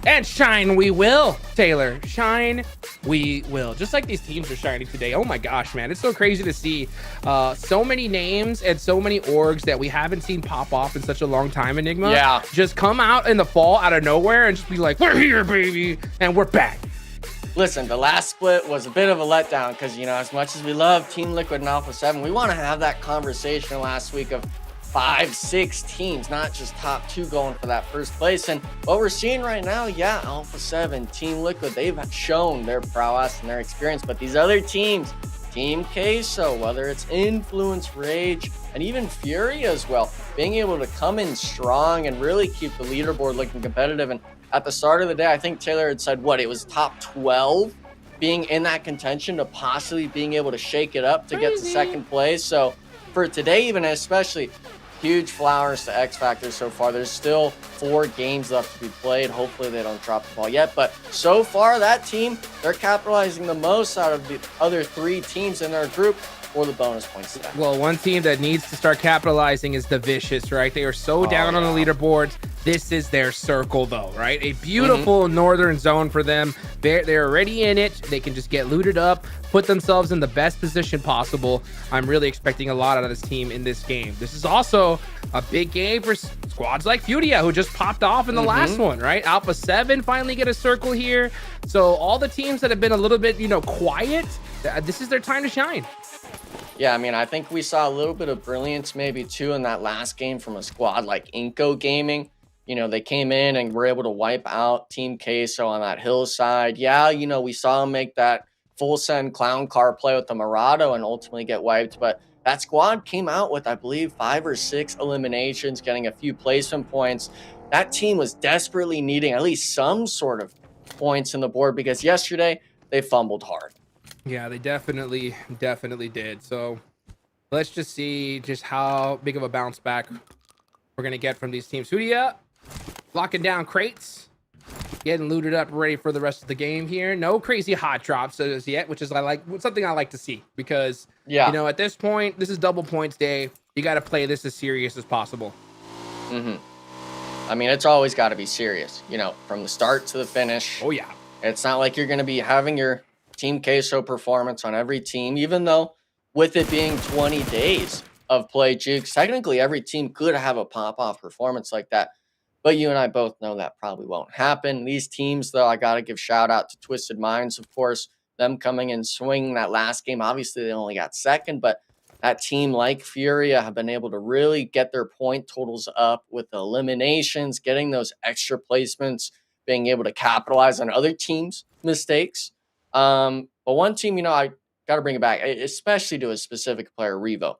And shine we will, Taylor. Shine we will. Just like these teams are shining today. Oh my gosh, man. It's so crazy to see so many names and so many orgs that we haven't seen pop off in such a long time, Enigma. Yeah. Just come out in the fall out of nowhere and just be like, we're here, baby. And we're back. Listen, the last split was a bit of a letdown because, you know, as much as we love Team Liquid and Alpha7, we want to have that conversation last week of 5, 6 teams, not just top 2 going for that first place. And what we're seeing right now, yeah, Alpha7, Team Liquid, they've shown their prowess and their experience, but these other teams, Team Queso, whether it's Influence, Rage, and even Furia as well, being able to come in strong and really keep the leaderboard looking competitive. And at the start of the day, I think Taylor had said, it was top 12 being in that contention to possibly being able to shake it up to get to second place. So for today, even especially, huge flowers to X Factor so far. There's still 4 games left to be played. Hopefully they don't drop the ball yet. But so far, that team, they're capitalizing the most out of the other 3 teams in their group for the bonus points today. Well, one team that needs to start capitalizing is the Vicious, right? They are so down on the leaderboards. This is their circle, though, right? A beautiful northern zone for them. They're already in it. They can just get looted up, put themselves in the best position possible. I'm really expecting a lot out of this team in this game. This is also a big game for squads like Furia, who just popped off in the last one, right? Alpha7 finally get a circle here. So all the teams that have been a little bit, quiet, this is their time to shine. Yeah, I mean, I think we saw a little bit of brilliance maybe too in that last game from a squad like Inco Gaming. They came in and were able to wipe out Team Queso on that hillside. Yeah, we saw them make that full send clown car play with the Murado and ultimately get wiped. But that squad came out with, I believe, 5 or 6 eliminations, getting a few placement points. That team was desperately needing at least some sort of points in the board because yesterday they fumbled hard. Yeah, they definitely did. So let's just see just how big of a bounce back we're going to get from these teams. Furia locking down crates. getting looted up, ready for the rest of the game here. No crazy hot drops as yet, which is something I like to see because you know at this point this is double points day. You got to play this as serious as possible. I mean, it's always got to be serious, you know, from the start to the finish. Oh yeah. It's not like you're going to be having your Team Queso performance on every team, even though with it being 20 days of play, Jukes, technically every team could have a pop-off performance like that. But you and I both know that probably won't happen. These teams, though, I got to give shout out to Twisted Minds, of course, them coming and swinging that last game. Obviously, they only got second, but that team like Furia have been able to really get their point totals up with the eliminations, getting those extra placements, being able to capitalize on other teams' mistakes. But one team, you know, I got to bring it back, especially to a specific player, Revo.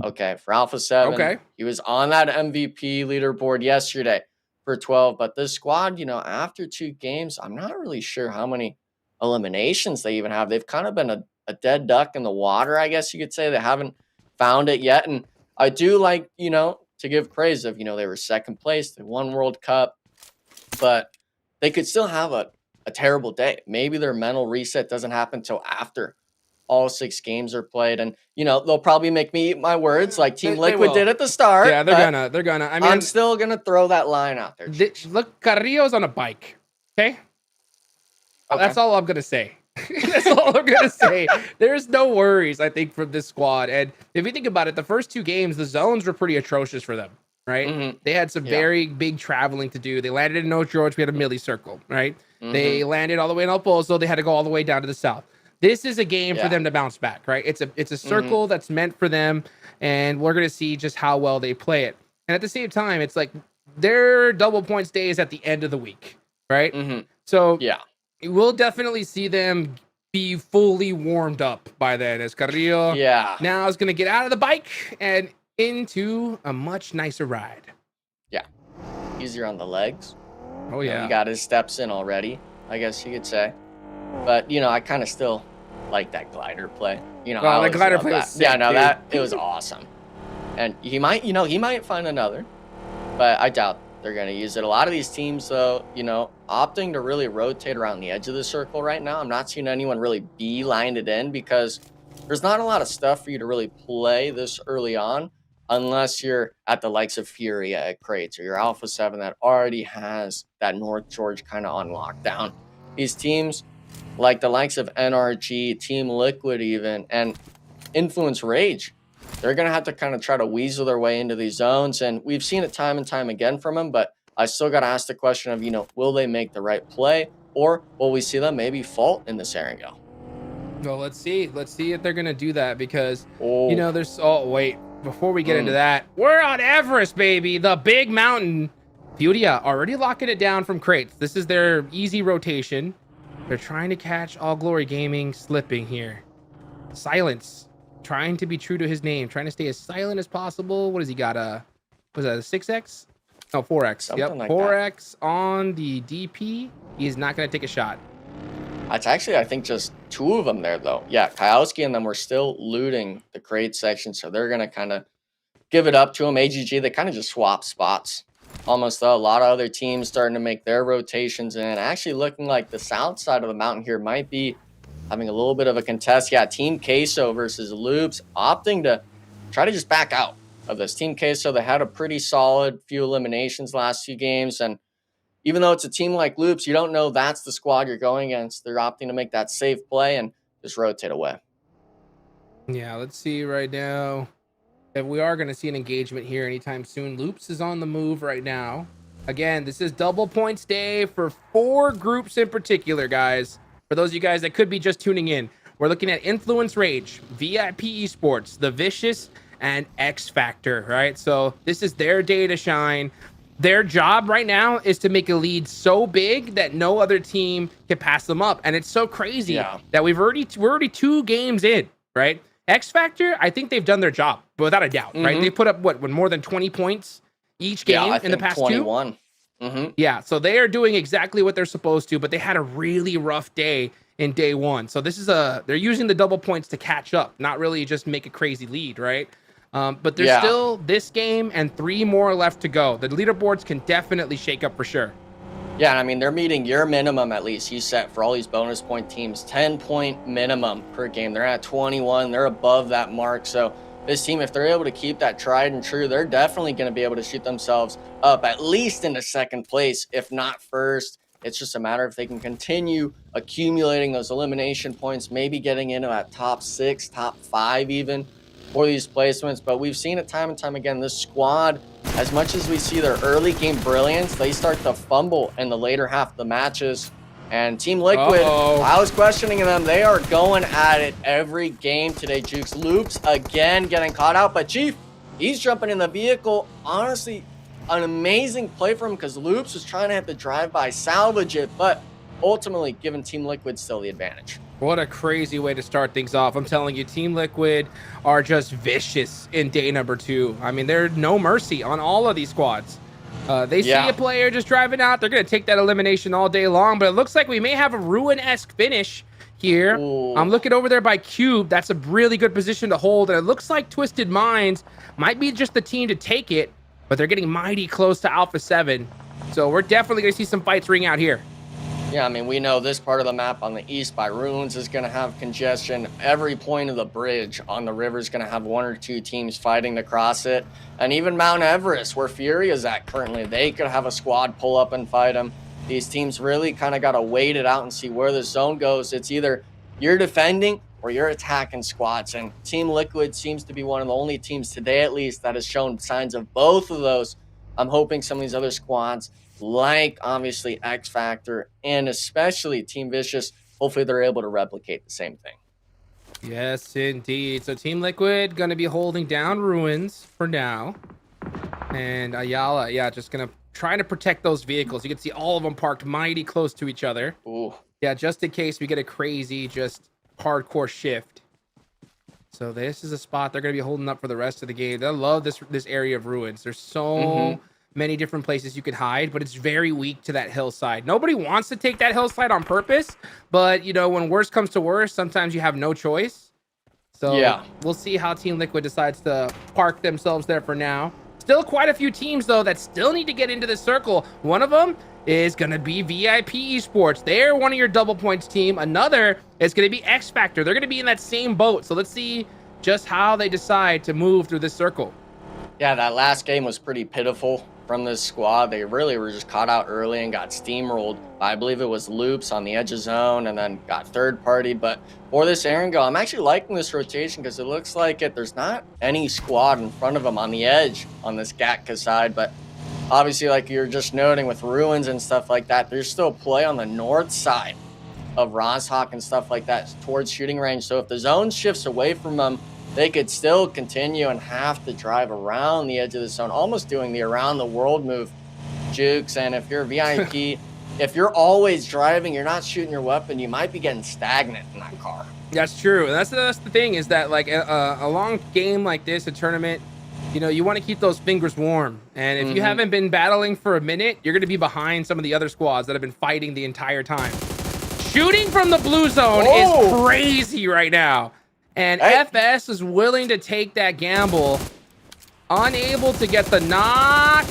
Okay, for Alpha7, he was on that MVP leaderboard yesterday for 12. But this squad, you know, after 2 games, I'm not really sure how many eliminations they even have. They've kind of been a dead duck in the water, I guess you could say. They haven't found it yet. And I do like, you know, to give praise of, you know, they were second place. They won World Cup. But they could still have a terrible day. Maybe their mental reset doesn't happen until after all 6 games are played. And, you know, they'll probably make me eat my words like Team Liquid did at the start. Yeah, they're gonna. I mean, I'm still going to throw that line out there. Look, Carrillo's on a bike. Okay? That's all I'm going to say. That's all I'm going to say. There's no worries, I think, from this squad. And if you think about it, the first 2 games, the zones were pretty atrocious for them. Right? They had some very big traveling to do. They landed in North George. We had a milli circle, right? They landed all the way in El Pozo. They had to go all the way down to the south. This is a game for them to bounce back, right? It's a circle that's meant for them, and we're going to see just how well they play it. And at the same time, it's like their double points day is at the end of the week, right? So we'll definitely see them be fully warmed up by then as Carrillo now is going to get out of the bike and into a much nicer ride. Easier on the legs. Oh yeah. He got his steps in already, I guess you could say. But, you know, I kind of still like that glider play. You know, the glider play was sick, that it was awesome. And he might find another, but I doubt they're going to use it. A lot of these teams, though, you know, opting to really rotate around the edge of the circle right now. I'm not seeing anyone really beeline it in because there's not a lot of stuff for you to really play this early on unless you're at the likes of Furia at Crates or your Alpha7 that already has that North George kind of on lockdown. These teams like the likes of NRG, Team Liquid even, and Influence Rage, they're going to have to kind of try to weasel their way into these zones. And we've seen it time and time again from them, but I still got to ask the question of, you know, will they make the right play or will we see them maybe fault in this Erangel? Well, let's see. Let's see if they're going to do that because, you know, there's... Oh, wait. Before we get into that, we're on Everest, baby. The big mountain. Furia already locking it down from Crates. This is their easy rotation. They're trying to catch All Glory Gaming slipping here. Silence. Trying to be true to his name. Trying to stay as silent as possible. What has he got? Was that a 6X? No, 4X. Something like 4X on the DP. He's not going to take a shot. It's actually, I think, just 2 of them there, though. Yeah, Kowalski and them were still looting the crate section, so they're going to kind of give it up to him. AGG, they kind of just swap spots. Almost, though. A lot of other teams starting to make their rotations, and actually looking like the south side of the mountain here might be having a little bit of a contest. Yeah, Team Queso versus Loops, opting to try to just back out of this. Team Queso, they had a pretty solid few eliminations last few games, and even though it's a team like Loops, you don't know that's the squad you're going against. They're opting to make that safe play and just rotate away. Yeah, let's see right now if we are going to see an engagement here anytime soon. Loops is on the move right now. Again, this is double points day for 4 groups in particular, guys. For those of you guys that could be just tuning in, we're looking at Influence Rage, VIP Esports, The Vicious, and X Factor, right? So this is their day to shine. Their job right now is to make a lead so big that no other team can pass them up. And it's so crazy that we're already 2 games in, right? X Factor, I think they've done their job, without a doubt, right? They put up, more than 20 points each game in the past 21. 2? Yeah, so they are doing exactly what they're supposed to, but they had a really rough day in day 1. So this is they're using the double points to catch up, not really just make a crazy lead, right? But there's still this game and 3 more left to go. The leaderboards can definitely shake up for sure. Yeah, I mean, they're meeting your minimum, at least you set for all these bonus point teams, 10-point minimum per game. They're at 21. They're above that mark. So this team, if they're able to keep that tried and true, they're definitely going to be able to shoot themselves up at least into second place, if not first. It's just a matter if they can continue accumulating those elimination points, maybe getting into that top 6, top 5 even for these placements. But we've seen it time and time again. This squad, as much as we see their early game brilliance, they start to fumble in the later half of the matches. And Team Liquid, I was questioning them. They are going at it every game today. Jukes Loops again getting caught out, but Chief, he's jumping in the vehicle. Honestly, an amazing play from him because Loops was trying to hit the drive-by, salvage it, but ultimately giving Team Liquid still the advantage. What a crazy way to start things off. I'm telling you, Team Liquid are just vicious in day number 2. I mean, there's no mercy on all of these squads. They see a player just driving out. They're going to take that elimination all day long, but it looks like we may have a Ruin-esque finish here. Ooh. I'm looking over there by Cube. That's a really good position to hold, and it looks like Twisted Minds might be just the team to take it, but they're getting mighty close to Alpha7. So we're definitely going to see some fights ring out here. Yeah, I mean, we know this part of the map on the east by Ruins is going to have congestion. Every point of the bridge on the river is going to have 1 or 2 teams fighting to cross it. And even Mount Everest, where Furia is at currently, they could have a squad pull up and fight them. These teams really kind of got to wait it out and see where the zone goes. It's either you're defending or you're attacking squads. And Team Liquid seems to be one of the only teams today, at least, that has shown signs of both of those. I'm hoping some of these other squads, like obviously X Factor and especially Team Vicious, hopefully they're able to replicate the same thing. Yes, indeed. So Team Liquid going to be holding down Ruins for now. And Ayala, just going to try to protect those vehicles. You can see all of them parked mighty close to each other. Ooh. Yeah, just in case we get a crazy, just hardcore shift. So this is a spot they're going to be holding up for the rest of the game. I love this area of Ruins. There's so many different places you could hide, but it's very weak to that hillside. Nobody wants to take that hillside on purpose, but you know, when worst comes to worst, sometimes you have no choice. So we'll see how Team Liquid decides to park themselves there for now. Still quite a few teams though that still need to get into this circle. One of them is going to be VIP Esports. They're one of your double points team. Another is going to be X Factor. They're going to be in that same boat. So let's see just how they decide to move through this circle. Yeah, that last game was pretty pitiful from this squad. They really were just caught out early and got steamrolled. I believe it was Loops on the edge of zone and then got third party. But for this Erangel, I'm actually liking this rotation because it looks like there's not any squad in front of them on the edge on this Gatka side. But obviously, like you're just noting with Ruins and stuff like that, there's still play on the north side of Rozhok and stuff like that towards shooting range. So if the zone shifts away from them, they could still continue and have to drive around the edge of the zone, almost doing the around the world move, Jukes. And if you're VIP, if you're always driving, you're not shooting your weapon, you might be getting stagnant in that car. That's true. And that's the thing is that like a long game like this, a tournament, you know, you want to keep those fingers warm. And if you haven't been battling for a minute, you're going to be behind some of the other squads that have been fighting the entire time. Shooting from the blue zone is crazy right now. And FS is willing to take that gamble. Unable to get the knock.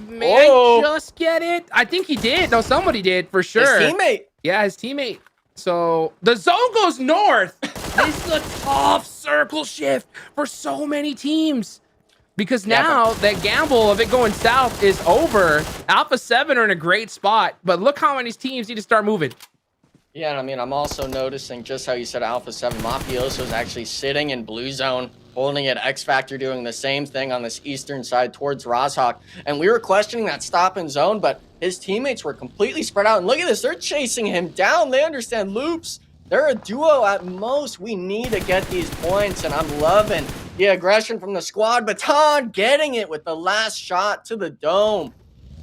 May I just get it? I think he did. No, somebody did for sure. His teammate. Yeah, his teammate. So the zone goes north. This is a tough circle shift for so many teams. Because now that gamble of it going south is over. Alpha7 are in a great spot. But look how many teams need to start moving. Yeah, and I mean, I'm also noticing just how you said Alpha7 Mafioso is actually sitting in blue zone, holding it. X Factor doing the same thing on this eastern side towards Rozhok. And we were questioning that stop in zone, but his teammates were completely spread out. And look at this, they're chasing him down. They understand Loops. They're a duo at most. We need to get these points, and I'm loving the aggression from the squad. Baton getting it with the last shot to the dome.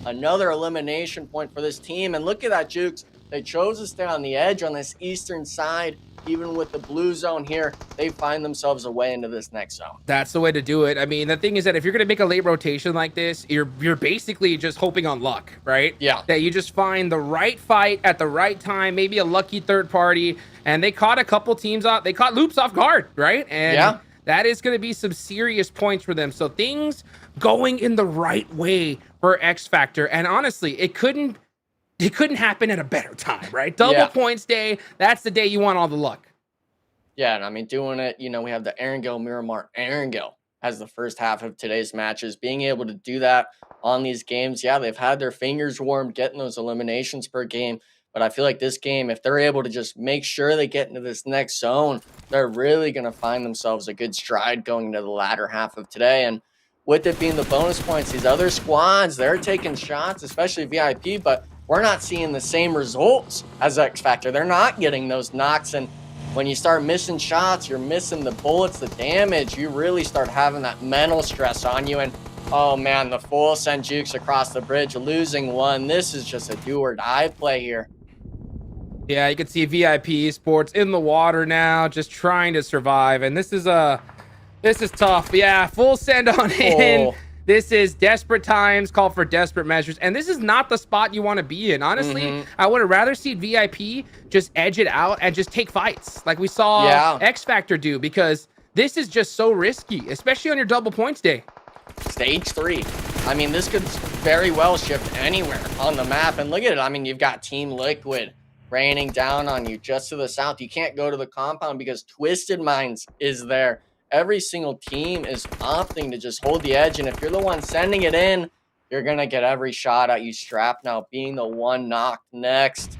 Another elimination point for this team. And look at that, Jukes. They chose to stay on the edge on this eastern side. Even with the blue zone here, they find themselves a way into this next zone. That's the way to do it. I mean, the thing is that if you're going to make a late rotation like this, you're basically just hoping on luck, right? Yeah. That you just find the right fight at the right time, maybe a lucky third party. And they caught a couple teams off. They caught Loops off guard, right? And that is going to be some serious points for them. So things going in the right way for X Factor. And honestly, it couldn't it couldn't happen at a better time, right? Double points day. That's the day you want all the luck. Yeah, and I mean, doing it, you know, we have the Erangel Miramar Erangel as the first half of today's matches. Being able to do that on these games, yeah, they've had their fingers warmed getting those eliminations per game. But I feel like this game, if they're able to just make sure they get into this next zone, they're really going to find themselves a good stride going into the latter half of today. And with it being the bonus points, these other squads, they're taking shots, especially VIP, but we're not seeing the same results as X Factor. They're not getting those knocks. And when you start missing shots, you're missing the bullets, the damage, you really start having that mental stress on you. And oh man, the full send jukes across the bridge, losing one. This is just a do or die play here. Yeah, you can see VIP Esports in the water now, just trying to survive. And this is tough. Yeah, full send on in. This is desperate times, call for desperate measures. And this is not the spot you want to be in. Honestly, I would have rather seen VIP just edge it out and just take fights like we saw X Factor do, because this is just so risky, especially on your double points day. Stage 3. I mean, this could very well shift anywhere on the map. And look at it. I mean, you've got Team Liquid raining down on you just to the south. You can't go to the compound because Twisted Minds is there. Every single team is opting to just hold the edge. And if you're the one sending it in, you're going to get every shot at you. Strap now being the one knocked next.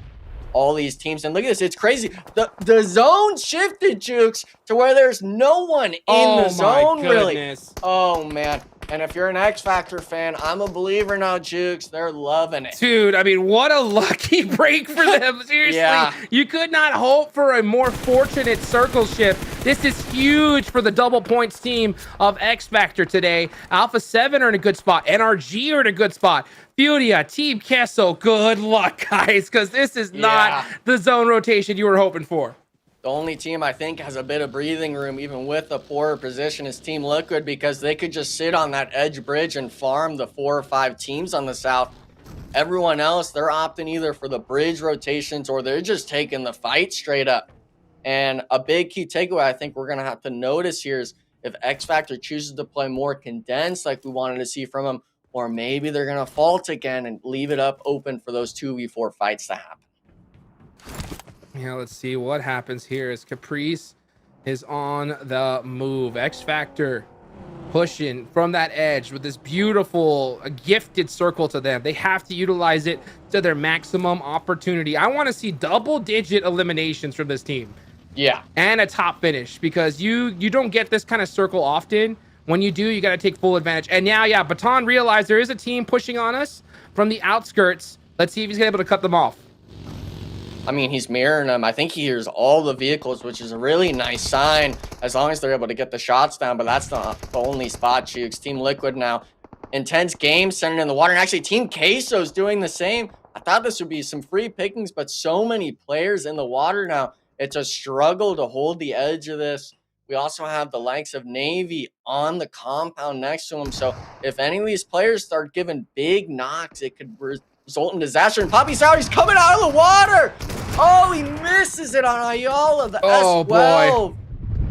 All these teams. And look at this. It's crazy. The zone shifted, Jukes, to where there's no one in the zone, really. Oh, man. And if you're an X Factor fan, I'm a believer now, Jukes. They're loving it. Dude, I mean, what a lucky break for them. Seriously, you could not hope for a more fortunate circle shift. This is huge for the double points team of X Factor today. Alpha7 are in a good spot. NRG are in a good spot. Furia, Team Queso, good luck, guys, because this is not the zone rotation you were hoping for. The only team I think has a bit of breathing room, even with a poorer position, is Team Liquid, because they could just sit on that edge bridge and farm the 4 or 5 teams on the south. Everyone else, they're opting either for the bridge rotations or they're just taking the fight straight up. And a big key takeaway I think we're going to have to notice here is if X Factor chooses to play more condensed like we wanted to see from them, or maybe they're going to fault again and leave it up open for those 2v4 fights to happen. Yeah, let's see what happens here as Caprice is on the move. X Factor pushing from that edge with this beautiful, gifted circle to them. They have to utilize it to their maximum opportunity. I want to see double-digit eliminations from this team. Yeah. And a top finish, because you don't get this kind of circle often. When you do, you got to take full advantage. And now, yeah, Baton realized there is a team pushing on us from the outskirts. Let's see if he's able to cut them off. I mean, he's mirroring them. I think he hears all the vehicles, which is a really nice sign as long as they're able to get the shots down. But that's not the only spot, Jukes. Team Liquid now. Intense game centered in the water. And actually, Team Queso's doing the same. I thought this would be some free pickings, but so many players in the water now. It's a struggle to hold the edge of this. We also have the likes of Navy on the compound next to him. So if any of these players start giving big knocks, it could result in disaster. And Poppy Sour's coming out of the water. Oh, he misses it on Ayala, the S12. Boy.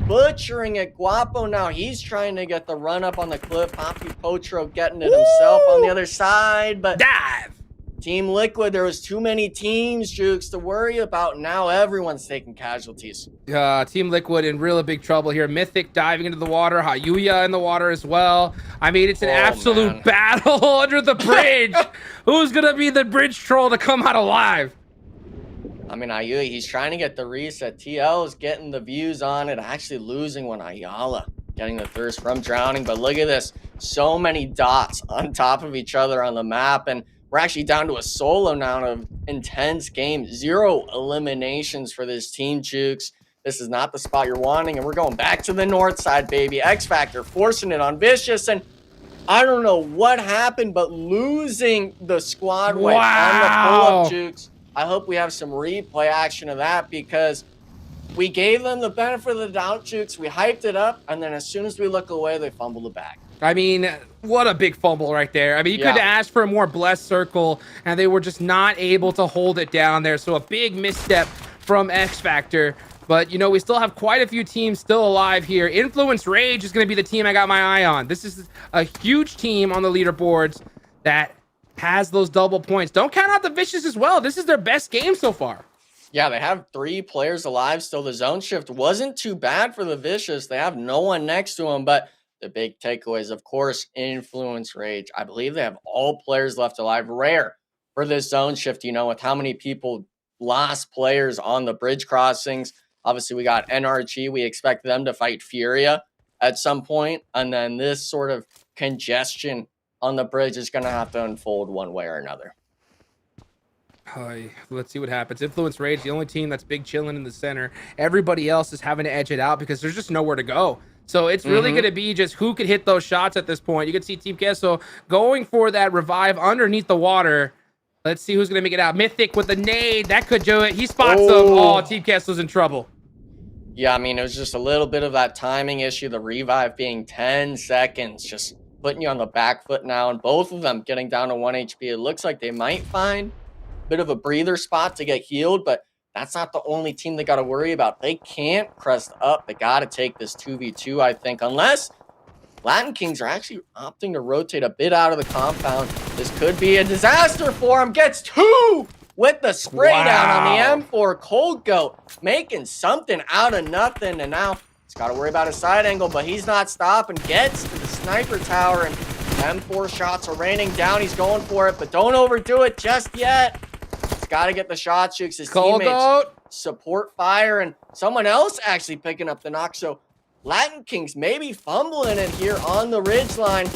Butchering it. Guapo now. He's trying to get the run up on the cliff. Poppy Potro getting it himself on the other side. But dive. Team Liquid, there was too many teams, Jukes, to worry about. Now everyone's taking casualties. Team Liquid in really big trouble here. Mythic diving into the water. Hayuya in the water as well. I mean, it's an absolute battle under the bridge. Who's going to be the bridge troll to come out alive? I mean, Ayala, he's trying to get the reset. TL is getting the views on it, actually losing when Ayala getting the thirst from drowning. But look at this. So many dots on top of each other on the map. And we're actually down to a solo now of intense game. 0 eliminations for this team, Jukes. This is not the spot you're wanting. And we're going back to the north side, baby. X Factor forcing it on Vicious. And I don't know what happened, but losing the squad wipe on the pull-up, Jukes. I hope we have some replay action of that, because we gave them the benefit of the doubt, Jukes. We hyped it up, and then as soon as we look away, they fumbled it back. I mean, what a big fumble right there. I mean, you could ask for a more blessed circle, and they were just not able to hold it down there. So a big misstep from X Factor. But, you know, we still have quite a few teams still alive here. Influence Rage is going to be the team I got my eye on. This is a huge team on the leaderboards that has those double points. Don't count out the Vicious as well. This is their best game so far. Yeah, they have 3 players alive still. The zone shift wasn't too bad for the Vicious. They have no one next to them, but the big takeaways, of course, Influence Rage. I believe they have all players left alive. Rare for this zone shift, with how many people lost players on the bridge crossings. Obviously, we got NRG. We expect them to fight Furia at some point, and then this sort of congestion on the bridge is going to have to unfold one way or another. Let's see what happens. Influence Rage, the only team that's big chilling in the center. Everybody else is having to edge it out because there's just nowhere to go. So it's really going to be just who could hit those shots at this point. You can see Team Queso going for that revive underneath the water. Let's see who's going to make it out. Mythic with the nade. That could do it. He spots them. Oh, Team Queso's in trouble. Yeah, I mean, it was just a little bit of that timing issue. The revive being 10 seconds, just putting you on the back foot now. And both of them getting down to 1 HP. It looks like they might find bit of a breather spot to get healed, but that's not the only team they got to worry about. They can't crest up. They got to take this 2v2, I think, unless Latin Kings are actually opting to rotate a bit out of the compound. This could be a disaster for him. Gets 2 with the spray down on the M4. Cold Goat making something out of nothing, and now he's got to worry about a side angle, but he's not stopping. Gets to the sniper tower, and M4 shots are raining down. He's going for it, but don't overdo it just yet. He's got to get the shot, Shooks. His teammates support fire, and someone else actually picking up the knock. So Latin Kings maybe fumbling it here on the ridgeline.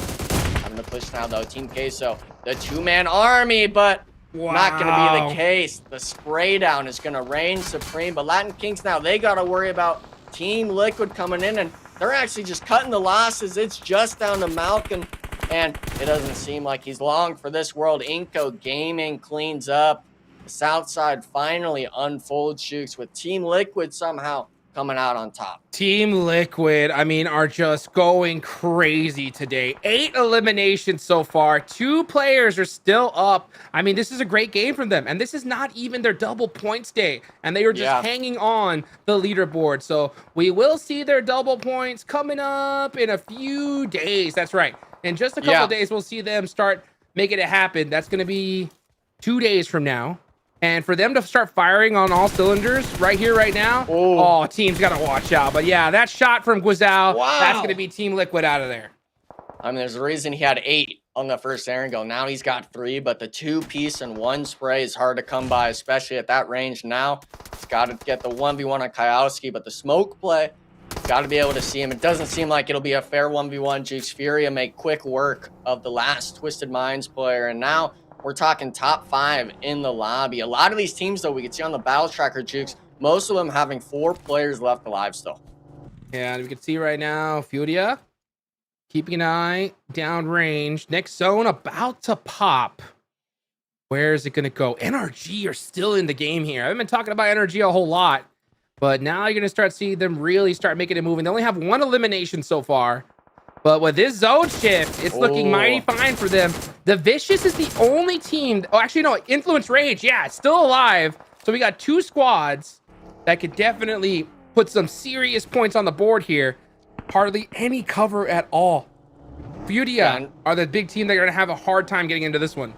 Having to push now, though. Team Queso, the 2-man army, but not going to be the case. The spray down is going to reign supreme, but Latin Kings now, they got to worry about Team Liquid coming in, and they're actually just cutting the losses. It's just down to Malcolm, and it doesn't seem like he's long for this world. Inco Gaming cleans up. The South Side finally unfolds, Shooks, with Team Liquid somehow coming out on top. Team Liquid, I mean, are just going crazy today. 8 eliminations so far. 2 players are still up. I mean, this is a great game from them, and this is not even their double points day, and they are just hanging on the leaderboard. So we will see their double points coming up in a few days. That's right. In just a couple of days, we'll see them start making it happen. That's going to be 2 days from now. And for them to start firing on all cylinders right here, right now, team's got to watch out. But yeah, that shot from Guizao, that's going to be Team Liquid out of there. I mean, there's a reason he had 8 on the first air and go. Now he's got 3, but the 2-piece and 1 spray is hard to come by, especially at that range. Now he's got to get the 1v1 on Kayowski, but the smoke play, got to be able to see him. It doesn't seem like it'll be a fair 1v1. Jukes Furia make quick work of the last Twisted Minds player, and now we're talking top 5 in the lobby. A lot of these teams, though, we can see on the battle tracker, Jukes, most of them having 4 players left alive still. Yeah, and we can see right now, Furia keeping an eye downrange. Next zone about to pop. Where is it going to go? NRG are still in the game here. I haven't been talking about NRG a whole lot, but now you're going to start seeing them really start making a move. And they only have 1 elimination so far. But with this zone shift, it's looking mighty fine for them. The Vicious is the only team. Oh, actually, no. Influence Rage, yeah, it's still alive. So we got 2 squads that could definitely put some serious points on the board here. Hardly any cover at all. Furia are the big team that are going to have a hard time getting into this one.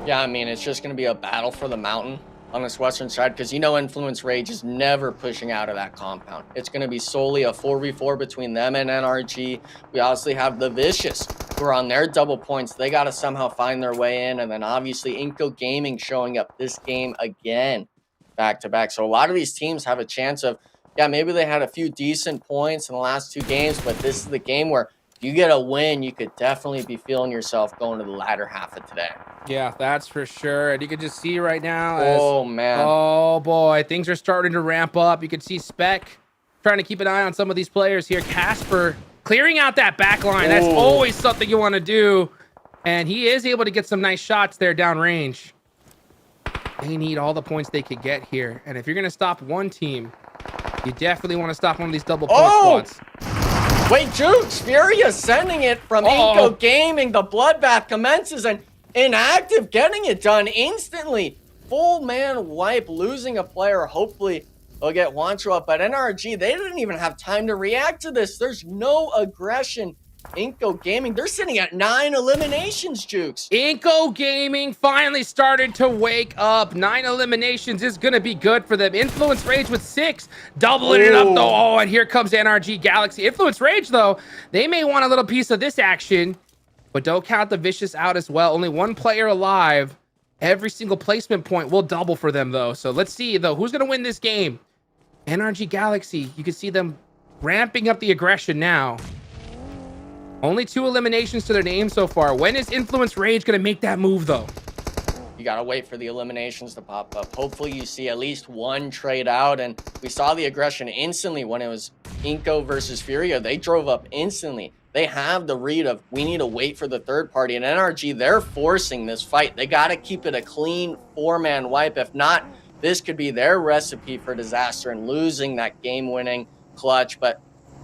Yeah, I mean, it's just going to be a battle for the mountain on this western side, because Influence Rage is never pushing out of that compound. It's going to be solely a 4v4 between them and NRG. We obviously have the Vicious, who are on their double points. They got to somehow find their way in, and then obviously Inco Gaming showing up this game again, back-to-back. So a lot of these teams have a chance of, maybe they had a few decent points in the last 2 games, but this is the game where you get a win, you could definitely be feeling yourself going to the latter half of today. Yeah, that's for sure. And you can just see right now. Oh, boy. Things are starting to ramp up. You can see Spec trying to keep an eye on some of these players here. Casper clearing out that back line. That's always something you want to do. And he is able to get some nice shots there downrange. They need all the points they could get here. And if you're going to stop one team, you definitely want to stop one of these double point squads. Wait, Jukes, Furia sending it from Inco Gaming. The bloodbath commences, and Inactive getting it done instantly. Full man wipe, losing a player. Hopefully they'll get Wancho up, but NRG, they didn't even have time to react to this. There's no aggression Inco Gaming, they're sitting at 9 eliminations, Jukes. Inco Gaming finally started to wake up. 9 eliminations is going to be good for them. Influence Rage with 6, doubling it up though. Oh, and here comes NRG Galaxy. Influence Rage though, they may want a little piece of this action, but don't count the Vicious out as well. Only one player alive. Every single placement point will double for them though. So let's see though, who's going to win this game? NRG Galaxy, you can see them ramping up the aggression now. Only 2 eliminations to their name so far. When is Influence Rage going to make that move, though? You got to wait for the eliminations to pop up. Hopefully you see at least one trade out. And we saw the aggression instantly when it was Inco versus Furia. They drove up instantly. They have the read of, we need to wait for the third party. And NRG, they're forcing this fight. They got to keep it a clean 4-man wipe. If not, this could be their recipe for disaster and losing that game-winning clutch. But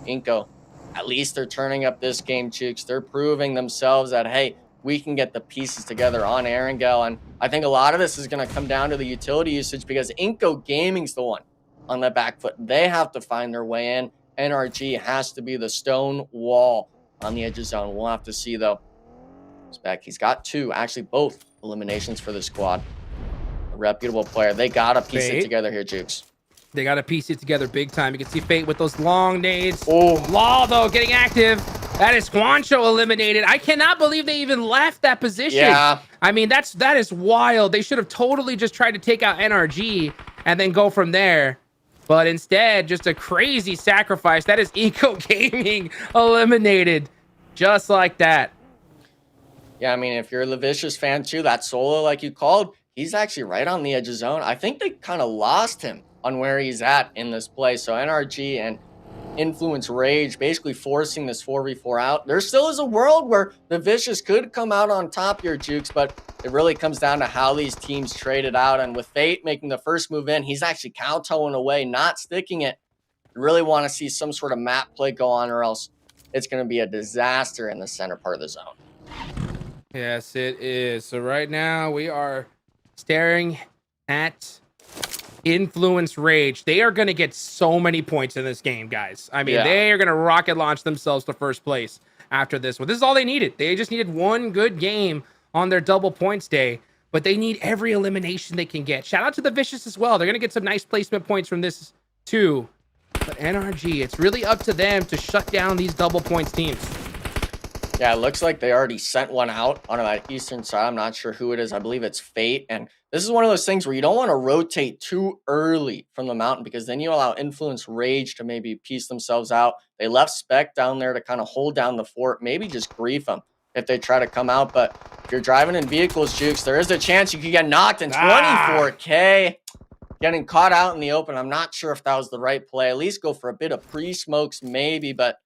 Inco, at least they're turning up this game, Chooks. They're proving themselves that, hey, we can get the pieces together on Erangel. And I think a lot of this is going to come down to the utility usage because Inco Gaming's the one on the back foot. They have to find their way in. NRG has to be the stone wall on the edge of zone. We'll have to see, though. Spec, he's got 2, actually both eliminations for the squad. A reputable player. They got to piece it together here, Jukes. They got to piece it together big time. You can see Fate with those long nades. Oh, Law, though, getting active. That is Guancho eliminated. I cannot believe they even left that position. Yeah. I mean, that is wild. They should have totally just tried to take out NRG and then go from there. But instead, just a crazy sacrifice. That is Inco Gaming eliminated just like that. Yeah, I mean, if you're a Vicious fan too, that solo, like you called, he's actually right on the edge of zone. I think they kind of lost him on where he's at in this play. So NRG and Influence Rage basically forcing this 4v4 out. There still is a world where the Vicious could come out on top here, Jukes, but it really comes down to how these teams trade it out. And with Fate making the first move in, he's actually kowtowing away, not sticking it. You really want to see some sort of map play go on, or else it's going to be a disaster in the center part of the zone. Yes, it is. So right now we are staring at Influence Rage. They are going to get so many points in this game, guys. I mean, they are going to rocket launch themselves to first place after this one. This is all they needed. They just needed one good game on their double points day, but they need every elimination they can get. Shout out to the Vicious as well. They're going to get some nice placement points from this too. But NRG, it's really up to them to shut down these double points teams. Yeah, it looks like they already sent one out on that eastern side. I'm not sure who it is. I believe it's Fate. And this is one of those things where you don't want to rotate too early from the mountain because then you allow Influence Rage to maybe piece themselves out. They left Spec down there to kind of hold down the fort, maybe just grief them if they try to come out. But if you're driving in vehicles, Jukes, there is a chance you could get knocked in 24K. Getting caught out in the open. I'm not sure if that was the right play. At least go for a bit of pre-smokes maybe, but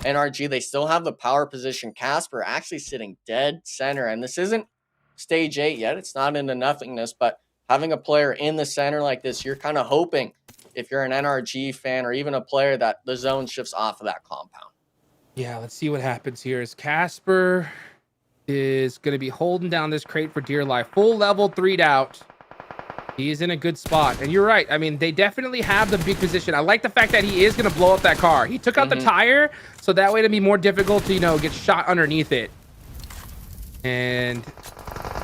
NRG, they still have the power position. Casper actually sitting dead center, and this isn't stage 8 yet. It's not into nothingness, but having a player in the center like this, you're kind of hoping, if you're an NRG fan or even a player, that the zone shifts off of that compound. Yeah, let's see what happens here. As Casper is going to be holding down this crate for dear life. Full level 3'd out. He's in a good spot. And you're right. I mean, they definitely have the big position. I like the fact that he is going to blow up that car. He took out the tire, so that way it'll be more difficult to, get shot underneath it. And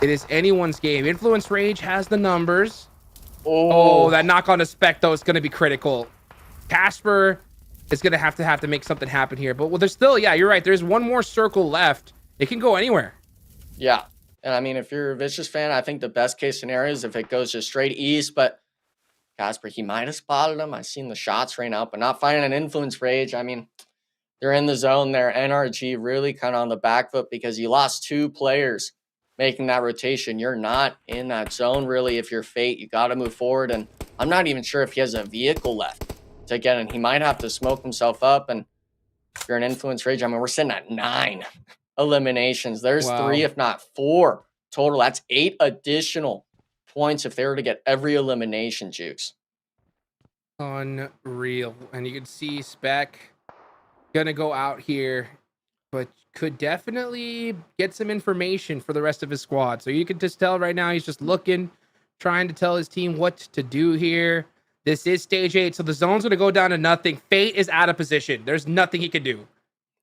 it is anyone's game. Influence Rage has the numbers. Oh, that knock on the Spec, though, is going to be critical. Casper is going to have to make something happen here. But there's still, yeah, you're right. There's one more circle left. It can go anywhere. Yeah. And I mean, if you're a Vicious fan, I think the best case scenario is if it goes just straight east. But Casper, he might have spotted him. I've seen the shots rain out, but not finding an Influence Rage. I mean, they're in the zone there. NRG really kind of on the back foot because you lost 2 players making that rotation. You're not in that zone really. If you're Fate, you got to move forward. And I'm not even sure if he has a vehicle left to get in. He might have to smoke himself up. And if you're an Influence Rage, I mean, we're sitting at 9 eliminations. There's 3, if not 4 total. That's 8 additional points if they were to get every elimination, Jukes. Unreal. And you can see Spec gonna go out here, but could definitely get some information for the rest of his squad. So you can just tell right now he's just looking, trying to tell his team what to do here. This is stage 8, so the zone's gonna go down to nothing. Fate is out of position. There's nothing he can do.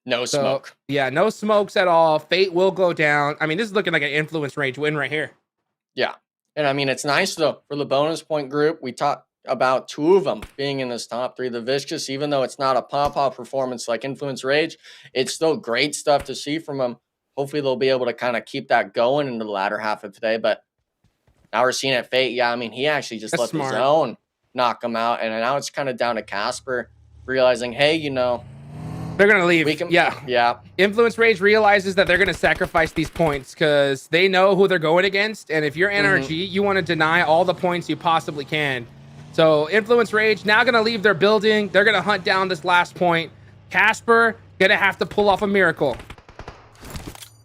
No smoke. Yeah, no smokes at all. Fate will go down. I mean, this is looking like an Influence Rage win right here. Yeah. And I mean, it's nice though for the bonus point group. We talked about 2 of them being in this top 3. The Vicious, even though it's not a pop-off performance like Influence Rage, it's still great stuff to see from them. Hopefully they'll be able to kind of keep that going into the latter half of today. But now we're seeing it Fate. Yeah, I mean, he actually just let the zone knock him out. And now it's kind of down to Casper realizing, hey, you know, they're going to leave. Yeah. Influence Rage realizes that they're going to sacrifice these points because they know who they're going against. And if you're NRG, you want to deny all the points you possibly can. So Influence Rage now going to leave their building. They're going to hunt down this last point. Casper going to have to pull off a miracle.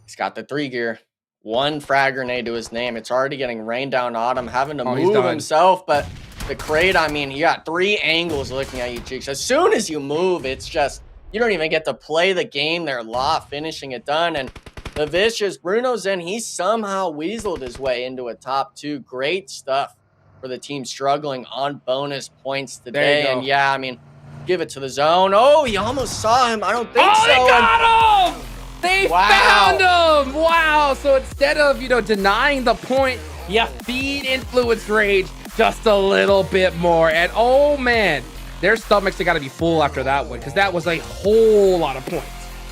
He's got the 3 gear. 1 frag grenade to his name. It's already getting rained down on him, having to move himself. But the crate, I mean, you got 3 angles looking at you, Cheeks. As soon as you move, it's just, you don't even get to play the game. They're finishing it done. And the Vicious, Bruno's in. He somehow weaseled his way into a top 2. Great stuff for the team struggling on bonus points today. And yeah, I mean, give it to the zone. Oh, he almost saw him. I don't think so. They got him! They found him! Wow. So instead of, denying the point, you feed Influence Rage just a little bit more. And oh, man, their stomachs have got to be full after that one because that was a whole lot of points.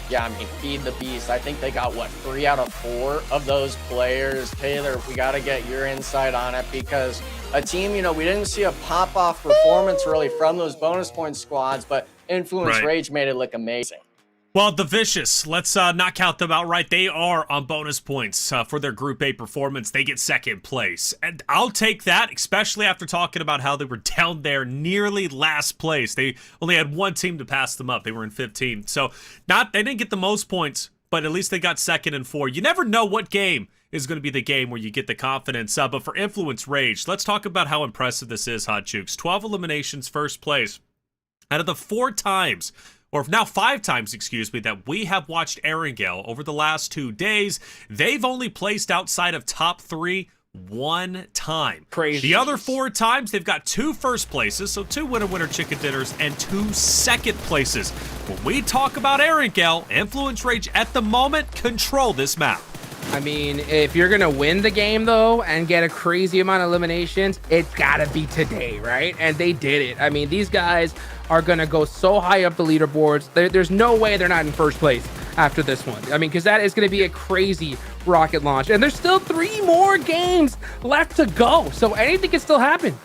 Yeah, I mean, feed the beast. I think they got, 3 out of 4 of those players. Taylor, we got to get your insight on it because a team, we didn't see a pop-off performance really from those bonus point squads, but Influence Rage made it look amazing. Well, the Vicious, let's not count them outright. They are on bonus points for their Group A performance. They get 2nd place. And I'll take that, especially after talking about how they were down there nearly last place. They only had 1 team to pass them up. They were in 15. So they didn't get the most points, but at least they got 2nd and 4. You never know what game is going to be the game where you get the confidence. But for Influence Rage, let's talk about how impressive this is, Hot Jukes. 12 eliminations, 1st place. Out of the 4 times... or now 5 times, that we have watched Erangel over the last 2 days, they've only placed outside of top 3 1 time. Crazy. The other 4 times, they've got 2 first places, so 2 winner chicken dinners, and 2 second places. When we talk about Erangel, Influence Rage at the moment control this map. I mean, if you're going to win the game, though, and get a crazy amount of eliminations, it's got to be today, right? And they did it. I mean, these guys are going to go so high up the leaderboards. There's no way they're not in 1st place after this one. I mean, because that is going to be a crazy rocket launch. And there's still 3 more games left to go. So anything can still happen.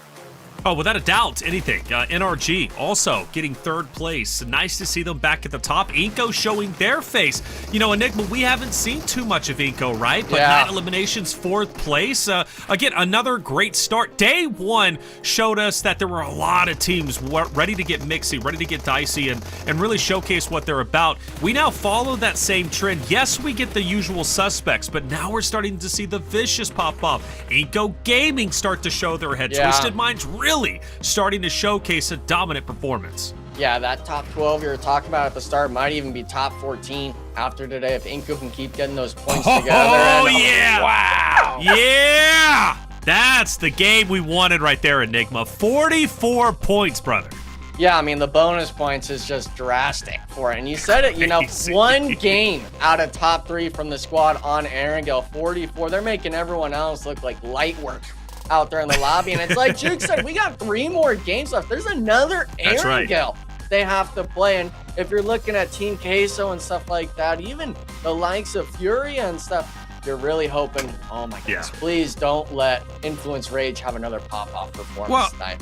Oh, without a doubt, anything. NRG also getting 3rd place. Nice to see them back at the top. Inco showing their face. Enigma, we haven't seen too much of Inco, right? But 9 eliminations, 4th place. Again, another great start. Day 1 showed us that there were a lot of teams ready to get mixy, ready to get dicey, and really showcase what they're about. We now follow that same trend. Yes, we get the usual suspects, but now we're starting to see the Vicious pop up. Inco Gaming start to show their head. Twisted Minds really starting to showcase a dominant performance. Yeah, that top 12 you were talking about at the start might even be top 14 after today if Inco can keep getting those points together. Oh, yeah. Wow. Yeah. That's the game we wanted right there, Enigma. 44 points, brother. Yeah, I mean, the bonus points is just drastic for it. And you said it, 1 game out of top 3 from the squad on Erangel, 44. They're making everyone else look like light work out there in the lobby. And it's like Juke said, we got 3 more games left. There's another Erangel they have to play. And if you're looking at Team Queso and stuff like that, even the likes of Furia and stuff, you're really hoping, oh my goodness, please don't let Influence Rage have another pop-off performance tonight.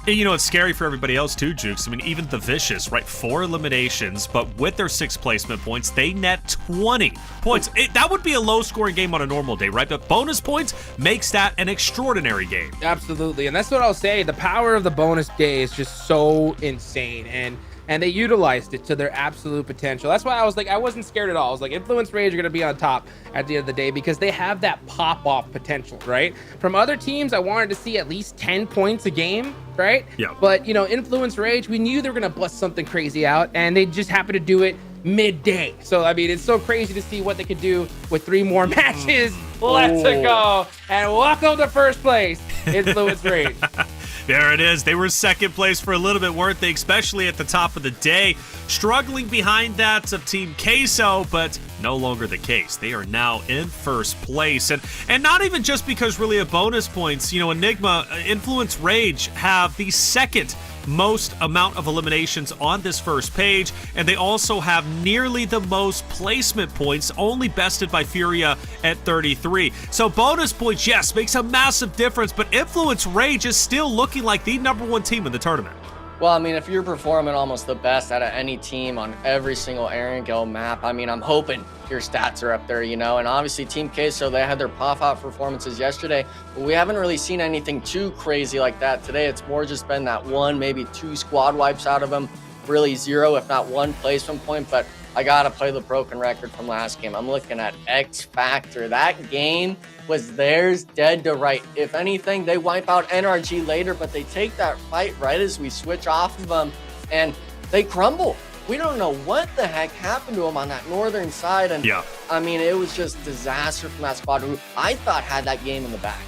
It's scary for everybody else too, Jukes. I mean, even the Vicious, right? 4 eliminations, but with their 6 placement points, they net 20 points. That would be a low-scoring game on a normal day, right? But bonus points makes that an extraordinary game. Absolutely, and that's what I'll say. The power of the bonus day is just so insane, and they utilized it to their absolute potential. That's why I was like, I wasn't scared at all. I was like, Influence Rage are going to be on top at the end of the day because they have that pop-off potential, right? From other teams, I wanted to see at least 10 points a game, right? Yeah. But, Influence Rage, we knew they were going to bust something crazy out, and they just happened to do it midday. So, I mean, it's so crazy to see what they could do with 3 more matches. Let's go. And welcome to 1st place, Influence Rage. There it is. They were second place for a little bit, weren't they? Especially at the top of the day. Struggling behind that of Team Queso, but no longer the case. They are now in first place. And not even just because really of bonus points. You know, Enigma, Influence, Rage have the second most amount of eliminations on this first page, and they also have nearly the most placement points, only bested by Furia at 33. So bonus points, yes, makes a massive difference, but Influence Rage is still looking like the #1 team in the tournament. Well, I mean, if you're performing almost the best out of any team on every single ENG map, I mean, I'm hoping your stats are up there, you know? And obviously Team Queso, they had their pop-out performances yesterday, but we haven't really seen anything too crazy like that today. It's more just been that one, maybe 2 squad wipes out of them, really 0, if not 1 placement point. But I gotta play the broken record from last game. I'm looking at X Factor. That game was theirs dead to right. If anything, they wipe out NRG later, but they take that fight right as we switch off of them, and they crumble. We don't know what the heck happened to them on that northern side, and yeah, I mean, it was just disaster from that squad who I thought had that game in the bag.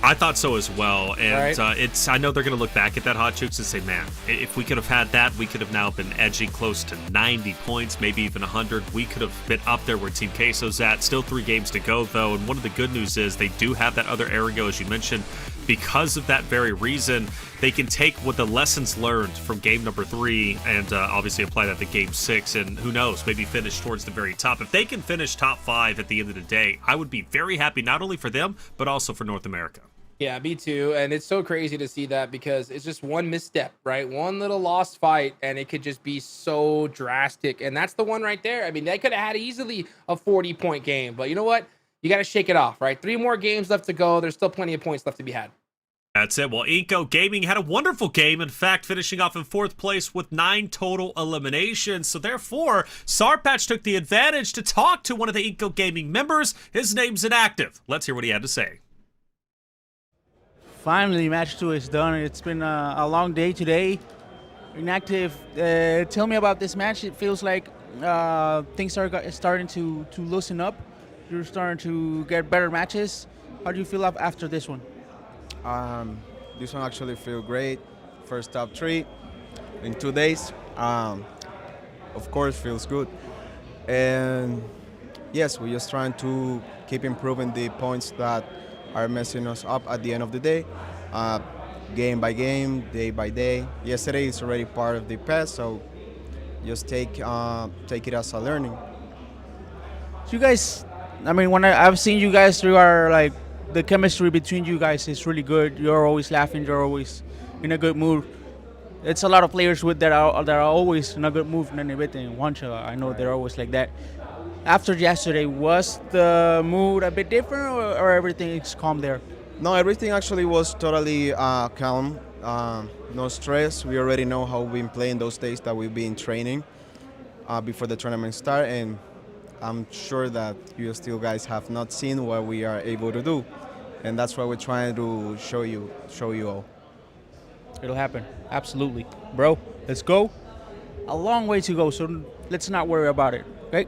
I thought so as well, and right. I know they're going to look back at that Hot Chooks and say, man, if we could have had that, we could have now been edging close to 90 points, maybe even 100. We could have been up there where Team Queso's at. Still 3 games to go, though, and one of the good news is they do have that other Erigo, as you mentioned. Because of that very reason, they can take what the lessons learned from game number 3 and obviously apply that to game 6, and who knows, maybe finish towards the very top. If they can finish top 5 at the end of the day, I would be very happy, not only for them, but also for North America. Yeah, me too. And it's so crazy to see that because it's just one misstep, right? One little lost fight, and it could just be so drastic. And that's the one right there. I mean, they could have had easily a 40-point game, but you know what? You got to shake it off, right? 3 more games left to go. There's still plenty of points left to be had. That's it. Well, Inco Gaming had a wonderful game. In fact, finishing off in 4th place with 9 total eliminations. So therefore, Sarpatch took the advantage to talk to one of the Inco Gaming members. His name's Inactive. Let's hear what he had to say. Finally, match 2 is done. It's been a long day today. Inactive, tell me about this match. It feels like things are starting to loosen up. You're starting to get better matches. How do you feel after this one? This one actually feels great. First top 3 in 2 days. Of course, feels good. And yes, we're just trying to keep improving the points that are messing us up at the end of the day, game by game, day by day. Yesterday is already part of the past, so just take it as a learning. So you guys, I mean, when I've seen you guys, you are like, the chemistry between you guys is really good. You're always laughing. You're always in a good mood. It's a lot of players that are always in a good mood and everything. Wancha, I know they're always like that. After yesterday, was the mood a bit different, or everything is calm there? No, everything actually was totally calm. No stress. We already know how we've been playing those days that we've been training before the tournament start, and I'm sure that you still guys have not seen what we are able to do, and that's what we're trying to show you all. It'll happen, absolutely, bro. Let's go. A long way to go, so let's not worry about it. Okay.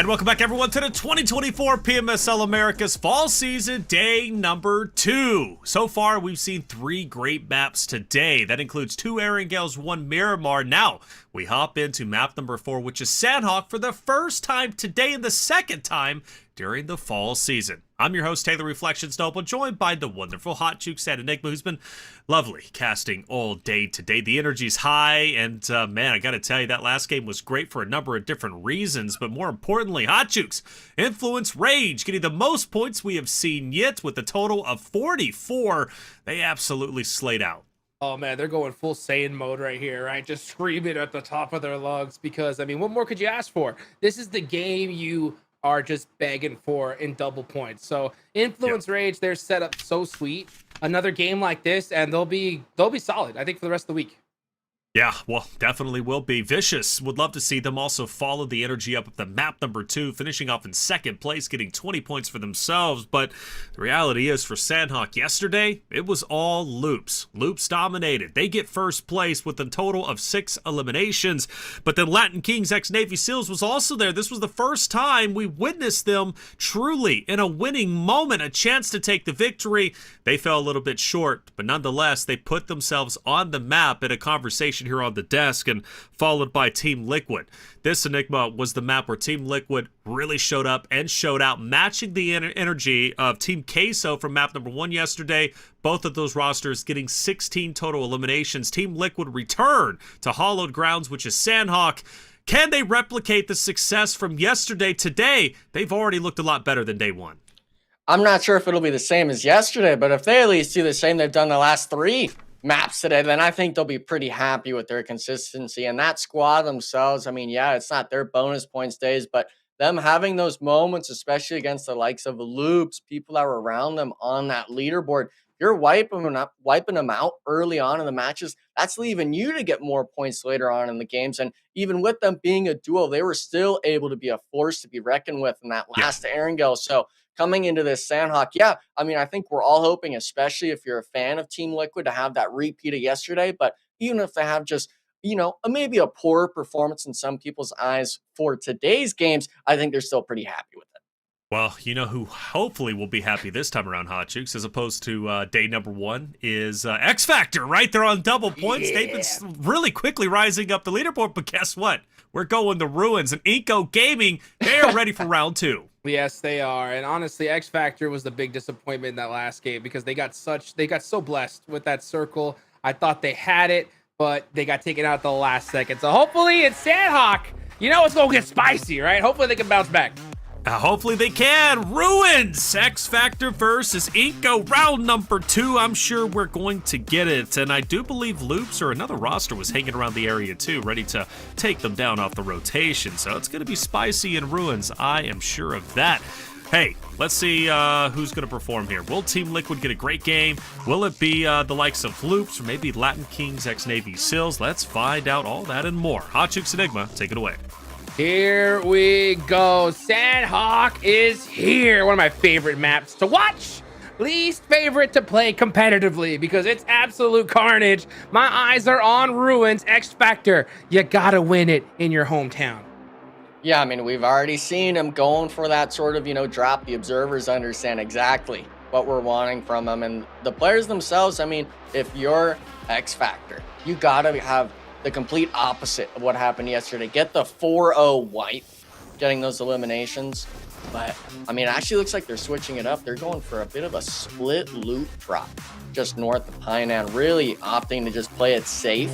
And welcome back, everyone, to the 2024 PMSL Americas Fall Season, day number 2. So far, we've seen 3 great maps today. That includes 2 Erangels, 1 Miramar. Now, we hop into map number 4, which is Sanhok for the first time today and the second time during the fall season. I'm your host, Taylor Reflections Noble, joined by the wonderful Hot Jukes and Enigma, who's been lovely casting all day today. The energy's high, and man, I gotta tell you, that last game was great for a number of different reasons, but more importantly, Hot Jukes, Influence Rage, getting the most points we have seen yet with a total of 44. They absolutely slayed out. Oh man, they're going full Saiyan mode right here, right? Just screaming at the top of their lungs because, I mean, what more could you ask for? This is the game you are just begging for in double points. So Influence Rage, they're set up so sweet. Another game like this, and they'll be solid, I think, for the rest of the week. Yeah, well, definitely will be. Vicious would love to see them also follow the energy up at the map number 2, finishing off in second place, getting 20 points for themselves. But the reality is, for Sanhok yesterday, it was all loops. Loops dominated. They get first place with a total of 6 eliminations. But then Latin Kings x Navy SEALs was also there. This was the first time we witnessed them truly in a winning moment, a chance to take the victory. They fell a little bit short, but nonetheless, they put themselves on the map in a conversation here on the desk, and followed by Team Liquid. This Enigma was the map where Team Liquid really showed up and showed out, matching the energy of Team Queso from map number 1 yesterday. Both of those rosters getting 16 total eliminations. Team Liquid return to hallowed grounds, which is Sanhok. Can they replicate the success from yesterday today? They've already looked a lot better than day 1. I'm not sure if it'll be the same as yesterday, but if they at least do the same they've done the last 3 maps today, then I think they'll be pretty happy with their consistency. And that squad themselves, I mean, yeah, it's not their bonus points days, but them having those moments, especially against the likes of Loops, people that were around them on that leaderboard, you're wiping them out early on in the matches. That's leaving you to get more points later on in the games. And even with them being a duo, they were still able to be a force to be reckoned with in that last Erangel. So coming into this Sanhok, yeah, I mean, I think we're all hoping, especially if you're a fan of Team Liquid, to have that repeat of yesterday. But even if they have just, maybe a poor performance in some people's eyes for today's games, I think they're still pretty happy with it. Well, you know who hopefully will be happy this time around, Hot Jukes, as opposed to day number 1, is X Factor, right? They're on double points. Yeah. They've been really quickly rising up the leaderboard, but guess what? We're going to ruins. And Inco Gaming, they are ready for round 2. Yes, they are. And honestly, X Factor was the big disappointment in that last game because they got so blessed with that circle. I thought they had it, but they got taken out at the last second. So hopefully it's Sanhok. You know it's going to get spicy, right? Hopefully they can bounce back. Hopefully they can. Ruins! X Factor versus Inco, round number 2. I'm sure we're going to get it. And I do believe Loops or another roster was hanging around the area too, ready to take them down off the rotation. So it's going to be spicy in Ruins. I am sure of that. Hey, let's see who's going to perform here. Will Team Liquid get a great game? Will it be the likes of Loops or maybe Latin Kings x Navy SEALs? Let's find out all that and more. Hot Jukes Enigma, take it away. Here we go. Sanhok is here. One of my favorite maps to watch. Least favorite to play competitively because it's absolute carnage. My eyes are on Ruins. X Factor. You gotta win it in your hometown. Yeah, I mean, we've already seen him going for that sort of, drop. The observers understand exactly what we're wanting from him. And the players themselves, I mean, if you're X Factor, you gotta have the complete opposite of what happened yesterday. Get the 4-0 wipe, getting those eliminations. But, I mean, it actually looks like they're switching it up. They're going for a bit of a split loop drop just north of Painan, really opting to just play it safe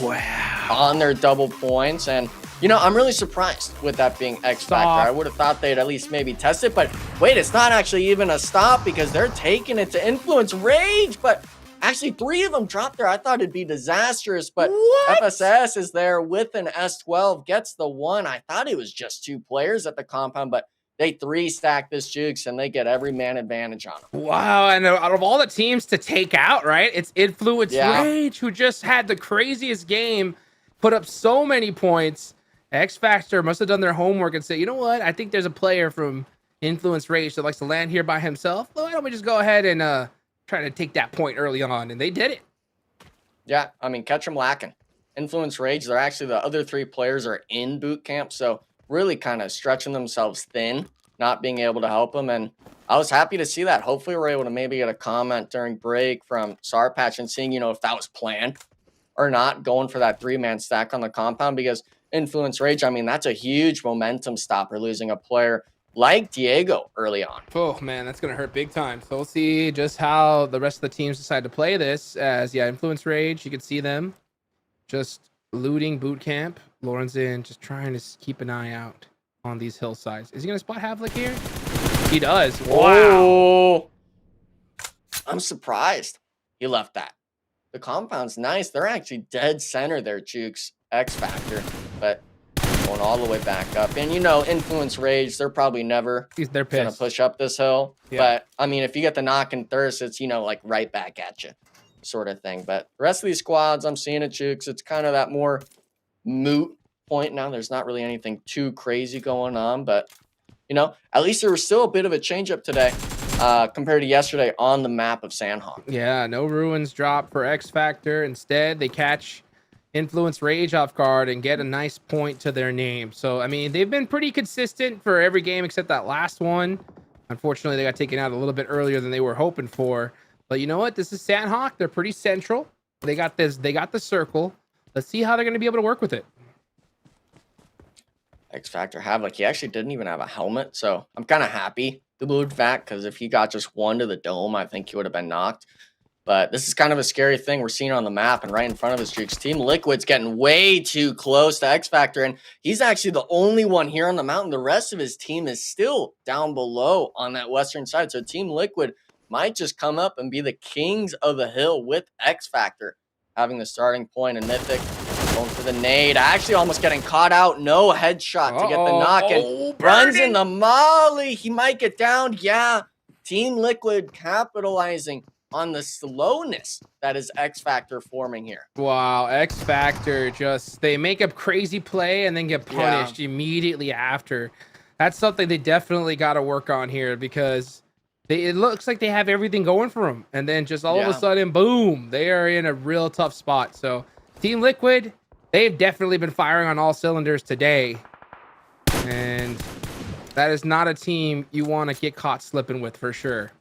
on their double points. And, I'm really surprised with that being X Factor. I would have thought they'd at least maybe test it. But wait, it's not actually even a stop because they're taking it to Influence Rage. But actually, 3 of them dropped there. I thought it'd be disastrous, but FSS is there with an S12, gets the 1. I thought it was just 2 players at the compound, but they 3-stack this Jukes, and they get every man advantage on them. Wow, and out of all the teams to take out, right, it's Influence Rage, who just had the craziest game, put up so many points. X Factor must have done their homework and said, you know what, I think there's a player from Influence Rage that likes to land here by himself. Well, why don't we just go ahead and try to take that point early on, and they did it. Yeah, I mean, catch them lacking. Influence Rage, they're actually the other 3 players are in boot camp, so really kind of stretching themselves thin, not being able to help them. And I was happy to see that. Hopefully we're able to maybe get a comment during break from Sarpatch and seeing, if that was planned or not, going for that 3-man stack on the compound, because Influence Rage, I mean, that's a huge momentum stopper, losing a player like Diego early on. Oh, man, that's going to hurt big time. So we'll see just how the rest of the teams decide to play this. As, Influence Rage, you can see them just looting boot camp. Lorenzen just trying to keep an eye out on these hillsides. Is he going to spot Havlik here? He does. Wow. Oh, I'm surprised he left that. The compound's nice. They're actually dead center there, Jukes, X Factor, but going all the way back up. And Influence Rage, they're probably never they're gonna push up this hill. Yeah. But I mean, if you get the knock and thirst, it's like right back at you, sort of thing. But the rest of these squads, I'm seeing it, Jukes. It's kind of that more moot point now. There's not really anything too crazy going on, but at least there was still a bit of a change up today. Compared to yesterday on the map of Sanhok. Yeah, no ruins drop for X Factor. Instead, they catch Influence Rage off guard and get a nice point to their name. So, I mean, they've been pretty consistent for every game except that last one. Unfortunately, they got taken out a little bit earlier than they were hoping for. But you know what? This is Sanhok. They're pretty central. They got this. They got the circle. Let's see how they're going to be able to work with it. X Factor Havlik, he actually didn't even have a helmet, so I'm kind of happy to move back, because if he got just one to the dome, I think he would have been knocked. But this is kind of a scary thing we're seeing on the map and right in front of us, Jukes. Team Liquid's getting way too close to X Factor, and he's actually the only one here on the mountain. The rest of his team is still down below on that western side, so Team Liquid might just come up and be the kings of the hill with X Factor having the starting point. And Mythic going for the nade, actually almost getting caught out. No headshot to get the knock, and runs in the molly. He might get down. Yeah, Team Liquid capitalizing on the slowness that is X Factor forming here. Wow, X Factor they make a crazy play and then get punished immediately after. That's something they definitely got to work on here, because it looks like they have everything going for them, and then just all of a sudden, boom, they are in a real tough spot. So Team Liquid, they've definitely been firing on all cylinders today, and that is not a team you want to get caught slipping with, for sure.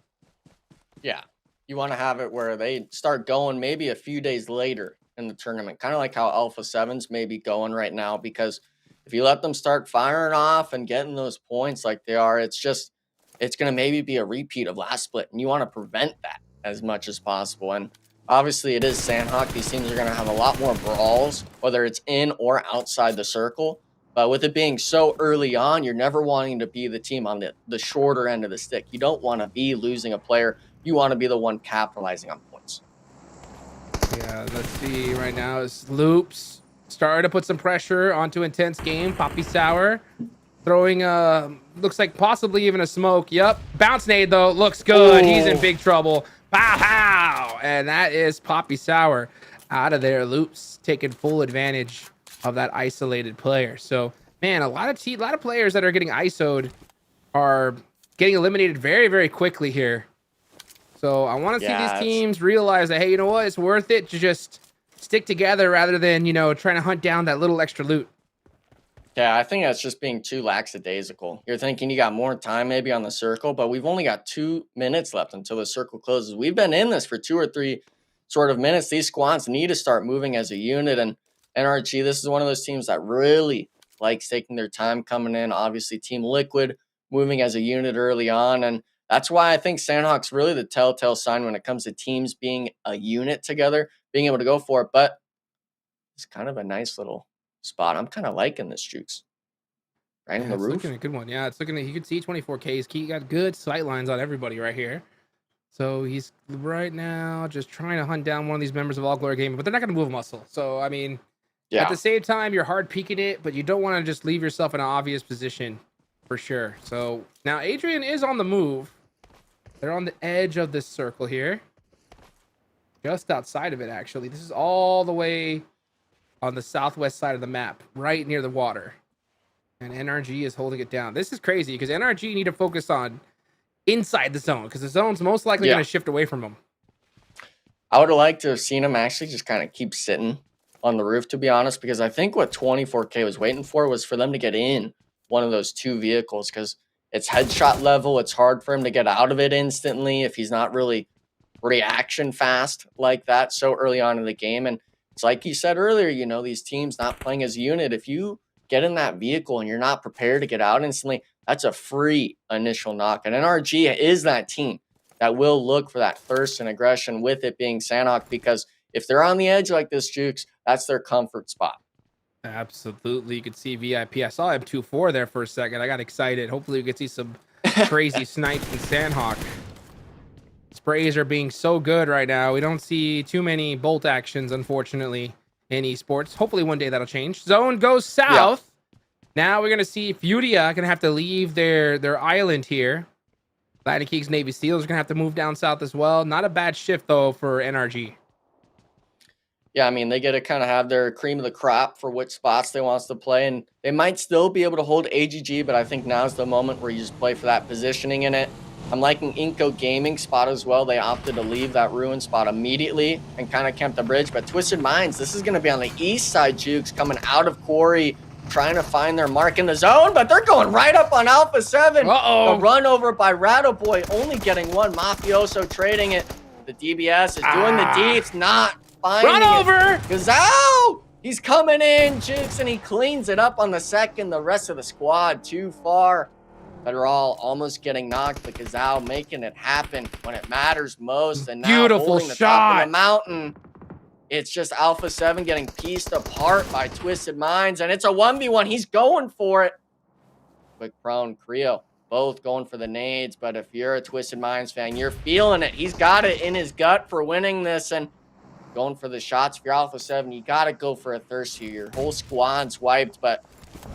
Yeah, you want to have it where they start going maybe a few days later in the tournament, kind of like how Alpha7's maybe going right now, because if you let them start firing off and getting those points like they are, it's going to maybe be a repeat of last split, and you want to prevent that as much as possible. And obviously, it is Sanhok. These teams are going to have a lot more brawls, whether it's in or outside the circle. But with it being so early on, you're never wanting to be the team on the shorter end of the stick. You don't want to be losing a player. You want to be the one capitalizing on points. Yeah, let's see. Right now is Loops starting to put some pressure onto Intense Game. Poppy Sour throwing looks like possibly even a smoke. Yep. Bounce nade, though. Looks good. He's in big trouble. Pow, pow. And that is Poppy Sour out of there. Loops taking full advantage of that isolated player. So, man, a lot of players that are getting ISO'd are getting eliminated very, very quickly here. So I want to see these teams realize that, hey, you know what? It's worth it to just stick together rather than, trying to hunt down that little extra loot. Yeah, I think that's just being too lackadaisical. You're thinking you got more time maybe on the circle, but we've only got 2 minutes left until the circle closes. We've been in this for 2 or 3 sort of minutes. These squads need to start moving as a unit, and NRG, this is one of those teams that really likes taking their time coming in. Obviously, Team Liquid moving as a unit early on, and that's why I think Sanhok's really the telltale sign when it comes to teams being a unit together, being able to go for it. But it's kind of a nice little spot. I'm kind of liking this, Jukes. Right in the roof. Looking a good one. Yeah, it's looking. You can see 24K. He's got good sight lines on everybody right here. So he's right now just trying to hunt down one of these members of All Glory Gaming, but they're not going to move a muscle. So, I mean, at the same time, you're hard peeking it, but you don't want to just leave yourself in an obvious position for sure. So now Adrian is on the move. They're on the edge of this circle here. Just outside of it, actually. This is all the way on the southwest side of the map, right near the water. And NRG is holding it down. This is crazy because NRG need to focus on inside the zone because the zone's most likely going to shift away from them. I would have liked to have seen him actually just kind of keep sitting on the roof, to be honest, because I think what 24K was waiting for was for them to get in one of those two vehicles because it's headshot level. It's hard for him to get out of it instantly if he's not really reaction fast like that so early on in the game. And it's like you said earlier, you know, these teams not playing as a unit. If you get in that vehicle and you're not prepared to get out instantly, that's a free initial knock. And NRG is that team that will look for that thirst and aggression, with it being Sanhok, because if they're on the edge like this, Jukes, that's their comfort spot. Absolutely. You could see VIP. I saw him 2-4 there for a second. I got excited. Hopefully we could see some crazy snipes in Sanhok. Sprays are being so good right now. We don't see too many bolt actions, unfortunately, in esports. Hopefully one day that'll change. Zone goes south. Now we're going to see Furia going to have to leave their island here. Latin Kings Navy Seals are going to have to move down south as well. Not a bad shift, though, for NRG. Yeah, I mean, they get to kind of have their cream of the crop for which spots they want to play, and they might still be able to hold AGG, but I think now's the moment where you just play for that positioning in it. I'm liking Inco Gaming spot as well. They opted to leave that ruin spot immediately and kind of camp the bridge, but Twisted Minds, this is going to be on the east side, Jukes, coming out of Quarry, trying to find their mark in the zone, but they're going right up on Alpha7. The run over by Rattleboy, only getting one. Mafioso trading it. The DBS is doing the deeps, not finding Run over! Gazelle! He's coming in, Jukes, and he cleans it up on the second. The rest of the squad too far. They're all almost getting knocked, but Gazelle making it happen when it matters most. And now Beautiful holding the shot. top of the mountain. It's just Alpha7 getting pieced apart by Twisted Minds, and it's a 1v1. He's going for it. Quick prone, Creo, both going for the nades, but if you're a Twisted Minds fan, you're feeling it. He's got it in his gut for winning this and going for the shots. If you're Alpha7, you got to go for a thirst here. Your whole squad's wiped, but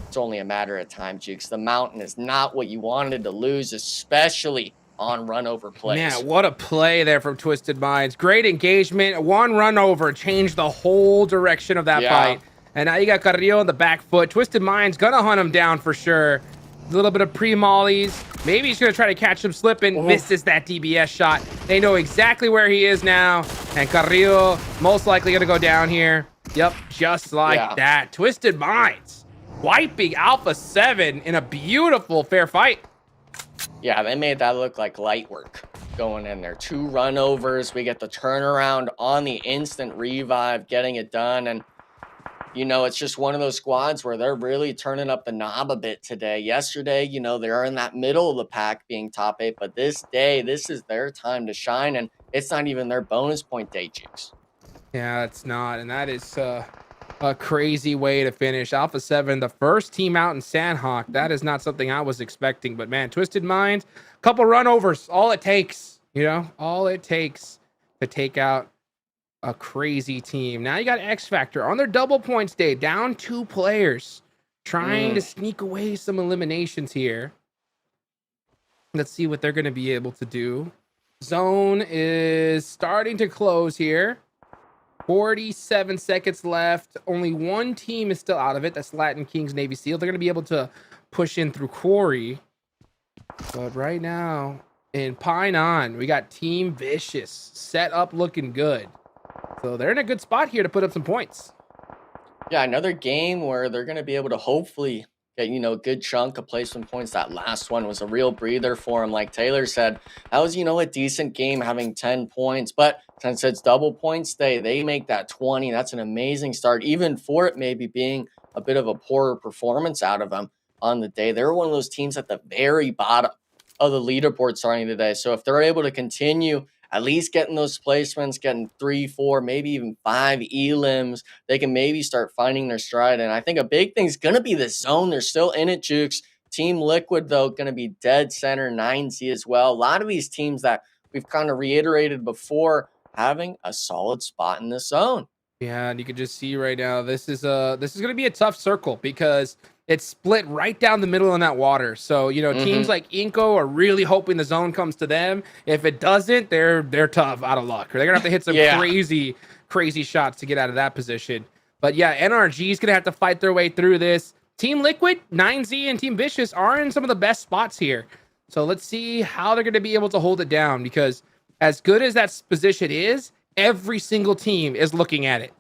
it's only a matter of time, Jukes. The mountain is not what you wanted to lose, especially on run over plays. Man, what a play there from Twisted Minds. Great engagement. One run over changed the whole direction of that fight. And now you got Carrillo on the back foot. Twisted Minds gonna hunt him down for sure. A little bit of pre-mollies. Maybe he's gonna try to catch him slipping. Misses that DBS shot. They know exactly where he is now. And Carrillo most likely gonna go down here. Yep, just like that. Twisted Minds wiping Alpha7 in a beautiful fair fight. Yeah, they made that look like light work going in there. 2 run overs. We get the turnaround on the instant revive, getting it done. And, you know, it's just one of those squads where they're really turning up the knob a bit today. Yesterday, you know, they're in that middle of the pack being top 8. But this day, this is their time to shine. And it's not even their bonus point day, Jukes. Yeah, it's not. And that is a crazy way to finish. Alpha7, the first team out in Sanhok. That is not something I was expecting. But, man, Twisted Minds, couple run overs. All it takes, you know, all it takes to take out a crazy team. Now you got X Factor on their double points day, down 2 players, trying to sneak away some eliminations here. Let's see what they're going to be able to do. Zone is starting to close here. 47 seconds left. Only one team is still out of it. That's Latin Kings Navy Seal. They're going to be able to push in through Quarry. But right now, in Pine On, we got Team Vicious set up looking good. So they're in a good spot here to put up some points. Yeah, another game where they're going to be able to hopefully get, you know, a good chunk of placement points. That last one was a real breather for him. Like Taylor said, that was, you know, a decent game having 10 points. But since it's double points day, they make that 20. That's an amazing start, even for it maybe being a bit of a poorer performance out of them on the day. They're one of those teams at the very bottom of the leaderboard starting today. So if they're able to continue at least getting those placements, getting 3, 4, maybe even 5 elims, they can maybe start finding their stride. And I think a big thing is going to be the zone. They're still in it, Jukes. Team Liquid, though, going to be dead center, 9C as well. A lot of these teams that we've kind of reiterated before having a solid spot in the zone. Yeah, and you can just see right now, this is going to be a tough circle because it's split right down the middle in that water. So, you know, teams like Inco are really hoping the zone comes to them. If it doesn't, they're tough, out of luck. They're going to have to hit some crazy shots to get out of that position. But yeah, NRG is going to have to fight their way through this. Team Liquid, 9Z, and Team Vicious are in some of the best spots here. So let's see how they're going to be able to hold it down, because as good as that position is, every single team is looking at it.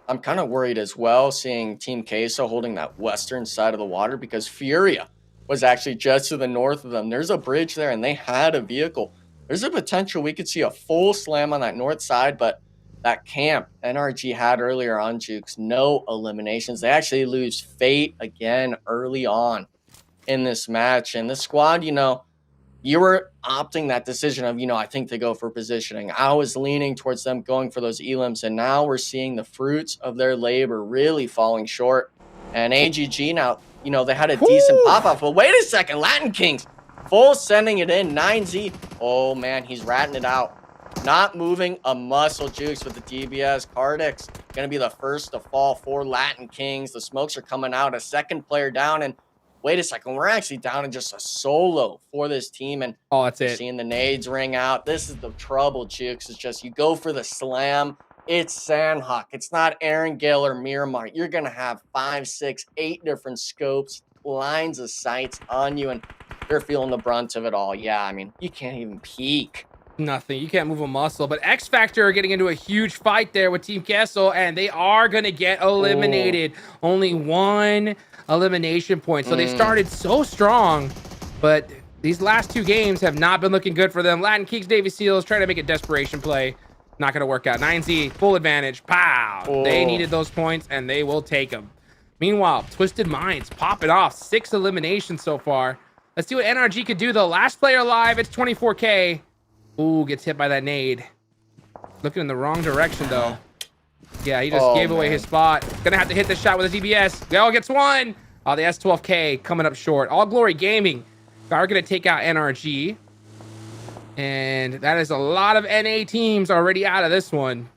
I'm kind of worried as well seeing Team Queso holding that western side of the water because Furia was actually just to the north of them. There's a bridge there and they had a vehicle. There's a potential we could see a full slam on that north side, but that camp NRG had earlier on Jukes, no eliminations. They actually lose Fate again early on in this match. And the squad, you were opting that decision of, I think they go for positioning. I was leaning towards them going for those elims, and now we're seeing the fruits of their labor really falling short. And AGG now, they had a decent pop-off, but wait a second, Latin Kings full sending it in, 9Z. Oh man, he's ratting it out. Not moving a muscle. Jukes with the DBS. Cardix going to be the first to fall for Latin Kings. The smokes are coming out, a second player down, and wait a second, we're actually down in just a solo for this team, and that's it. Seeing the nades ring out. This is the trouble, Jukes. It's just you go for the slam. It's Sanhok. It's not Aaron Gale or Miramar. You're gonna have 5, 6, 8 different scopes, lines of sights on you, and you're feeling the brunt of it all. Yeah, I mean, you can't even peek. Nothing. You can't move a muscle. But X Factor are getting into a huge fight there with Team Queso, and they are going to get eliminated. Only 1 elimination point. So they started so strong, but these last 2 games have not been looking good for them. Latin Kings, Navy Seals trying to make a desperation play. Not going to work out. 9Z, full advantage. Pow! They needed those points, and they will take them. Meanwhile, Twisted Minds popping off. 6 eliminations so far. Let's see what NRG could do, though. Last player alive, it's 24K. Ooh, gets hit by that nade. Looking in the wrong direction, though. Yeah, he just gave away his spot. Gonna have to hit this shot with a DBS. Gale gets 1. Oh, the S12K coming up short. All Glory Gaming are gonna take out NRG. And that is a lot of NA teams already out of this one.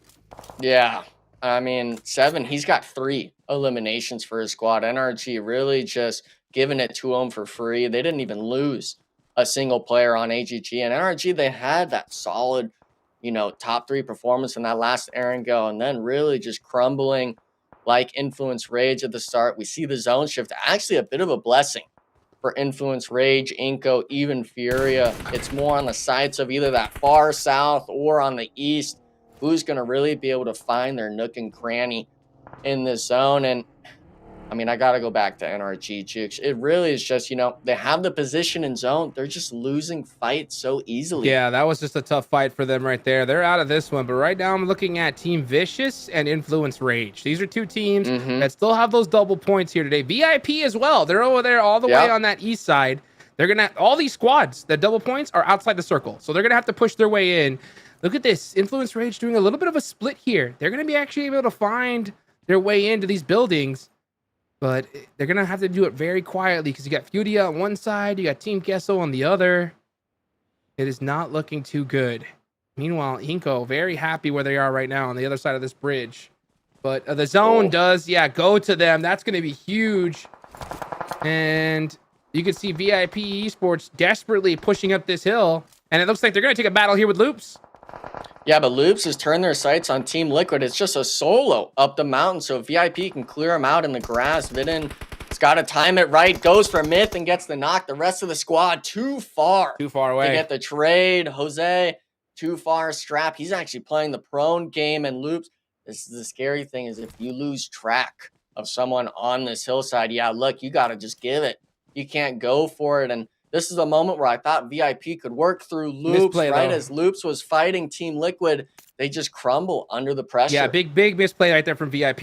Yeah, I mean, 7, he's got 3 eliminations for his squad. NRG really just giving it to him for free. They didn't even lose a single player on AGG. And NRG, they had that solid, top 3 performance in that last Aaron go, and then really just crumbling like Influence Rage at the start. We see the zone shift, actually a bit of a blessing for Influence Rage, Inco, even Furia. It's more on the sides of either that far south or on the east. Who's going to really be able to find their nook and cranny in this zone? And I mean, I got to go back to NRG, Jukes. It really is just, they have the position in zone. They're just losing fights so easily. Yeah, that was just a tough fight for them right there. They're out of this one. But right now I'm looking at Team Vicious and Influence Rage. These are 2 teams that still have those double points here today. VIP as well. They're over there all the way on that east side. They're going to, all these squads, that double points are outside the circle. So they're going to have to push their way in. Look at this. Influence Rage doing a little bit of a split here. They're going to be actually able to find their way into these buildings. But they're going to have to do it very quietly because you got Furia on one side, you got Team Queso on the other. It is not looking too good. Meanwhile, Inco, very happy where they are right now on the other side of this bridge. But the zone does, go to them. That's going to be huge. And you can see VIP Esports desperately pushing up this hill. And it looks like they're going to take a battle here with Loops. Yeah, but Loops has turned their sights on Team Liquid. It's just a solo up the mountain, so VIP can clear him out in the grass. Vidin has got to time it right, goes for Myth and gets the knock. The rest of the squad too far away to get the trade. Jose, too far. Strap, he's actually playing the prone game, and Loops, this is the scary thing, is if you lose track of someone on this hillside, look, you got to just give it. You can't go for it, and this is a moment where I thought VIP could work through Loops, misplay, right? Though. As Loops was fighting Team Liquid, they just crumble under the pressure. Yeah, big misplay right there from VIP.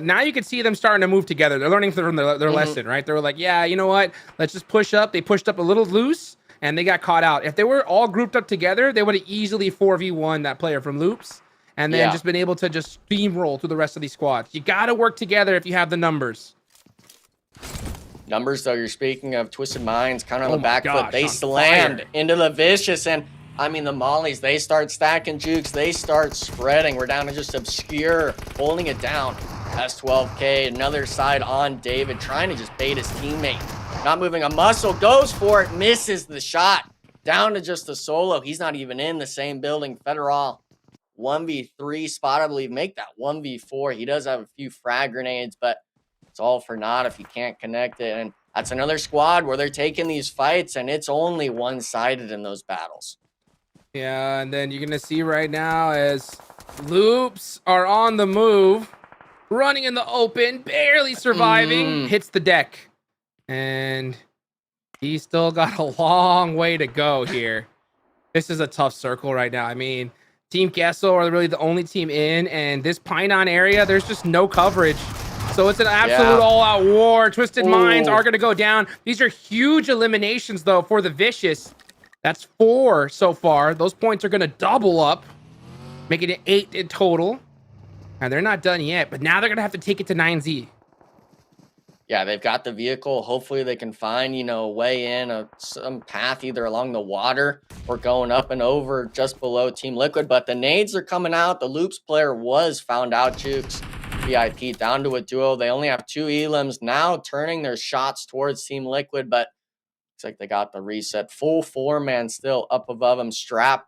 Now you can see them starting to move together. They're learning from their lesson, right? They were like, yeah, you know what? Let's just push up. They pushed up a little loose, and they got caught out. If they were all grouped up together, they would have easily 4v1 that player from Loops, and then just been able to just steamroll through the rest of these squads. You got to work together if you have the numbers. Numbers, though, you're speaking of Twisted Minds, kind of on the back foot. They slammed into the Vicious, and I mean, the Mollies, they start stacking Jukes. They start spreading. We're down to just Obscure, holding it down. S12K, another side on David, trying to just bait his teammate. Not moving a muscle, goes for it, misses the shot. Down to just a solo. He's not even in the same building. Federal 1v3 spot, I believe, make that 1v4. He does have a few frag grenades, but it's all for naught if you can't connect it. And that's another squad where they're taking these fights, and it's only one-sided in those battles. Yeah, and then you're going to see right now as Loops are on the move. running in the open, barely surviving, hits the deck. And he's still got a long way to go here. This is a tough circle right now. I mean, Team Queso are really the only team in, and this Pinon area, there's just no coverage. So it's an absolute all-out war. Twisted Minds are going to go down. These are huge eliminations, though, for the Vicious. That's 4 so far. Those points are going to double up, making it 8 in total. And they're not done yet, but now they're going to have to take it to 9Z. Yeah, they've got the vehicle. Hopefully they can find, a way in, some path either along the water or going up and over just below Team Liquid. But the nades are coming out. The Loops player was found out, Jukes. VIP down to a duo. They only have 2 elims now, turning their shots towards Team Liquid, but looks like they got the reset. Full 4-man still up above them. Strap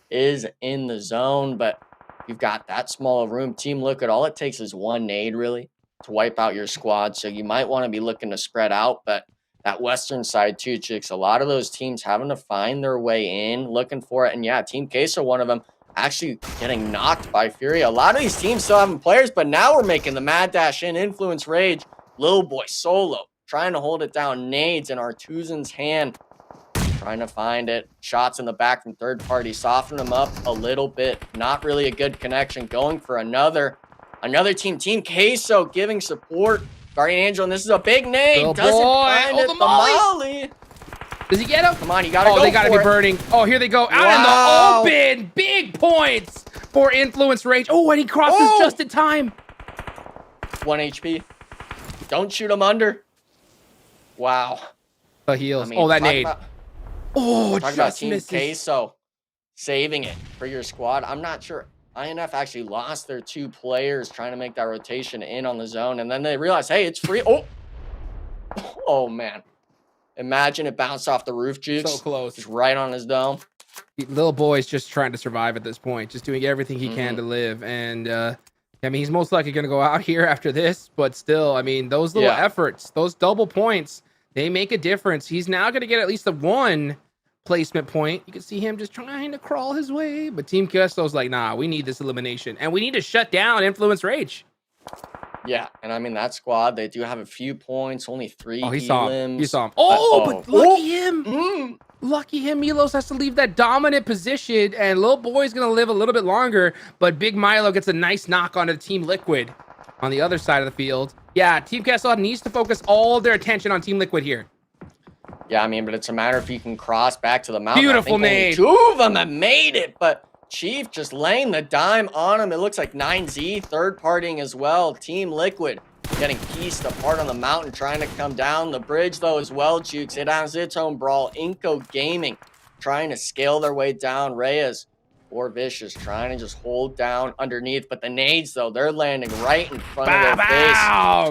is in the zone, but you've got that small room. Team Liquid, all it takes is 1 nade, really, to wipe out your squad. So you might want to be looking to spread out, but that western side too, Chicks, a lot of those teams having to find their way in, looking for it. And yeah, Team Queso, one of them, actually getting knocked by Furia. A lot of these teams still having players, but now we're making the mad dash in. Influence Rage, Lil Boy solo, trying to hold it down. Nades in Artusan's hand, trying to find it. Shots in the back from third party, soften them up a little bit. Not really a good connection. Going for another team. Team Queso giving support. Guardian Angel, and this is a big name. Oh, Doesn't boy. find it. The The molly. molly. Does he get him? Come on, you gotta go. They gotta for be it. burning. Oh, here they go. Out in the open. Big points for Influence Rage. Oh, and he crosses just in time. 1 HP. Don't shoot him under. Wow. The heals. I mean, That talk nade. about- Oh, talk about just Team misses. Queso saving it for your squad. I'm not sure. INF actually lost their 2 players trying to make that rotation in on the zone, and then they realized, hey, it's free. Oh man. Imagine it bounced off the roof, Jukes. So close. Just right on his dome. Little boy's just trying to survive at this point, just doing everything he can to live. And I mean, he's most likely going to go out here after this, but still, I mean, those little efforts, those double points, they make a difference. He's now going to get at least the 1 placement point. You can see him just trying to crawl his way, but Team Queso's like, nah, we need this elimination, and we need to shut down Influence Rage. Yeah, and I mean, that squad, they do have a few points, only 3 Oh, he saw him. He elims. saw him. But lucky him. Lucky him. Milos has to leave that dominant position, and Lil Boy's going to live a little bit longer, but Big Milo gets a nice knock onto Team Liquid on the other side of the field. Yeah, Team Queso needs to focus all their attention on Team Liquid here. Yeah, I mean, but it's a matter if you can cross back to the mountain. Beautiful I think only nade. 2 of them have made it, but Chief just laying the dime on him. It looks like 9Z third partying as well. Team Liquid getting pieced apart on the mountain, trying to come down the bridge though as well, Jukes. It has its own brawl. Inco Gaming trying to scale their way down. Reyes or Vicious trying to just hold down underneath, but the nades though, they're landing right in front of their face.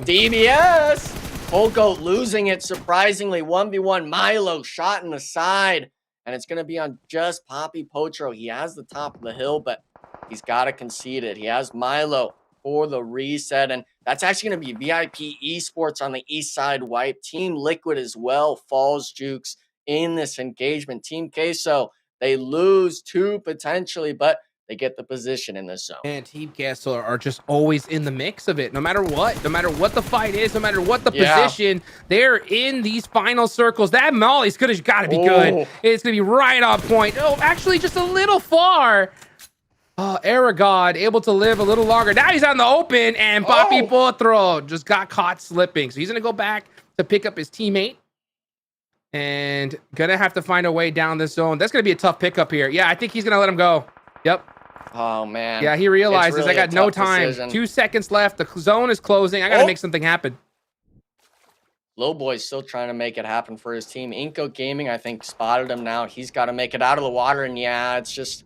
DBS! Full Goat losing it surprisingly. 1v1 Milo shot in the side, and it's going to be on just Poppy Potro. He has the top of the hill, but he's got to concede it. He has Milo for the reset, and that's actually going to be VIP Esports on the east side wipe. Team Liquid as well falls, Jukes, in this engagement. Team Queso, they lose 2 potentially, but they get the position in this zone. And Team Queso are just always in the mix of it. No matter what the fight is, no matter what the position, they're in these final circles. That Molly's got to be good. It's going to be right on point. Oh, actually just a little far. Aragod able to live a little longer. Now he's out in the open, and Papi Potro just got caught slipping. So he's going to go back to pick up his teammate. And going to have to find a way down this zone. That's going to be a tough pickup here. Yeah, I think he's going to let him go. Yep. Oh, man. Yeah, he realizes really I got no time. decision. 2 seconds left. The zone is closing. I got to make something happen. Low Boy's still trying to make it happen for his team. Inco Gaming, I think, spotted him now. He's got to make it out of the water, and yeah, it's just,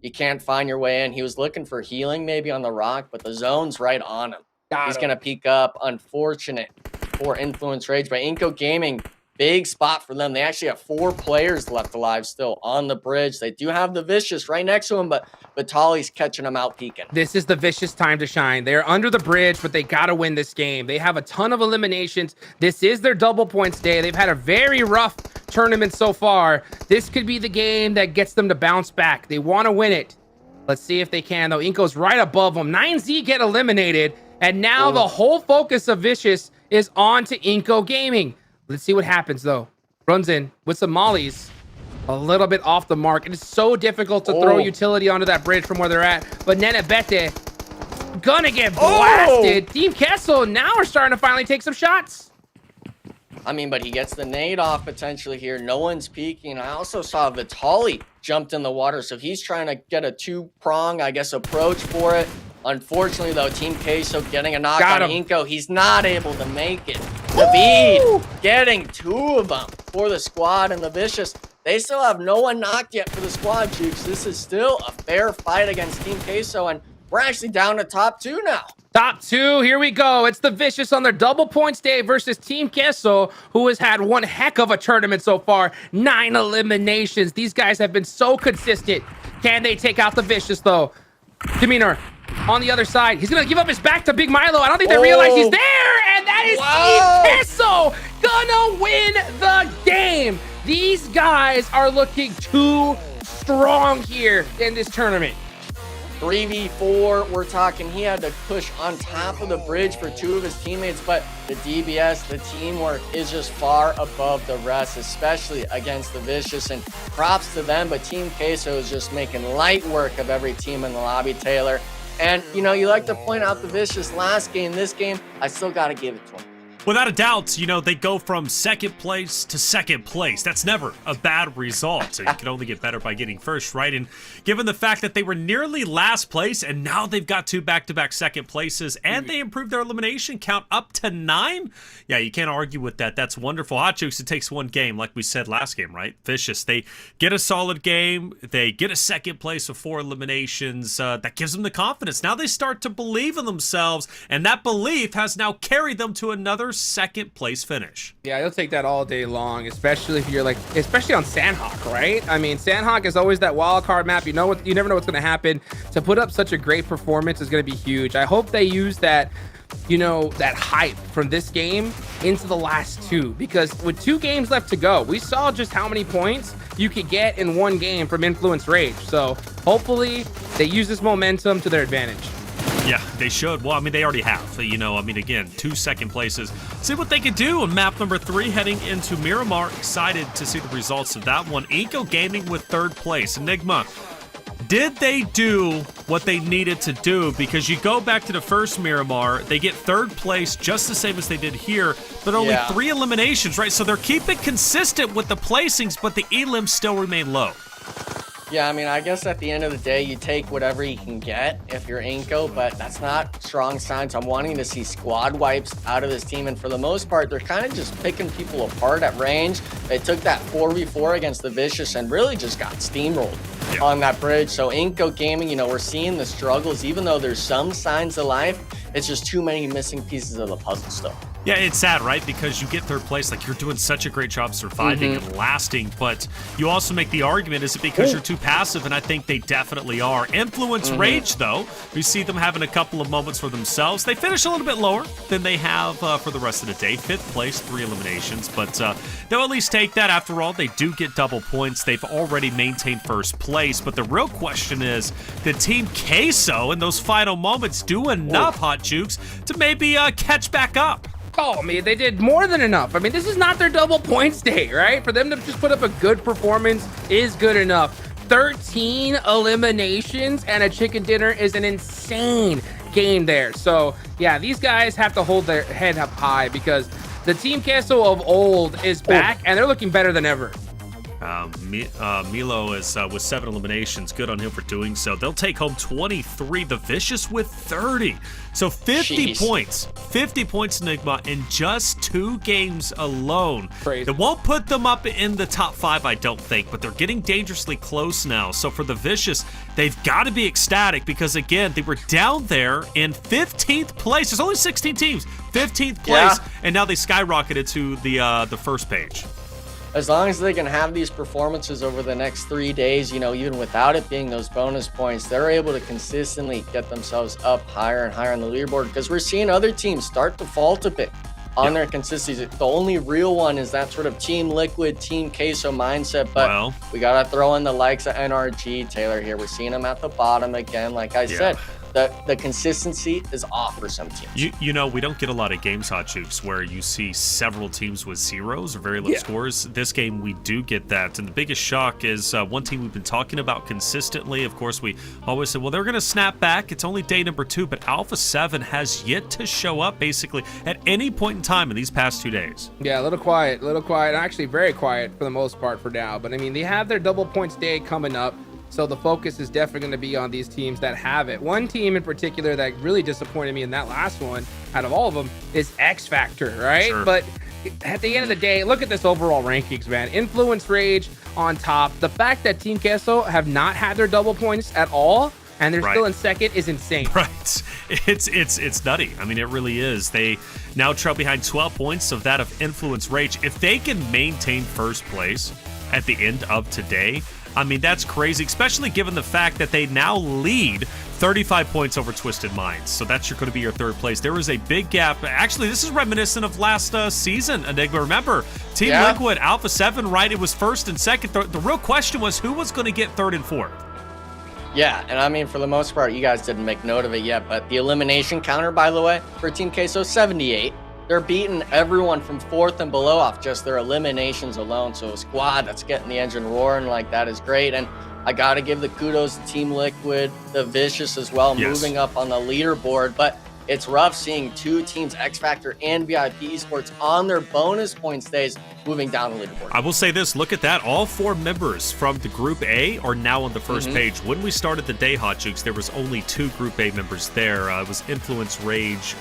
you can't find your way in. He was looking for healing maybe on the rock, but the zone's right on him. He's going to peek up. Unfortunate for Influence Rage, but Inco Gaming, big spot for them. They actually have 4 players left alive still on the bridge. They do have the Vicious right next to him, but Vitali's catching them out peeking. This is the Vicious time to shine. They're under the bridge, but they got to win this game. They have a ton of eliminations. This is their double points day. They've had a very rough tournament so far. This could be the game that gets them to bounce back. They want to win it. Let's see if they can, though. Inco's right above them. 9Z get eliminated. And now the whole focus of Vicious is on to Inco Gaming. Let's see what happens, though. Runs in with some mollies. A little bit off the mark. It is so difficult to throw utility onto that bridge from where they're at. But Nenebete gonna get blasted. Team Queso now are starting to finally take some shots. I mean, but he gets the nade off potentially here. No one's peeking. I also saw Vitali jumped in the water, so he's trying to get a two-prong, I guess, approach for it. Unfortunately, though, Team Queso getting a knock on Inco. He's not able to make it. David getting 2 of them for the squad, and the Vicious, they still have no one knocked yet for the squad, Jukes. This is still a fair fight against Team Queso, and we're actually down to top 2 now. Top 2, here we go. It's the Vicious on their double points day versus Team Queso, who has had one heck of a tournament so far. 9 eliminations. These guys have been so consistent. Can they take out the Vicious, though? Demeanor on the other side. He's going to give up his back to Big Milo. I don't think they realize he's there. And that is Team Queso gonna win the game. These guys are looking too strong here in this tournament. 3v4, we're talking he had to push on top of the bridge for 2 of his teammates, but the DBS, the teamwork is just far above the rest, especially against the Vicious, and props to them, but Team Queso is just making light work of every team in the lobby, Taylor. And, you know, you like to point out the Vicious last game. This game, I still got to give it to them. Without a doubt, you know, they go from second place to second place. That's never a bad result. So you can only get better by getting first, right? And given the fact that they were nearly last place and now they've got 2 back-to-back second places and they improved their elimination count up to 9, yeah, you can't argue with that. That's wonderful. Hot Jukes, it takes one game, like we said last game, right? Vicious, they get a solid game. They get a second place with 4 eliminations. That gives them the confidence. Now they start to believe in themselves, and that belief has now carried them to another second place finish. Yeah, you'll take that all day long, especially if you're like, especially on Sanhok, right? I mean, Sanhok is always that wild card map. You know what? You never know what's going to happen. To put up such a great performance is going to be huge. I hope they use that, you know, that hype from this game into the last 2, because with 2 games left to go, we saw just how many points you could get in one game from Influence Rage. So hopefully they use this momentum to their advantage. Yeah, they should. Well, I mean, they already have. You know, I mean, again, 2 second places. See what they can do on map number 3 heading into Miramar. Excited to see the results of that one. Inco Gaming with 3rd place. Enigma, did they do what they needed to do? Because you go back to the first Miramar, they get 3rd place just the same as they did here, but only 3 eliminations, right? So they're keeping consistent with the placings, but the elims still remain low. Yeah, I mean, I guess at the end of the day, you take whatever you can get if you're Inco, but that's not strong signs. I'm wanting to see squad wipes out of this team, and for the most part, they're kind of just picking people apart at range. They took that 4v4 against the Vicious and really just got steamrolled on that bridge. So Inco Gaming, you know, we're seeing the struggles, even though there's some signs of life. It's just too many missing pieces of the puzzle still. Yeah, it's sad, right? Because you get 3rd place, like you're doing such a great job surviving and lasting, but you also make the argument, is it because you're too passive? And I think they definitely are. Influence Rage, though, we see them having a couple of moments for themselves. They finish a little bit lower than they have for the rest of the day. 5th place, 3 eliminations, but they'll at least take that. After all, they do get double points. They've already maintained 1st place, but the real question is, did Team Queso in those final moments do enough, Hot Jukes, to maybe catch back up? Oh, man, they did more than enough. I mean, this is not their double points day, right? For them to just put up a good performance is good enough. 13 eliminations and a chicken dinner is an insane game there. So, yeah, these guys have to hold their head up high because the Team Queso of old is back, and they're looking better than ever. Milo is with 7 eliminations. Good on him for doing so. They'll take home 23. The Vicious with 30. So 50 points. 50 points, Enigma, in just 2 games alone. Crazy. It won't put them up in the top 5, I don't think, but they're getting dangerously close now. So for the Vicious, they've got to be ecstatic because, again, they were down there in 15th place. There's only 16 teams. 15th place, and now they skyrocketed to the first page. As long as they can have these performances over the next 3 days, you know, even without it being those bonus points, they're able to consistently get themselves up higher and higher on the leaderboard because we're seeing other teams start to fault a bit on their consistency. The only real one is that sort of Team Liquid, Team Queso mindset, but we got to throw in the likes of NRG, Taylor here. We're seeing them at the bottom again. Like I said, the consistency is off for some teams. You know, we don't get a lot of games, Hot Choops, where you see several teams with zeros or very low scores. This game, we do get that. And the biggest shock is one team we've been talking about consistently. Of course, we always say, well, they're going to snap back. It's only day number 2, but Alpha7 has yet to show up, basically, at any point in time in these past 2 days. Yeah, a little quiet, actually very quiet for the most part for now. But I mean, they have their double points day coming up. So the focus is definitely going to be on these teams that have it. One team in particular that really disappointed me in that last one, out of all of them, is X Factor, right? Sure. But at the end of the day, look at this overall rankings, man. Influence Rage on top. The fact that Team Queso have not had their double points at all, and they're still in second, is insane. Right. It's nutty. I mean, it really is. They now trail behind 12 points of that of Influence Rage. If they can maintain first place at the end of today, I mean, that's crazy, especially given the fact that they now lead 35 points over Twisted Minds. So that's going to be your third place. There is a big gap. Actually, this is reminiscent of last season, Enigma. Remember, Team Liquid, Alpha7, right? It was first and second. The real question was who was going to get third and fourth? Yeah, and I mean, for the most part, you guys didn't make note of it yet, but the elimination counter, by the way, for Team Queso, 78. They're beating everyone from 4th and below off just their eliminations alone. So a squad that's getting the engine roaring like that is great. And I got to give the kudos to Team Liquid, the Vicious as well, moving up on the leaderboard. But it's rough seeing 2 teams, X Factor and VIP Esports, on their bonus points days, moving down the leaderboard. I will say this, look at that. All 4 members from the Group A are now on the first page. When we started the day, Hot Jukes, there was only 2 Group A members there. It was Influence Rage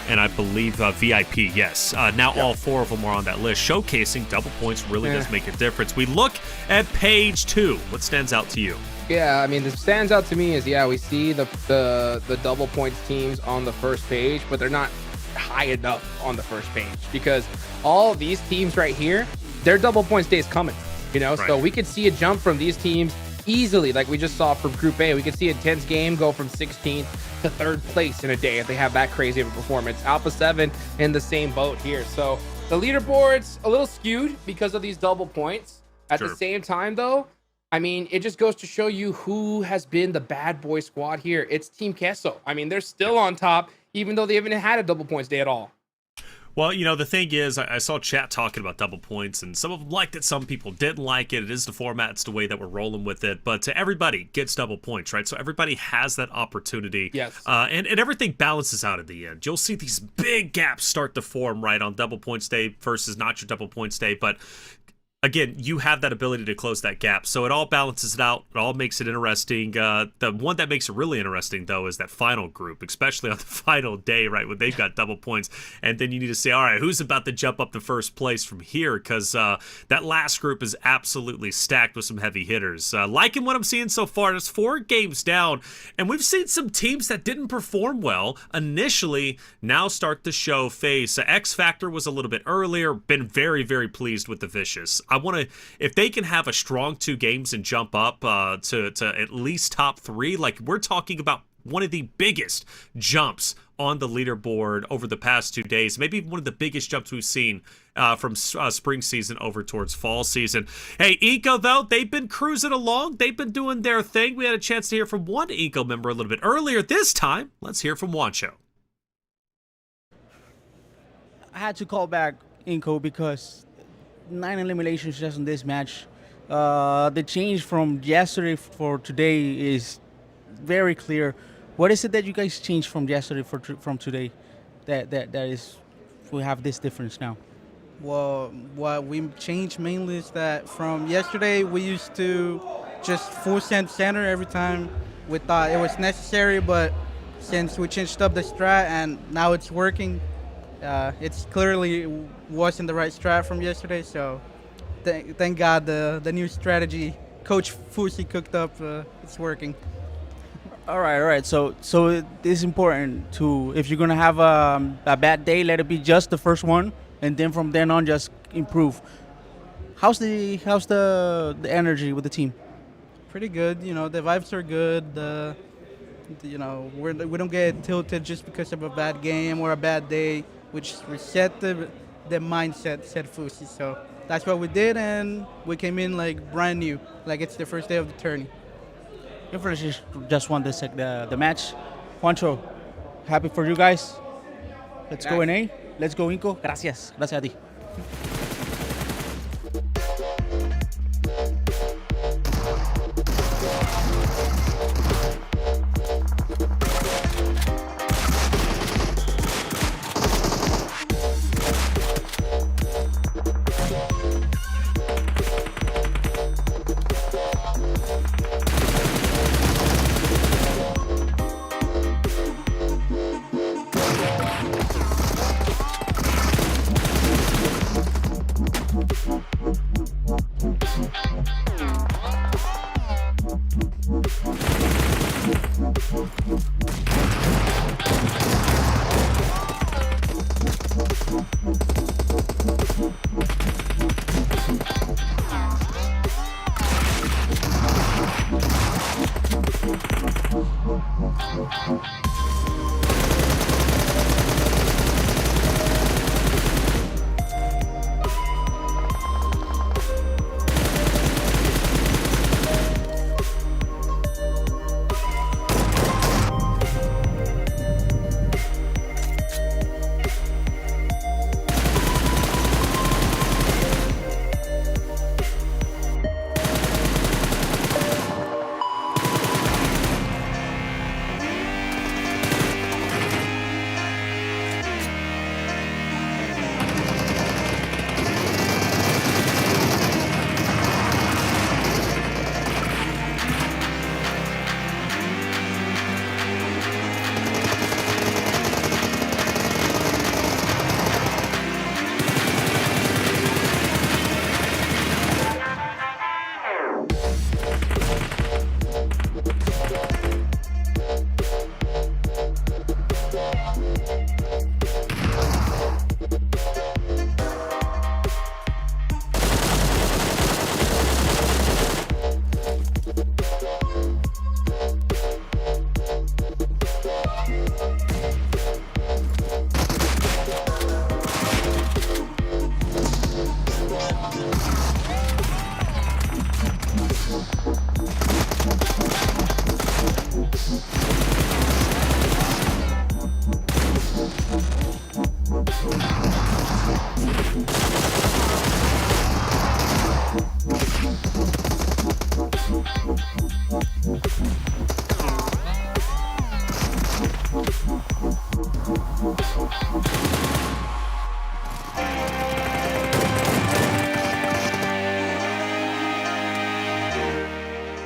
and I believe VIP, yes. Now all 4 of them are on that list. Showcasing double points really does make a difference. We look at page 2. What stands out to you? Yeah, I mean, what stands out to me is, we see the double points teams on the first page, but they're not high enough on the first page because all these teams right here, their double points day is coming, So we could see a jump from these teams easily, like we just saw from Group A. We could see a tense game go from 16th to 3rd place in a day if they have that crazy of a performance. Alpha7 in the same boat here. So the leaderboard's a little skewed because of these double points. At the same time, though, I mean, it just goes to show you who has been the bad boy squad here. It's Team Queso. I mean, they're still on top, even though they haven't had a double points day at all. Well, the thing is, I saw chat talking about double points, and some of them liked it, some people didn't like it. It is the format, it's the way that we're rolling with it. But everybody gets double points, right? So everybody has that opportunity. Yes. And everything balances out at the end. You'll see these big gaps start to form, right, on double points day versus not your double points day. But again, you have that ability to close that gap. So it all balances it out. It all makes it interesting. The one that makes it really interesting, though, is that final group, especially on the final day, right, when they've got double points. And then you need to say, all right, who's about to jump up to first place from here? Because that last group is absolutely stacked with some heavy hitters. Liking what I'm seeing so far. There's 4 games down, and we've seen some teams that didn't perform well initially now start to show face. X Factor was a little bit earlier. Been very, very pleased with the Vicious. I want to, if they can have a strong 2 games and jump up to at least top 3, like we're talking about one of the biggest jumps on the leaderboard over the past 2 days, maybe one of the biggest jumps we've seen from spring season over towards fall season. Hey, Inco, though, they've been cruising along. They've been doing their thing. We had a chance to hear from one Inco member a little bit earlier. This time, let's hear from Wancho. I had to call back Inco because 9 eliminations just in this match. The change from yesterday for today is very clear. What is it that you guys changed from yesterday from today? That is, we have this difference now. Well, what we changed mainly is that from yesterday we used to just full send center every time we thought it was necessary, but since we changed up the strat and now it's working, it's clearly wasn't the right strat from yesterday. So thank God the new strategy Coach Fusi cooked up, it's working. All right. So it's important to, if you're gonna have a bad day, let it be just the first one, and then from then on just improve. How's the energy with the team? Pretty good. The vibes are good. We don't get tilted just because of a bad game or a bad day. We just reset the mindset, said Fusi. So that's what we did, and we came in like brand new, like it's the first day of the tourney. Influence just won the match. Juancho, happy for you guys. Let's go NA. Let's go Inco. Gracias. Gracias a ti.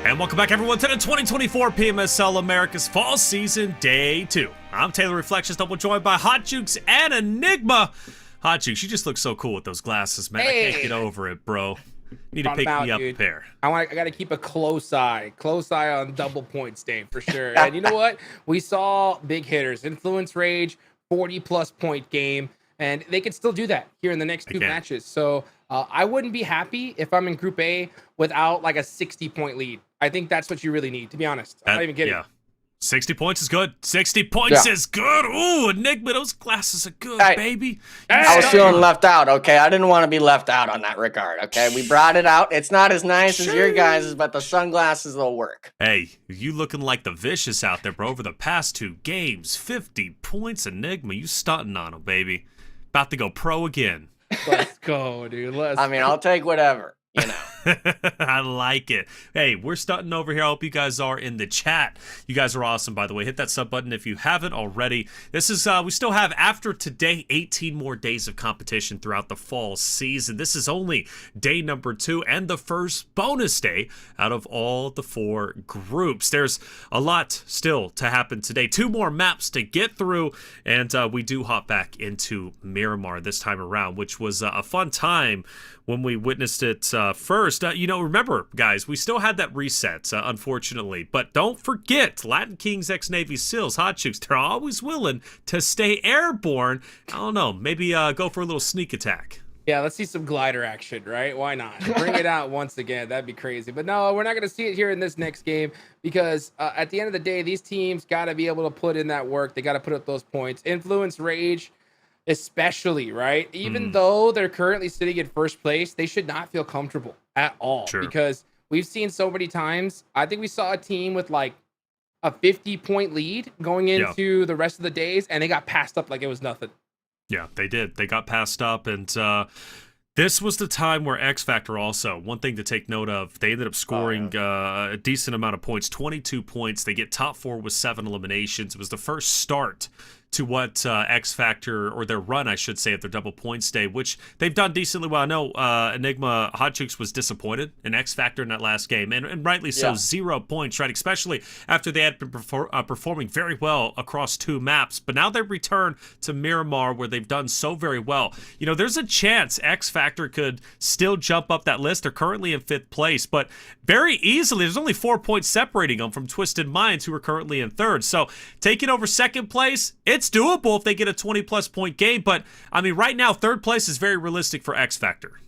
And welcome back, everyone, to the 2024 PMSL America's Fall Season Day 2. I'm Taylor Reflections, double joined by Hot Jukes and Enigma. Hot Jukes, you just look so cool with those glasses, man. Hey. I can't get over it, bro. Need to pick me up a pair. I got to keep a close eye on double points day for sure. And you know what? We saw big hitters, Influence Rage, 40+ point game, and they could still do that here in the next two matches. So I wouldn't be happy if I'm in Group A without like a 60-point lead. I think that's what you really need, to be honest. I'm not even kidding. Yeah. 60 points is good. 60 points is good. Ooh, Enigma, those glasses are good, baby. I was feeling left out, okay? I didn't want to be left out on that regard, okay? We brought it out. It's not as nice as your guys', but the sunglasses will work. Hey, you looking like the vicious out there, bro. Over the past 2 games, 50 points, Enigma. You stunting on them, baby. About to go pro again. Let's go, dude. I mean, I'll take whatever, you know. I like it. Hey, we're stunting over here. I hope you guys are in the chat. You guys are awesome, by the way. Hit that sub button if you haven't already. This is, we still have, after today, 18 more days of competition throughout the fall season. This is only day number 2 and the first bonus day out of all the 4 groups. There's a lot still to happen today. 2 more maps to get through, and we do hop back into Miramar this time around, which was a fun time when we witnessed it first. You know, remember, guys, we still had that reset, unfortunately. But don't forget, Latin Kings X Navy SEALs, Hot Chooks, they're always willing to stay airborne. I don't know, maybe go for a little sneak attack. Yeah, let's see some glider action, right? Why not? Bring it out once again. That'd be crazy. But no, we're not going to see it here in this next game because at the end of the day, these teams got to be able to put in that work. They got to put up those points. Influence Rage, especially, right? Even though they're currently sitting in first place, they should not feel comfortable at all because we've seen so many times. I think we saw a team with like a 50-point lead going into the rest of the days, and they got passed up like it was nothing. Yeah, they did. They got passed up, and this was the time where X Factor also, one thing to take note of, they ended up scoring a decent amount of points, 22 points. They get top 4 with 7 eliminations. It was the first start to what X Factor, or their run, I should say, at their double points day, which they've done decently well. I know Enigma Hotchooks was disappointed in X Factor in that last game, and rightly so. 0 points, right? Especially after they had been performing very well across 2 maps. But now they return to Miramar, where they've done so very well. You know, there's a chance X Factor could still jump up that list. They're currently in 5th place, but very easily, there's only 4 points separating them from Twisted Minds, who are currently in 3rd. So taking over 2nd place, it's doable if they get a 20-plus point game, but I mean, right now, 3rd place is very realistic for X Factor.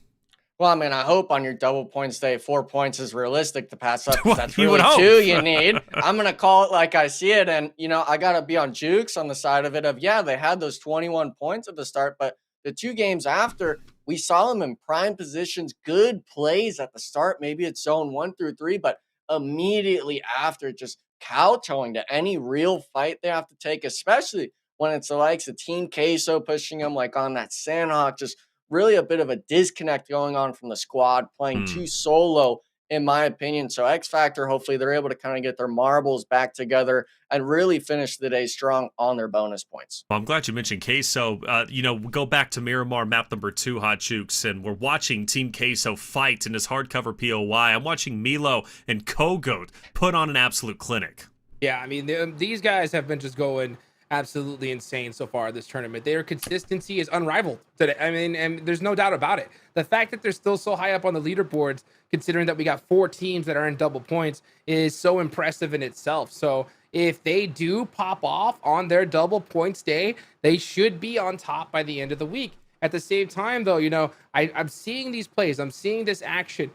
Well, I mean, I hope on your double points day, 4 points is realistic to pass up. Well, That's you really would 2 you need. I'm going to call it like I see it. And, you know, I got to be on Jukes on the side of it of, yeah, they had those 21 points at the start, but the 2 games after, we saw them in prime positions, good plays at the start. Maybe it's zone 1 through 3, but immediately after, just kowtowing to any real fight they have to take, especially when it's the likes of Team Queso pushing them like on that Sanhok, just really a bit of a disconnect going on from the squad, playing too solo, in my opinion. So X Factor, hopefully they're able to kind of get their marbles back together and really finish the day strong on their bonus points. Well, I'm glad you mentioned Queso. You know, we go back to Miramar map number 2, Hot Chooks, and we're watching Team Queso fight in this hardcover POI. I'm watching Milo and Kogoat put on an absolute clinic. Yeah, I mean, these guys have been just going absolutely insane so far this tournament. Their consistency is unrivaled today. I mean, and there's no doubt about it. The fact that they're still so high up on the leaderboards, considering that we got 4 teams that are in double points, is so impressive in itself. So if they do pop off on their double points day, they should be on top by the end of the week. At the same time, though, you know, I'm seeing these plays. I'm seeing this action.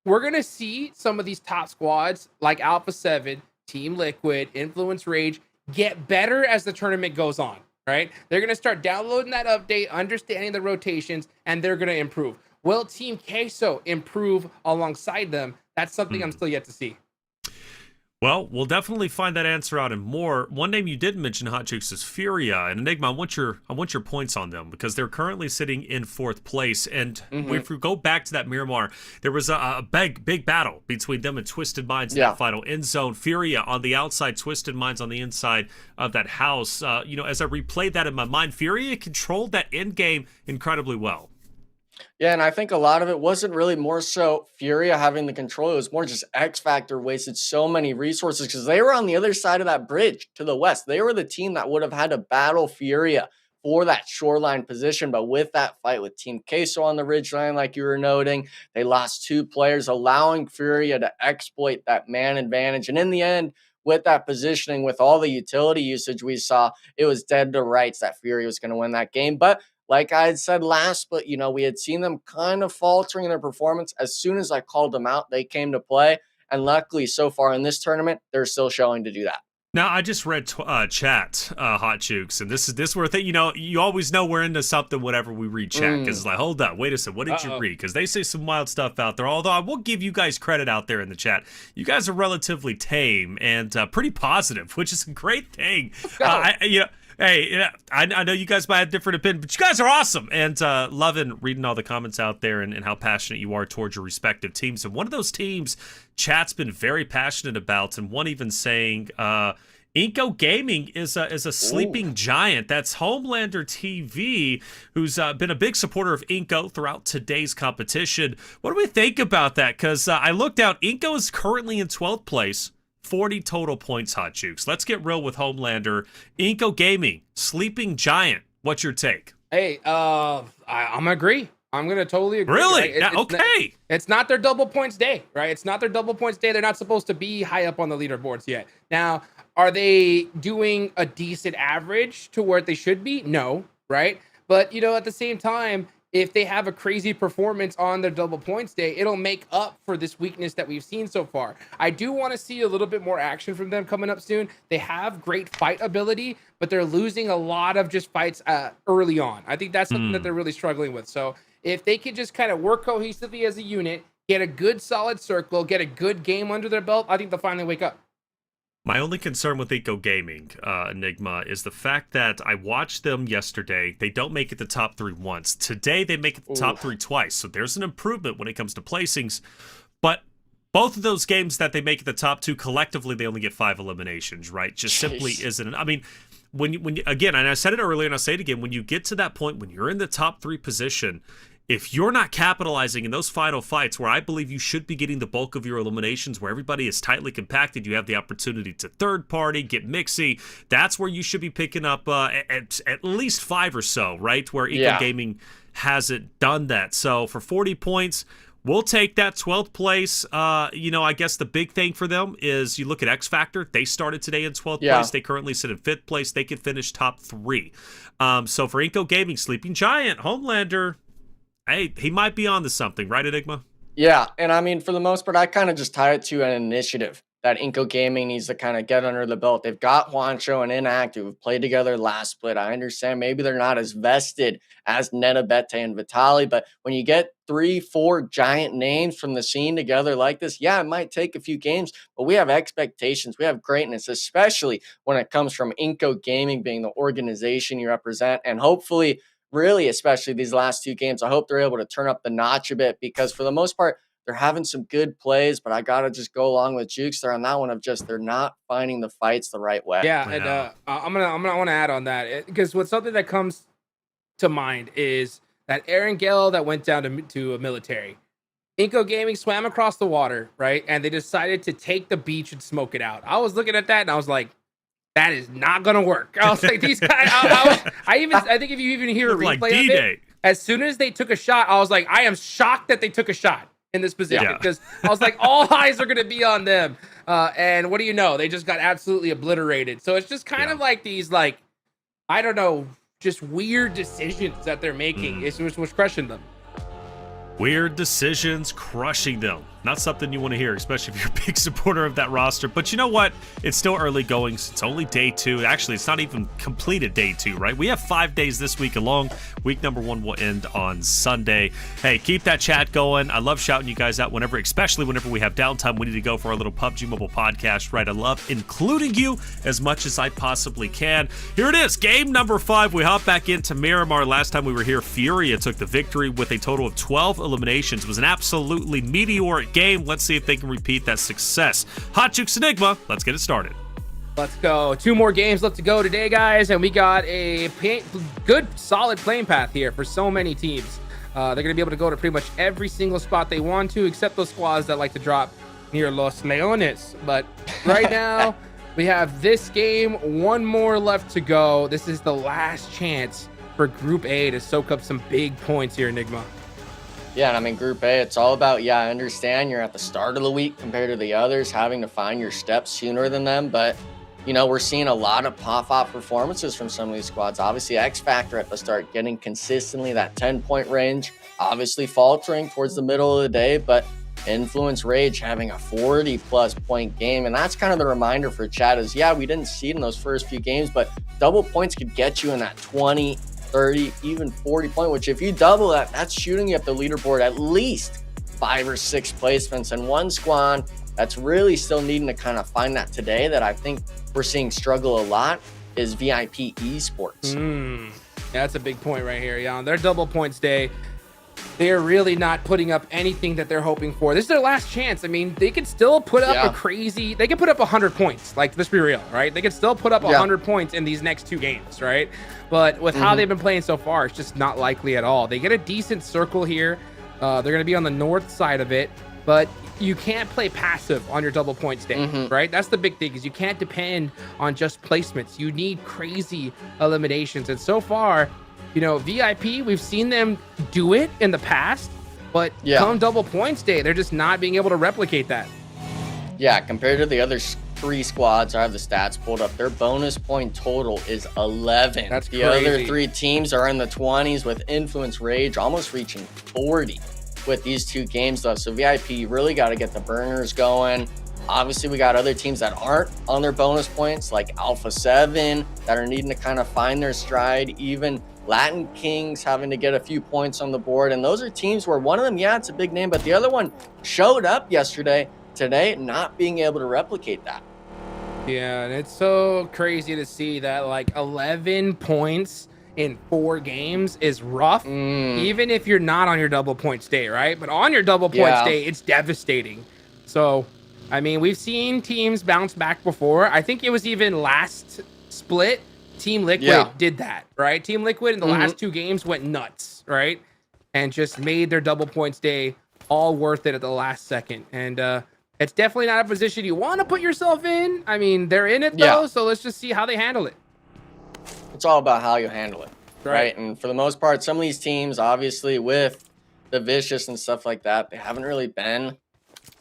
We're going to see some of these top squads like Alpha7, Team Liquid, Influence Rage, get better as the tournament goes on, right? They're going to start downloading that update, understanding the rotations, and they're going to improve. Will Team Queso improve alongside them? That's something I'm still yet to see. Well, we'll definitely find that answer out and more. One name you did mention, Hot Chooks, is Furia. And Enigma, I want your points on them, because they're currently sitting in 4th place. And if we go back to that Miramar, there was a big battle between them and Twisted Minds in that final end zone. Furia on the outside, Twisted Minds on the inside of that house. You know, as I replayed that in my mind, Furia controlled that end game incredibly well. Yeah, and I think a lot of it wasn't really more so Furia having the control. It was more just X Factor wasted so many resources because they were on the other side of that bridge to the west. They were the team that would have had to battle Furia for that shoreline position. But with that fight with Team Queso on the ridgeline, like you were noting, they lost 2 players, allowing Furia to exploit that man advantage. And in the end, with that positioning, with all the utility usage we saw, it was dead to rights that Furia was going to win that game. But like I had said last, but you know, we had seen them kind of faltering in their performance. As soon as I called them out, they came to play. And luckily, so far in this tournament, they're still showing to do that. Now, I just read chat, Hot Chooks, and this is where you know, you always know we're into something whenever we read chat, because it's like, hold up, wait a second, what did you read? Because they say some wild stuff out there, although I will give you guys credit out there in the chat. You guys are relatively tame and pretty positive, which is a great thing. Hey, I know you guys might have different opinions, but you guys are awesome. And loving reading all the comments out there and how passionate you are towards your respective teams. And one of those teams chat's been very passionate about, and one even saying Inco Gaming is a sleeping giant. That's Homelander TV, who's been a big supporter of Inco throughout today's competition. What do we think about that? Because I looked out, Inco is currently in 12th place. 40 total points, Hot Chooks. Let's get real with Homelander. Inco Gaming, sleeping giant. What's your take? Hey, I'm gonna agree. I'm gonna totally agree. Really? Right? Okay. It's not their double points day, right? It's not their double points day. They're not supposed to be high up on the leaderboards yet. Now, are they doing a decent average to where they should be? No, right? But you know, at the same time, if they have a crazy performance on their double points day, it'll make up for this weakness that we've seen so far. I do want to see a little bit more action from them coming up soon. They have great fight ability, but they're losing a lot of just fights early on. I think that's something that they're really struggling with. So if they can just kind of work cohesively as a unit, get a good solid circle, get a good game under their belt, I think they'll finally wake up. My only concern with Inco Gaming, Enigma, is the fact that I watched them yesterday. They don't make it the top 3 once. Today, they make it the top 3 twice. So there's an improvement when it comes to placings. But both of those games that they make it the top 2, collectively, they only get 5 eliminations, right? Just simply isn't. I mean, when you, again, and I said it earlier and I'll say it again, when you get to that point, when you're in the top 3 position, if you're not capitalizing in those final fights where I believe you should be getting the bulk of your eliminations, where everybody is tightly compacted, you have the opportunity to third party, get mixy, that's where you should be picking up at least 5 or so, right? Where Inco Gaming hasn't done that. So for 40 points, we'll take that 12th place. I guess the big thing for them is you look at X Factor. They started today in 12th place. They currently sit in 5th place. They could finish top 3. So for Inco Gaming, Sleeping Giant, Homelander, hey, he might be on to something, right, Enigma? Yeah, and I mean, for the most part, I kind of just tie it to an initiative that Inco Gaming needs to kind of get under the belt. They've got Juancho and Inactive who've played together last split. I understand maybe they're not as vested as Netabete and Vitali, but when you get 3-4 giant names from the scene together like this, yeah, it might take a few games, but we have expectations. We have greatness, especially when it comes from Inco Gaming being the organization you represent, and hopefully, really, especially these last 2 games, I hope they're able to turn up the notch a bit, because for the most part, they're having some good plays, but I got to just go along with Jukes there on that one of just they're not finding the fights the right way. Yeah, and I want to add on that, because what's something that comes to mind is that Aaron Gale that went down to a military. Inco Gaming swam across the water, right? And they decided to take the beach and smoke it out. I was looking at that and I was like, that is not gonna work. I was like, these guys. I think if you even hear a replay of it, as soon as they took a shot, I was like, I am shocked that they took a shot in this position, because I was like, all eyes are gonna be on them. And what do you know? They just got absolutely obliterated. So it's just kind of like these, like, I don't know, just weird decisions that they're making. It's what's crushing them. Weird decisions crushing them. Not something you want to hear, especially if you're a big supporter of that roster. But you know what? It's still early goings. It's only day 2. Actually, it's not even completed day 2, right? We have 5 days this week alone. Week number 1 will end on Sunday. Hey, keep that chat going. I love shouting you guys out especially whenever we have downtime. We need to go for our little PUBG Mobile podcast, right? I love including you as much as I possibly can. Here it is, game number 5. We hop back into Miramar. Last time we were here, Furia took the victory with a total of 12 eliminations. It was an absolutely meteoric game. Let's see if they can repeat that success. Hot Jukes Enigma, let's get it started. Let's go. 2 more games left to go today, guys, and we got a good, solid playing path here for so many teams. They're going to be able to go to pretty much every single spot they want to, except those squads that like to drop near Los Leones. But right now, we have this game, 1 more left to go. This is the last chance for Group A to soak up some big points here, Enigma. Yeah, and I mean, Group A, it's all about, I understand you're at the start of the week compared to the others, having to find your steps sooner than them, but, we're seeing a lot of pop-off performances from some of these squads. Obviously, X Factor at the start, getting consistently that 10-point range, obviously faltering towards the middle of the day, but Influence Rage having a 40-plus point game, and that's kind of the reminder for chat is, we didn't see it in those first few games, but double points could get you in that 20, 30, even 40 point, which if you double that, that's shooting you up the leaderboard at least 5 or 6 placements. And one squad that's really still needing to kind of find that today that I think we're seeing struggle a lot is VIP Esports. Yeah, that's a big point right here. Yeah, on their double points day, they're really not putting up anything that they're hoping for. This is their last chance. I mean, they could still put up they could put up 100 points. Like, let's be real, right? They could still put up 100 points in these next 2 games, right? But with how they've been playing so far, it's just not likely at all. They get a decent circle here. They're going to be on the north side of it, but you can't play passive on your double points day, right? That's the big thing, is you can't depend on just placements. You need crazy eliminations. And so far, VIP, we've seen them do it in the past, but come double points day, they're just not being able to replicate that. Yeah, compared to the other 3 squads, I have the stats pulled up. Their bonus point total is 11. That's the crazy. Other 3 teams are in the 20s with Influence Rage almost reaching 40 with these 2 games though. So VIP, you really got to get the burners going. Obviously, we got other teams that aren't on their bonus points, like Alpha7, that are needing to kind of find their stride. Even Latin Kings having to get a few points on the board. And those are teams where one of them, yeah, it's a big name, but the other one showed up yesterday, today, not being able to replicate that. Yeah, and it's so crazy to see that like 11 points in 4 games is rough, even if you're not on your double points day, right? But on your double points day, it's devastating. So, I mean, we've seen teams bounce back before. I think it was even last split, Team Liquid did that, right? Team Liquid in the last 2 games went nuts, right? And just made their double points day all worth it at the last second. And it's definitely not a position you want to put yourself in. I mean, they're in it though, so let's just see how they handle it. It's all about how you handle it, right? And for the most part, some of these teams, obviously with the Vicious and stuff like that, they haven't really been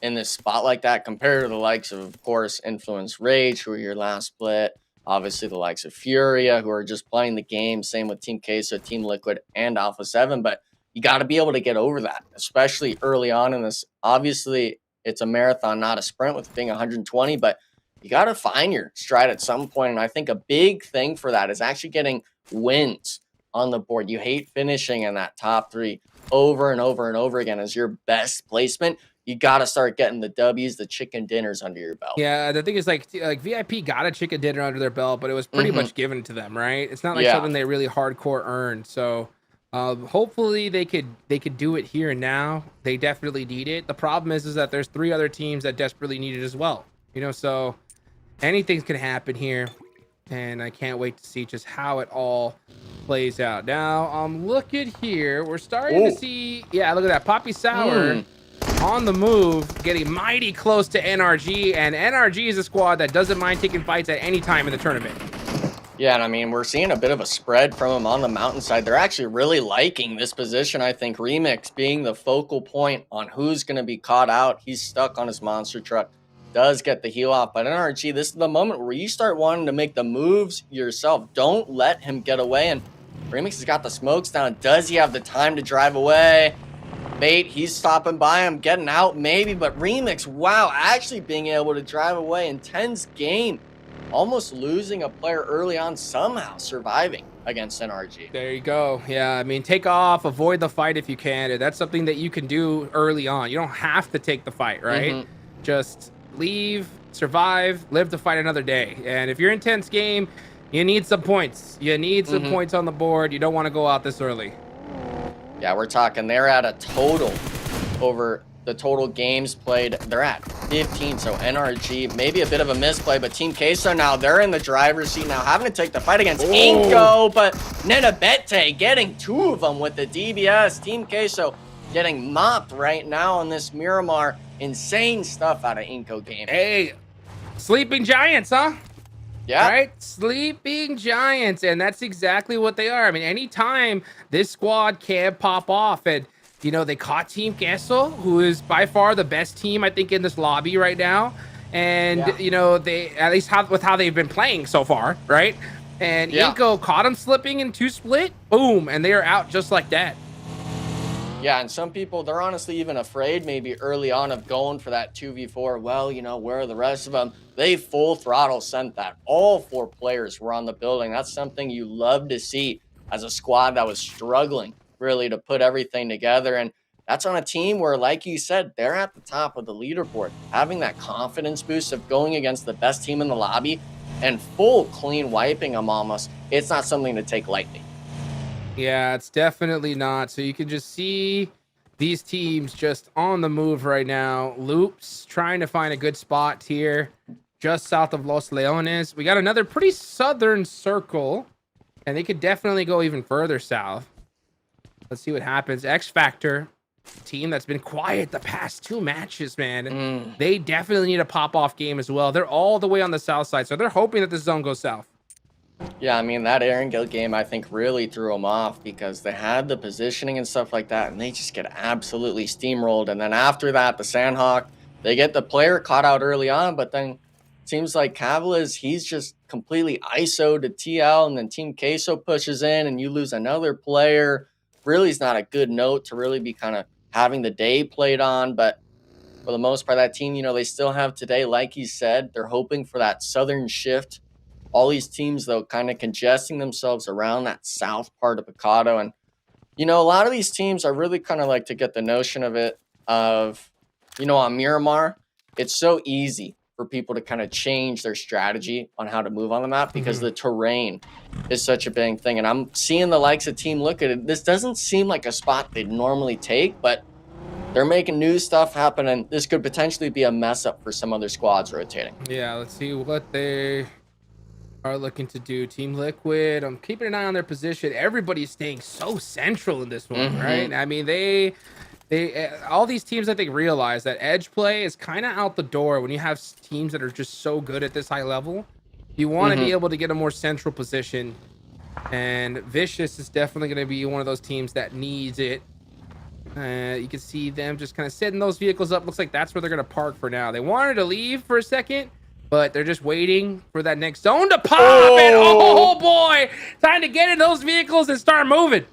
in this spot like that compared to the likes of course, Influence Rage, who were your last split. Obviously, the likes of Furia, who are just playing the game. Same with Team Queso, Team Liquid, and Alpha7. But you got to be able to get over that, especially early on in this. Obviously, it's a marathon, not a sprint with being 120, but you got to find your stride at some point. And I think a big thing for that is actually getting wins on the board. You hate finishing in that top 3 over and over and over again as your best placement. You got to start getting the W's, the chicken dinners under your belt. Yeah, the thing is like VIP got a chicken dinner under their belt, but it was pretty much given to them, right? It's not like something they really hardcore earned. So hopefully they could do it here and now. They definitely need it. The problem is that there's 3 other teams that desperately need it as well. You know, so anything can happen here, and I can't wait to see just how it all plays out. Now, look at here. We're starting to see, yeah, look at that. Poppy Sour on the move, getting mighty close to NRG, and NRG is a squad that doesn't mind taking fights at any time in the tournament. Yeah, and I mean, we're seeing a bit of a spread from them on the mountainside. They're actually really liking this position, I think. Remix being the focal point on who's going to be caught out. He's stuck on his monster truck, does get the heal off. But NRG, this is the moment where you start wanting to make the moves yourself. Don't let him get away. And Remix has got the smokes down. Does he have the time to drive away? Bait, he's stopping by him, getting out maybe. But Remix, wow, actually being able to drive away. Intense game. Almost losing a player early on, somehow surviving against NRG. There you go. Yeah, I mean, take off, avoid the fight if you can. That's something that you can do early on. You don't have to take the fight, right? Just leave, survive, live to fight another day. And if you're in intense game, you need some points. You need some points on the board. You don't want to go out this early. Yeah, we're talking they're at a total over the total games played. They're at 15, so NRG, maybe a bit of a misplay, but Team Queso now, they're in the driver's seat now, having to take the fight against Inco, but Nenabete getting 2 of them with the DBS. Team Queso getting mopped right now on this Miramar. Insane stuff out of Inco Gaming. Hey, sleeping giants, huh? Yeah. Right? Sleeping giants, and that's exactly what they are. I mean, anytime this squad can pop off, and you know, they caught Team Queso, who is by far the best team, I think, in this lobby right now. And, you know, they, at least with how they've been playing so far, right? And Inco caught them slipping in 2 split, boom, and they are out just like that. Yeah, and some people, they're honestly even afraid maybe early on of going for that 2v4. Well, you know, where are the rest of them? They full throttle sent that. All 4 players were on the building. That's something you love to see as a squad that was struggling really to put everything together. And that's on a team where, like you said, they're at the top of the leaderboard. Having that confidence boost of going against the best team in the lobby and full clean wiping them almost, it's not something to take lightly. Yeah, it's definitely not. So you can just see these teams just on the move right now. Loops trying to find a good spot here just south of Los Leones. We got another pretty southern circle, and they could definitely go even further south. Let's see what happens. X Factor, team that's been quiet the past 2 matches, man. They definitely need a pop-off game as well. They're all the way on the south side, so they're hoping that the zone goes south. Yeah, I mean, that ENG game, I think, really threw them off because they had the positioning and stuff like that, and they just get absolutely steamrolled. And then after that, the Sanhok, they get the player caught out early on, but then it seems like Cavaliz, he's just completely ISO to TL, and then Team Queso pushes in, and you lose another player. Really is not a good note to really be kind of having the day played on, but for the most part, that team, you know, they still have today, like you said, they're hoping for that southern shift all these teams, though, kind of congesting themselves around that south part of Picado. And, you know, a lot of these teams, I really kind of like to get the notion of it of, you know, on Miramar, it's so easy for people to kind of change their strategy on how to move on the map because the terrain is such a big thing. And I'm seeing the likes of Team Liquid. This doesn't seem like a spot they'd normally take, but they're making new stuff happen, and this could potentially be a mess up for some other squads rotating. Yeah, let's see what they are looking to do. Team Liquid, I'm keeping an eye on their position. Everybody's staying so central in this one, right? I mean, they all these teams, I think, realize that edge play is kind of out the door when you have teams that are just so good at this high level. You want to be able to get a more central position, and Vicious is definitely going to be one of those teams that needs it. You can see them just kind of setting those vehicles up. Looks like that's where they're going to park for now. They wanted to leave for a second, but they're just waiting for that next zone to pop. And oh boy, time to get in those vehicles and start moving.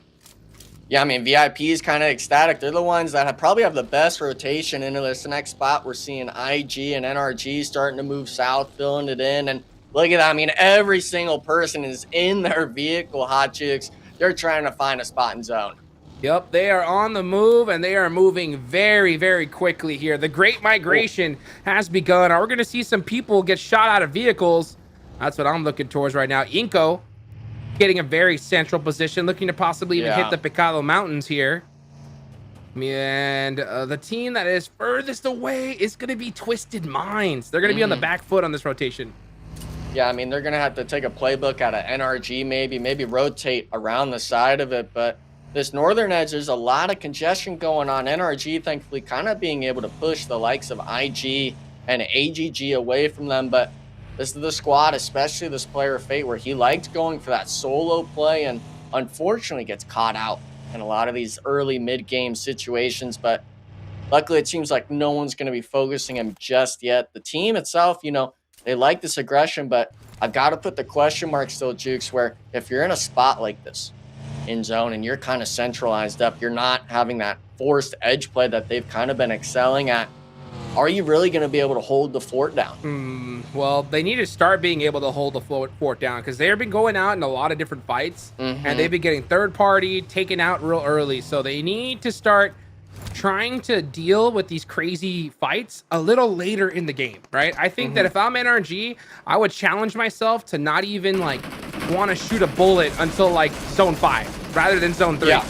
Yeah, I mean, VIP is kind of ecstatic. They're the ones that probably have the best rotation into this next spot. We're seeing IG and NRG starting to move south, filling it in. And look at that. I mean, every single person is in their vehicle, hot chicks. They're trying to find a spot in zone. Yep, they are on the move, and they are moving very, very quickly here. The Great Migration has begun. We're going to see some people get shot out of vehicles. That's what I'm looking towards right now. Inco getting a very central position, looking to possibly even hit the Picado Mountains here. And the team that is furthest away is going to be Twisted Minds. They're going to be on the back foot on this rotation. Yeah, I mean, they're going to have to take a playbook out of NRG, maybe rotate around the side of it. But this northern edge, there's a lot of congestion going on. NRG, thankfully, kind of being able to push the likes of IG and AGG away from them. But this is the squad, especially this player Fate, where he liked going for that solo play and unfortunately gets caught out in a lot of these early mid-game situations. But luckily, it seems like no one's going to be focusing him just yet. The team itself, you know, they like this aggression, but I've got to put the question mark still, Jukes, where if you're in a spot like this in zone and you're kind of centralized up, you're not having that forced edge play that they've kind of been excelling at. Are you really going to be able to hold the fort down? Well, they need to start being able to hold the fort down because they've been going out in a lot of different fights and they've been getting third party taken out real early. So they need to start trying to deal with these crazy fights a little later in the game, right? I think that if I'm NRG, I would challenge myself to not even like want to shoot a bullet until like zone 5 rather than zone 3. Yeah.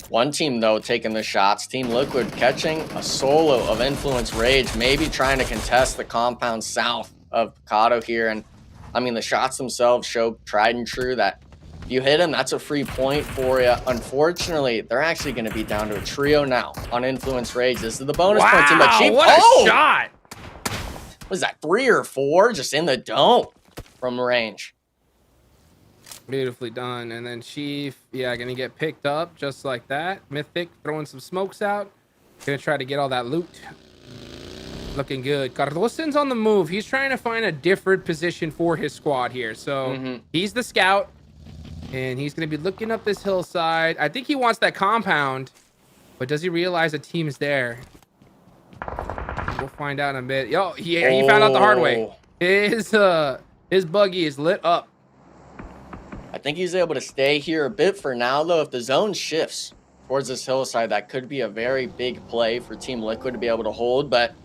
One team, though, taking the shots. Team Liquid catching a solo of Influence Rage, maybe trying to contest the compound south of Picado here. And, I mean, the shots themselves show tried and true that if you hit him, that's a free point for you. Unfortunately, they're actually going to be down to a trio now on Influence Rage. This is the bonus point team. But Chief, what a shot! Was that 3 or 4 just in the dome from range? Beautifully done. And then Chief, gonna get picked up just like that. Mythic throwing some smokes out. Gonna try to get all that loot. Looking good. Carloson's on the move. He's trying to find a different position for his squad here. So he's the scout, and he's gonna be looking up this hillside. I think he wants that compound, but does he realize a team is there? We'll find out in a bit. Yo, he found out the hard way. His buggy is lit up. I think he's able to stay here a bit for now, though. If the zone shifts towards this hillside, that could be a very big play for Team Liquid to be able to hold. But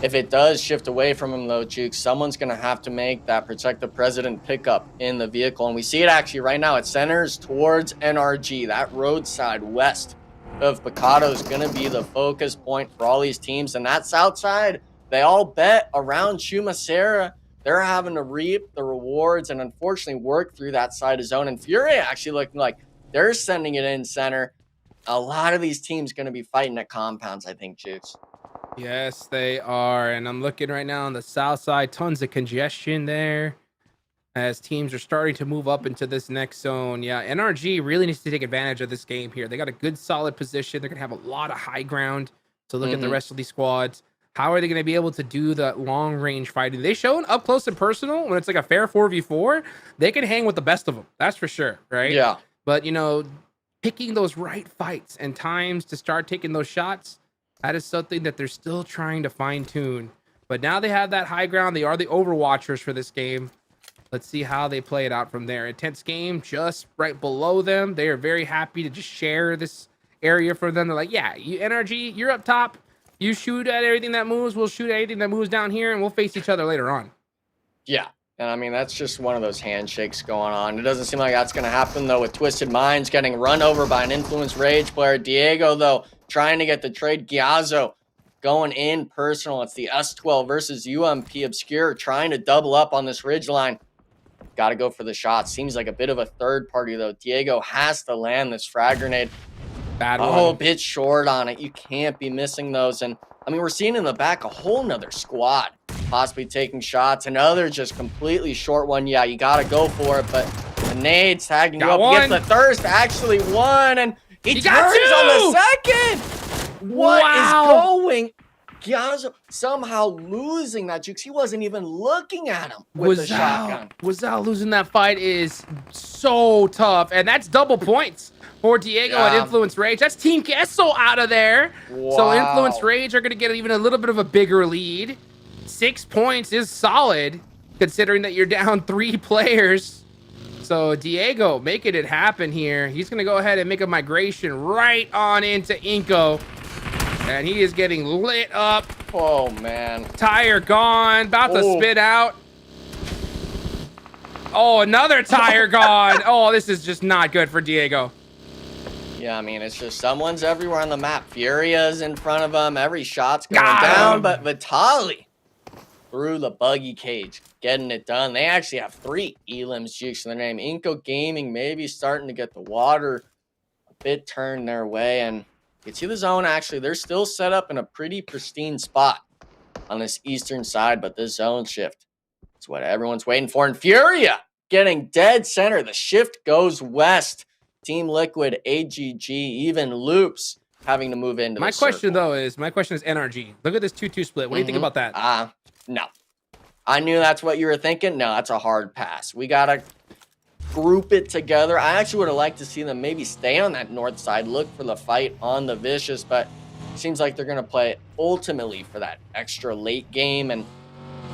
if it does shift away from him, though, Juke, someone's going to have to make that Protect the President pickup in the vehicle. And we see it actually right now. It centers towards NRG. That roadside west of Picado is going to be the focus point for all these teams. And that south side, they all bet around Chumacera. They're having to reap the rewards and unfortunately work through that side of zone. And Furia actually looking like they're sending it in center. A lot of these teams going to be fighting at compounds, I think, Jukes. Yes, they are. And I'm looking right now on the south side. Tons of congestion there as teams are starting to move up into this next zone. Yeah, NRG really needs to take advantage of this game here. They got a good, solid position. They're going to have a lot of high ground to look at the rest of these squads. How are they going to be able to do that long range fighting? They shown up close and personal when it's like a fair 4v4. They can hang with the best of them. That's for sure, right? Yeah. But, you know, picking those right fights and times to start taking those shots, that is something that they're still trying to fine tune. But now they have that high ground. They are the overwatchers for this game. Let's see how they play it out from there. Intense game just right below them. They are very happy to just share this area for them. They're like, yeah, you NRG, you're up top. You shoot at everything that moves. We'll shoot at anything that moves down here, and we'll face each other later on. Yeah. And I mean, that's just one of those handshakes going on. It doesn't seem like that's going to happen, though, with Twisted Minds getting run over by an Influence Rage player. Diego, though, trying to get the trade. Giazzo going in personal. It's the S12 versus UMP. Obscure trying to double up on this ridge line. Got to go for the shot. Seems like a bit of a third party, though. Diego has to land this frag grenade. Bad one. Oh, a bit short on it. You can't be missing those. And, I mean, we're seeing in the back a whole nother squad possibly taking shots. Another just completely short one. Yeah, you got to go for it. But the nade's tagging you up. He gets the thirst. Actually won. And he turns on the second. What is going? Giazzo somehow losing that juke. He wasn't even looking at him with the shotgun. Wazao losing that fight is so tough. And that's double points for Diego and Influence Rage. That's Team Queso out of there. Wow. So Influence Rage are going to get even a little bit of a bigger lead. 6 points is solid, considering that you're down 3 players. So Diego making it happen here. He's going to go ahead and make a migration right on into Inco. And he is getting lit up. Oh, man. Tire gone. About to spit out. Oh, another tire gone. Oh, this is just not good for Diego. Yeah, I mean, it's just someone's everywhere on the map. Furia's in front of him. Every shot's going down. But Vitali through the buggy cage, getting it done. They actually have 3 elims jukes in their name. Inco Gaming maybe starting to get the water a bit turned their way. And you can see the zone, actually, they're still set up in a pretty pristine spot on this eastern side, but this zone shift is what everyone's waiting for. And Furia getting dead center. The shift goes west. Team Liquid, AGG, even Loops having to move into my question is NRG. Look at this 2-2 split. What do you think about that? No. I knew that's what you were thinking. No, that's a hard pass. We got to group it together. I actually would have liked to see them maybe stay on that north side, look for the fight on the Vicious, but it seems like they're going to play ultimately for that extra late game. And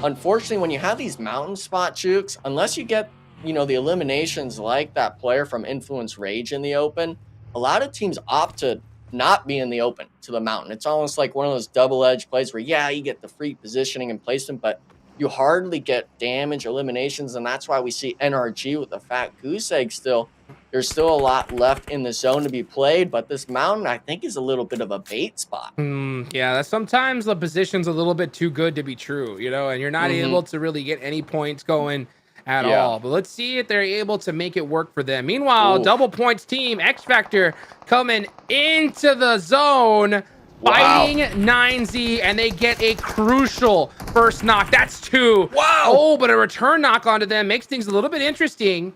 unfortunately, when you have these mountain spot jukes, unless you get, you know, the eliminations like that player from Influence Rage in the open, a lot of teams opt to not be in the open to the mountain. It's almost like one of those double-edged plays where, yeah, you get the free positioning and placement, but you hardly get damage eliminations, and that's why we see NRG with the fat goose egg still. There's still a lot left in the zone to be played, but this mountain, I think, is a little bit of a bait spot. Yeah, sometimes the position's a little bit too good to be true, you know, and you're not able to really get any points going at all. But let's see if they're able to make it work for them. Meanwhile, double points team, X Factor coming into the zone. Fighting 9Z, and they get a crucial first knock. That's 2. Wow. Oh, but a return knock onto them makes things a little bit interesting.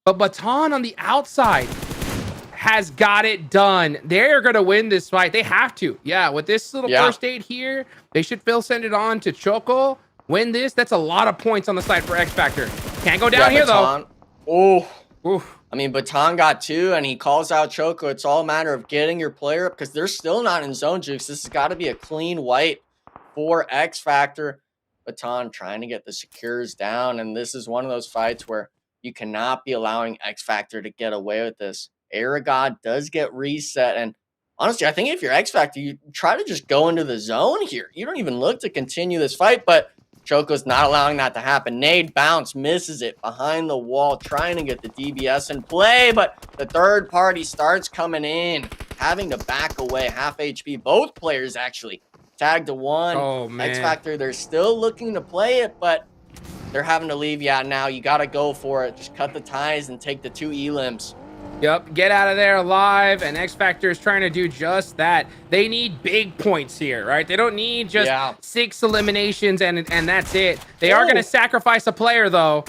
But Baton on the outside has got it done. They're going to win this fight. They have to. Yeah, with this little first aid here, they should send it on to Choco. Win this. That's a lot of points on the side for X Factor. Can't go down here, Baton, though. I mean, Baton got 2, and he calls out Choco. It's all a matter of getting your player up because they're still not in zone jukes. This has got to be a clean wipe for X Factor. Baton trying to get the secures down, and this is one of those fights where you cannot be allowing X Factor to get away with this. Aragod does get reset, and honestly, I think if you're X Factor, you try to just go into the zone here. You don't even look to continue this fight, but Choco's not allowing that to happen. Nade bounce, misses it behind the wall, trying to get the DBS in play, but the third party starts coming in, having to back away. Half HP, both players actually tagged to 1. Oh, man. X Factor, they're still looking to play it, but they're having to leave. Yeah, now you got to go for it. Just cut the ties and take the 2 elims. Yep, get out of there alive, and X Factor is trying to do just that. They need big points here, right? They don't need just 6 eliminations and that's it. They are going to sacrifice a player, though.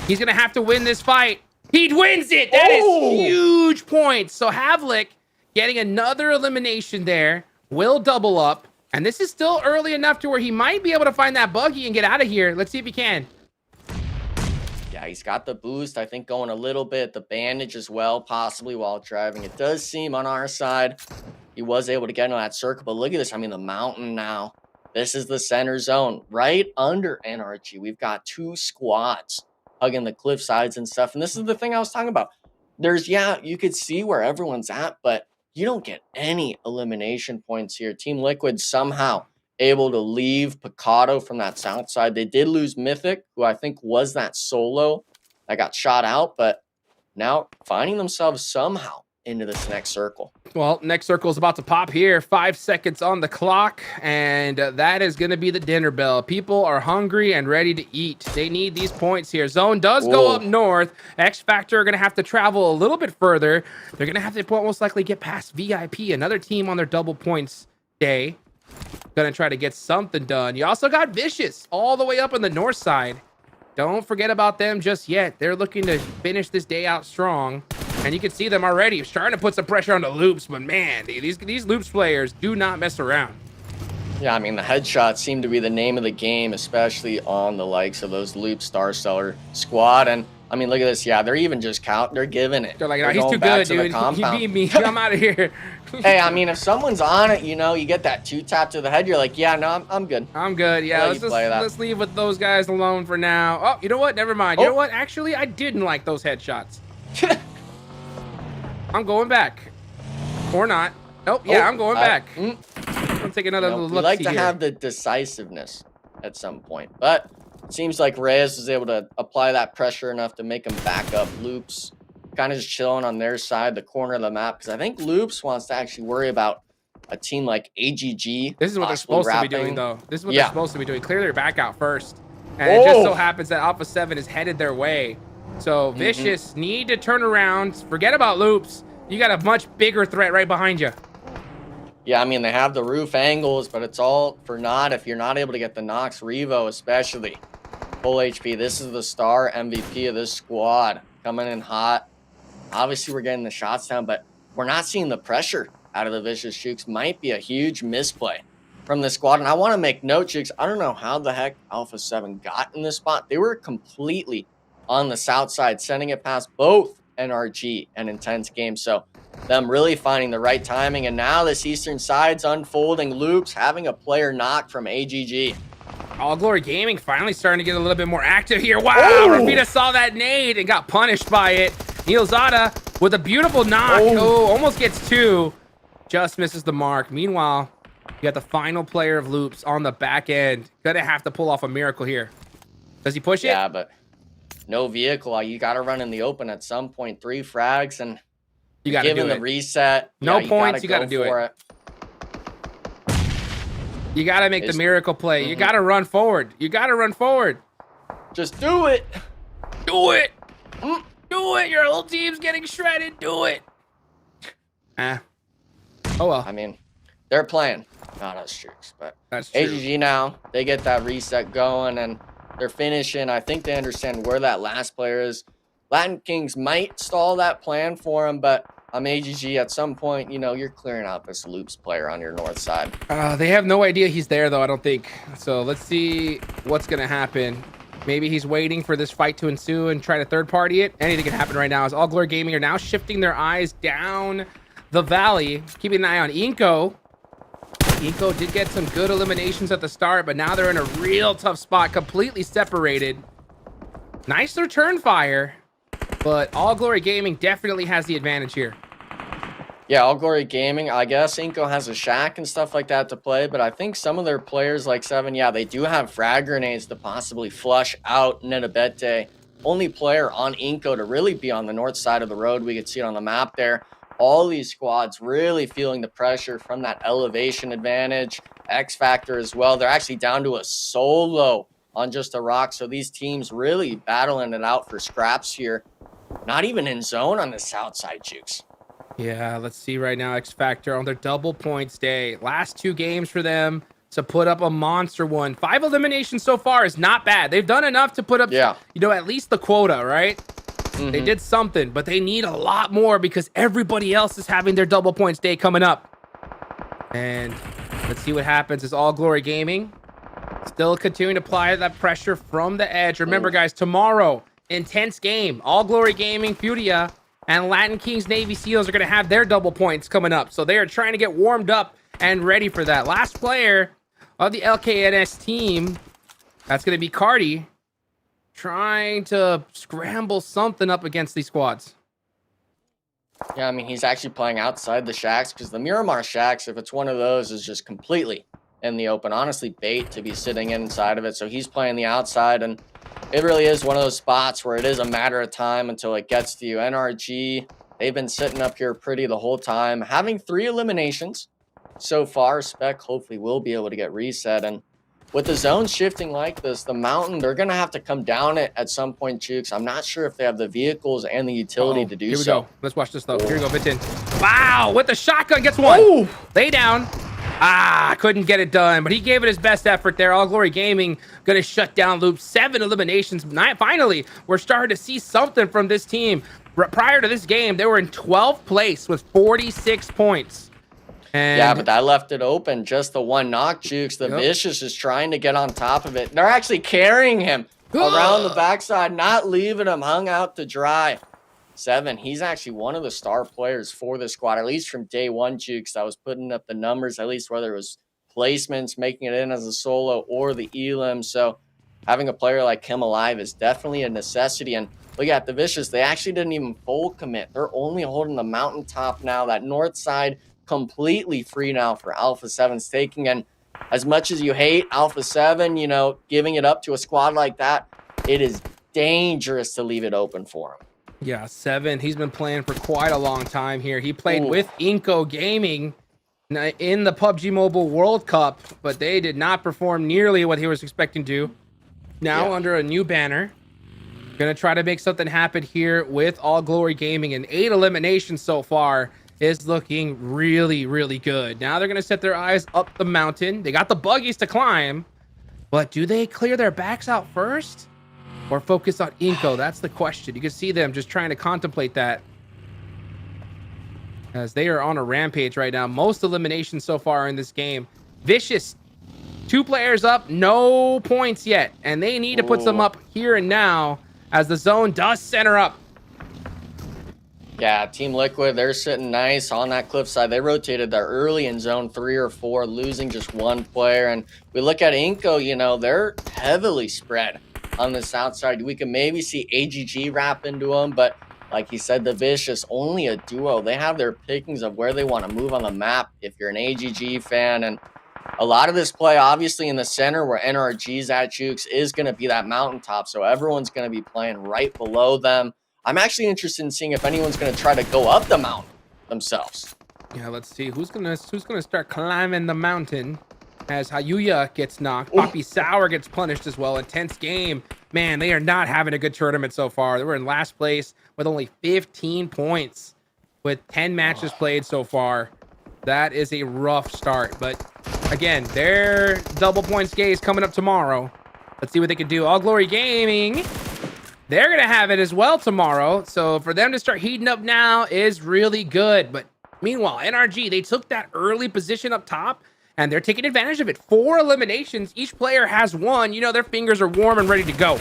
He's going to have to win this fight. He wins it! That is huge points. So Havlik getting another elimination there, will double up, and this is still early enough to where he might be able to find that buggy and get out of here. Let's see if he can. Yeah, he's got the boost, I think, going a little bit. The bandage as well, possibly while driving. It does seem on our side he was able to get into that circle, but look at this. I mean, the mountain now This is the center zone right under NRG. We've got 2 squads hugging the cliff sides and stuff. And this is the thing I was talking about. There's, yeah, you could see where everyone's at, but you don't get any elimination points here. Team Liquid somehow able to leave Picado from that south side. They did lose Mythic, who I think was that solo that got shot out, but now finding themselves somehow into this next circle. Well, next circle is about to pop here. 5 seconds on the clock, and that is going to be the dinner bell. People are hungry and ready to eat. They need these points here. Zone does go up north. X Factor are going to have to travel a little bit further. They're going to have to most likely get past VIP, another team on their double points day. Going to try to get something done. You also got Vicious all the way up on the north side. Don't forget about them just yet. They're looking to finish this day out strong. And you can see them already starting to put some pressure on the Loops. But man, these Loops players do not mess around. Yeah, I mean, the headshots seem to be the name of the game, especially on the likes of those Loop Star Stellar squad. And I mean, look at this. Yeah, they're even just they're giving it. They're like, no, he's too good, dude. He beat me. I'm out of here. Hey, I mean, if someone's on it, you know, you get that 2-tap to the head. You're like, yeah, no, I'm good. I'm good. Yeah, let's leave with those guys alone for now. Oh, you know what? Never mind. You know what? Actually, I didn't like those headshots. I'm going back. Or not. Nope. Yeah, I'm going back. I'm gonna take another look. We like to have the decisiveness at some point, but it seems like Reyes was able to apply that pressure enough to make him back up. Loops kind of just chilling on their side, the corner of the map, because I think Loops wants to actually worry about a team like AGG. This is what they're supposed to be doing, though. This is what they're supposed to be doing. Clear their back out first. And it just so happens that Alpha7 is headed their way. So Vicious need to turn around. Forget about Loops. You got a much bigger threat right behind you. Yeah, I mean, they have the roof angles, but it's all for naught if you're not able to get the knocks. Revo especially. Full HP. This is the star MVP of this squad. Coming in hot. Obviously, we're getting the shots down, but we're not seeing the pressure out of the Vicious Jukes. Might be a huge misplay from the squad. And I want to make note, Jukes, I don't know how the heck Alpha7 got in this spot. They were completely on the south side, sending it past both NRG and Intense Games. So them really finding the right timing. And now this eastern side's unfolding. Loops having a player knocked from AGG. All Glory Gaming finally starting to get a little bit more active here. Wow, Rafita saw that nade and got punished by it. Neil Zada with a beautiful knock. Oh, almost gets 2. Just misses the mark. Meanwhile, you got the final player of Loops on the back end. Gonna have to pull off a miracle here. Does he push it? Yeah, but no vehicle. You got to run in the open at some point. 3 frags, and you got to do the reset. No points. You got to do it. You got to make the miracle play. You got to run forward. You got to run forward. Just do it. Do it. Do it. Your whole team's getting shredded. Do it. Oh, well. I mean, they're playing. Not us Jukes, but that's true. AGG now, they get that reset going, and they're finishing. I think they understand where that last player is. Latin Kings might stall that plan for him, but I'm AGG at some point, you know, you're clearing out this Loops player on your north side. They have no idea he's there, though, I don't think. So let's see what's going to happen. Maybe he's waiting for this fight to ensue and try to third party it. Anything can happen right now as All Glory Gaming are now shifting their eyes down the valley, keeping an eye on Inco. Inco did get some good eliminations at the start, but now they're in a real tough spot, completely separated. Nice return fire, but All Glory Gaming definitely has the advantage here. Yeah, All Glory Gaming, I guess Inco has a shack and stuff like that to play, but I think some of their players like 7, yeah, they do have frag grenades to possibly flush out Nedabete. Only player on Inco to really be on the north side of the road. We could see it on the map there. All these squads really feeling the pressure from that elevation advantage. X Factor as well. They're actually down to a solo on just a rock. So these teams really battling it out for scraps here. Not even in zone on the south side, Jukes. Yeah, let's see right now. X Factor on their double points day. Last 2 games for them to put up a monster one. 5 eliminations so far is not bad. They've done enough to put up, you know, at least the quota, right? They did something, but they need a lot more because everybody else is having their double points day coming up. And let's see what happens as All Glory Gaming still continuing to apply that pressure from the edge. Remember, guys, tomorrow, intense game. All Glory Gaming, Furia, and Latin Kings Navy SEALs are going to have their double points coming up. So they are trying to get warmed up and ready for that. Last player of the LKNS team. That's going to be Cardi trying to scramble something up against these squads. Yeah, I mean, he's actually playing outside the shacks because the Miramar shacks, if it's one of those, is just completely in the open. Honestly, bait to be sitting inside of it. So he's playing the outside, and it really is one of those spots where it is a matter of time until it gets to you. NRG, they've been sitting up here pretty the whole time, having 3 eliminations so far. Spec hopefully will be able to get reset, and with the zone shifting like this, the mountain, they're going to have to come down it at some point, Chooks. I'm not sure if they have the vehicles and the utility to do Here we so. go. Let's watch this, though. Here we go, Vitin. Wow, with the shotgun, gets one. Ooh. Lay down. Couldn't get it done, but he gave it his best effort there. All Glory Gaming going to shut down Loop. 7 eliminations. Finally, we're starting to see something from this team. Prior to this game, they were in 12th place with 46 points. And yeah, but that left it open. Just the one knock, Jukes. The Vicious is trying to get on top of it. They're actually carrying him around the backside, not leaving him hung out to dry. 7, he's actually one of the star players for the squad, at least from day one, Jukes. I was putting up the numbers, at least whether it was placements, making it in as a solo, or the elim. So having a player like him alive is definitely a necessity. And look at the Vicious. They actually didn't even full commit. They're only holding the mountaintop now. That north side completely free now for Alpha7's taking. And as much as you hate Alpha7, you know, giving it up to a squad like that, it is dangerous to leave it open for him. Yeah, 7. He's been playing for quite a long time here. He played with Inco Gaming in the PUBG Mobile World Cup, but they did not perform nearly what he was expecting to. Now under a new banner, gonna try to make something happen here with All Glory Gaming, and 8 eliminations so far is looking really, really good. Now they're going to set their eyes up the mountain. They got the buggies to climb, but do they clear their backs out first or focus on Inco? That's the question. You can see them just trying to contemplate that as they are on a rampage right now. Most eliminations so far in this game. Vicious, 2 players up, no points yet, and they need to put some up here and now as the zone does center up. Yeah, Team Liquid, they're sitting nice on that cliffside. They rotated there early in zone 3 or 4, losing just 1 player. And we look at Inco, you know, they're heavily spread on the south side. We can maybe see AGG wrap into them, but like he said, the Vicious, only a duo. They have their pickings of where they want to move on the map if you're an AGG fan. And a lot of this play, obviously, in the center where NRG's at, Jukes, is going to be that mountaintop. So everyone's going to be playing right below them. I'm actually interested in seeing if anyone's going to try to go up the mountain themselves. Yeah, let's see who's gonna start climbing the mountain as Hayuya gets knocked. Poppy Sour gets punished as well. Intense game. Man, they are not having a good tournament so far. They were in last place with only 15 points with 10 matches played so far. That is a rough start, but again, their double points gaze coming up tomorrow. Let's see what they can do. All Glory Gaming, they're going to have it as well tomorrow. So for them to start heating up now is really good. But meanwhile, NRG, they took that early position up top and they're taking advantage of it. 4 eliminations. Each player has 1. You know, their fingers are warm and ready to go.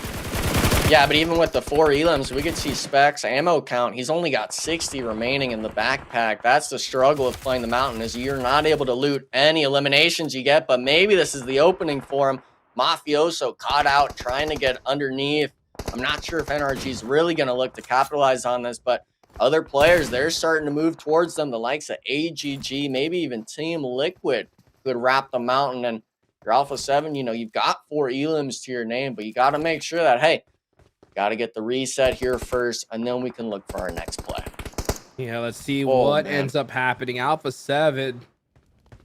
Yeah, but even with the 4 elims, we could see Specs ammo count. He's only got 60 remaining in the backpack. That's the struggle of playing the mountain, is you're not able to loot any eliminations you get, but maybe this is the opening for him. Mafioso caught out, trying to get underneath. I'm not sure if NRG is really going to look to capitalize on this, but other players, they're starting to move towards them. The likes of AGG, maybe even Team Liquid could wrap the mountain. And your Alpha7, you know, you've got 4 elims to your name, but you got to make sure that, hey, got to get the reset here first, and then we can look for our next play. Yeah, let's see what ends up happening. Alpha7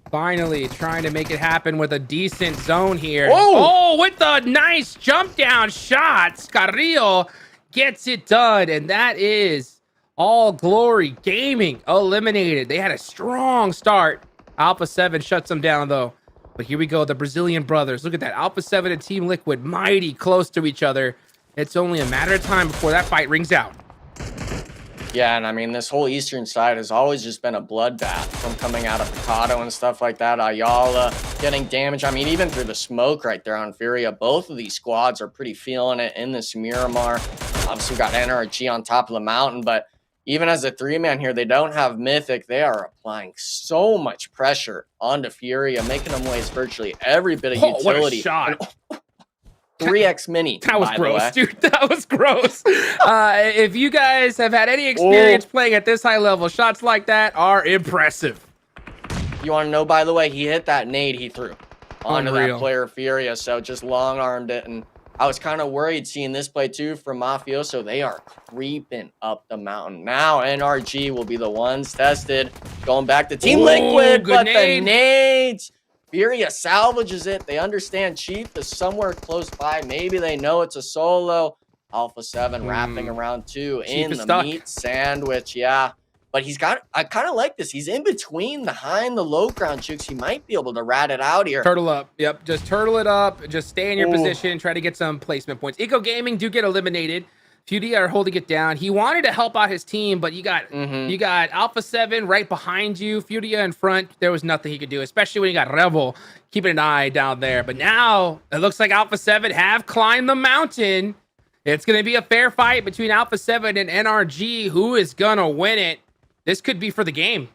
finally trying to make it happen with a decent zone here. Oh, with the nice jump down shots, Carrillo gets it done, and that is All Glory Gaming eliminated. They had a strong start. Alpha7 shuts them down, though. But here we go, the Brazilian brothers. Look at that. Alpha7 and Team Liquid, mighty close to each other. It's only a matter of time before that fight rings out. Yeah, and I mean, this whole eastern side has always just been a bloodbath from coming out of Picado and stuff like that. Ayala getting damaged. I mean, even through the smoke right there on Furia, both of these squads are pretty feeling it in this Miramar. Obviously, we got NRG on top of the mountain, but even as a 3-man here, they don't have Mythic. They are applying so much pressure onto Furia, making them waste virtually every bit of utility. What a shot. 3x mini. That was gross, dude. That was gross. If you guys have had any experience playing at this high level, shots like that are impressive. You want to know, by the way, he hit that nade he threw onto Unreal. that player Furia, so just long-armed it. And I was kind of worried seeing this play, too, from Mafioso. They are creeping up the mountain. Now NRG will be the ones tested. Going back to Team Liquid, good but nade. the nades. Furia salvages it. They understand Chief is somewhere close by. Maybe they know it's a solo. Alpha7 wrapping around 2 in is the stuck. meat sandwich. Yeah. But he's got, I kind of like this. He's in between the high and the low ground, Jukes. He might be able to rat it out here. Turtle up. Yep. Just turtle it up. Just stay in your position. Try to get some placement points. Inco Gaming do get eliminated. Furia are holding it down. He wanted to help out his team, but you got Alpha7 right behind you, Furia in front. There was nothing he could do, especially when you got Rebel keeping an eye down there. But now it looks like Alpha7 have climbed the mountain. It's going to be a fair fight between Alpha7 and NRG. Who is going to win it? This could be for the game.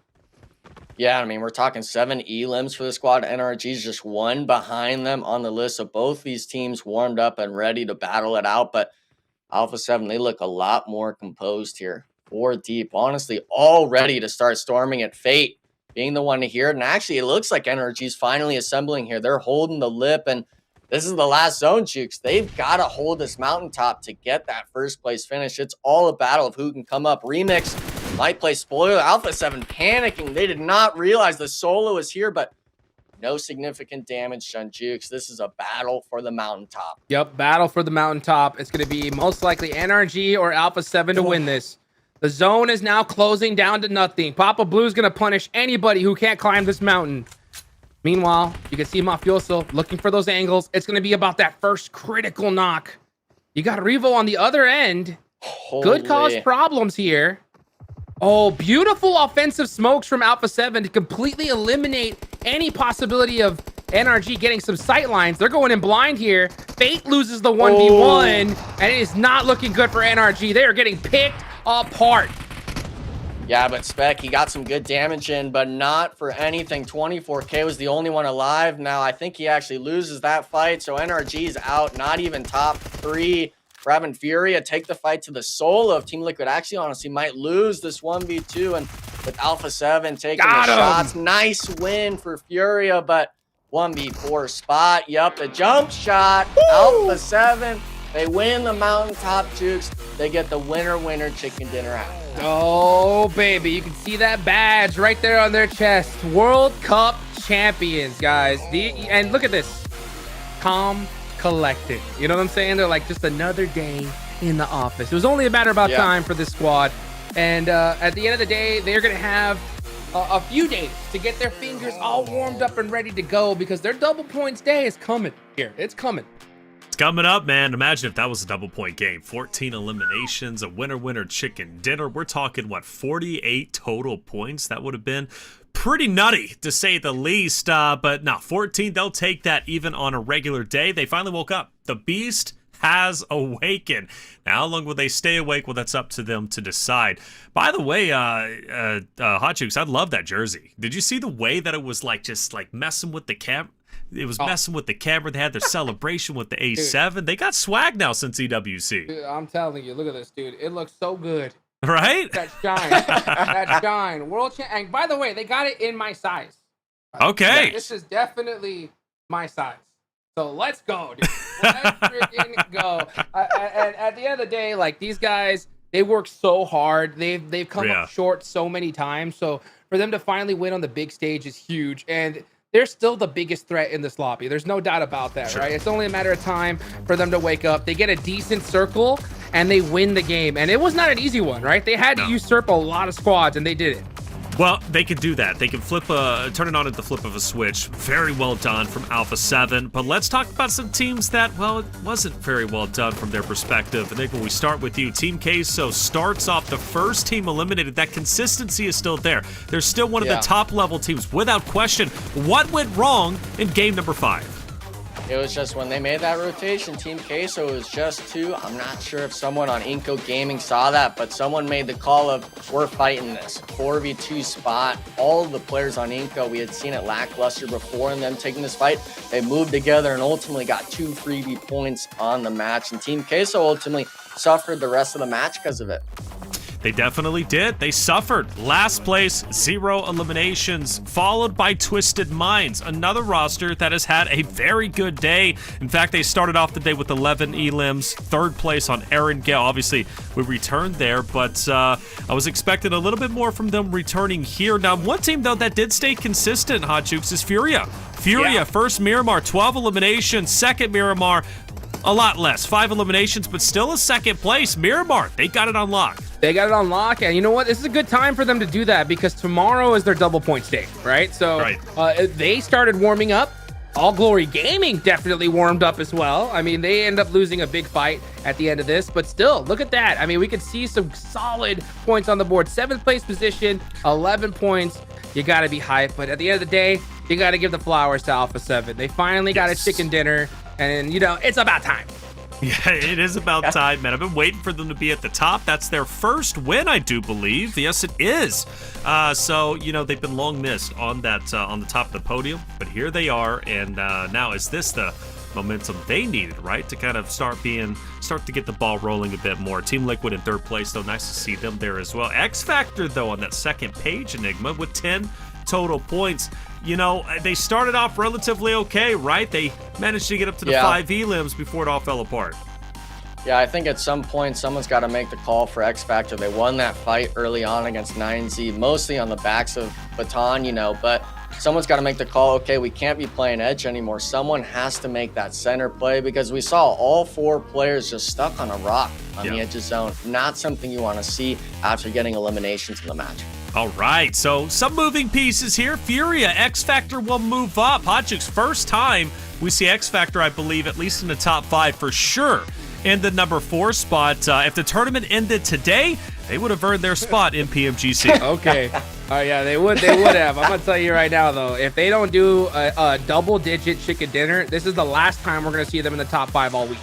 Yeah, I mean, we're talking 7 elims for the squad. NRG's just 1 behind them on the list. So both these teams warmed up and ready to battle it out. But Alpha7, they look a lot more composed here. 4 deep, honestly, all ready to start storming it. Fate being the one to hear it. And actually, it looks like NRG's finally assembling here. They're holding the lip, and this is the last zone, Jukes. They've got to hold this mountaintop to get that first place finish. It's all a battle of who can come up. Remix might play spoiler. Alpha7 panicking. They did not realize the solo is here, but no significant damage done, Jukes. This is a battle for the mountaintop. Yep, battle for the mountaintop. It's going to be most likely NRG or Alpha7 to win this. The zone is now closing down to nothing. Papa Blue's going to punish anybody who can't climb this mountain. Meanwhile, you can see Mafioso looking for those angles. It's going to be about that first critical knock. You got Revo on the other end. Could cause problems here. Oh, beautiful offensive smokes from Alpha7 to completely eliminate any possibility of NRG getting some sight lines. They're going in blind here. Fate loses the 1v1, and it is not looking good for NRG. They are getting picked apart. Yeah, but Spec, he got some good damage in, but not for anything. 24K was the only one alive. Now, I think he actually loses that fight, so NRG's out, not even top 3. Grabbing Furia, take the fight to the solo of Team Liquid. Actually, honestly, might lose this 1v2, and with Alpha7 taking the shots. Nice win for Furia, but 1v4 spot. Yup, the jump shot. Alpha7, they win the mountaintop, Jukes. They get the winner chicken dinner out. Oh, baby. You can see that badge right there on their chest. World Cup champions, guys. And look at this. Calm, collected. You know what I'm saying? They're like just another day in the office. It was only a matter of time for this squad. And at the end of the day, they're going to have a few days to get their fingers all warmed up and ready to go because their double points day is coming here. It's coming. It's coming up, man. Imagine if that was a double point game. 14 eliminations, a winner chicken dinner. We're talking, what, 48 total points? That would have been pretty nutty, to say the least. But no, 14, they'll take that even on a regular day. They finally woke up. The beast has awakened. Now, how long will they stay awake? Well, that's up to them to decide. By the way, Hot Jukes, I love that jersey. Did you see the way that it was like just like messing with the camera? It was messing with the camera. They had their celebration with the A7. Dude, they got swag now since EWC. Dude, I'm telling you, look at this, dude. It looks so good. Right? That shine. That shine. World champ. And by the way, they got it in my size. Okay. Yeah, this is definitely my size. So let's go, dude. Let's freaking go. And at the end of the day, like, these guys, they work so hard. They've come up short so many times. So for them to finally win on the big stage is huge. And they're still the biggest threat in this lobby. There's no doubt about that, right? It's only a matter of time for them to wake up. They get a decent circle, and they win the game. And it was not an easy one, right? They had to usurp a lot of squads, and they did it. Well, they can do that. They can turn it on at the flip of a switch. Very well done from Alpha7. But let's talk about some teams that, well, it wasn't very well done from their perspective. I think when we start with you, Team Queso starts off the first team eliminated. That consistency is still there. They're still one of the top level teams, without question. What went wrong in game number 5? It was just when they made that rotation, Team Queso was just 2. I'm not sure if someone on Inco Gaming saw that, but someone made the call of, we're fighting this 4v2 spot. All of the players on Inco, we had seen it lackluster before, and them taking this fight, they moved together and ultimately got 2 freebie points on the match. And Team Queso ultimately suffered the rest of the match because of it. They definitely did. They suffered. Last place, 0 eliminations, followed by Twisted Minds, another roster that has had a very good day. In fact, they started off the day with 11 elims, 3rd place on Erangel. Obviously, we returned there, but I was expecting a little bit more from them returning here. Now, one team, though, that did stay consistent, Hot Jukes, is Furia. Furia, first Miramar, 12 eliminations, second Miramar, a lot less, 5 eliminations, but still a 2nd place. Miramar, they got it on lock. They got it on lock, and you know what? This is a good time for them to do that because tomorrow is their double points day, right? So they started warming up. All Glory Gaming definitely warmed up as well. I mean, they end up losing a big fight at the end of this, but still, look at that. I mean, we could see some solid points on the board. 7th place position, 11 points. You got to be hyped, but at the end of the day, you got to give the flowers to Alpha7. They finally got a chicken dinner, and, you know, it's about time. Yeah, it is about time, man. I've been waiting for them to be at the top. That's their first win, I do believe. Yes, it is. So, you know, they've been long missed on that on the top of the podium, but here they are. And now, is this the momentum they needed, right, to kind of start to get the ball rolling a bit more? Team Liquid in 3rd place, though. Nice to see them there as well. X Factor, though, on that 2nd page, Enigma, with 10 total points. You know, they started off relatively okay, right? They managed to get up to the 5 elims before it all fell apart. Yeah, I think at some point someone's got to make the call for X Factor. They won that fight early on against 9Z, mostly on the backs of Baton, you know, but someone's got to make the call. Okay, we can't be playing edge anymore. Someone has to make that center play because we saw all 4 players just stuck on a rock on the edge of zone. Not something you want to see after getting eliminations in the match. All right, so some moving pieces here. Furia, X Factor will move up. Hotchik's first time we see X Factor, I believe, at least in the top 5 for sure, in the number 4 spot. If the tournament ended today, they would have earned their spot in PMGC. Okay. Yeah, they would have. I'm gonna tell you right now, though, if they don't do a double-digit chicken dinner, this is the last time we're gonna see them in the top 5 all week.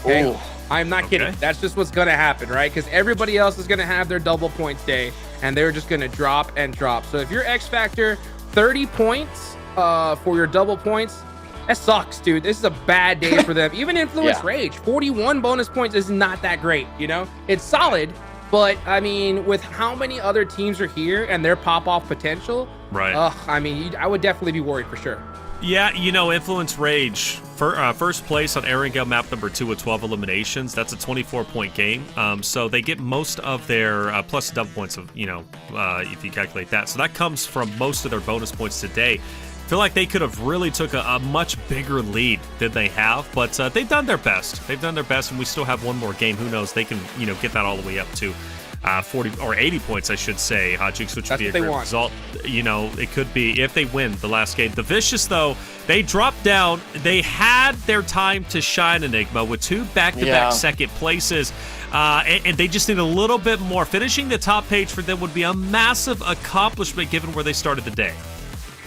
Okay. Ooh. I'm not kidding. That's just what's gonna happen, right? Because everybody else is gonna have their double points day, and they're just gonna drop and drop. So if you're X Factor, 30 points for your double points, that sucks, dude. This is a bad day for them. Even Influence Rage, 41 bonus points is not that great, you know? It's solid, but I mean, with how many other teams are here and their pop-off potential, I mean, I would definitely be worried for sure. Yeah, you know, Influence Rage, first place on Erangel map number 2 with 12 eliminations. That's a 24-point game. So they get most of their plus double points of, you know, if you calculate that. So that comes from most of their bonus points today. I feel like they could have really took a much bigger lead than they have, but they've done their best. They've done their best, and we still have one more game. Who knows? They can, you know, get that all the way up to 40 or 80 points, I should say, Hot Jukes, which would be a great result. You know, it could be if they win the last game. The Vicious, though, they dropped down. They had their time to shine, Enigma, with 2 back-to-back second places. And they just need a little bit more. Finishing the top page for them would be a massive accomplishment given where they started the day.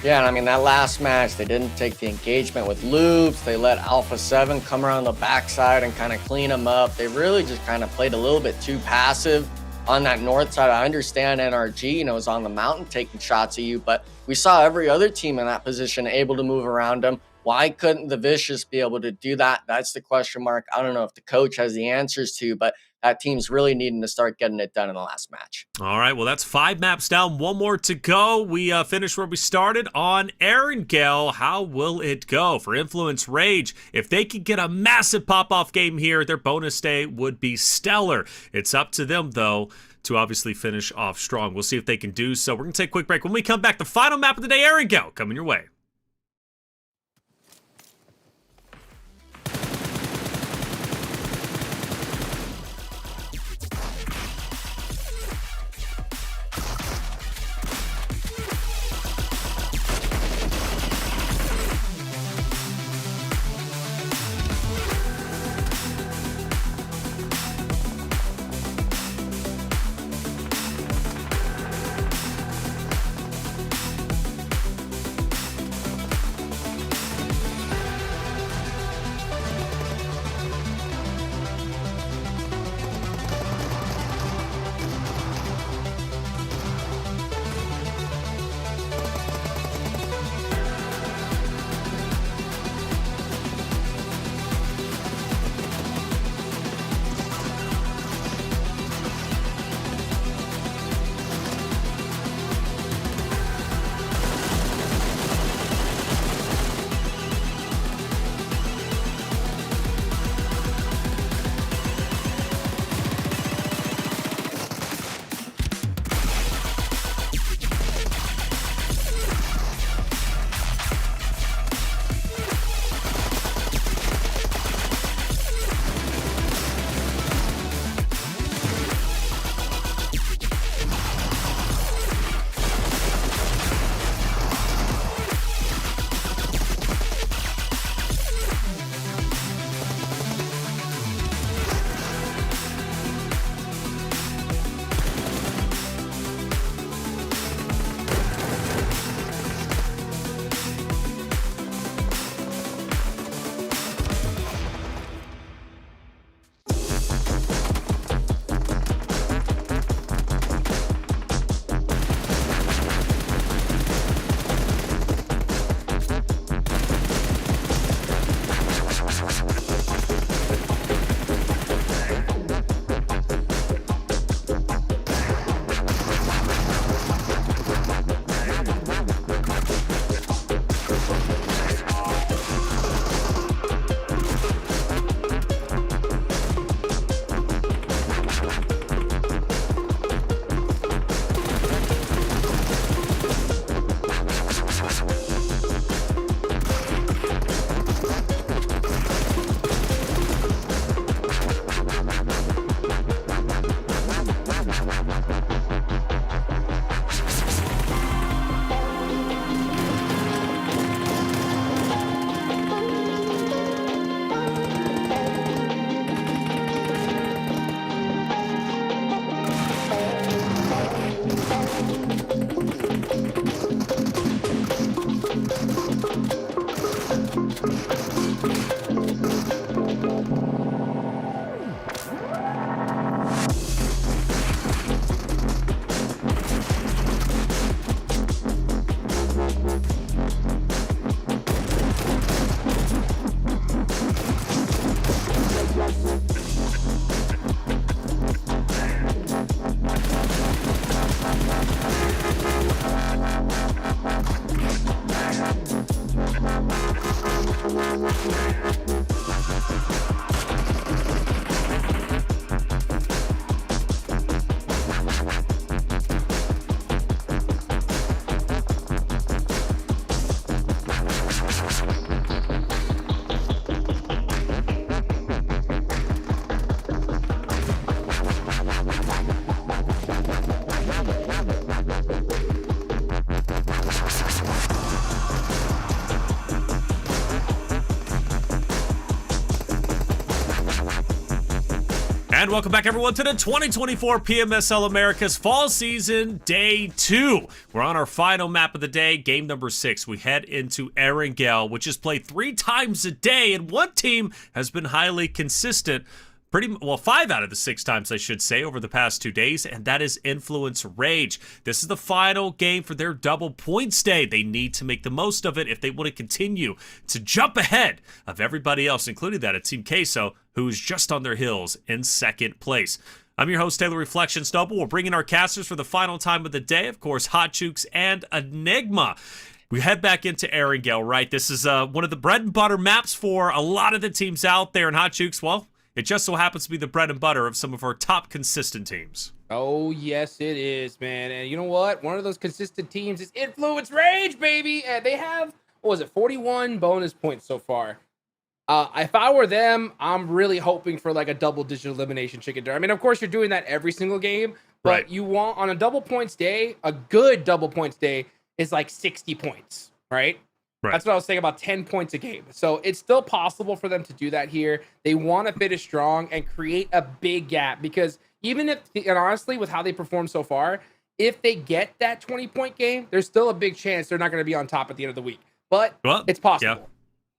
Yeah, and I mean, that last match, they didn't take the engagement with loops. They let Alpha7 come around the backside and kind of clean them up. They really just kind of played a little bit too passive on that north side. I understand NRG, you know, is on the mountain taking shots at you, but we saw every other team in that position able to move around them. Why couldn't the Vicious be able to do that? That's the question mark. I don't know if the coach has the answers to, but that team's really needing to start getting it done in the last match. All right, well, that's 5 maps down, 1 more to go. We finished where we started on Erangel. How will it go for Influence Rage? If they could get a massive pop-off game here, their bonus day would be stellar. It's up to them, though, to obviously finish off strong. We'll see if they can do so. We're going to take a quick break. When we come back, the final map of the day, Erangel, coming your way. And welcome back, everyone, to the 2024 PMSL Americas Fall Season Day 2. We're on our final map of the day, game number 6. We head into Erangel, which is played 3 times a day, and one team has been highly consistent. 5 out of the 6 times, I should say, over the past 2 days, and that is Influence Rage. This is the final game for their double points day. They need to make the most of it if they want to continue to jump ahead of everybody else, including that of Team Queso, who's just on their heels in 2nd place. I'm your host, Taylor Reflections Noble. We're bringing our casters for the final time of the day, of course, Hot Jukes and Enigma. We head back into Erangel, right? This is one of the bread and butter maps for a lot of the teams out there, and Hot Jukes, well, it just so happens to be the bread and butter of some of our top consistent teams. Oh, yes, it is, man. And you know what? One of those consistent teams is Influence Rage, baby. And they have, 41 bonus points so far. If I were them, I'm really hoping for like a double-digit elimination chicken dinner. I mean, of course, you're doing that every single game, but right. You want, on a double points day, a good double points day is like 60 points, right? Right. That's what I was saying, about 10 points a game. So it's still possible for them to do that here. They want to finish strong and create a big gap, because even if, and honestly, with how they perform so far, if they get that 20-point game, there's still a big chance they're not going to be on top at the end of the week. But it's possible. Yeah.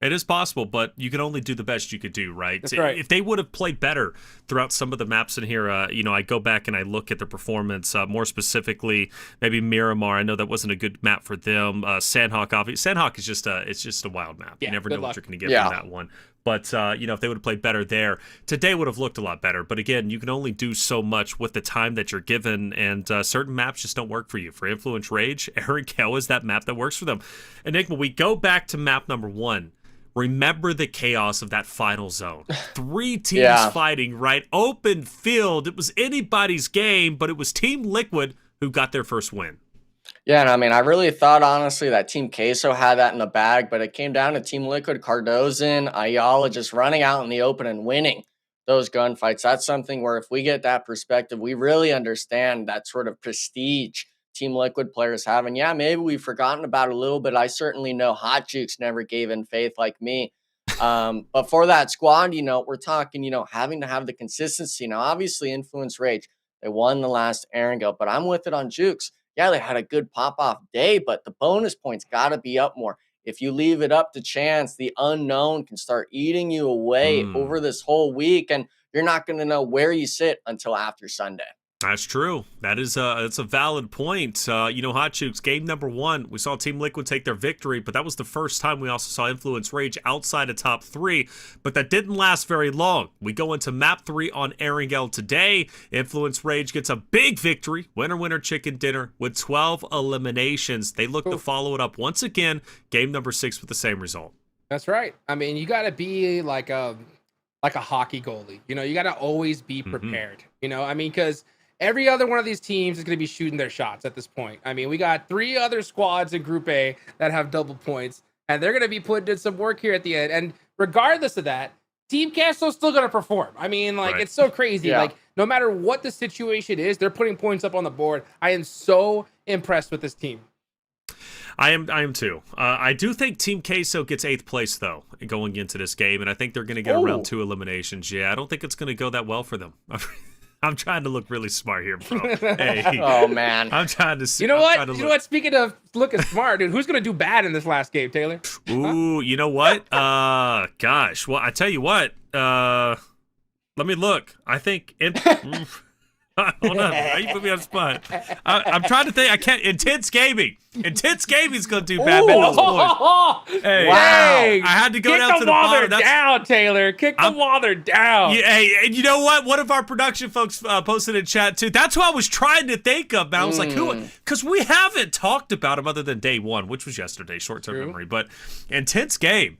It is possible, but you can only do the best you could do, right? That's right. If they would have played better throughout some of the maps in here, I go back and I look at the performance, more specifically, maybe Miramar. I know that wasn't a good map for them. Sanhok, obviously. Sanhok is just a wild map. Yeah, you never know what you're going to get Yeah. from that one. But, if they would have played better there, today would have looked a lot better. But again, you can only do so much with the time that you're given, and certain maps just don't work for you. For Influence Rage, Erangel is that map that works for them. Enigma, we go back to map number 1. Remember the chaos of that final zone. 3 teams fighting, right? Open field. It was anybody's game, but it was Team Liquid who got their first win. Yeah, and I mean, I really thought, honestly, that Team Queso had that in the bag, but it came down to Team Liquid, Cardozan, Ayala just running out in the open and winning those gunfights. That's something where if we get that perspective, we really understand that sort of prestige Team Liquid players have. And yeah, maybe we've forgotten about it a little bit. I certainly know Hot Jukes never gave in faith like me. But for that squad, we're talking, having to have the consistency. Now, obviously, Influence Rage, they won the last Erangel, but I'm with it on Jukes. Yeah, they had a good pop-off day, but the bonus points got to be up more. If you leave it up to chance, the unknown can start eating you away over this whole week, and you're not going to know where you sit until after Sunday. That's true. That's a valid point. Hot Jukes, game number 1, we saw Team Liquid take their victory, but that was the first time we also saw Influence Rage outside of top 3, but that didn't last very long. We go into map 3 on Erangel today. Influence Rage gets a big victory, winner chicken dinner, with 12 eliminations. They look to follow it up once again, game number 6 with the same result. That's right. I mean, you got to be like a hockey goalie. You got to always be prepared. Because every other one of these teams is going to be shooting their shots at this point. I mean, we got 3 other squads in Group A that have double points, and they're going to be putting in some work here at the end. And regardless of that, Team Queso's still going to perform. I mean, It's so crazy. Yeah. No matter what the situation is, they're putting points up on the board. I am so impressed with this team. I am too. I do think Team Queso gets 8th place, though, going into this game, and I think they're going to get around 2 eliminations. Yeah, I don't think it's going to go that well for them. I'm trying to look really smart here, bro. Hey. Oh, man. I'm trying to see. You know what? Speaking of looking smart, dude, who's going to do bad in this last game, Taylor? Ooh, you know what? Gosh. Well, I tell you what. Let me look. I think... Hold on. Why you put me on the spot? I'm trying to think. I can't. Intense Gaming. Intense Gaming's going to do bad. Hey, wow. I had to go down to the bottom. bottom. Down, Taylor. Kick the water down. Yeah, hey, and you know what? One of our production folks posted in chat, too. That's who I was trying to think of. I was like, who? Because we haven't talked about him other than day 1, which was yesterday. Short-term memory. But Intense Game,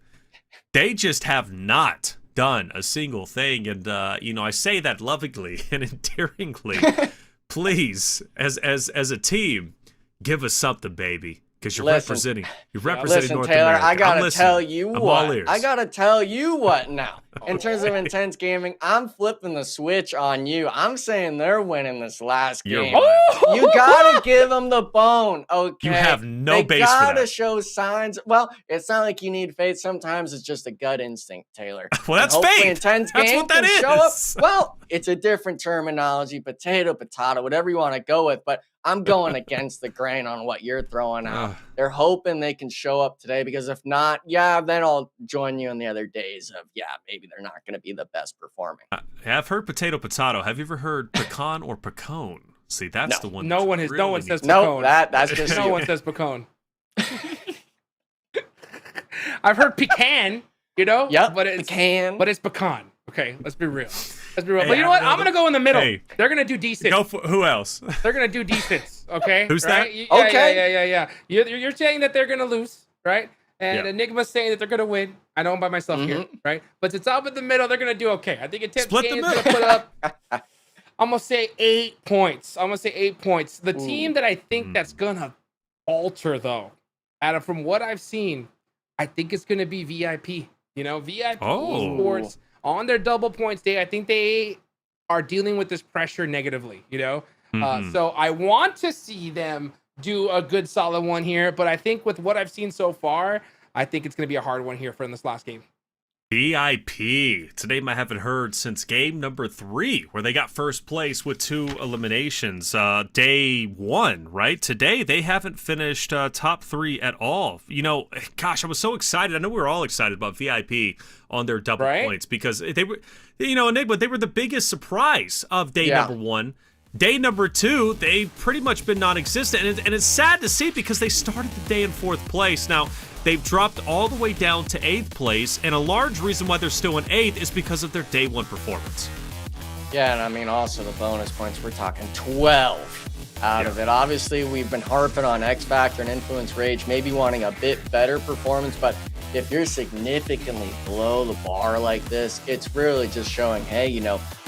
they just have not done a single thing, and I say that lovingly and endearingly. Please, as a team, give us something, baby, because you're representing Listen, North Taylor, America. I gotta tell you what. I gotta tell you what now. in terms of intense gaming, I'm flipping the switch on you. I'm saying they're winning this last game. You gotta give them the bone, okay? You have no base for They gotta that. show signs. Well, it's not like you need faith. Sometimes it's just a gut instinct, Taylor. Well, that's and hopefully faith. Intense That's game what that can show up. is. Well, it's a different terminology, potato, whatever you want to go with. But I'm going against the grain on what you're throwing out. They're hoping they can show up today, because if not, then I'll join you in the other days of, maybe they're not going to be the best performing. I've heard potato. Have you ever heard pecan or pecan? See, that's the one. No one says pecan. No, that's just no one says pecan. I've heard pecan, Yep, but it's pecan. But it's pecan. Okay, let's be real. Let's be real. Hey, but you know what? I'm gonna go in the middle. Hey. They're gonna do decent. Go for who else? They're gonna do decent. Okay. Who's right? that? Okay. Yeah. You're saying that they're gonna lose, right? And Enigma's saying that they're gonna win. I know I'm by myself here, right? But it's up in the middle. They're gonna do okay. I think Intense Split the Game is gonna put up. I'm gonna say 8 points. The team that I think that's gonna falter, though, from what I've seen, I think it's gonna be VIP. VIP Esports on their double points day. I think they are dealing with this pressure negatively. So I want to see them do a good solid one here, but I think with what I've seen so far, I think it's gonna be a hard one here for this last game. VIP. It's a name I haven't heard since game number 3, where they got first place with 2 eliminations. Day 1, right? Today, they haven't finished top 3 at all. Gosh, I was so excited. I know we were all excited about VIP on their double points, because they were, Enigma, they were the biggest surprise of day number 1. Day number 2, they've pretty much been non-existent, and it's sad to see, because they started the day in 4th place. Now, they've dropped all the way down to 8th place, and a large reason why they're still in 8th is because of their day 1 performance. Yeah, and I mean, also the bonus points, we're talking 12 out of it. Obviously, we've been harping on X Factor and Influence Rage, maybe wanting a bit better performance, but if you're significantly below the bar like this, it's really just showing, hey,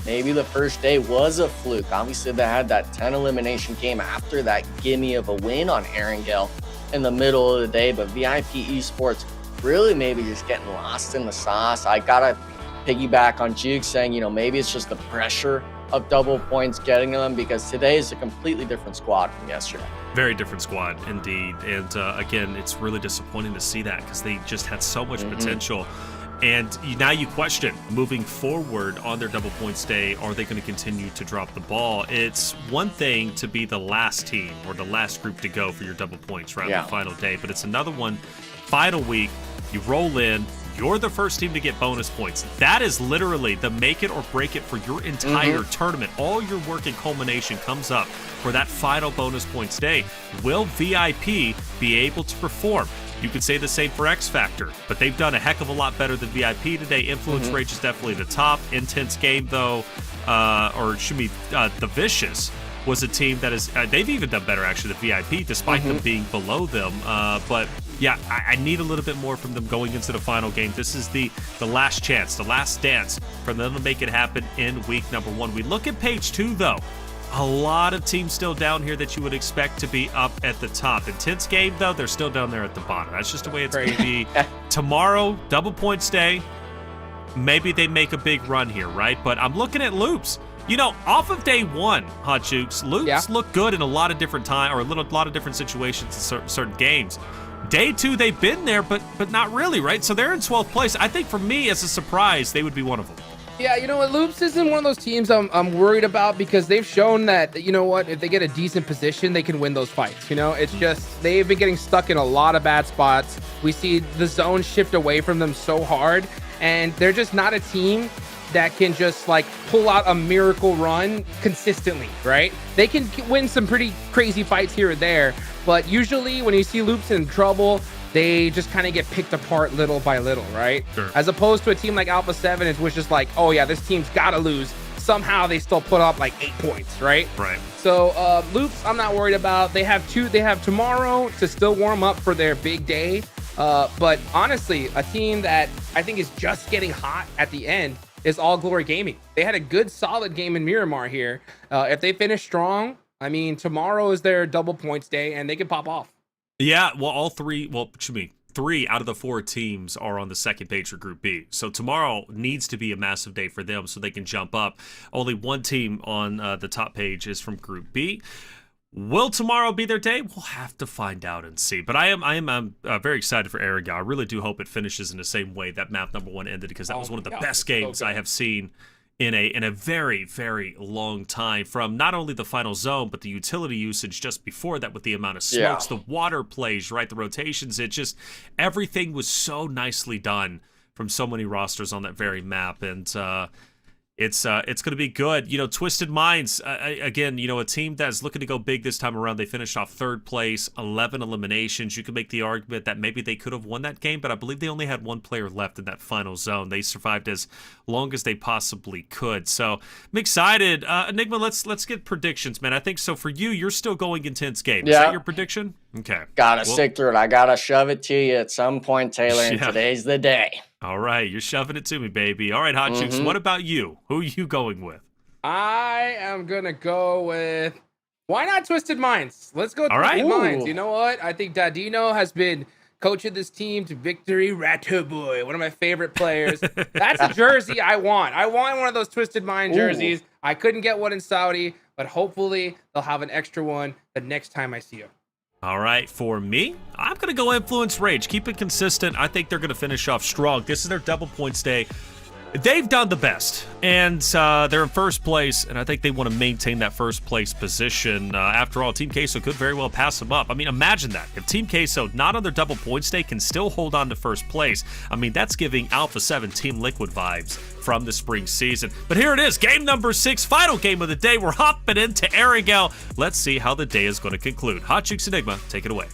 maybe the first day was a fluke. Obviously, they had that 10 elimination game after that gimme of a win on Erangel in the middle of the day, but VIP Esports really maybe just getting lost in the sauce. I gotta piggyback on Juke saying, maybe it's just the pressure of double points getting them, because today is a completely different squad from yesterday. Very different squad, indeed. And again, it's really disappointing to see that, because they just had so much potential. And now you question, moving forward on their double points day, are they going to continue to drop the ball? It's one thing to be the last team or the last group to go for your double points, right, on the final day. But it's another one, final week, you roll in, you're the first team to get bonus points. That is literally the make it or break it for your entire tournament. All your work and culmination comes up for that final bonus points day. Will VIP be able to perform? You could say the same for X Factor, but they've done a heck of a lot better than VIP today. Influence Rage is definitely the top. Intense Game, though, the Vicious was a team that is, they've even done better, actually, than VIP, despite them being below them. But yeah, I need a little bit more from them going into the final game. This is the last chance, the last dance for them to make it happen in week number 1. We look at page 2, though. A lot of teams still down here that you would expect to be up at the top. Intense Game, though, they're still down there at the bottom. That's just the way it's going to be. Tomorrow, double points day, maybe they make a big run here, right? But I'm looking at Loops. Off of day 1, Hot Jukes, Loops look good in a lot of different lot of different situations in certain games. Day 2, they've been there, but not really, right? So they're in 12th place. I think for me, as a surprise, they would be one of them. Yeah, you know what? Loops isn't one of those teams I'm worried about, because they've shown that, if they get a decent position, they can win those fights. It's just they've been getting stuck in a lot of bad spots. We see the zone shift away from them so hard, and they're just not a team that can just pull out a miracle run consistently, right? They can win some pretty crazy fights here or there, but usually when you see Loops in trouble, they just kind of get picked apart little by little, right? Sure. As opposed to a team like Alpha7, it was just oh yeah, this team's gotta lose. Somehow they still put up 8 points, right? Right. So Loops, I'm not worried about. They have tomorrow to still warm up for their big day. But honestly, a team that I think is just getting hot at the end is All Glory Gaming. They had a good, solid game in Miramar here. If they finish strong, I mean, tomorrow is their double points day, and they can pop off. Yeah, well, all 3, 3 out of the 4 teams are on the second page for Group B. So tomorrow needs to be a massive day for them so they can jump up. Only one team on the top page is from Group B. Will tomorrow be their day? We'll have to find out and see. But I'm very excited for Aragon. I really do hope it finishes in the same way that map number 1 ended, because that was one of the best games I have seen in a very, very long time, from not only the final zone, but the utility usage just before that, with the amount of smokes, the water plays, right, the rotations. It just, everything was so nicely done from so many rosters on that very map. And it's going to be good. You know, Twisted Minds, again, you know, a team that's looking to go big this time around. They finished off 3rd place, 11 eliminations. You could make the argument that maybe they could have won that game, but I believe they only had 1 player left in that final zone. They survived as long as they possibly could. So I'm excited. Enigma, let's get predictions, man. I think so for you, you're still going intense game. Is that your prediction? Okay. Gotta stick through it. I gotta shove it to you at some point, Taylor, and today's the day. All right, you're shoving it to me, baby. All right, Hot Chicks, what about you? Who are you going with? I am going to go with, why not Twisted Minds? Let's go Twisted Minds. You know what? I think Dadino has been coaching this team to victory. Ratoboy, one of my favorite players. That's a jersey I want. I want one of those Twisted Mind jerseys. I couldn't get one in Saudi, but hopefully they'll have an extra one the next time I see them. All right, for me, I'm going to go Influence Rage. Keep it consistent. I think they're going to finish off strong. This is their double points day. They've done the best, and they're in first place, and I think they want to maintain that first place position. After all, Team Queso could very well pass them up. I mean, imagine that. If Team Queso, not on their double points day, can still hold on to first place, I mean, that's giving Alpha7 Team Liquid vibes from the spring season. But here it is, game number 6, final game of the day. We're hopping into Arigel. Let's see how the day is going to conclude. Hot Chicks Enigma, take it away.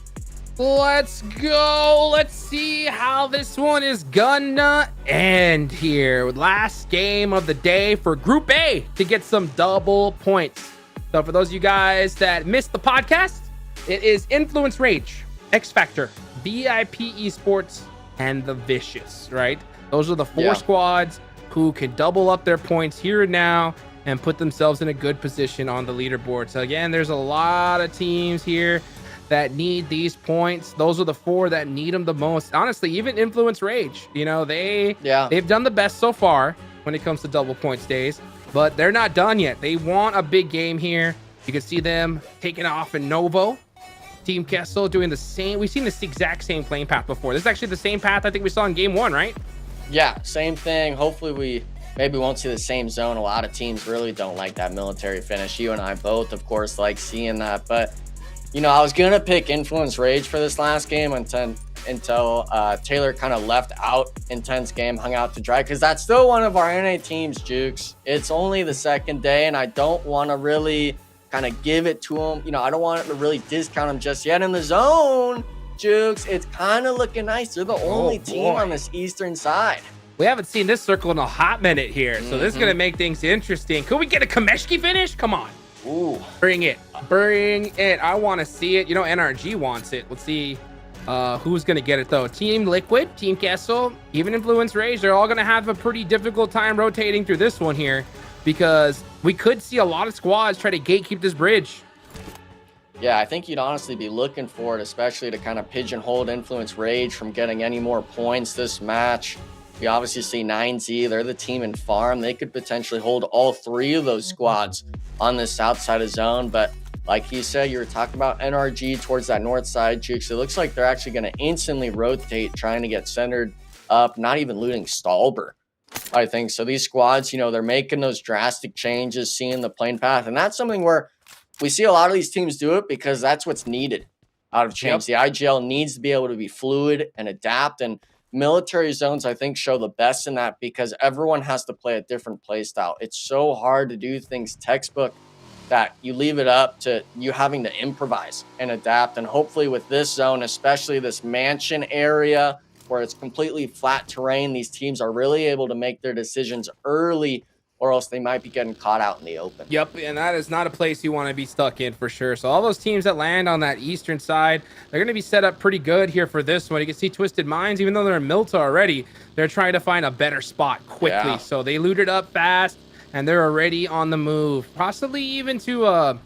Let's go. Let's see how this one is gonna end here. Last game of the day for Group A to get some double points. So for those of you guys that missed the podcast, it is Influence Rage, X Factor, VIP Esports, and the Vicious, right? Those are the 4 squads who can double up their points here and now and put themselves in a good position on the leaderboard. So again, there's a lot of teams here that need these points. Those are the 4 that need them the most. Honestly, even Influence Rage, you know, they've done the best so far when it comes to double points days, but they're not done yet. They want a big game here. You can see them taking off in Novo. Team Queso doing the same. We've seen this exact same playing path before. This is actually the same path I think we saw in game 1, right? Yeah, same thing. Hopefully we maybe won't see the same zone. A lot of teams really don't like that military finish. You and I both, of course, like seeing that, but you know, I was going to pick Influence Rage for this last game until Taylor kind of left out Intense Game, hung out to dry, because that's still one of our NA teams, Jukes. It's only the second day, and I don't want to really kind of give it to him. You know, I don't want to really discount him just yet in the zone, Jukes. It's kind of looking nice. They're the only team on this eastern side. We haven't seen this circle in a hot minute here, so this is going to make things interesting. Could we get a Kameshki finish? Come on. Ooh. Bring it. I want to see it. You know, NRG wants it. Let's see who's going to get it, though. Team Liquid, Team Queso, even Influence Rage, they're all going to have a pretty difficult time rotating through this one here, because we could see a lot of squads try to gatekeep this bridge. Yeah, I think you'd honestly be looking for it, especially to kind of pigeonhole Influence Rage from getting any more points this match. We obviously see 9Z. They're the team in farm. They could potentially hold all 3 of those squads on the south side of zone. But like you said, you were talking about NRG towards that north side, Jukes. It looks like they're actually going to instantly rotate, trying to get centered up, not even looting Stalber, I think. So these squads, you know, they're making those drastic changes, seeing the playing path. And that's something where we see a lot of these teams do it, because that's what's needed out of change. The IGL needs to be able to be fluid and adapt, and military zones, I think, show the best in that, because everyone has to play a different play style. It's so hard to do things textbook that you leave it up to you having to improvise and adapt. And hopefully with this zone, especially this mansion area where it's completely flat terrain, these teams are really able to make their decisions early, or else they might be getting caught out in the open. Yep, and that is not a place you want to be stuck in for sure. So all those teams that land on that eastern side, they're going to be set up pretty good here for this one. You can see Twisted Minds, even though they're in Milta already, they're trying to find a better spot quickly. So they looted up fast, and they're already on the move. Possibly even to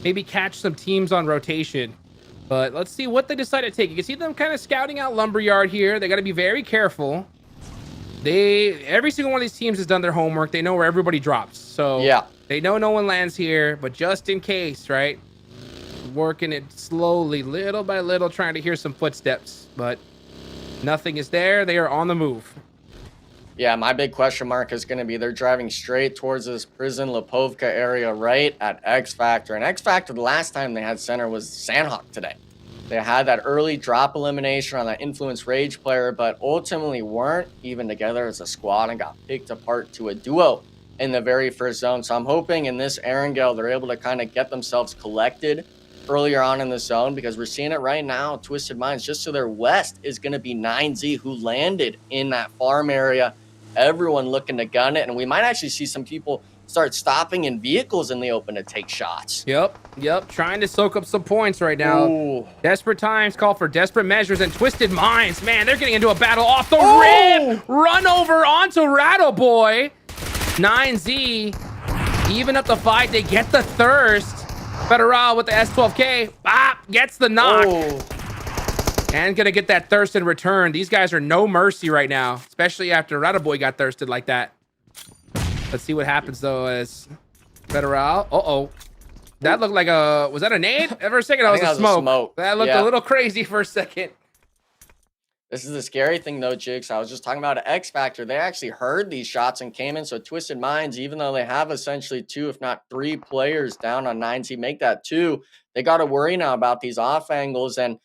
maybe catch some teams on rotation. But let's see what they decide to take. You can see them kind of scouting out Lumberyard here. They got to be very careful. Every single one of these teams has done their homework. They know where everybody drops. So yeah, they know no one lands here, but just in case, right? Working it slowly, little by little, trying to hear some footsteps, but nothing is there. They are on the move. Yeah, my big question mark is going to be they're driving straight towards this prison Lipovka area right at X Factor. And X Factor, the last time they had center was Sanhok today. They had that early drop elimination on that Influence Rage player, but ultimately weren't even together as a squad and got picked apart to a duo in the very first zone. So I'm hoping in this Erangel, they're able to kind of get themselves collected earlier on in the zone, because we're seeing it right now. Twisted Minds just to their west is going to be 9Z, who landed in that farm area. Everyone looking to gun it, and we might actually see some people start stopping in vehicles in the open to take shots. Yep. Trying to soak up some points right now. Ooh. Desperate times call for desperate measures, and Twisted Minds, man, they're getting into a battle off the rip. Run over onto Rattle Boy. 9Z even up the fight. They get the thirst. Federal with the S12K. Bop, gets the knock. And gonna get that thirst in return. These guys are no mercy right now, especially after Rattle Boy got thirsted like that. Let's see what happens though as Federal. That looked like was that a nade? For a second, that was a smoke. That looked a little crazy for a second. This is the scary thing though, Jigs. I was just talking about X Factor. They actually heard these shots and came in. So Twisted Minds, even though they have essentially 2, if not 3 players down on 9Z, make that 2. They got to worry now about these off angles. And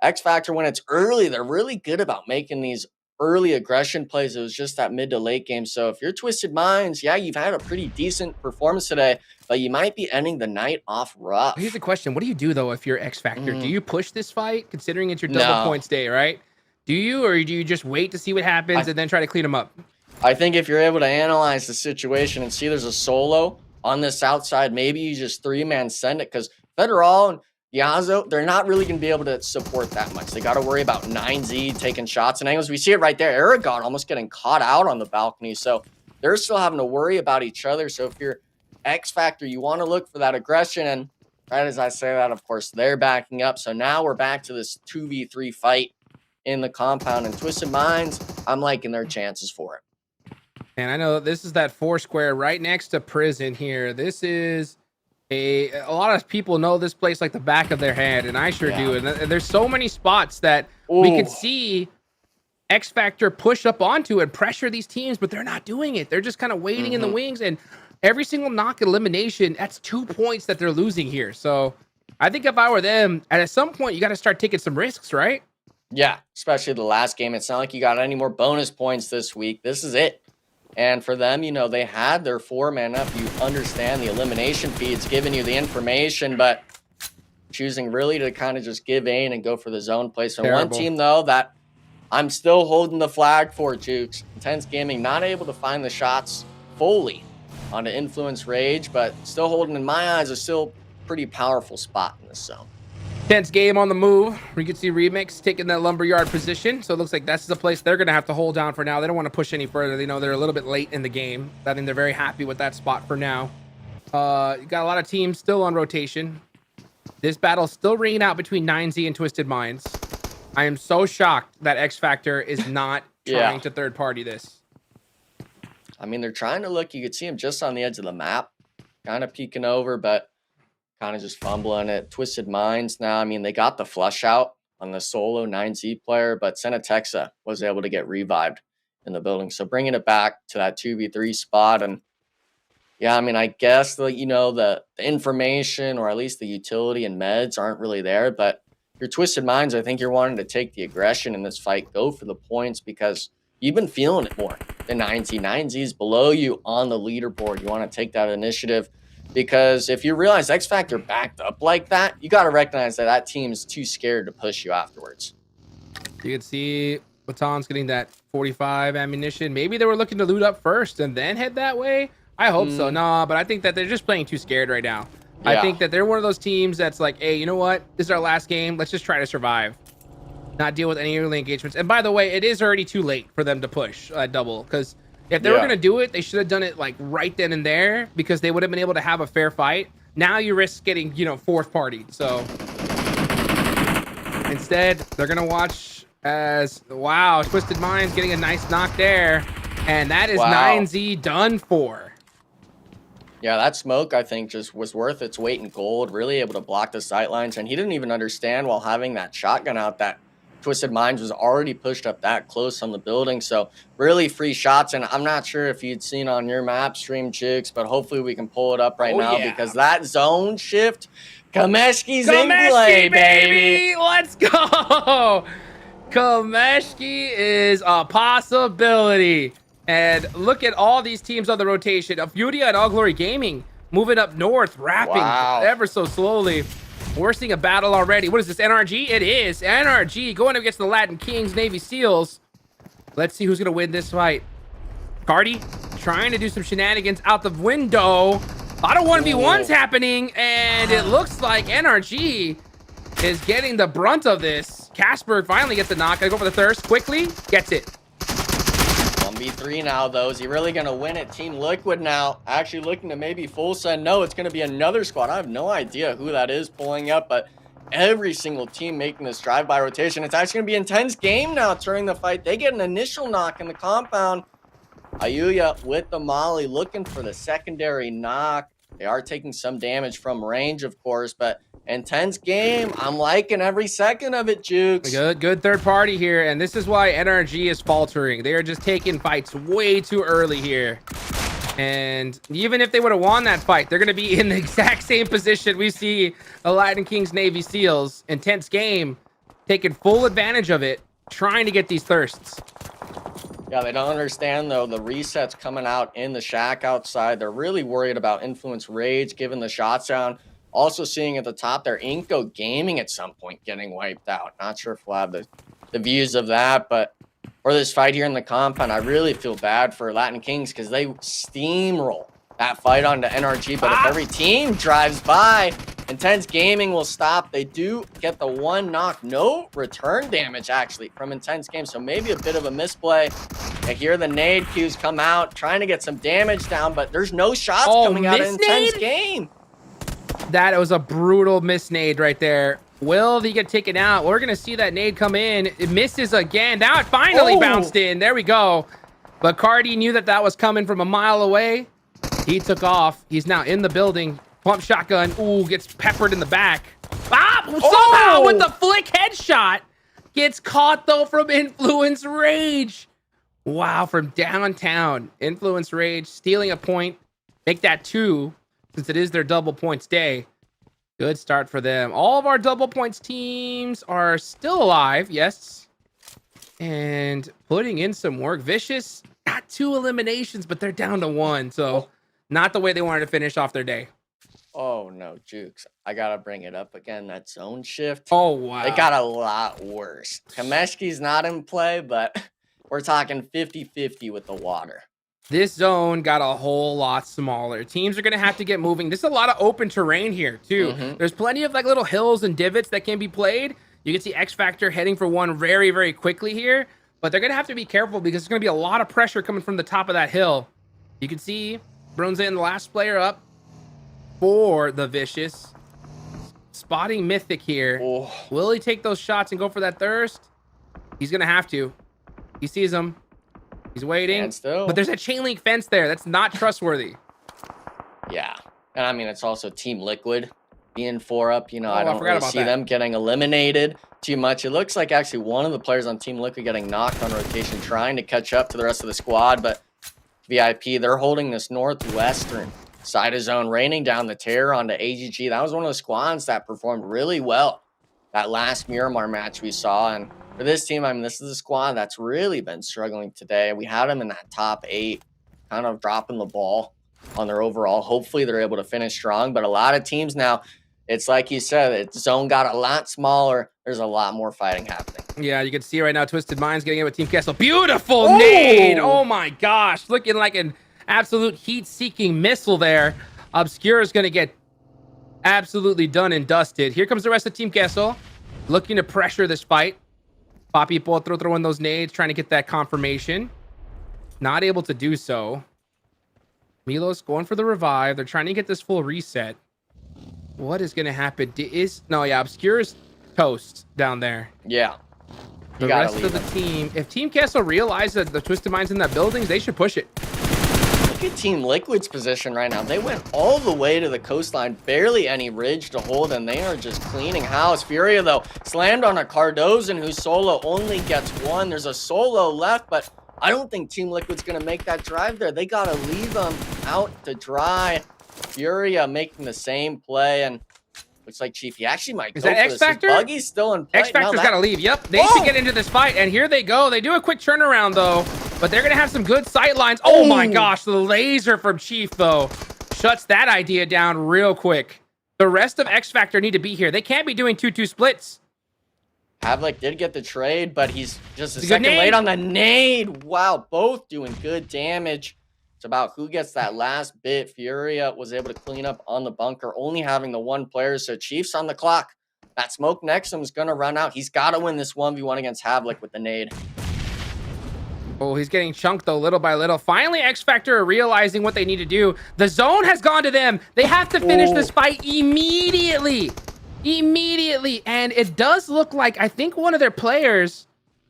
X Factor, when it's early, they're really good about making these early aggression plays. It was just that mid to late game. So if you're Twisted Minds, yeah, you've had a pretty decent performance today, but you might be ending the night off rough. Here's the question. What do you do though if you're X Factor? Do you push this fight, considering it's your double points day, right? Do you, or do you just wait to see what happens and then try to clean them up? I think if you're able to analyze the situation and see there's a solo on the south side, maybe you just 3-man send it, because Federal and Yazo, they're not really going to be able to support that much. They got to worry about 9Z taking shots and angles. We see it right there. Aragon almost getting caught out on the balcony. So they're still having to worry about each other. So if you're X Factor, you want to look for that aggression. And right as I say that, of course, they're backing up. So now we're back to this 2v3 fight in the compound, and Twisted Minds, I'm liking their chances for it. And I know this is that 4 square right next to prison here. This is a lot of people know this place like the back of their hand, and I sure do. And there's so many spots that we could see X Factor push up onto and pressure these teams, but they're not doing it. They're just kind of waiting in the wings, and every single knock elimination, that's 2 points that they're losing here. So I think if I were them, at some point you got to start taking some risks, right? Yeah, especially the last game. It's not like you got any more bonus points this week. This is it. And for them, you know, they had their 4-man up. You understand the elimination feed's giving you the information, but choosing really to kind of just give in and go for the zone play. So one team, though, that I'm still holding the flag for, Jukes. Intense Gaming, not able to find the shots fully on the Influence Rage, but still holding, in my eyes, a still pretty powerful spot in this zone. Tense game on the move. We could see Remix taking that lumberyard position. So it looks like that's the place they're going to have to hold down for now. They don't want to push any further. They know they're a little bit late in the game. I think they're very happy with that spot for now. You got a lot of teams still on rotation. This battle still ringing out between 9Z and Twisted Minds. I am so shocked that X Factor is not trying to third party this. I mean, they're trying to look. You could see him just on the edge of the map, kind of peeking over, but kind of just fumbling it. Twisted Minds now, I mean, they got the flush out on the solo 9Z player, but Senatexa was able to get revived in the building. So bringing it back to that 2v3 spot. And yeah, I mean, I guess the information, or at least the utility and meds aren't really there, but your Twisted Minds, I think you're wanting to take the aggression in this fight, go for the points, because you've been feeling it more than 9Z. 9Z is below you on the leaderboard. You want to take that initiative, because if you realize X Factor backed up like that, you got to recognize that team is too scared to push you afterwards. You can see Baton's getting that 45 ammunition. Maybe they were looking to loot up first and then head that way. I hope so. Nah, but I think that they're just playing too scared right now. Yeah. I think that they're one of those teams that's like, hey, you know what? This is our last game. Let's just try to survive. Not deal with any early engagements. And by the way, it is already too late for them to push double, because if they were going to do it, they should have done it like right then and there, because they would have been able to have a fair fight. Now you risk getting, fourth party. So Instead, they're going to watch as, wow, Twisted Minds getting a nice knock there. And that is 9Z done for. Yeah, that smoke, I think, just was worth its weight in gold, really able to block the sight lines. And he didn't even understand while having that shotgun out that Twisted Minds was already pushed up that close on the building. So really free shots. And I'm not sure if you'd seen on your map stream, Chicks, but hopefully we can pull it up right now because that zone shift, Kameshki's in play, baby. Let's go. Kameshki is a possibility. And look at all these teams on the rotation. Furia and All Glory Gaming moving up north, wrapping ever so slowly. We're seeing a battle already. What is this, NRG? It is NRG going against the Latin Kings, Navy SEALs. Let's see who's going to win this fight. Cardi trying to do some shenanigans out the window. A lot of 1v1s happening, and it looks like NRG is getting the brunt of this. Casper finally gets the knock. Gonna go for the thirst quickly. Gets it. 1v3 now, though. Is he really going to win it? Team Liquid now actually looking to maybe full send. No, it's going to be another squad. I have no idea who that is pulling up, but every single team making this drive-by rotation. It's actually going to be an intense game now during the fight. They get an initial knock in the compound. Ayuya with the molly looking for the secondary knock. They are taking some damage from range, of course, but intense game. I'm liking every second of it, Jukes. Good third party here, and this is why NRG is faltering. They are just taking fights way too early here. And even if they would have won that fight, they're going to be in the exact same position we see the Latin Kings Navy SEALs. Intense game, taking full advantage of it, trying to get these thirsts. Yeah, they don't understand, though, the resets coming out in the shack outside. They're really worried about Influence Rage, giving the shots down. Also seeing at the top there, Inco Gaming at some point getting wiped out. Not sure if we'll have the views of that, but for this fight here in the compound, I really feel bad for Latin Kings because they steamroll that fight onto NRG. But if every team drives by, Intense Gaming will stop. They do get the one knock. No return damage, actually, from Intense Game. So maybe a bit of a misplay. I hear the nade cues come out, trying to get some damage down, but there's no shots coming out of Intense Game. That was a brutal miss nade right there. Will he get taken out? We're going to see that nade come in. It misses again. Now it finally bounced in. There we go. But Cardi knew that was coming from a mile away. He took off. He's now in the building. Pump shotgun. Ooh, gets peppered in the back. Somehow with the flick headshot. Gets caught, though, from Influence Rage. Wow, from downtown. Influence Rage stealing a point. Make that 2, since it is their double points day. Good start for them. All of our double points teams are still alive. Yes. And putting in some work. Vicious, got 2 eliminations, but they're down to 1. So not the way they wanted to finish off their day. Oh, no, Jukes. I got to bring it up again. That zone shift. Oh, wow. It got a lot worse. Kameshki's not in play, but we're talking 50-50 with the water. This zone got a whole lot smaller. Teams are going to have to get moving. There's a lot of open terrain here, too. There's plenty of like little hills and divots that can be played. You can see X Factor heading for one very, very quickly here. But they're going to have to be careful because there's going to be a lot of pressure coming from the top of that hill. You can see Brunze in the last player up for the Vicious. Spotting Mythic here. Will he take those shots and go for that thirst? He's going to have to. He sees him. He's waiting, but there's a chain link fence there. That's not trustworthy. Yeah, and I mean, it's also Team Liquid being 4 up. You know, I don't really see them getting eliminated too much. It looks like actually one of the players on Team Liquid getting knocked on rotation, trying to catch up to the rest of the squad. But VIP, they're holding this northwestern side of zone, raining down the terror onto AGG. That was one of the squads that performed really well that last Miramar match we saw. And for this team, I mean, this is a squad that's really been struggling today. We had them in that top 8, kind of dropping the ball on their overall. Hopefully, they're able to finish strong. But a lot of teams now, it's like you said, the zone got a lot smaller. There's a lot more fighting happening. Yeah, you can see right now, Twisted Minds getting it with Team Queso. Beautiful nade! Oh my gosh, looking like an absolute heat-seeking missile there. Obscure is going to get absolutely done and dusted. Here comes the rest of Team Queso, looking to pressure this fight. Papi Potro throwing those nades, trying to get that confirmation. Not able to do so. Milos going for the revive. They're trying to get this full reset. What is going to happen? Obscure's toast down there. Yeah. The rest of the team, if Team Queso realizes that the Twisted Mind's in that building, they should push it. Look at Team Liquid's position right now. They went all the way to the coastline, barely any ridge to hold, and they are just cleaning house. Furia, though, slammed on a Cardozan whose solo only gets one. There's a solo left, but I don't think Team Liquid's going to make that drive there. They got to leave them out to dry. Furia making the same play, and looks like Chief, he actually might Is go that for X this. Factor? His buggy's still in play. X Factor's No, got to leave. Yep, they should get into this fight, and here they go. They do a quick turnaround, though, but they're going to have some good sight lines. Oh, my gosh, the laser from Chief, though, shuts that idea down real quick. The rest of X Factor need to be here. They can't be doing 2-2 splits. Havlik did get the trade, but he's just a second late on the nade. Wow, both doing good damage. It's about who gets that last bit. Furia was able to clean up on the bunker, only having the one player, so Chief's on the clock. That smoke next to him is going to run out. He's got to win this 1v1 against Havlik with the nade. Oh, he's getting chunked, though, little by little. Finally, X Factor are realizing what they need to do. The zone has gone to them. They have to finish this fight immediately. Immediately. And it does look like, I think one of their players,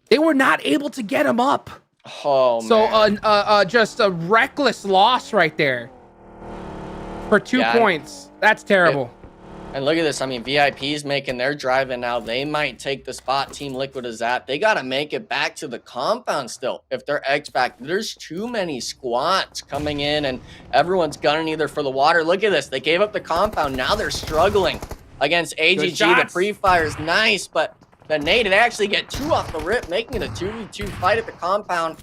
they were not able to get him up. Oh, man. So, just a reckless loss right there for 2 points. That's terrible. And look at this. I mean, VIP's making their drive, and now they might take the spot Team Liquid is at. They got to make it back to the compound still. If they're X-Back, there's too many squats coming in, and everyone's gunning either for the water. Look at this. They gave up the compound. Now they're struggling against AGG. The pre-fire is nice, but the nade, they actually get 2 off the rip, making it a 2v2 fight at the compound.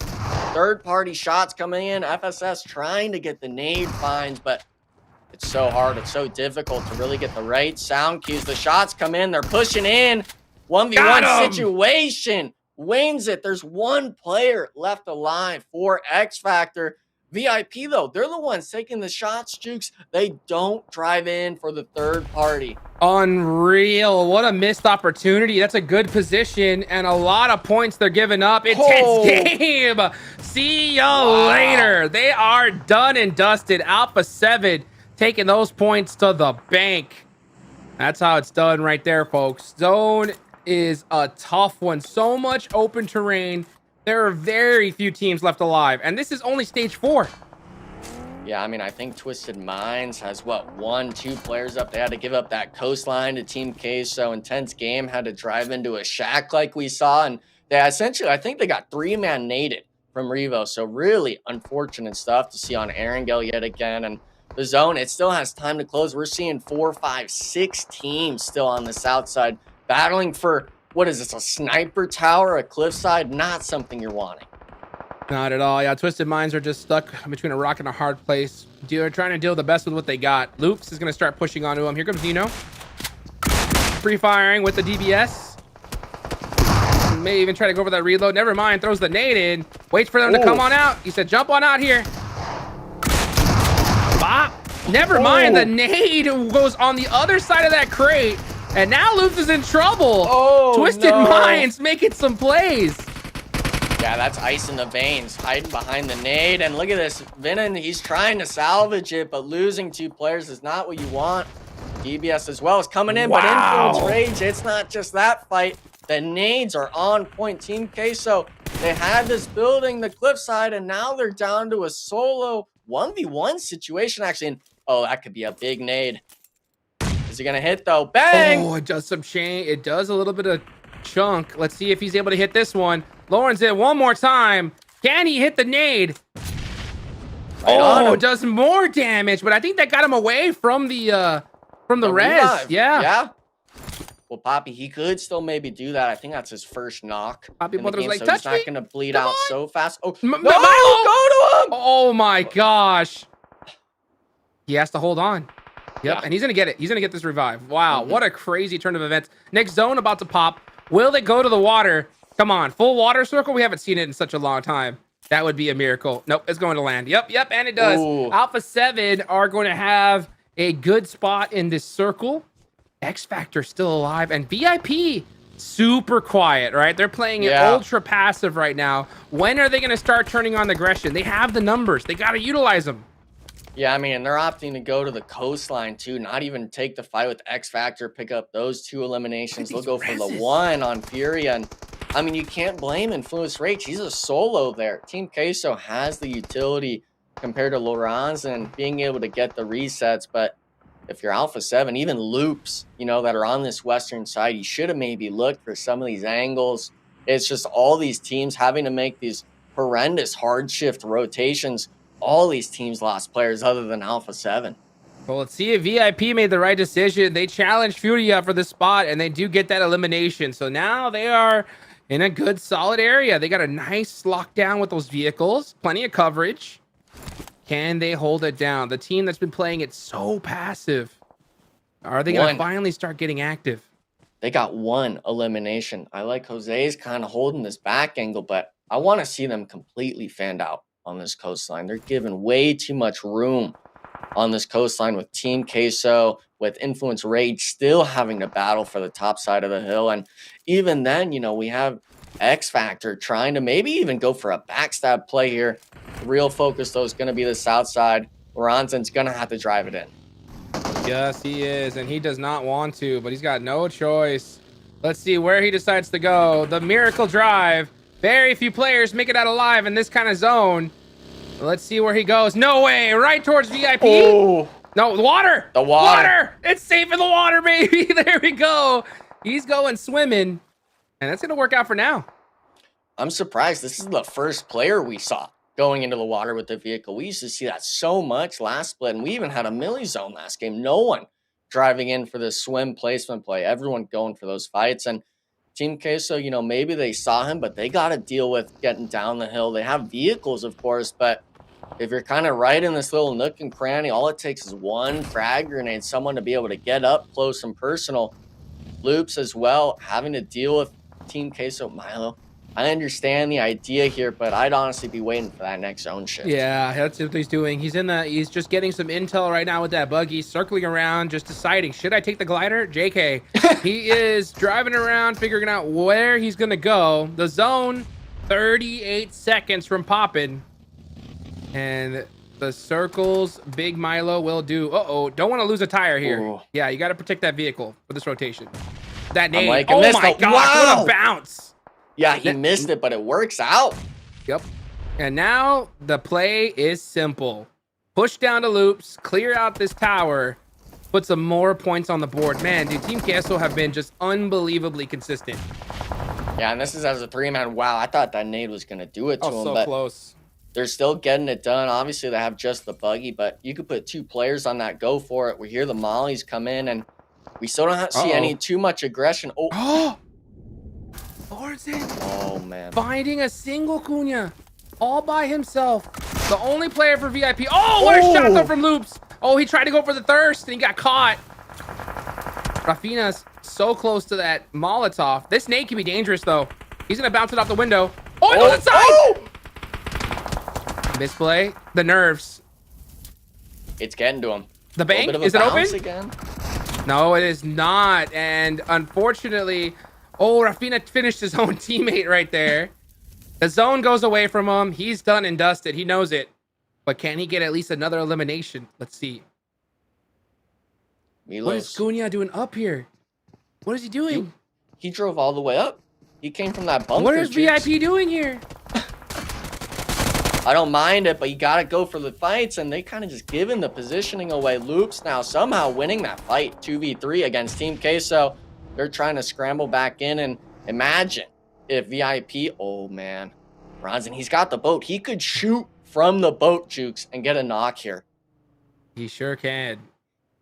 Third-party shots coming in. FSS trying to get the nade finds, but it's so hard. It's so difficult to really get the right sound cues. The shots come in. They're pushing in. 1v1 situation. Wins it. There's one player left alive for X Factor. VIP, though, they're the ones taking the shots, Jukes. They don't drive in for the third party. Unreal. What a missed opportunity. That's a good position and a lot of points they're giving up. Intense game. See you later. They are done and dusted. Alpha7 taking those points to the bank. That's how it's done right there, folks. Zone is a tough one. So much open terrain. There are very few teams left alive, and this is only stage 4. Yeah, I mean, I think Twisted Minds has, what, 1-2 players up. They had to give up that coastline to Team Queso. Intense game, had to drive into a shack like we saw, and they essentially, I think they got 3-man naded from Revo. So really unfortunate stuff to see on Erangel yet again. And the zone, it still has time to close. We're seeing 4, 5, 6 teams still on the south side battling for, what is this, a sniper tower, a cliffside? Not something you're wanting. Not at all. Yeah, Twisted Minds are just stuck between a rock and a hard place. They're trying to deal the best with what they got. Loops is going to start pushing onto him. Here comes Dino. Free-firing with the DBS. May even try to go over that reload. Never mind. Throws the nade in. Waits for them to come on out. He said, jump on out here. Bop. Never mind. The nade goes on the other side of that crate. And now Loops is in trouble. Twisted Minds making some plays. Yeah, that's ice in the veins, hiding behind the nade. And look at this. Venom, he's trying to salvage it, but losing 2 players is not what you want. DBS as well is coming in, but Influence Rage, it's not just that fight. The nades are on point. Team Queso, they had this building, the cliffside, and now they're down to a solo 1v1 situation, actually. And, oh, that could be a big nade. Is he going to hit, though? Bang! Oh, it does some chain. It does a little bit of chunk. Let's see if he's able to hit this one. Lawrence it one more time. Can he hit the nade? It does more damage, but I think that got him away from the res. Yeah. Well, Poppy, he could still maybe do that. I think that's his first knock. Poppy Brothers like, so touch he's not going to bleed out so fast. Oh, no, Milo! go to him! Oh my gosh. He has to hold on. Yep, Yeah. and he's going to get it. He's going to get this revive. Wow, what a crazy turn of events. Next zone about to pop. Will they go to the water? Come on, full water circle? We haven't seen it in such a long time. That would be a miracle. Nope, it's going to land. Yep, and it does. Alpha7 are going to have a good spot in this circle. X Factor still alive, and VIP super quiet, right? They're playing it ultra passive right now. When are they going to start turning on the aggression? They have the numbers. They got to utilize them. Yeah, I mean, and they're opting to go to the coastline too, not even take the fight with X Factor, pick up those 2 eliminations. They'll go for the 1 on Furia. And I mean, you can't blame Influence Rage. He's a solo there. Team Queso has the utility compared to Laurence and being able to get the resets. But if you're Alpha7, even loops, you know, that are on this western side, you should have maybe looked for some of these angles. It's just all these teams having to make these horrendous hard shift rotations. All these teams lost players other than Alpha7. Well, let's see if VIP made the right decision. They challenged Furia for the spot, and they do get that elimination. So now they are in a good, solid area. They got a nice lockdown with those vehicles. Plenty of coverage. Can they hold it down? The team that's been playing it so passive. Are they going to finally start getting active? They got 1 elimination. I like Jose's kind of holding this back angle, but I want to see them completely fanned out on this coastline. They're given way too much room on this coastline with Team Queso, with Influence Rage still having to battle for the top side of the hill. And even then, you know, we have X Factor trying to maybe even go for a backstab play here. The real focus, though, is going to be the south side. Ronzen's going to have to drive it in. Yes, he is, and he does not want to, but he's got no choice. Let's see where he decides to go. The Miracle Drive. Very few players make it out alive in this kind of zone. Let's see where he goes. No way. Right towards VIP. Oh. No, the water. The water. It's safe in the water, baby. There we go. He's going swimming, and that's going to work out for now. I'm surprised. This is the first player we saw going into the water with the vehicle. We used to see that so much last split, and we even had a milli zone last game. No one driving in for this swim placement play. Everyone going for those fights. And Team Queso, you know, maybe they saw him, but they got to deal with getting down the hill. They have vehicles, of course, but if you're kind of right in this little nook and cranny, all it takes is 1 frag grenade, someone to be able to get up close and personal. Loops as well, having to deal with Team Queso. Milo, I understand the idea here, but I'd honestly be waiting for that next zone shift. Yeah, that's what he's doing. He's just getting some intel right now with that buggy, circling around, just deciding, should I take the glider? JK. He is driving around, figuring out where he's going to go. The zone, 38 seconds from popping. And the circles, Big Milo will do. Uh-oh, don't want to lose a tire here. Ooh. Yeah, you got to protect that vehicle for this rotation. That nade. Like, oh my gosh, wow. What a bounce. Yeah, he missed it, but it works out. Yep. And now the play is simple. Push down the loops, clear out this tower, put some more points on the board. Man, dude, Team Queso have been just unbelievably consistent. Yeah, and this is as a 3-man. Wow, I thought that nade was going to do it to him. So close. They're still getting it done. Obviously, they have just the buggy, but you could put 2 players on that. Go for it. We hear the mollies come in, and we still don't see any too much aggression. Oh, Oh, man. Finding a single Cunha all by himself. The only player for VIP. Oh, what a shot though from Loops. Oh, he tried to go for the thirst and he got caught. Rafina's so close to that Molotov. This nade can be dangerous though. He's going to bounce it off the window. Oh, it goes inside. Misplay. The nerves. It's getting to him. The bank, is it open? Again? No, it is not. And unfortunately, Rafina finished his own teammate right there. The zone goes away from him. He's done and dusted. He knows it. But can he get at least another elimination? Let's see. Milos. What is Cunha doing up here? What is he doing? He drove all the way up. He came from that bunker. What is VIP doing here? I don't mind it, but you got to go for the fights. And they kind of just giving the positioning away. Loops now somehow winning that fight 2v3 against Team Queso. They're trying to scramble back in, and imagine if VIP, oh man, Ronzen, he's got the boat. He could shoot from the boat, Jukes, and get a knock here. He sure can.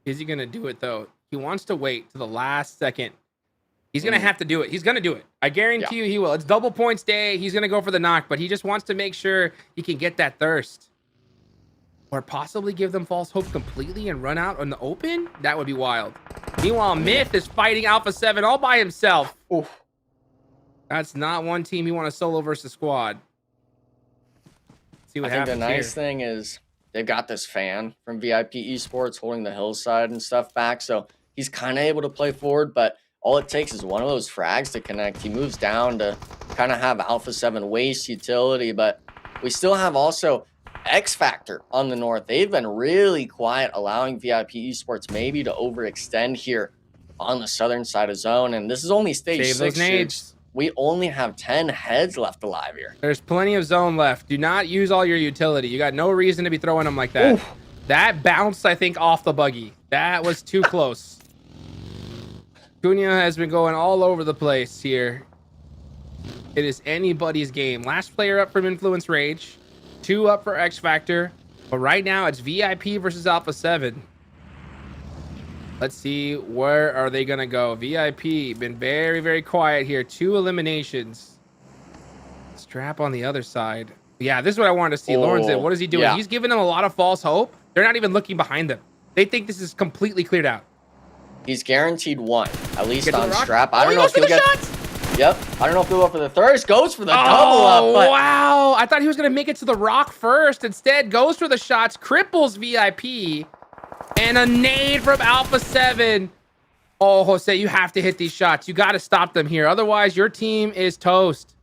Is he going to do it, though? He wants to wait to the last second. He's going to have to do it. He's going to do it. I guarantee you he will. It's double points day. He's going to go for the knock, but he just wants to make sure he can get that thirst. Or possibly give them false hope completely and run out on the open? That would be wild. Meanwhile, Myth is fighting Alpha7 all by himself. Oof. That's not one team you want to solo versus squad. See what happens. I think the nice thing is they've got this fan from VIP Esports holding the hillside and stuff back, so he's kind of able to play forward, but all it takes is one of those frags to connect. He moves down to kind of have Alpha7 waste utility, but we still have also X Factor on the north, they've been really quiet, allowing VIP Esports maybe to overextend here on the southern side of zone. And this is only stage Save 6. those nades. We only have 10 heads left alive here. There's plenty of zone left. Do not use all your utility. You got no reason to be throwing them like that. Oof. That bounced, I think, off the buggy. That was too close. Cunha has been going all over the place here. It is anybody's game. Last player up from Influence Rage. 2 up for X Factor. But right now, it's VIP versus Alpha7. Let's see, where are they going to go? VIP, been very, very quiet here. 2 eliminations. Strap on the other side. Yeah, this is what I wanted to see. Lorenzen, what is he doing? Yeah. He's giving them a lot of false hope. They're not even looking behind them. They think this is completely cleared out. He's guaranteed 1, at least on Strap. I don't know if he'll get... Shots? Yep. I don't know if he'll go for the third. Goes for the double up. But... wow. I thought he was going to make it to the rock first. Instead, goes for the shots, cripples VIP. And a nade from Alpha7. Oh, Jose, you have to hit these shots. You got to stop them here. Otherwise, your team is toast.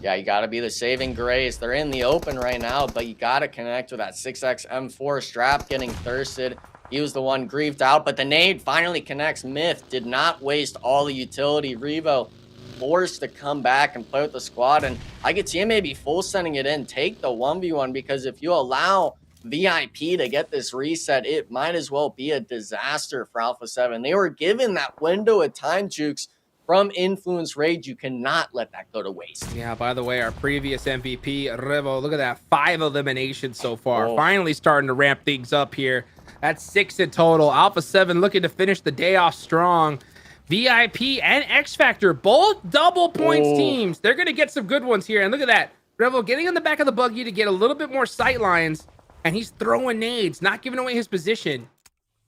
Yeah, you got to be the saving grace. They're in the open right now, but you got to connect with that 6x M4. Strap getting thirsted. He was the one griefed out, but the nade finally connects. Myth did not waste all the utility. Revo forced to come back and play with the squad, and I could see him maybe full sending it in, take the 1v1, because if you allow VIP to get this reset, it might as well be a disaster for Alpha7. They were given that window of time, Jukes, from Influence Rage. You cannot let that go to waste. Yeah, by the way, our previous MVP, Revo, look at that, 5 eliminations so far. Finally starting to ramp things up here. That's 6 in total. Alpha7 looking to finish the day off strong. VIP and X Factor, both double points teams. They're going to get some good ones here. And look at that. Revo getting on the back of the buggy to get a little bit more sight lines. And he's throwing nades, not giving away his position.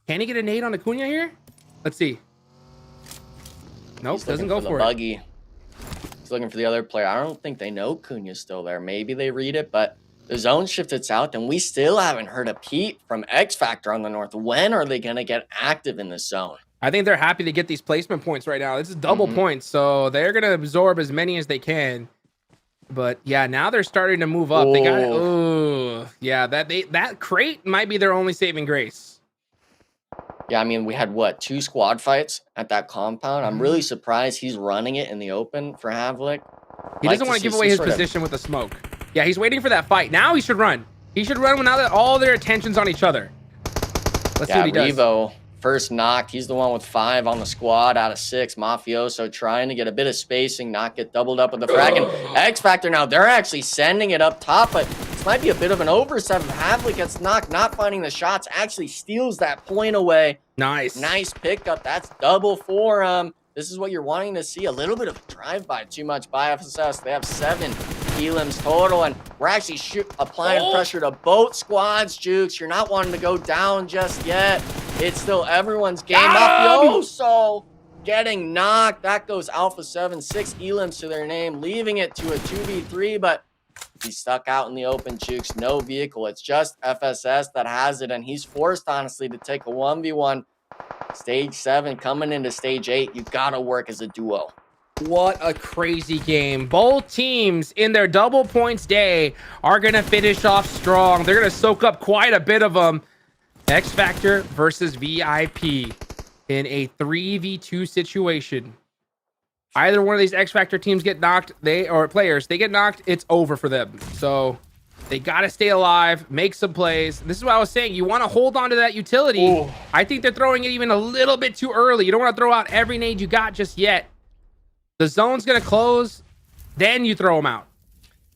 Can he get a nade on Acuna here? Let's see. Nope, doesn't go for it. Buggy. He's looking for the other player. I don't think they know Cunha's still there. Maybe they read it, but the zone shifted south, and we still haven't heard a peep from X Factor on the north. When are they going to get active in this zone? I think they're happy to get these placement points right now. This is double points, so they're going to absorb as many as they can. But yeah, now they're starting to move up. They got it. Oh, yeah, that crate might be their only saving grace. Yeah, I mean, we had, what, 2 squad fights at that compound? I'm really surprised he's running it in the open for Havlik. He doesn't want to give away his position with the smoke. Yeah, he's waiting for that fight. Now he should run. He should run now that all their attention's on each other. Let's see what he does. Revo, first knock. He's the one with 5 on the squad out of 6. Mafioso trying to get a bit of spacing, not get doubled up with the frag. And X Factor now, they're actually sending it up top, but this might be a bit of an oversight. Havlik gets knocked, not finding the shots, actually steals that point away. Nice. Nice pickup. That's double for him. This is what you're wanting to see. A little bit of a drive-by, too much by FSS. They have 7 elims total, and we're actually applying pressure to both squads, Jukes. You're not wanting to go down just yet. It's still everyone's game. Mafioso getting knocked. That goes Alpha7, 6 elims to their name, leaving it to a 2v3, but he's stuck out in the open, Jukes. No vehicle. It's just FSS that has it, and he's forced, honestly, to take a 1v1. Stage 7 coming into stage 8. You gotta work as a duo. What a crazy game. Both teams in their double points day are going to finish off strong. They're going to soak up quite a bit of them. X Factor versus VIP in a 3v2 situation. Either one of these X Factor teams get knocked, they get knocked, it's over for them. So they got to stay alive, make some plays. This is what I was saying. You want to hold on to that utility. Ooh. I think they're throwing it even a little bit too early. You don't want to throw out every nade you got just yet. The zone's going to close, then you throw them out.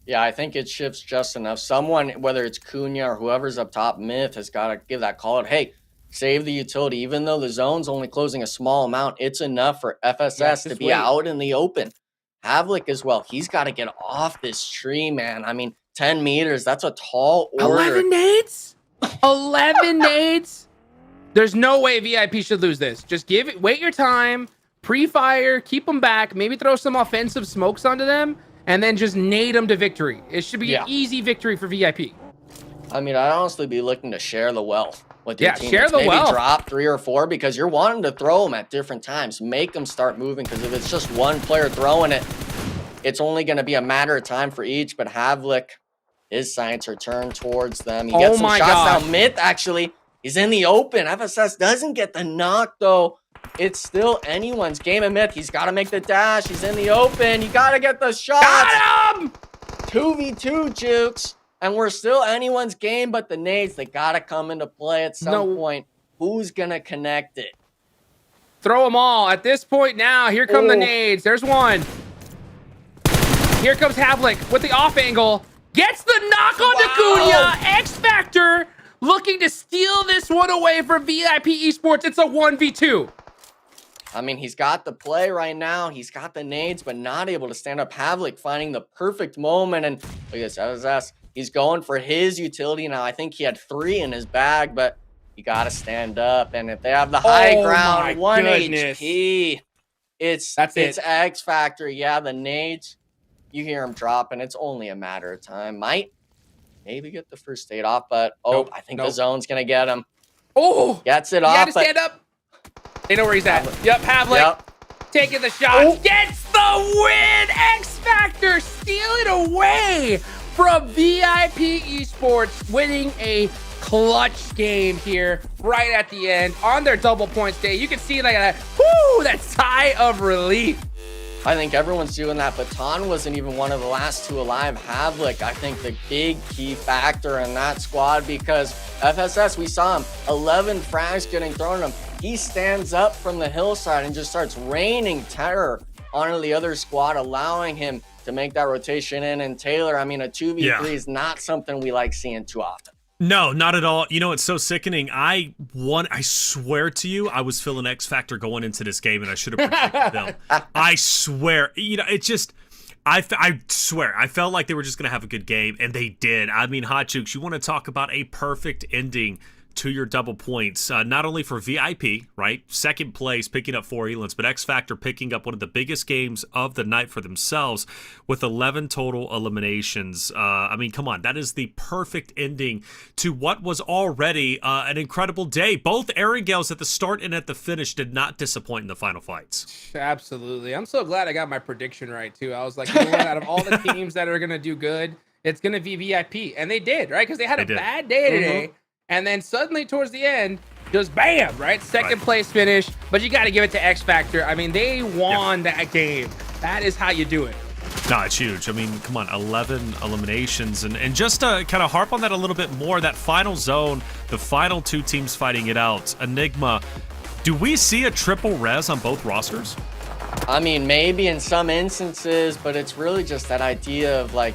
Yeah, I think it shifts just enough. Someone, whether it's Cunha or whoever's up top, Myth, has got to give that call out. Hey, save the utility. Even though the zone's only closing a small amount, it's enough for FSS to be out in the open. Havlik as well. He's got to get off this tree, man. I mean, 10 meters, that's a tall order. 11 nades? 11 nades? There's no way VIP should lose this. Just wait your time. Pre-fire, keep them back, maybe throw some offensive smokes onto them, and then just nade them to victory. It should be an easy victory for VIP. I mean, I'd honestly be looking to share the wealth with your team. Share the maybe wealth. Drop 3 or 4 because you're wanting to throw them at different times. Make them start moving, because if it's just one player throwing it, it's only going to be a matter of time for each. But Havlik His sights are turned towards them. He Oh gets some my shots God. down. Myth actually is in the open. FSS doesn't get the knock though. It's still anyone's game. And Myth, he's got to make the dash. He's in the open. You got to get the shots. Got him! 2v2 Jukes. And we're still anyone's game, but the nades, they got to come into play at some point. Who's going to connect it? Throw them all. At this point now, here come the nades. There's one. Here comes Havlik with the off angle. Gets the knock on Acuna. X Factor looking to steal this one away from VIP Esports. It's a 1v2. I mean, he's got the play right now. He's got the nades, but not able to stand up. Havlik finding the perfect moment. And look at this. He's going for his utility now. I think he had 3 in his bag, but you got to stand up. And if they have the high ground, 1 HP, it's X Factor. Yeah, the nades, you hear him dropping. It's only a matter of time. Might maybe get the first aid off, but I think the zone's going to get him. Oh, gets it off. off. Got to stand up. They know where he's at. Yep, Havlik taking the shots. Gets the win. X Factor stealing away from VIP Esports, winning a clutch game here right at the end on their double points day. You can see like that sigh of relief. I think everyone's doing that. Baton wasn't even one of the last 2 alive. Havlik, I think the big key factor in that squad, because FSS, we saw him, 11 frags getting thrown at him. He stands up from the hillside and just starts raining terror onto the other squad, allowing him to make that rotation in. And Taylor, I mean, a 2v3 is not something we like seeing too often. No, not at all. You know, it's so sickening. I swear to you, I was feeling X Factor going into this game, and I should have predicted them. I swear. You know, it's just, I swear, I felt like they were just going to have a good game, and they did. I mean, Hot Jukes, you want to talk about a perfect ending to your double points, not only for VIP, right? Second place, picking up 4 Elans, but X Factor picking up one of the biggest games of the night for themselves with 11 total eliminations. I mean, come on, that is the perfect ending to what was already an incredible day. Both Erangels at the start and at the finish did not disappoint in the final fights. Absolutely. I'm so glad I got my prediction right, too. I was like, you know what, out of all the teams that are going to do good, it's going to be VIP. And they did, right? Because they had a bad day today. And then suddenly towards the end, just bam, right? Second place finish. But you got to give it to X Factor. I mean, they won that game. That is how you do it. No, it's huge. I mean, come on, 11 eliminations. And just to kind of harp on that a little bit more, that final zone, the final 2 teams fighting it out, Enigma, do we see a triple res on both rosters? I mean, maybe in some instances, but it's really just that idea of like,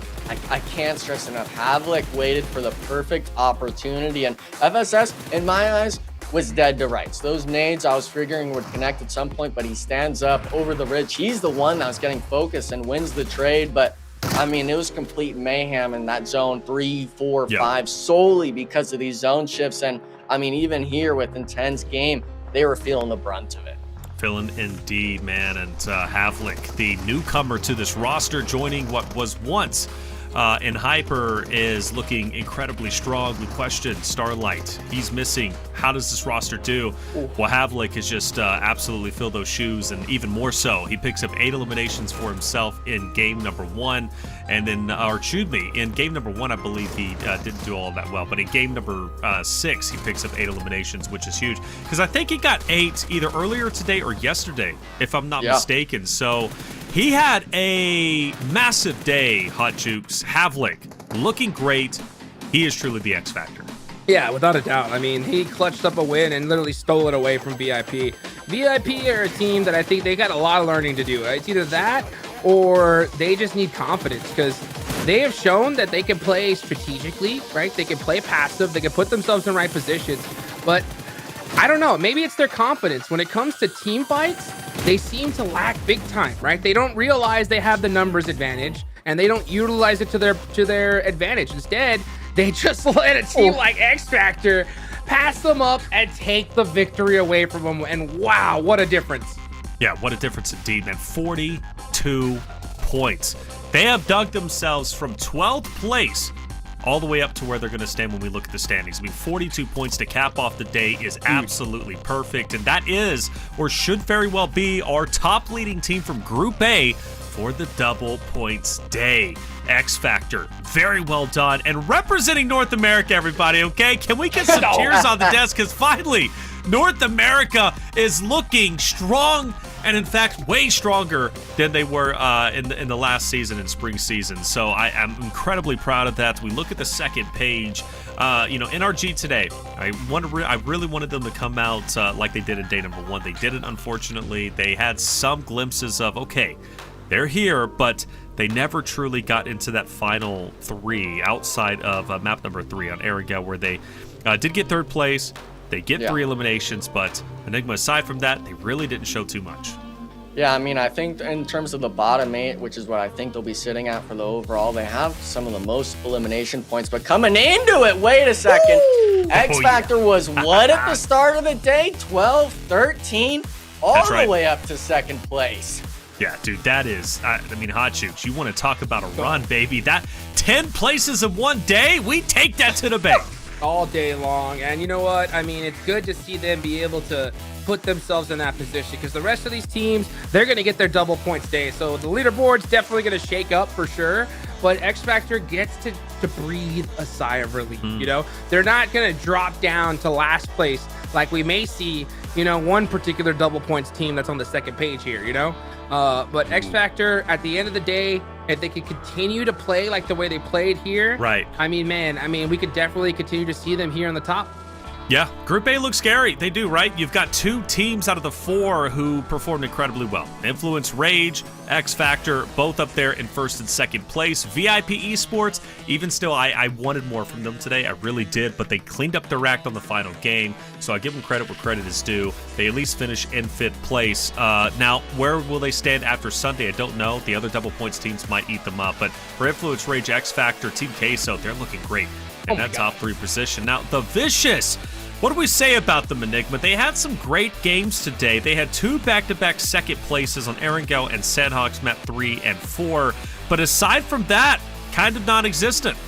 I can't stress enough. Havlik waited for the perfect opportunity, and FSS, in my eyes, was dead to rights. Those nades I was figuring would connect at some point, but he stands up over the ridge. He's the one that was getting focused and wins the trade, but I mean, it was complete mayhem in that zone 3, 4, 5, solely because of these zone shifts. And I mean, even here with Intense Game, they were feeling the brunt of it. Feeling indeed, man. And Havlik, the newcomer to this roster, joining what was once in Hyper, is looking incredibly strong. We question Starlight. He's missing. How does this roster do? Well, Havlik has just absolutely filled those shoes, and even more so. He picks up 8 eliminations for himself in game number 1. And then, in game number 1, I believe he didn't do all that well. But in game number 6, he picks up 8 eliminations, which is huge. Because I think he got 8 either earlier today or yesterday, if I'm not mistaken. So he had a massive day, Hot Jukes. Havlik, looking great. He is truly the X Factor. Yeah, without a doubt. I mean, he clutched up a win and literally stole it away from VIP. VIP are a team that I think they got a lot of learning to do. It's either that or they just need confidence, because they have shown that they can play strategically, right? They can play passive. They can put themselves in right positions. But I don't know. Maybe it's their confidence. When it comes to team fights, they seem to lack big time, right? They don't realize they have the numbers advantage, and they don't utilize it to their advantage. Instead, they just let a team like X Factor pass them up and take the victory away from them. And wow, what a difference. Yeah, what a difference indeed, man. 42 points. They have dug themselves from 12th place all the way up to where they're going to stand when we look at the standings. I mean, 42 points to cap off the day is absolutely perfect. And that is, or should very well be, our top leading team from Group A for the double points day. X Factor, very well done. And representing North America, everybody, okay? Can we get some cheers on the desk? Because finally, North America is looking strong, and in fact, way stronger than they were in the last season, in spring season. So I am incredibly proud of that. We look at the second page. NRG today, I really wanted them to come out like they did in day number 1. They didn't, unfortunately. They had some glimpses of, okay, they're here, but they never truly got into that final 3 outside of map number 3 on Erangel, where they did get 3rd place. They get 3 eliminations, but Enigma, aside from that, they really didn't show too much. Yeah, I mean, I think in terms of the bottom 8, which is what I think they'll be sitting at for the overall, they have some of the most elimination points. But coming into it, wait a second. X Factor was what at the start of the day? 12, 13, all the way up to 2nd place. Yeah, dude, that is, Hot Shoots, you want to talk about a run, baby. That 10 places in one day, we take that to the bank. All day long. And you know what? I mean, it's good to see them be able to put themselves in that position, because the rest of these teams, they're going to get their double points day. So the leaderboard's definitely going to shake up for sure. But X Factor gets to breathe a sigh of relief. You know, they're not going to drop down to last place like we may see, one particular double points team that's on the second page here, But X Factor, at the end of the day, if they could continue to play like the way they played here, right? We could definitely continue to see them here on the top. Yeah, Group A looks scary. They do, right? You've got 2 teams out of the 4 who performed incredibly well. Influence, Rage, X Factor, both up there in 1st and 2nd place. VIP Esports, even still, I wanted more from them today. I really did, but they cleaned up their act on the final game. So I give them credit where credit is due. They at least finished in 5th place. Now, where will they stand after Sunday? I don't know. The other double points teams might eat them up. But for Influence, Rage, X Factor, Team Queso, they're looking great in that top 3 position. Now, the Vicious. What do we say about them, Enigma? They had some great games today. They had 2 back-to-back 2nd places on Erangel and Sanhok's map 3 and 4. But aside from that, kind of non-existent.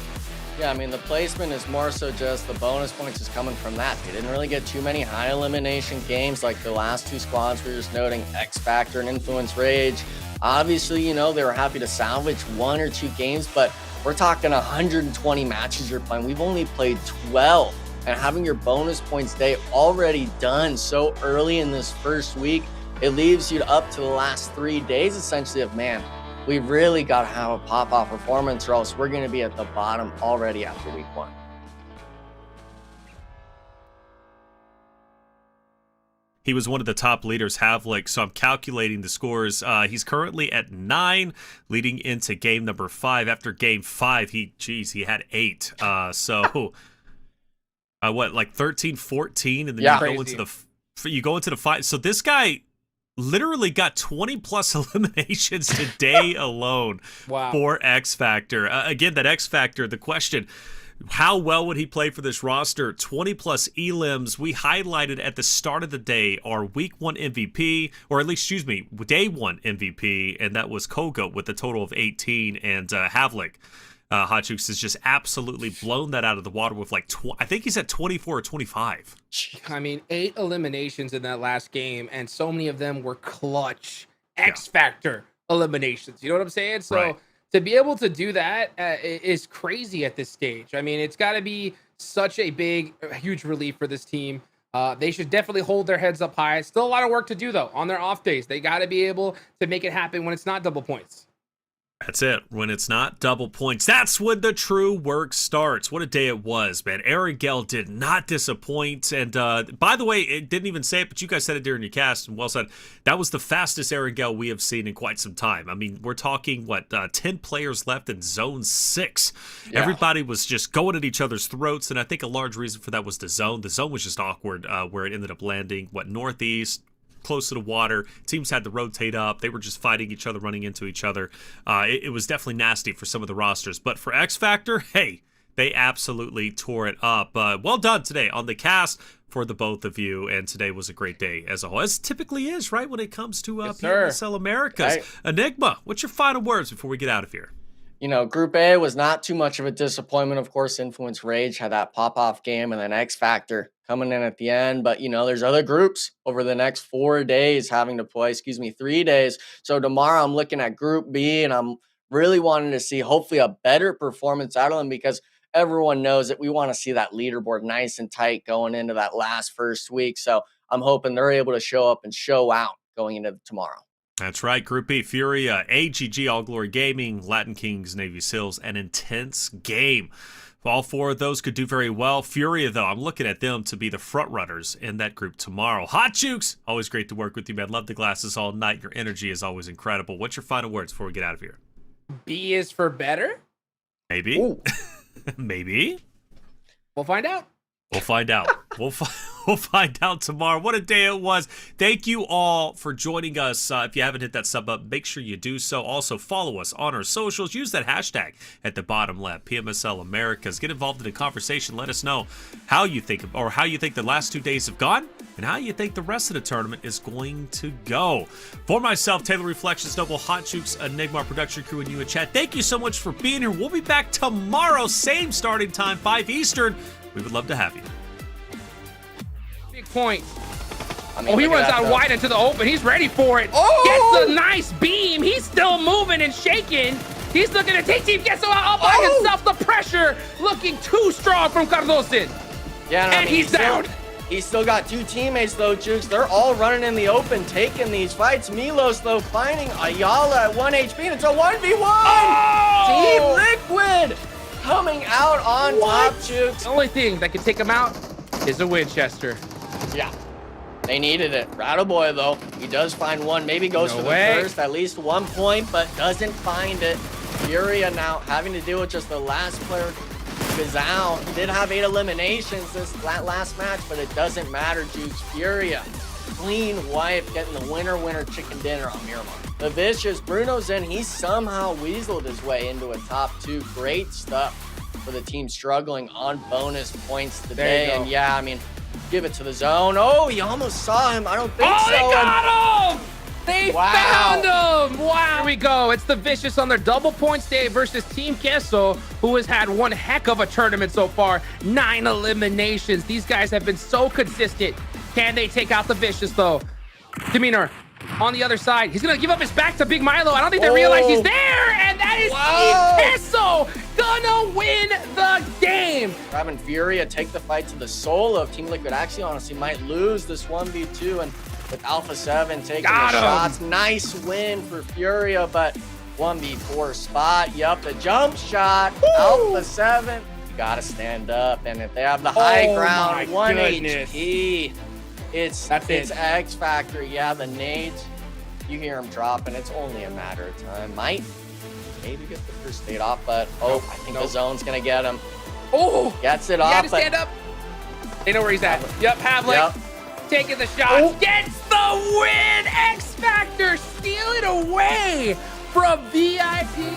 Yeah, I mean, the placement is more so just the bonus points is coming from that. They didn't really get too many high elimination games like the last 2 squads we were just noting, X Factor and Influence Rage. Obviously, they were happy to salvage 1 or 2 games, but we're talking 120 matches you're playing. We've only played 12. And having your bonus points day already done so early in this first week, it leaves you up to the last 3 days essentially of, man, we really got to have a pop-off performance or else we're going to be at the bottom already after week 1. He was one of the top leaders, Havlik, so I'm calculating the scores. He's currently at 9, leading into game number 5. After game 5, he had 8. Like 13, 14, and then you go into the fight. So this guy literally got 20 plus eliminations today alone for X Factor. Again, that X Factor, the question, how well would he play for this roster? 20 plus elims. We highlighted at the start of the day our week 1 MVP, or at least, day 1 MVP, and that was Kogo with a total of 18, and Havlik. Hot Chooks has just absolutely blown that out of the water with I think he's at 24 or 25. 8 eliminations in that last game, and so many of them were clutch X Factor eliminations. You know what I'm saying? So to be able to do that is crazy at this stage. It's got to be such a huge relief for this team. They should definitely hold their heads up high. Still a lot of work to do, though, on their off days. They got to be able to make it happen when it's not double points. That's it. When it's not double points, that's when the true work starts. What a day it was, man. Erangel did not disappoint. And by the way, it didn't even say it, but you guys said it during your cast, and well said. That was the fastest Erangel we have seen in quite some time. We're talking, 10 players left in Zone 6. Yeah. Everybody was just going at each other's throats, and I think a large reason for that was the zone. The zone was just awkward, where it ended up landing, northeast, close to the water. Teams had to rotate up. They were just fighting each other, running into each other. It was definitely nasty for some of the rosters. But for X Factor, hey, they absolutely tore it up. Well done today on the cast for the both of you. And today was a great day as a whole, as typically is, right, when it comes to PMSL Americas. Right. Enigma, what's your final words before we get out of here? You know, Group A was not too much of a disappointment. Of course, Influence Rage had that pop-off game, and then X Factor coming in at the end. But, you know, there's other groups over the next 4 days having to play, 3 days. So tomorrow I'm looking at Group B, and I'm really wanting to see hopefully a better performance out of them, because everyone knows that we want to see that leaderboard nice and tight going into that last first week. So I'm hoping they're able to show up and show out going into tomorrow. That's right. Group B, Furia, AGG, All Glory Gaming, Latin Kings, Navy Seals, an intense game. All 4 of those could do very well. Furia, though, I'm looking at them to be the front runners in that group tomorrow. Hot Jukes, always great to work with you, man. Love the glasses all night. Your energy is always incredible. What's your final words before we get out of here? B is for better? Maybe. Maybe. We'll find out. We'll find out. We'll find out tomorrow. What a day it was. Thank you all for joining us. If you haven't hit that sub button, make sure you do so. Also, follow us on our socials. Use that hashtag at the bottom left, PMSL Americas. Get involved in the conversation. Let us know how you think the last 2 days have gone and how you think the rest of the tournament is going to go. For myself, Taylor Reflections, Noble, Hot Jukes, Enigma production crew, and you in chat, thank you so much for being here. We'll be back tomorrow, same starting time, 5 Eastern. We would love to have you. Big point. I mean, He look at runs that, out though. wide into the open. He's ready for it. Oh! Gets a nice beam. He's still moving and shaking. He's looking to take Team Queso out all by himself. The pressure looking too strong from Cardosen. Yeah, And he's down. He's still got 2 teammates, though, Jukes. They're all running in the open, taking these fights. Milos, though, finding Ayala at 1 HP, and it's a 1v1! Oh! Team Liquid coming out on top, Jukes. The only thing that can take him out is a Winchester. Yeah, they needed it. Rattleboy, though, he does find one. Maybe goes No for the way. first, at least 1 point, but doesn't find it. Furia now having to deal with just the last player, Gazal. He did have 8 eliminations that last match, but it doesn't matter, Jukes. Furia, clean wipe, getting the winner chicken dinner on Miramar. The Vicious, Bruno's in. He somehow weaseled his way into a top 2. Great stuff for the team struggling on bonus points today. There you go. And yeah, I mean, give it to the zone. Oh, he almost saw him. I don't think so. They got him! They Wow. found him! Wow! Here we go. It's the Vicious on their double points day versus Team Queso, who has had one heck of a tournament so far. 9 eliminations. These guys have been so consistent. Can they take out the Vicious, though? Demeanor on the other side. He's going to give up his back to Big Milo. I don't think they realize he's there, and that is Team Queso gonna win the game. Grabbing Furia, take the fight to the soul of Team Liquid. Actually, honestly, might lose this 1v2, and with Alpha7 taking the shots. Nice win for Furia, but 1v4 spot. Yup, the jump shot. Alpha7, you gotta stand up, and if they have the high ground, 1 HP. It's X Factor. Yeah, the nades, you hear him dropping. It's only a matter of time. Might maybe get the first nade off, but I think the zone's gonna get him. Oh, gets it he off. had to stand up. They know where he's at. Yep, Havlik. Yep. Taking the shots, gets the win! X Factor stealing away from VIP